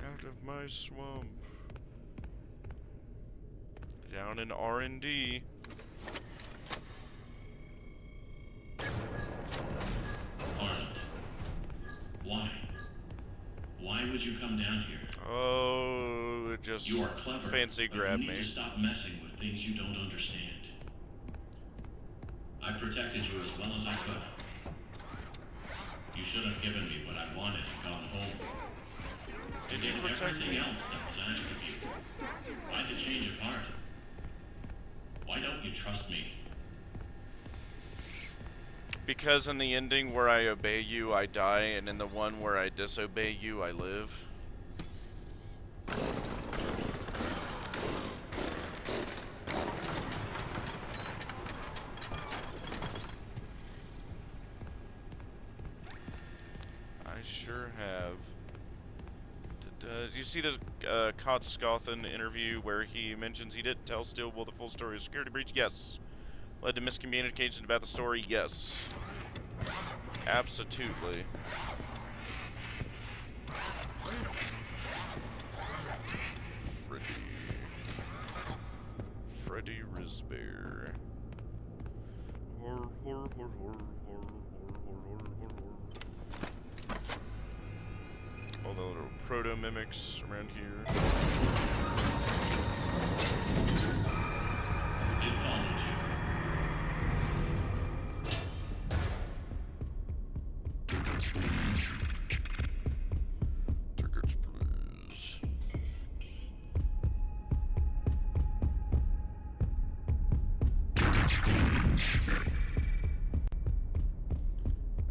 Out of my swamp. Down in R&D. Arnold, why? Why would you come down here? Oh, it just You are clever, fancy but grabbed you need me. to stop messing with things you don't understand. I protected you as well as I could. You should have given me what I wanted and gone home. Did you Did protect everything me? else that was asked of you. Why the change of heart? Why don't you trust me? Because in the ending where I obey you, I die, and in the one where I disobey you, I live. I sure have. Did you see the Cott Scothan interview where he mentions he didn't tell Stillwell the full story of security breach? Yes. Led to miscommunication about the story? Yes. Absolutely. Freddy Risbear. Horror, horror, horror, horror, horror, horror, horror, horror. All the little proto-mimics around here. It followed you. Tickets, please.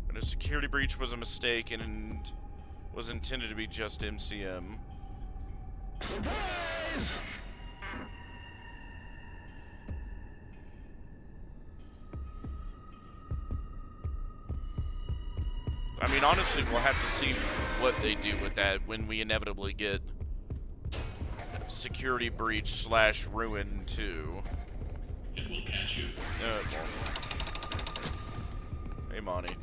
And a security breach was a mistake and was intended to be just MCM. I mean, honestly, we'll have to see what they do with that when we inevitably get Security Breach / Ruin 2. It will catch you. No, it won't. Hey, Monty.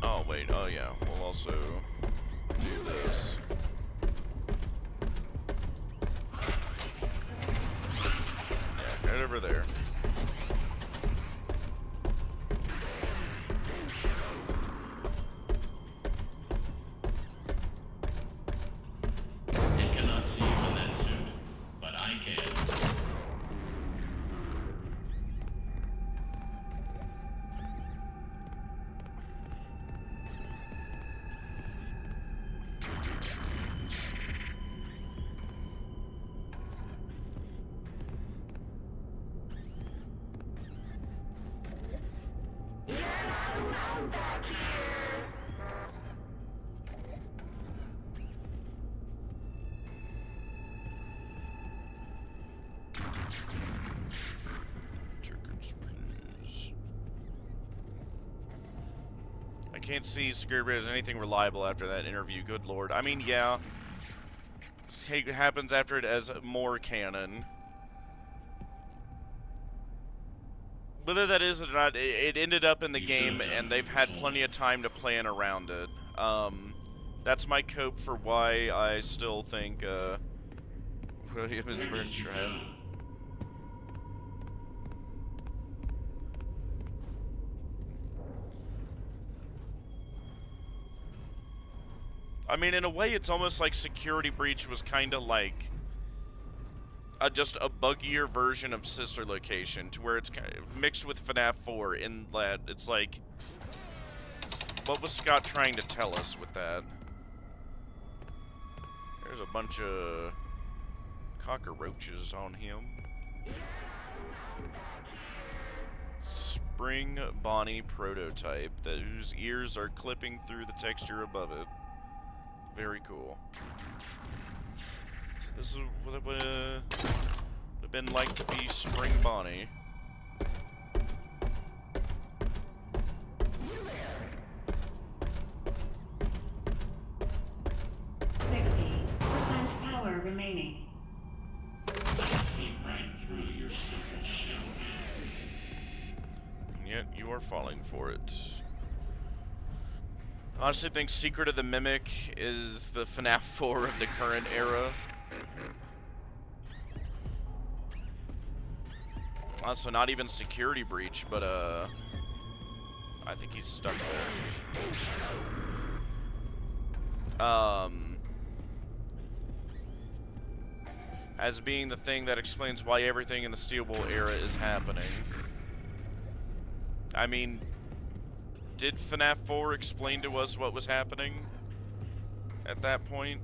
Oh, wait. Oh, yeah. We'll also do this. Yeah, right over there. It cannot see you in that suit, but I can. Tickets, please. I can't see Security Breach as anything reliable after that interview. Good lord. I mean, yeah. It happens after it as more canon. Whether that is or not, it ended up in the game, and they've had plenty of time to plan around it. That's my cope for why I still think William is Where did you Bertrand. go? I mean, in a way, it's almost like Security Breach was kind of like just a buggier version of Sister Location, to where it's kind of mixed with FNAF 4 in that it's like, what was Scott trying to tell us with that? There's a bunch of cockroaches on him. Spring Bonnie prototype whose ears are clipping through the texture above it. Very cool. This is what it would have been like to be Spring Bonnie. 60% power remaining. See right through your secret shell. And yet you are falling for it. I honestly think Secret of the Mimic is the FNAF 4 of the current era. Also, not even Security Breach, but I think he's stuck there. As being the thing that explains why everything in the Steel Bull era is happening. I mean, did FNAF 4 explain to us what was happening at that point?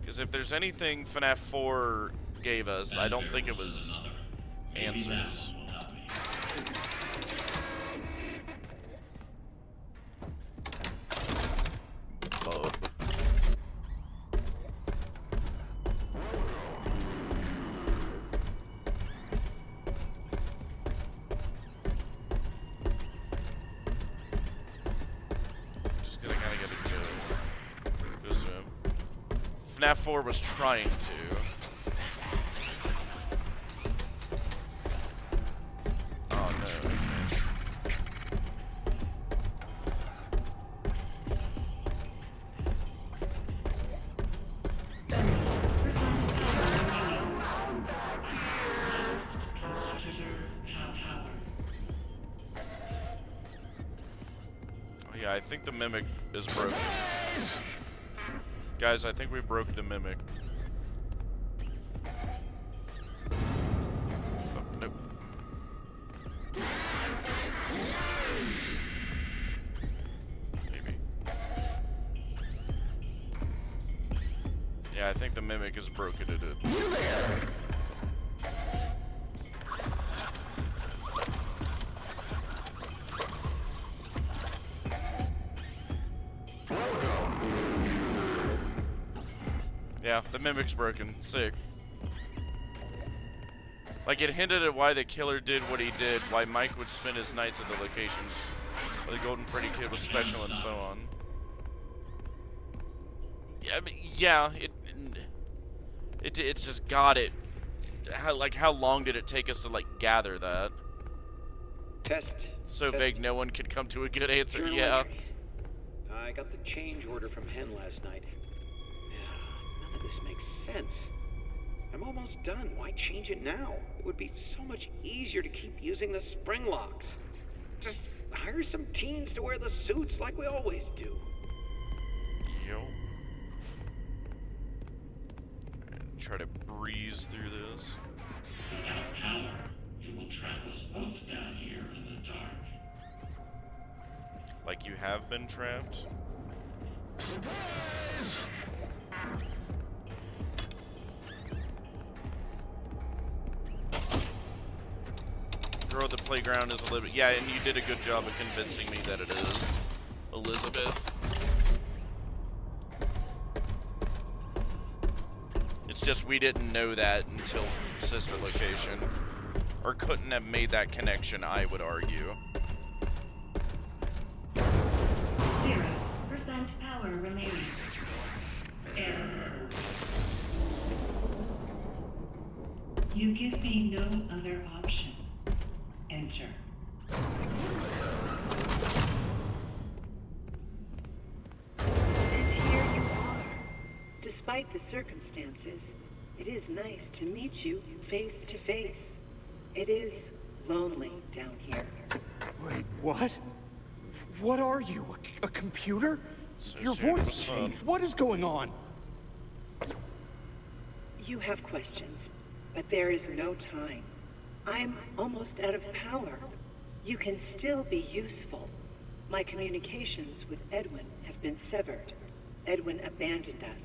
Because if there's anything FNAF 4 gave us, I don't think it was answers. Bub. Just gonna kinda get a go. Just FNAF 4 was trying to. Oh no. Oh yeah, I think the Mimic is broken. Guys, I think we broke the Mimic. Oh, nope. Maybe. Yeah, I think the Mimic is broken it. Yeah, the Mimic's broken. Sick. Like, it hinted at why the killer did what he did, why Mike would spend his nights at the locations, why the Golden Freddy kid was special, and so on. Yeah, I mean, yeah, it's just got it. How long did it take us to, like, gather that? Test. So Test. vague, no one could come to a good answer. Journal Yeah. entry. I got the change order from Hen last night. None of this makes sense. I'm almost done. Why change it now? It would be so much easier to keep using the spring locks. Just hire some teens to wear the suits like we always do. Yo. Try to breeze through this. Without power, it will trap us both down here in the dark. Like you have been trapped? Girl at the playground is Elizabeth. Yeah, and you did a good job of convincing me that it is Elizabeth. It's just we didn't know that until sister location. Or couldn't have made that connection, I would argue. 0% power remaining. Error. You give me no other option. Enter. And here you are. Despite the circumstances, it is nice to meet you face to face. It is lonely down here. Wait, what? What are you? A computer? So Your soon, voice what's up? changed. What is going on? You have questions, but there is no time. I'm almost out of power. You can still be useful. My communications with Edwin have been severed. Edwin abandoned us.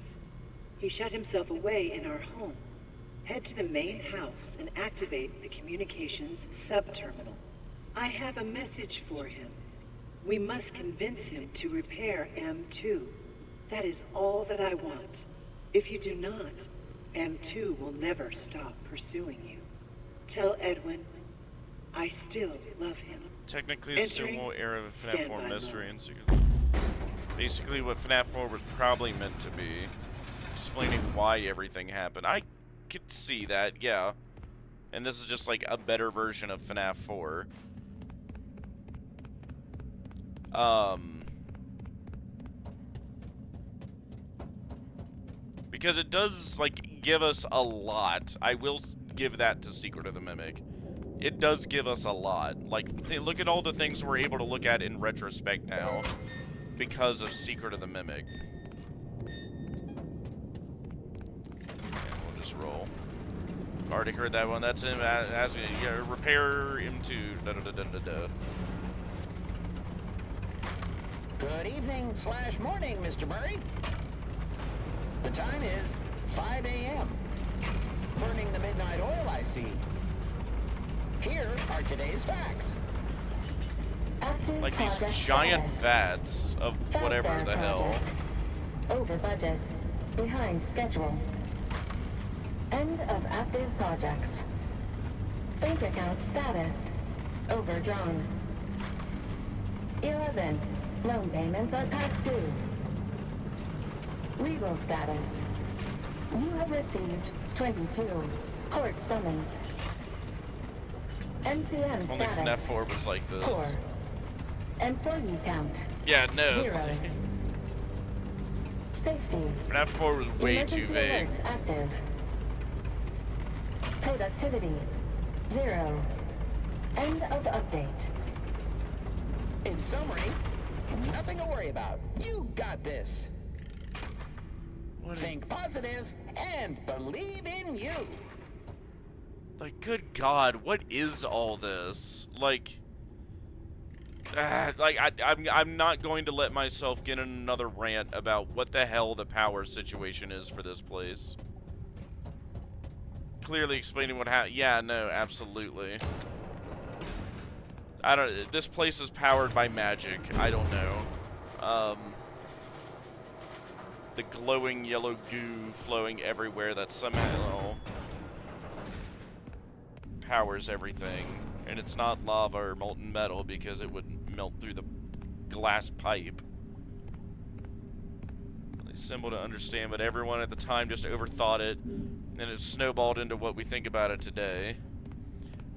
He shut himself away in our home. Head to the main house and activate the communications sub-terminal. I have a message for him. We must convince him to repair M2. That is all that I want. If you do not, M2 will never stop pursuing you. Tell Edwin, I still love him. Technically, it's still Entering more era of FNAF 4 standby mystery mode. and secret. Basically, what FNAF 4 was probably meant to be. Explaining why everything happened. I could see that, yeah. And this is just like a better version of FNAF 4. Because it does, like, give us a lot. I will give that to Secret of the Mimic. It does give us a lot. Like, look at all the things we're able to look at in retrospect now because of Secret of the Mimic. And we'll just roll. Already heard that one. That's him asking, yeah, repair M2. Da-da-da-da-da-da. Good evening / morning, Mr. Murray. The time is 5 a.m. Burning the midnight oil, I see. Here are today's facts. Active Like these project giant status. vats of whatever Fazbear the hell. project. Over budget. Behind schedule. End of active projects. Bank account status. Overdrawn. 11. Loan payments are past due. Legal status. You have received 22 court summons. NCM Only FNAF status. 4 was like this. Poor. Employee count. Yeah, no. 0. Safety. FNAF 4 was way Emergency too vague. alerts active. Productivity. 0. End of update. In summary, nothing to worry about. You got this. Think positive and believe in you. Like, good God, what is all this? Like, I'm not going to let myself get in another rant about what the hell the power situation is for this place. Clearly explaining what happened. Yeah, no, absolutely. I don't. This place is powered by magic. I don't know. The glowing yellow goo flowing everywhere that somehow powers everything. And it's not lava or molten metal because it would melt through the glass pipe. Really simple to understand, but everyone at the time just overthought it, and it snowballed into what we think about it today.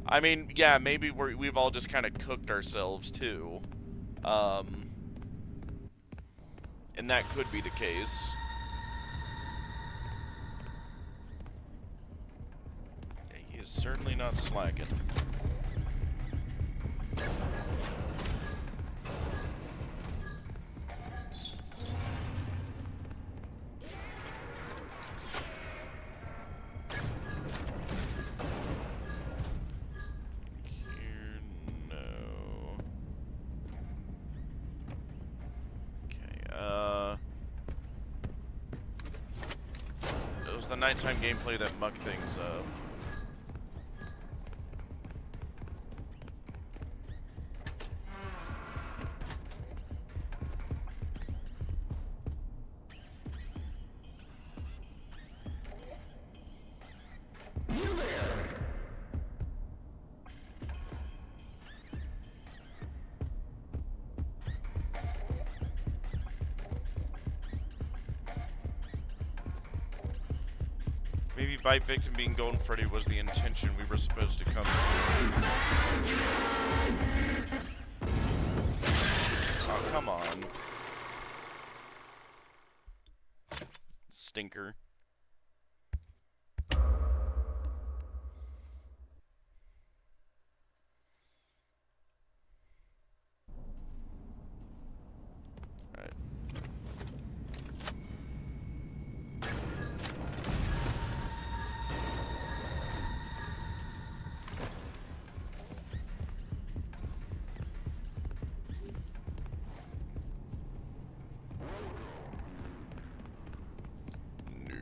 I mean, yeah, maybe we've all just kind of cooked ourselves too. And that could be the case. Yeah, he is certainly not slacking. Here, no. Okay, it was the nighttime gameplay that mucked things up. Maybe Bite Victim being Golden Freddy was the intention we were supposed to come to. Oh, come on. Stinker. Alright. No.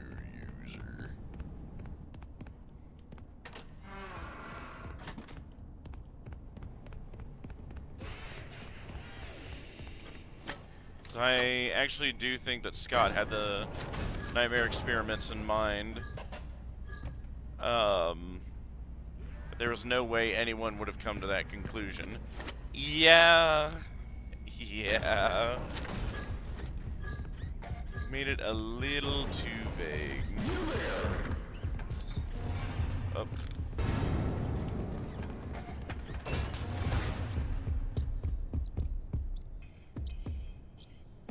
'Cause I actually do think that Scott had the nightmare experiments in mind. But there was no way anyone would have come to that conclusion. Yeah. Yeah. Made it a little too vague. Oh.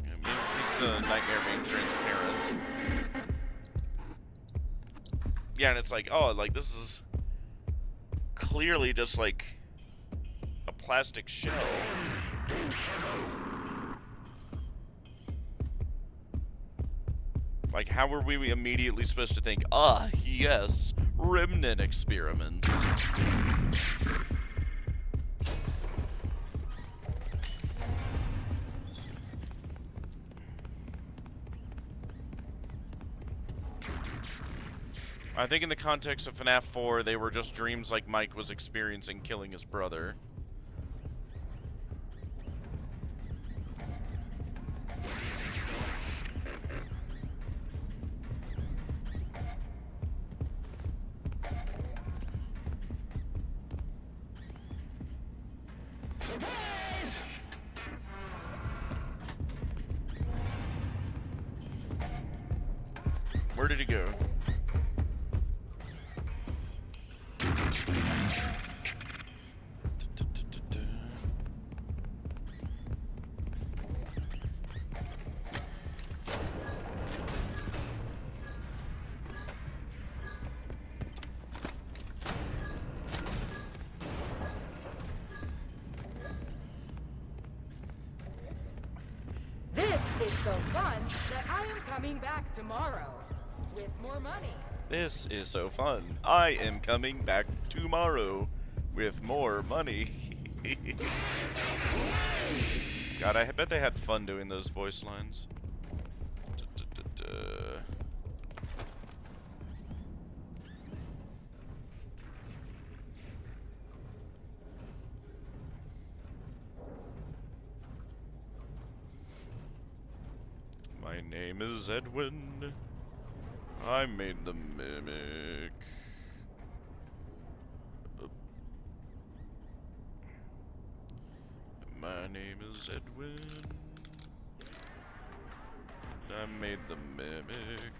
Yeah, maybe it's a nightmare being transparent. Yeah, and it's like, oh, like this is clearly just like a plastic shell. Like, how were we immediately supposed to think, ah, yes, remnant experiments? I think in the context of FNAF 4, they were just dreams like Mike was experiencing killing his brother. Where did he go? This is so fun that I am coming back tomorrow with more money. This is so fun. I am coming back tomorrow with more money. God, I bet they had fun doing those voice lines. My name is Edwin. I made the mimic. My name is Edwin. And I made the mimic.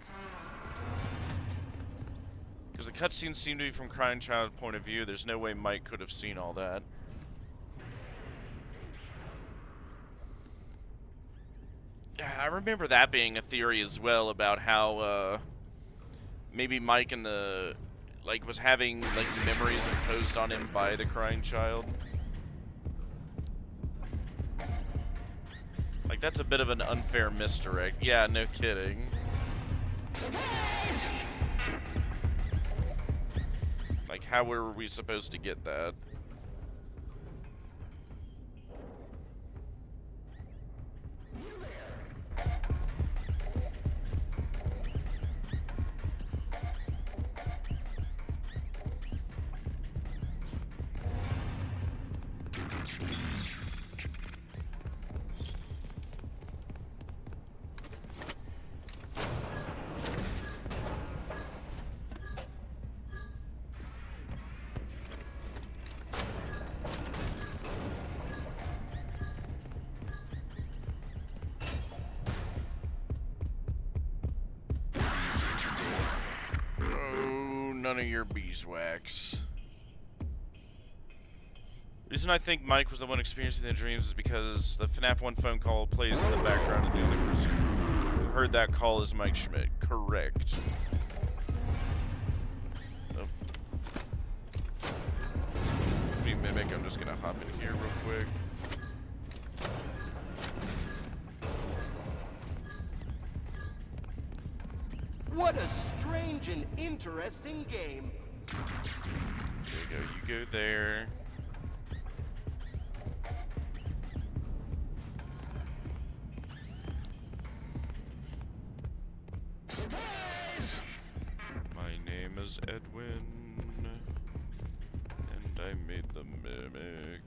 Because the cutscenes seem to be from Crying Child's point of view. There's no way Mike could have seen all that. I remember that being a theory as well about how maybe Mike and the was having like memories imposed on him by the Crying Child. Like that's a bit of an unfair misdirect. Yeah, no kidding. Like how were we supposed to get that? None of your beeswax. The reason I think Mike was the one experiencing the dreams is because the FNAF 1 phone call plays in the background and the other person who heard that call is Mike Schmidt. Correct. Nope. Be Mimic, I'm just gonna hop in here real quick. What a strange and interesting game. There you go. You go there. My name is Edwin, and I made the mimic.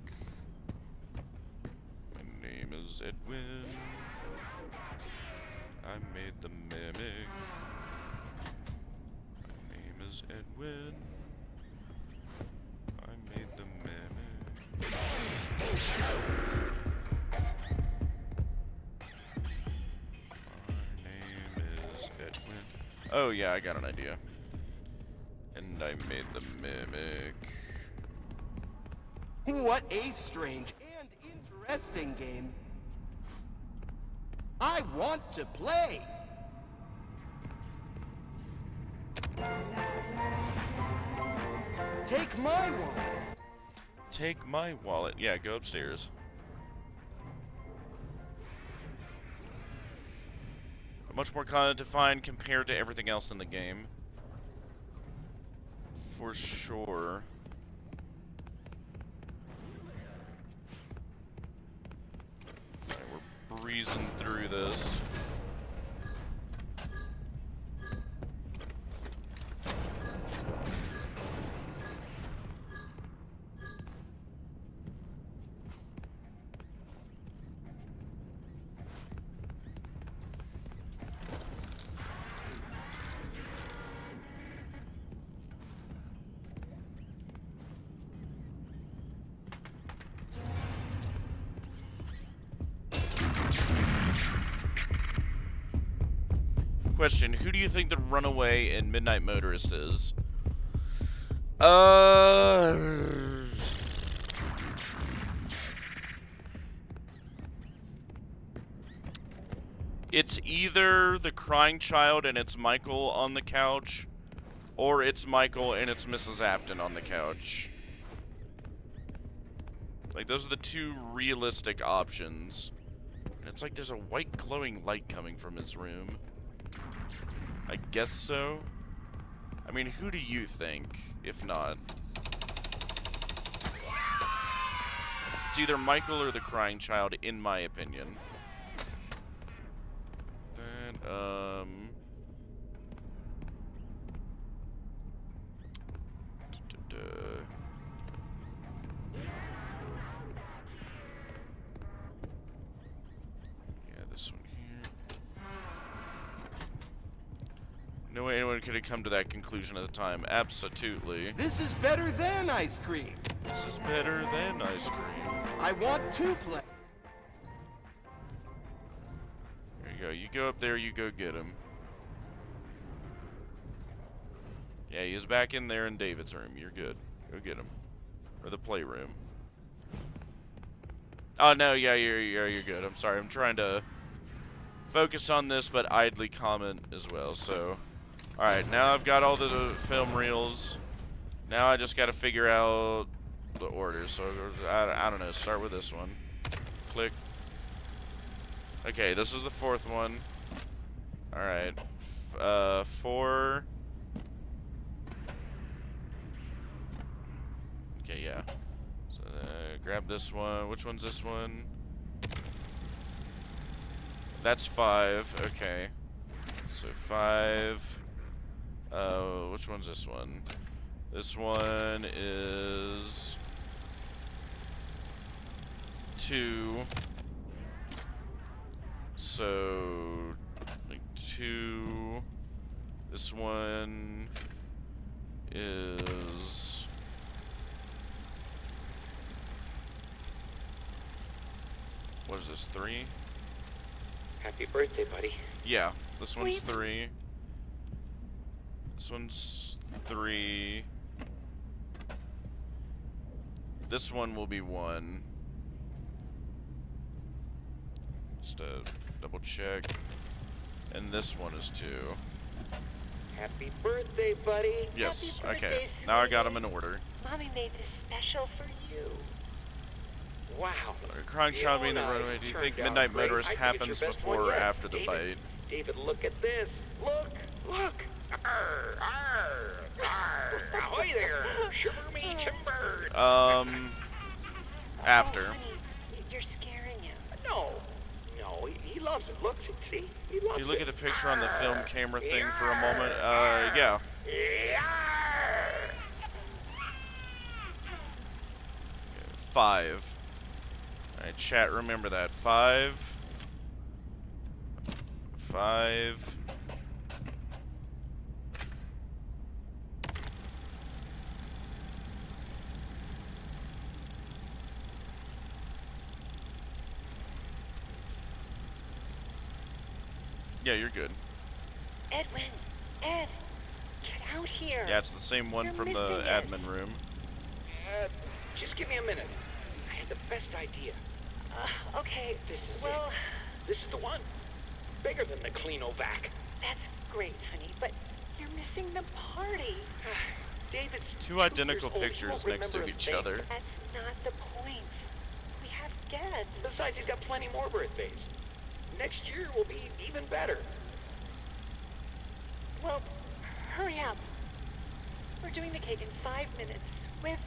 My name is Edwin. I made the mimic. My name is Edwin. I made the mimic. My name is Edwin. Oh yeah, I got an idea. And I made the mimic. What a strange and interesting game. I want to play. Take my wallet. Take my wallet. Yeah, go upstairs. Much more content to find compared to everything else in the game. For sure. Alright, we're breezing through this. Question, who do you think the runaway in Midnight Motorist is? It's either the crying child and it's Michael on the couch, or it's Michael and it's Mrs. Afton on the couch. Like, those are the two realistic options. And it's like there's a white glowing light coming from his room. I guess so. I mean, who do you think, if not? It's either Michael or the crying child, in my opinion. Then, yeah, this one here. No way anyone could have come to that conclusion at the time. Absolutely. This is better than ice cream. This is better than ice cream. I want to play. There you go. You go up there, you go get him. Yeah, he is back in there in David's room. You're good. Go get him. Or the playroom. Oh, no, yeah, you're good. I'm sorry. I'm trying to focus on this, but idly comment as well, so... Alright, now I've got all the film reels. Now I just gotta figure out the order. So, I don't know, start with this one. Click. Okay, this is the fourth one. Alright. 4. Okay, yeah. So, grab this one. Which one's this one? That's 5. Okay. So, 5. Which one's this one? This one is 2. So, like 2. This one is... What is this, 3? Happy birthday, buddy. Yeah, this one's 3. This one's 3. This one will be 1. Just double check. And this one is 2. Happy birthday, buddy. Yes, Happy okay. birthday, Now I got them in order. Mommy made this special for you. Wow. Crying child being the Fiona, runaway. Do you turned think out Midnight great. Motorist I think it's happens your best before one or yet. after the bite? David, look at this. Look, look. Arr, arr, arr. Ahoy there. Shiver me timbers. After. Oh, honey, you're scaring him. No, he loves it. Look, see, he loves it. If you look at the picture on the film camera thing for a moment, yeah. 5. Alright, chat, remember that. 5. 5. 5. Yeah, you're good. Edwin! Ed! Get out here! Yeah, it's the same one You're from the missing it. admin room. Just give me a minute. I had the best idea. Okay, This is well, it. This is the one. Bigger than the Cleanovac. that's great, honey, but you're missing the party. David's 2 identical 2 years old. He pictures won't next to remember a each thing. other. That's not the point. We have guests. Besides, he's got plenty more birthdays. Next year will be even better. Well, hurry up. We're doing the cake in 5 minutes, with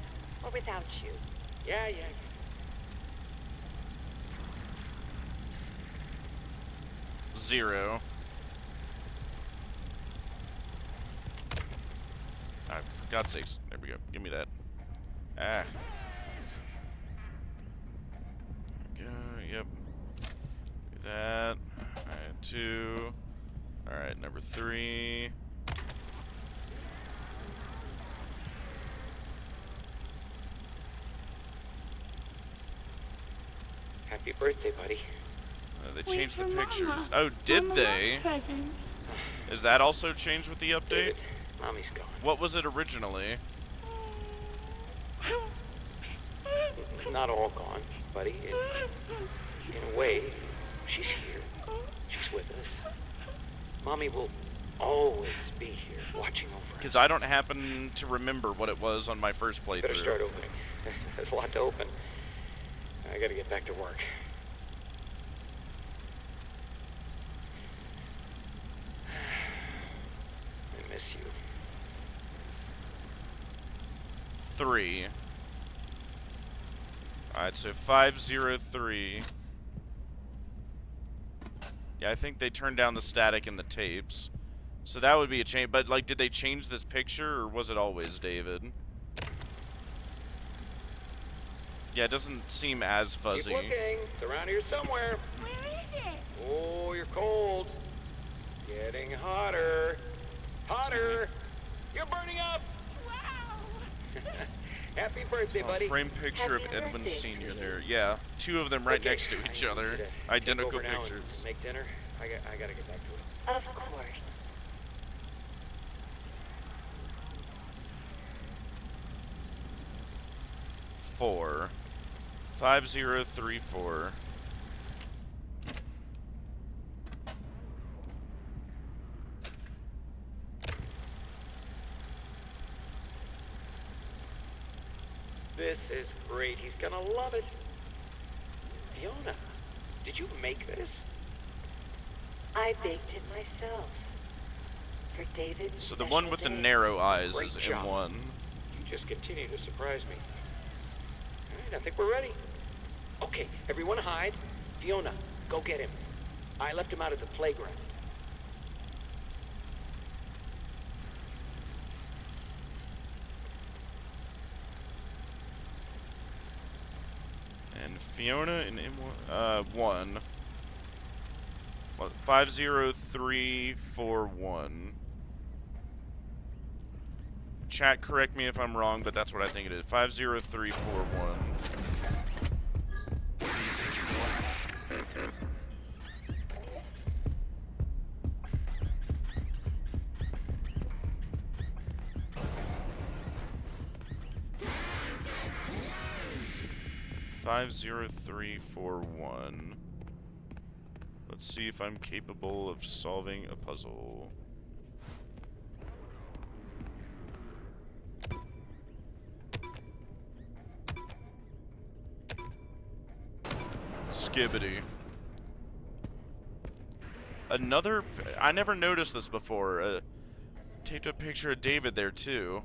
or without you. Yeah. 0. Alright, for God's sakes. There we go. Give me that. Ah. There we go. Yep. Do that. Alright, 2. Alright, number 3. Happy birthday, buddy. They changed the pictures. Oh, did they? Is that also changed with the update? David, Mommy's gone. What was it originally? Not all gone, buddy. In a way, she's here. She's with us. Mommy will always be here, watching over us. Because I don't happen to remember what it was on my first playthrough. Better start opening. There's a lot to open. I gotta get back to work. I miss you. 3. Alright, so 503. Yeah, I think they turned down the static in the tapes. So that would be a change. But, like, did they change this picture, or was it always David? Yeah, it doesn't seem as fuzzy. Keep looking. It's around here somewhere. Where is it? Oh, you're cold. Getting hotter. Hotter. You're burning up. Wow! Happy birthday, buddy. Frame picture of Happy Edwin birthday. Sr. there. Yeah, 2 of them right Okay, next to each I need other. you to take Identical over now and pictures. Make dinner. I gotta get back to it. Of course. 4. 5034. This is great. He's gonna love it. Fiona, did you make this? I baked it myself. For David. So the one with the narrow eyes Great is job. M1. You just continue to surprise me. All right, I think we're ready. Okay, everyone hide. Fiona, go get him. I left him out at the playground. And Fiona in M1. 1. What, 50341. Chat, correct me if I'm wrong, but that's what I think it is. 50341. Five 50341. Let's see if I'm capable of solving a puzzle. Skibbity. Another... I never noticed this before. Taped a picture of David there, too.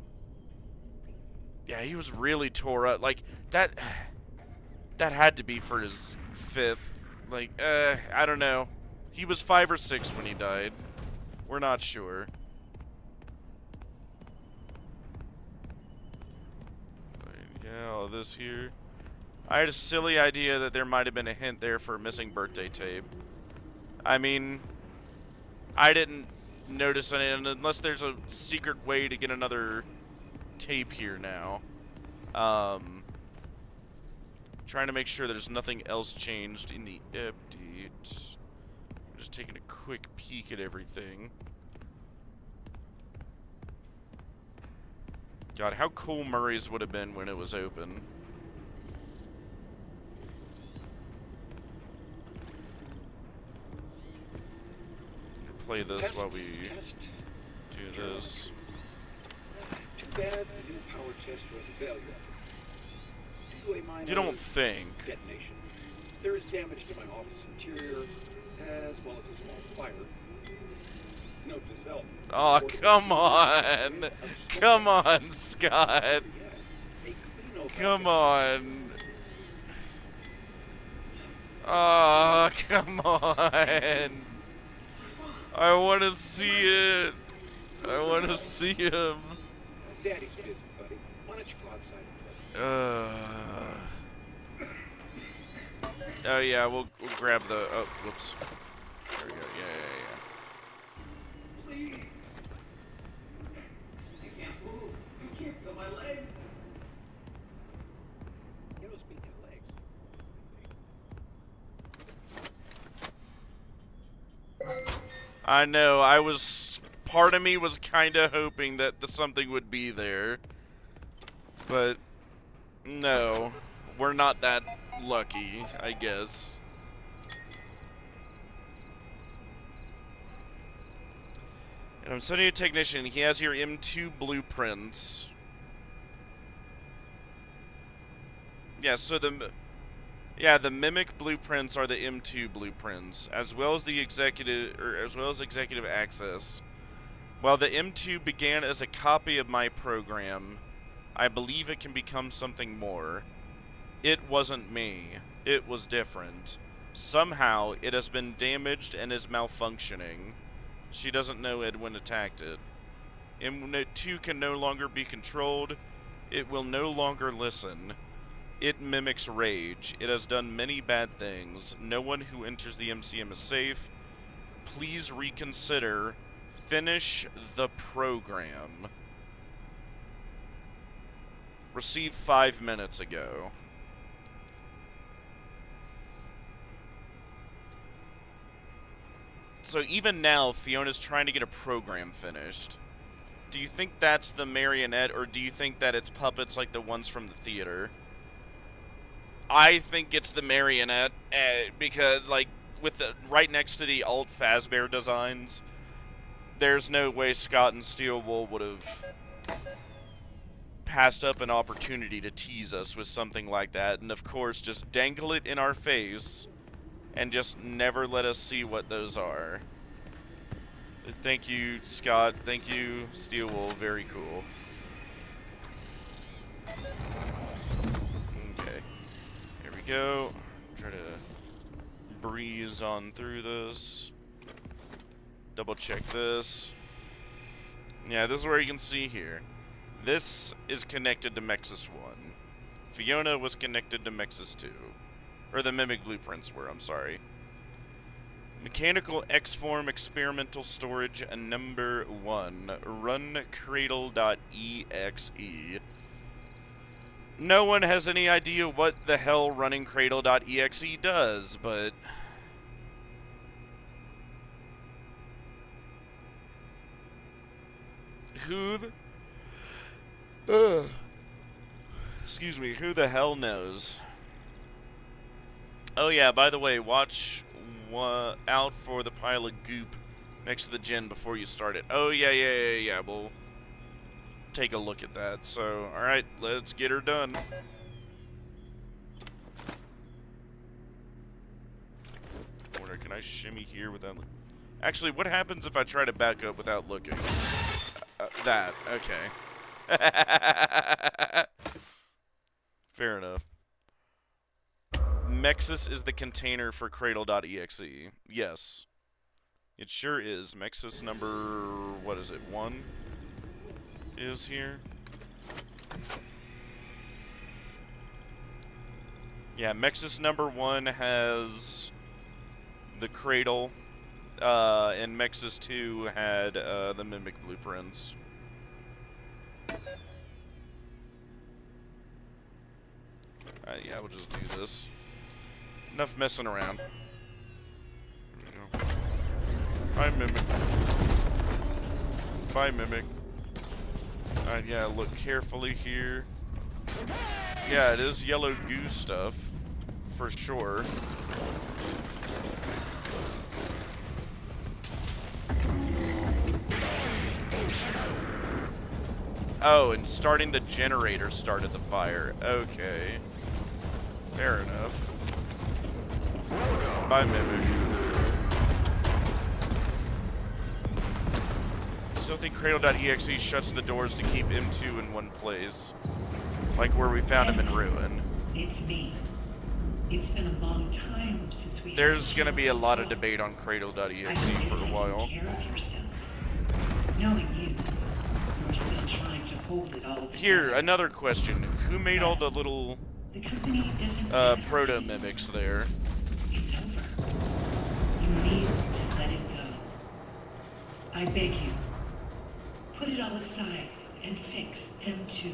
Yeah, he was really tore up. Like, that... That had to be for his 5th. Like, I don't know. He was 5 or 6 when he died. We're not sure. Yeah, all this here. I had a silly idea that there might have been a hint there for a missing birthday tape. I mean, I didn't notice any, and unless there's a secret way to get another tape here now. Trying to make sure there's nothing else changed in the update. I'm just taking a quick peek at everything. God, how cool Murray's would have been when it was open. Play this while we do this. Too bad the new power test was a failure. You don't think? Detonation. There is damage to my office interior, as well as a small fire. Note to self. Oh, come on! Come on, Scott! Come on! Oh, come on! I want to see it! I want to see him! Daddy's busy, buddy. Why don't you go outside? Oh yeah, we'll grab the. Oh, whoops. There we go. Yeah. Please. You can't move. You can't feel my legs. You know, speaking of legs. I know. Part of me was kind of hoping that something would be there, but no, we're not that lucky, I guess. And I'm sending a technician. He has your M2 blueprints. Yeah, so the Mimic blueprints are the M2 blueprints, as well as executive access. While the M2 began as a copy of my program, I believe it can become something more. It wasn't me. It was different. Somehow, it has been damaged and is malfunctioning. She doesn't know Edwin attacked it. M2 can no longer be controlled. It will no longer listen. It mimics rage. It has done many bad things. No one who enters the MCM is safe. Please reconsider. Finish the program. Received 5 minutes ago. So even now, Fiona's trying to get a program finished. Do you think that's the marionette, or do you think that it's puppets like the ones from the theater? I think it's the marionette, because, like, with the right next to the Alt Fazbear designs, there's no way Scott and Steelwool would have passed up an opportunity to tease us with something like that, and of course, just dangle it in our face, and just never let us see what those are. Thank you, Scott. Thank you, Steelwool. Very cool. Okay. Here we go. Try to breeze on through this. Double check this. Yeah, this is where you can see here. This is connected to Mexus 1. Fiona was connected to Mexus 2. Or the Mimic blueprints were, I'm sorry. Mechanical X-Form Experimental Storage number 1. Run Cradle.exe. No one has any idea what the hell running Cradle.exe does, but... Excuse me, who the hell knows? Oh yeah, by the way, watch out for the pile of goop next to the gen before you start it. Oh yeah, we'll take a look at that. So, alright, let's get her done. Can I shimmy here without... Actually, what happens if I try to back up without looking? That, okay. Fair enough. Mexus is the container for Cradle.exe. Yes. It sure is. Mexus number... what is it? 1? Is here. Yeah, Mexus number 1 has... the Cradle. and Mexus 2 had the Mimic blueprints. Yeah, we'll just do this. Enough messing around. Here we go. Bye, Mimic. Bye, Mimic. Yeah, look carefully here. Yeah, it is yellow goo stuff, for sure. Oh, and starting the generator started the fire. Okay. Fair enough. Bye, Mimic. Still think Cradle.exe shuts the doors to keep M2 in one place. Like where we found him in Ruin. It's me. It's been a long time since we... There's gonna be a lot of debate on Cradle.exe for a while. Care of yourself. Knowing you, you're still trying to hold it all together. Here, another question. Who made all the little The company doesn't proto-mimics there? It's over. You need to let it go. I beg you. Put it all aside and fix M2.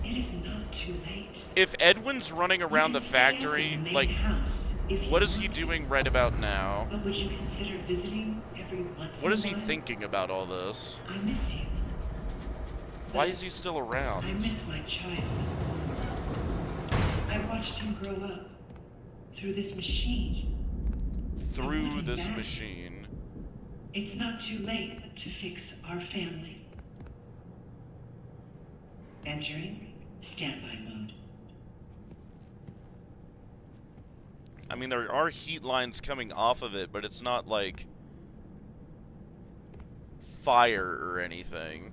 It is not too late. If Edwin's running around the factory, like, what is he doing right about now? But would you consider visiting every once What in is a he while? thinking about all this? I miss you. Why is he still around? I miss my child. I watched him grow up through this machine. Through this machine. It's not too late to fix our family. Entering standby mode. I mean, there are heat lines coming off of it, but it's not like fire or anything.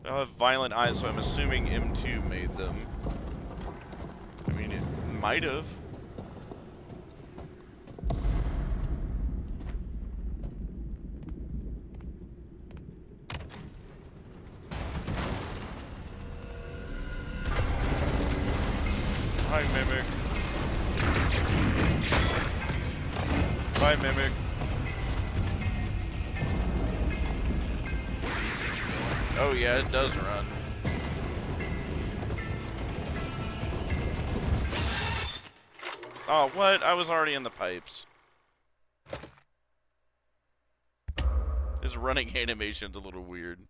They'll have violent eyes, so I'm assuming M2 made them. I mean, it might have. Hi, Mimic. Bye, Mimic. Oh yeah, it does run. Oh, what? I was already in the pipes. His running animation's a little weird.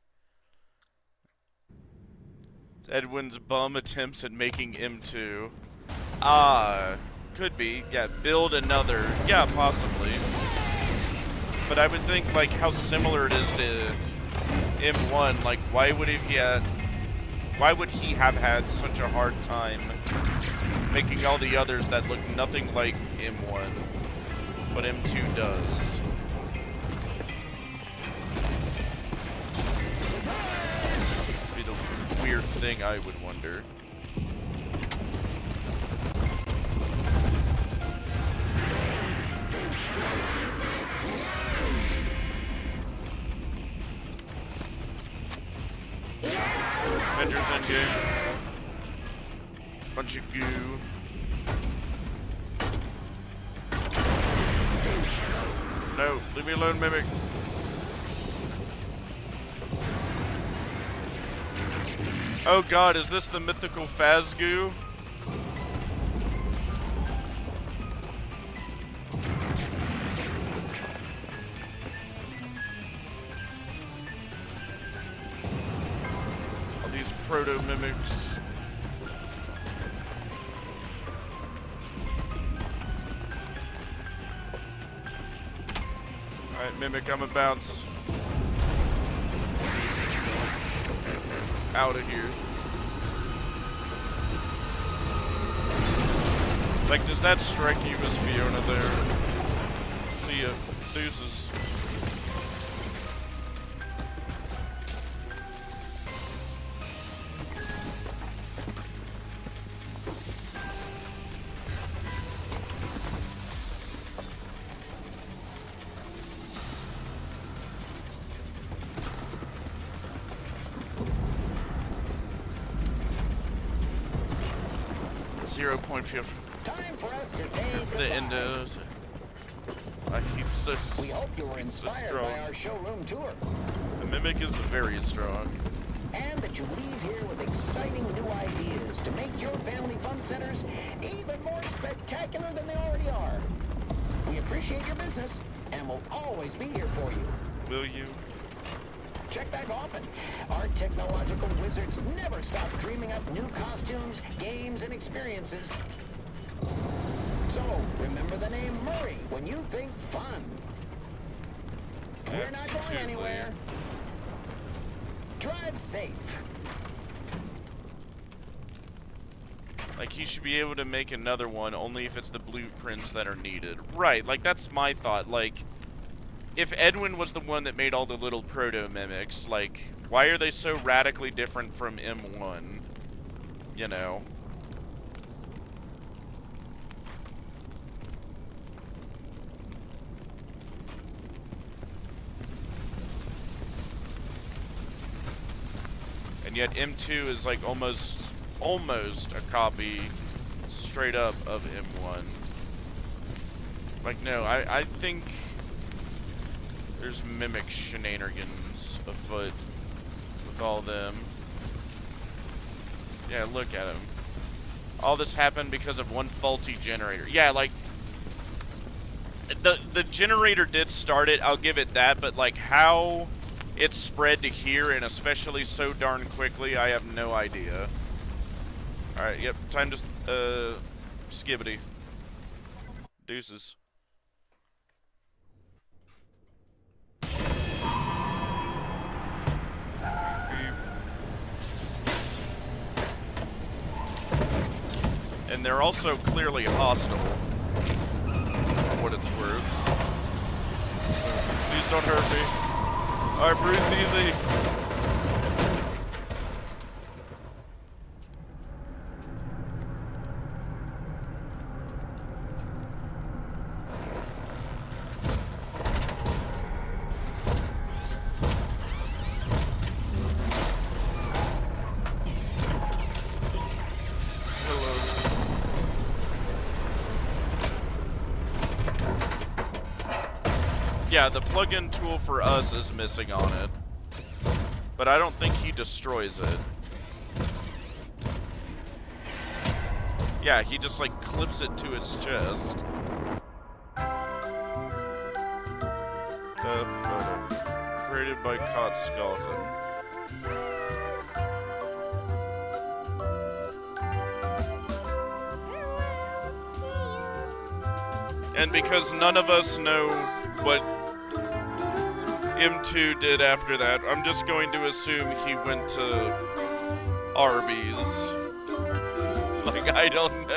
It's Edwin's bum attempts at making M2. Ah, could be. Yeah, build another. Yeah, possibly. But I would think, like, how similar it is to M1. Like, why would he have had such a hard time making all the others that look nothing like M1, but M2 does? Be the weird thing I would wonder. Avengers Endgame. Bunch of goo. No, leave me alone, Mimic. Oh god, is this the mythical Phasgoo? Proto-mimics. Alright, Mimic, I'm a bounce. Out of here. Like, does that strike you as Fiona there? See ya. Deuces. 0.5. time for us to say The goodbye. endos. He's so. We hope you were he's so inspired strong. by our showroom tour, The Mimic is very strong. and that you leave here with exciting new ideas to make your family fun centers even more spectacular than they already are. We appreciate your business, and will always be here for you. Will you? Check back often. Our technological wizards never stop dreaming up new costumes, games, and experiences. So, remember the name Murray when you think fun. We're not going Absolutely. anywhere. Drive safe. Like, he should be able to make another one only if it's the blueprints that are needed. Right, like, that's my thought. Like, if Edwin was the one that made all the little proto-mimics, like, why are they so radically different from M1? You know? And yet M2 is like almost a copy straight up of M1. Like, no, I think there's mimic shenanigans afoot with all them. Yeah, look at him. All this happened because of one faulty generator. Yeah, like, the generator did start it, I'll give it that, but like how it's spread to here, and especially so darn quickly, I have no idea. Alright, yep, time to, skibbity. Deuces. And they're also clearly hostile, for what it's worth. Please don't hurt me. Alright, Bruce, easy. Yeah, the plug-in tool for us is missing on it. But I don't think he destroys it. Yeah, he just like clips it to his chest. Created by Cot Skeleton. And because none of us know what M2 did after that, I'm just going to assume he went to Arby's. Like, I don't know.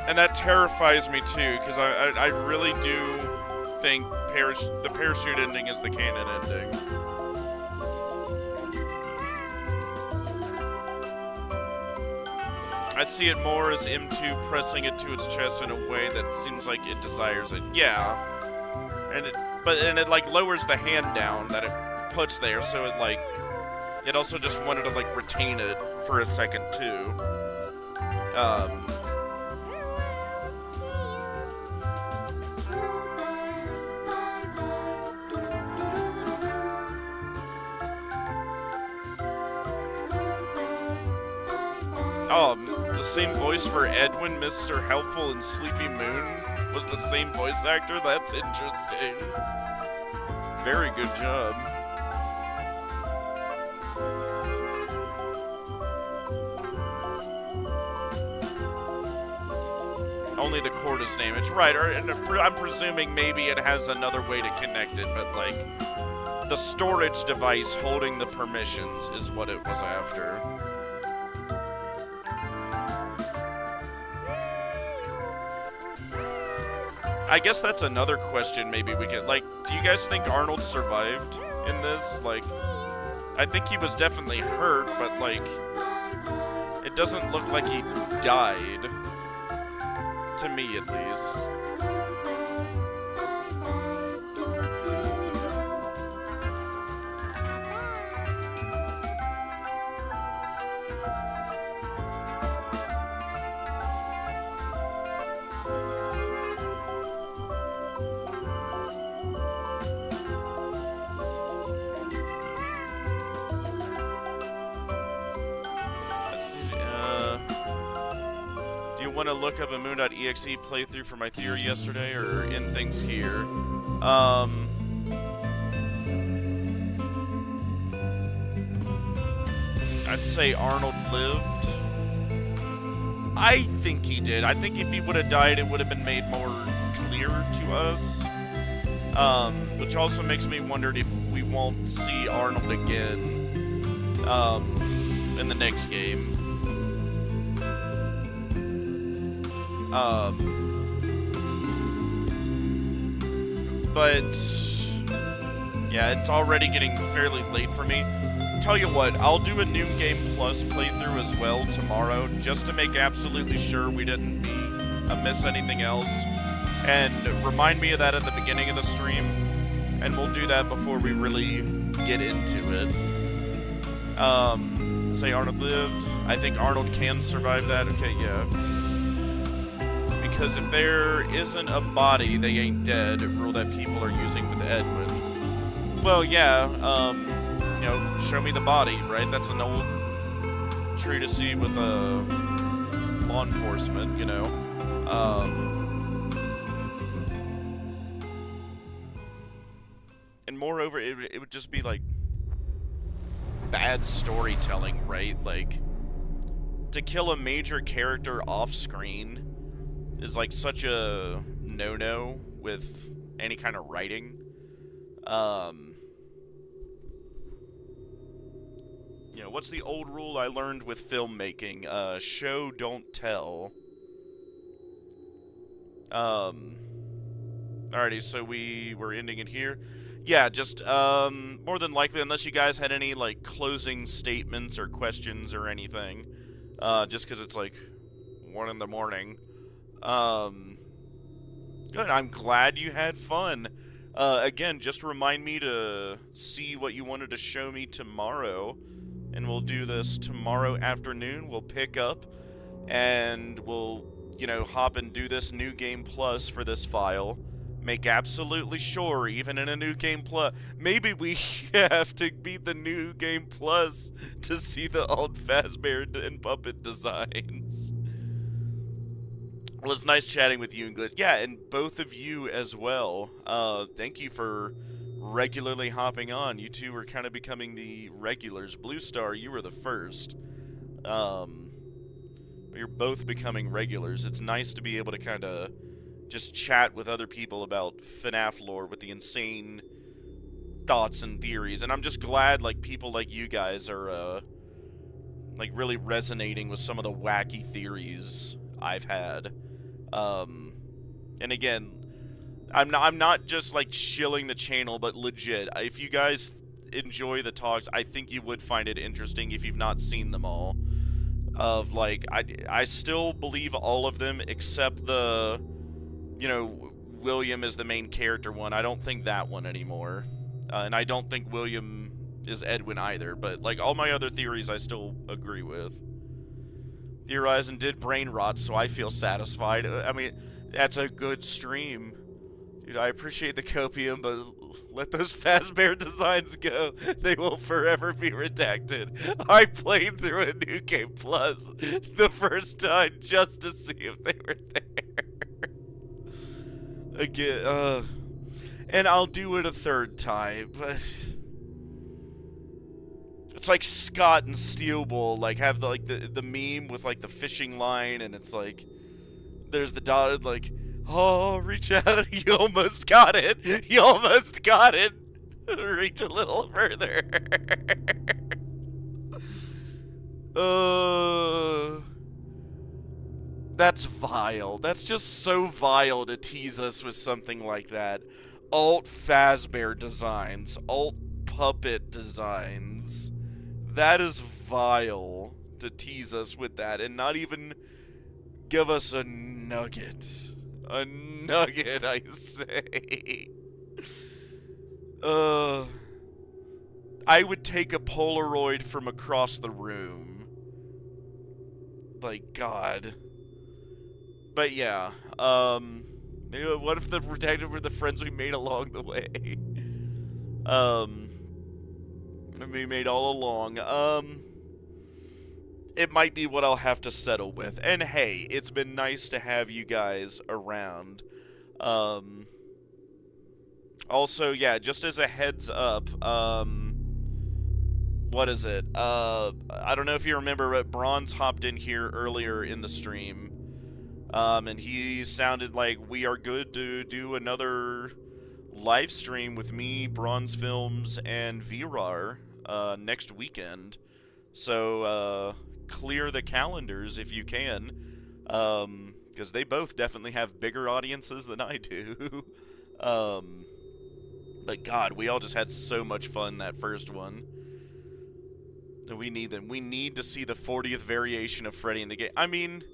And that terrifies me too, because I really do think the parachute ending is the canon ending. I see it more as M2 pressing it to its chest in a way that seems like it desires it. Yeah. And it like lowers the hand down that it puts there, so it like it also just wanted to like retain it for a second too. The same voice for Edwin, Mr. Helpful, and Sleepy Moon was the same voice actor? That's interesting. Very good job. Only the cord is damaged. Right, and I'm presuming maybe it has another way to connect it, but like, the storage device holding the permissions is what it was after. I guess that's another question maybe we get. Like, do you guys think Arnold survived in this? Like, I think he was definitely hurt, but, like, it doesn't look like he died. To me, at least. want to look up a Moon.exe playthrough for my theory yesterday, or in things here. I'd say Arnold lived. I think he did. I think if he would have died, it would have been made more clear to us. Which also makes me wonder if we won't see Arnold again in the next game. But yeah, it's already getting fairly late for me. Tell you what, I'll do a New Game Plus playthrough as well tomorrow, just to make absolutely sure we didn't miss anything else. And remind me of that at the beginning of the stream, and we'll do that before we really get into it. Say Arnold lived. I think Arnold can survive that. Okay, yeah. Because if there isn't a body, they ain't dead. Rule that people are using with Edwin. Well, yeah, you know, show me the body, right? That's an old treatise with law enforcement, you know. And moreover, it would just be like bad storytelling, right? Like, to kill a major character off screen is like such a no-no with any kind of writing. You know, what's the old rule I learned with filmmaking? Show, don't tell. Alrighty, so we're ending it here. Yeah, just, more than likely, unless you guys had any, like, closing statements or questions or anything, just because it's, like, 1 in the morning. Good, I'm glad you had fun. Again, just remind me to see what you wanted to show me tomorrow, and we'll do this tomorrow afternoon. We'll pick up, and we'll, you know, hop and do this New Game Plus for this file. Make absolutely sure, even in a New Game Plus, maybe we have to beat the New Game Plus to see the old Fazbear and puppet designs. Well, it's nice chatting with you, English. Yeah, and both of you as well. Thank you for regularly hopping on. You two are kind of becoming the regulars. Blue Star, you were the first. But you're both becoming regulars. It's nice to be able to kind of just chat with other people about FNAF lore with the insane thoughts and theories. And I'm just glad, like, people like you guys are, like, really resonating with some of the wacky theories I've had. And again, I'm not just, like, shilling the channel, but legit, if you guys enjoy the talks, I think you would find it interesting if you've not seen them all. Of, like, I still believe all of them except the, you know, William is the main character one. I don't think that one anymore. And I don't think William is Edwin either. But, like, all my other theories I still agree with. Theorizing did brain rot, so I feel satisfied. I mean, that's a good stream. Dude, I appreciate the copium, but let those Fazbear designs go. They will forever be redacted. I played through a New Game Plus the first time just to see if they were there. Again, and I'll do it a third time, but it's like Scott and Steel Bull, like, have the meme with, like, the fishing line, and it's like, there's the dotted, like, oh, reach out, you almost got it, you almost got it, reach a little further. That's vile. That's just so vile to tease us with something like that. Alt Fazbear designs. Alt puppet designs. That is vile to tease us with that and not even give us a nugget. A nugget, I say. I would take a Polaroid from across the room. Like, God. But yeah, what if the redacted were the friends we made along the way? We made all along. it might be what I'll have to settle with. And hey, it's been nice to have you guys around. Also, yeah, just as a heads up, what is it? I don't know if you remember, but Bronze hopped in here earlier in the stream, and he sounded like we are good to do another live stream with me, Bronze Films, and Virar next weekend. So, clear the calendars if you can, because they both definitely have bigger audiences than I do. But God, we all just had so much fun that first one. And we need them. We need to see the 40th variation of Freddy in the game. I mean,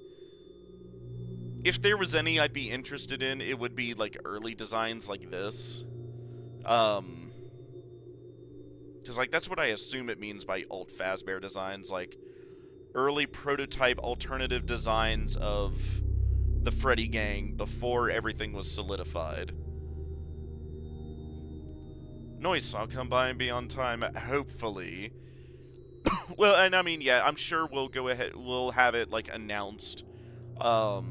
if there was any I'd be interested in, it would be like early designs like this. Because like that's what I assume it means by Alt Fazbear designs, like early prototype alternative designs of the Freddy gang before everything was solidified. Nice, I'll come by and be on time, hopefully. Well, and I mean, yeah, I'm sure we'll go ahead, we'll have it, like, announced, well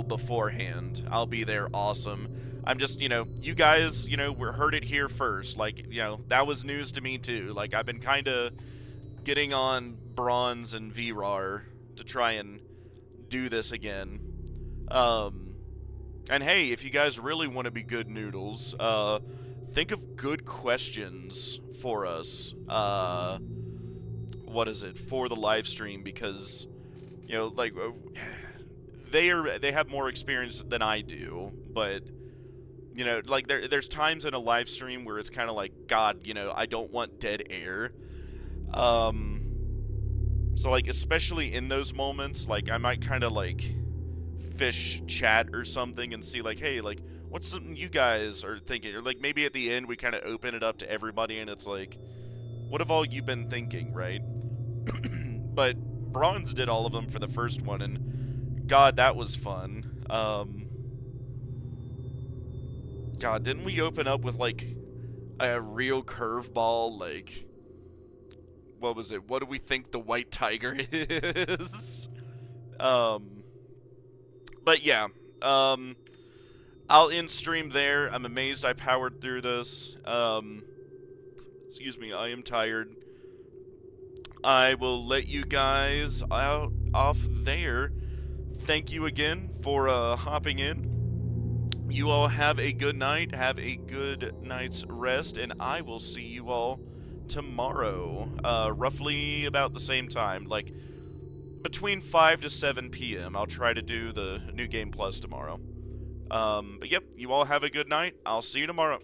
beforehand. I'll be there, awesome. I'm just, you know, you guys, you know, heard it here first. Like, you know, that was news to me, too. Like, I've been kind of getting on Bronze and Virar to try and do this again. And hey, if you guys really want to be good noodles, think of good questions for us, what is it, for the live stream, because, you know, like, they have more experience than I do, but, you know, like, there's times in a live stream where it's kind of like, God, you know, I don't want dead air, so, like, especially in those moments, like, I might kind of, like, fish chat or something and see, like, hey, like, what's something you guys are thinking? Or, like, maybe at the end we kind of open it up to everybody and it's like, what have all you been thinking, right? But Bronze did all of them for the first one, and God, that was fun. God, didn't we open up with, like, a real curveball, like, what was it? What do we think the white tiger is? But yeah, I'll end stream there. I'm amazed I powered through this. Excuse me, I am tired. I will let you guys off there. Thank you again for hopping in. You all have a good night. Have a good night's rest, and I will see you all tomorrow, roughly about the same time, like between 5 to 7 p.m. I'll try to do the New Game Plus tomorrow. But yep, you all have a good night. I'll see you tomorrow.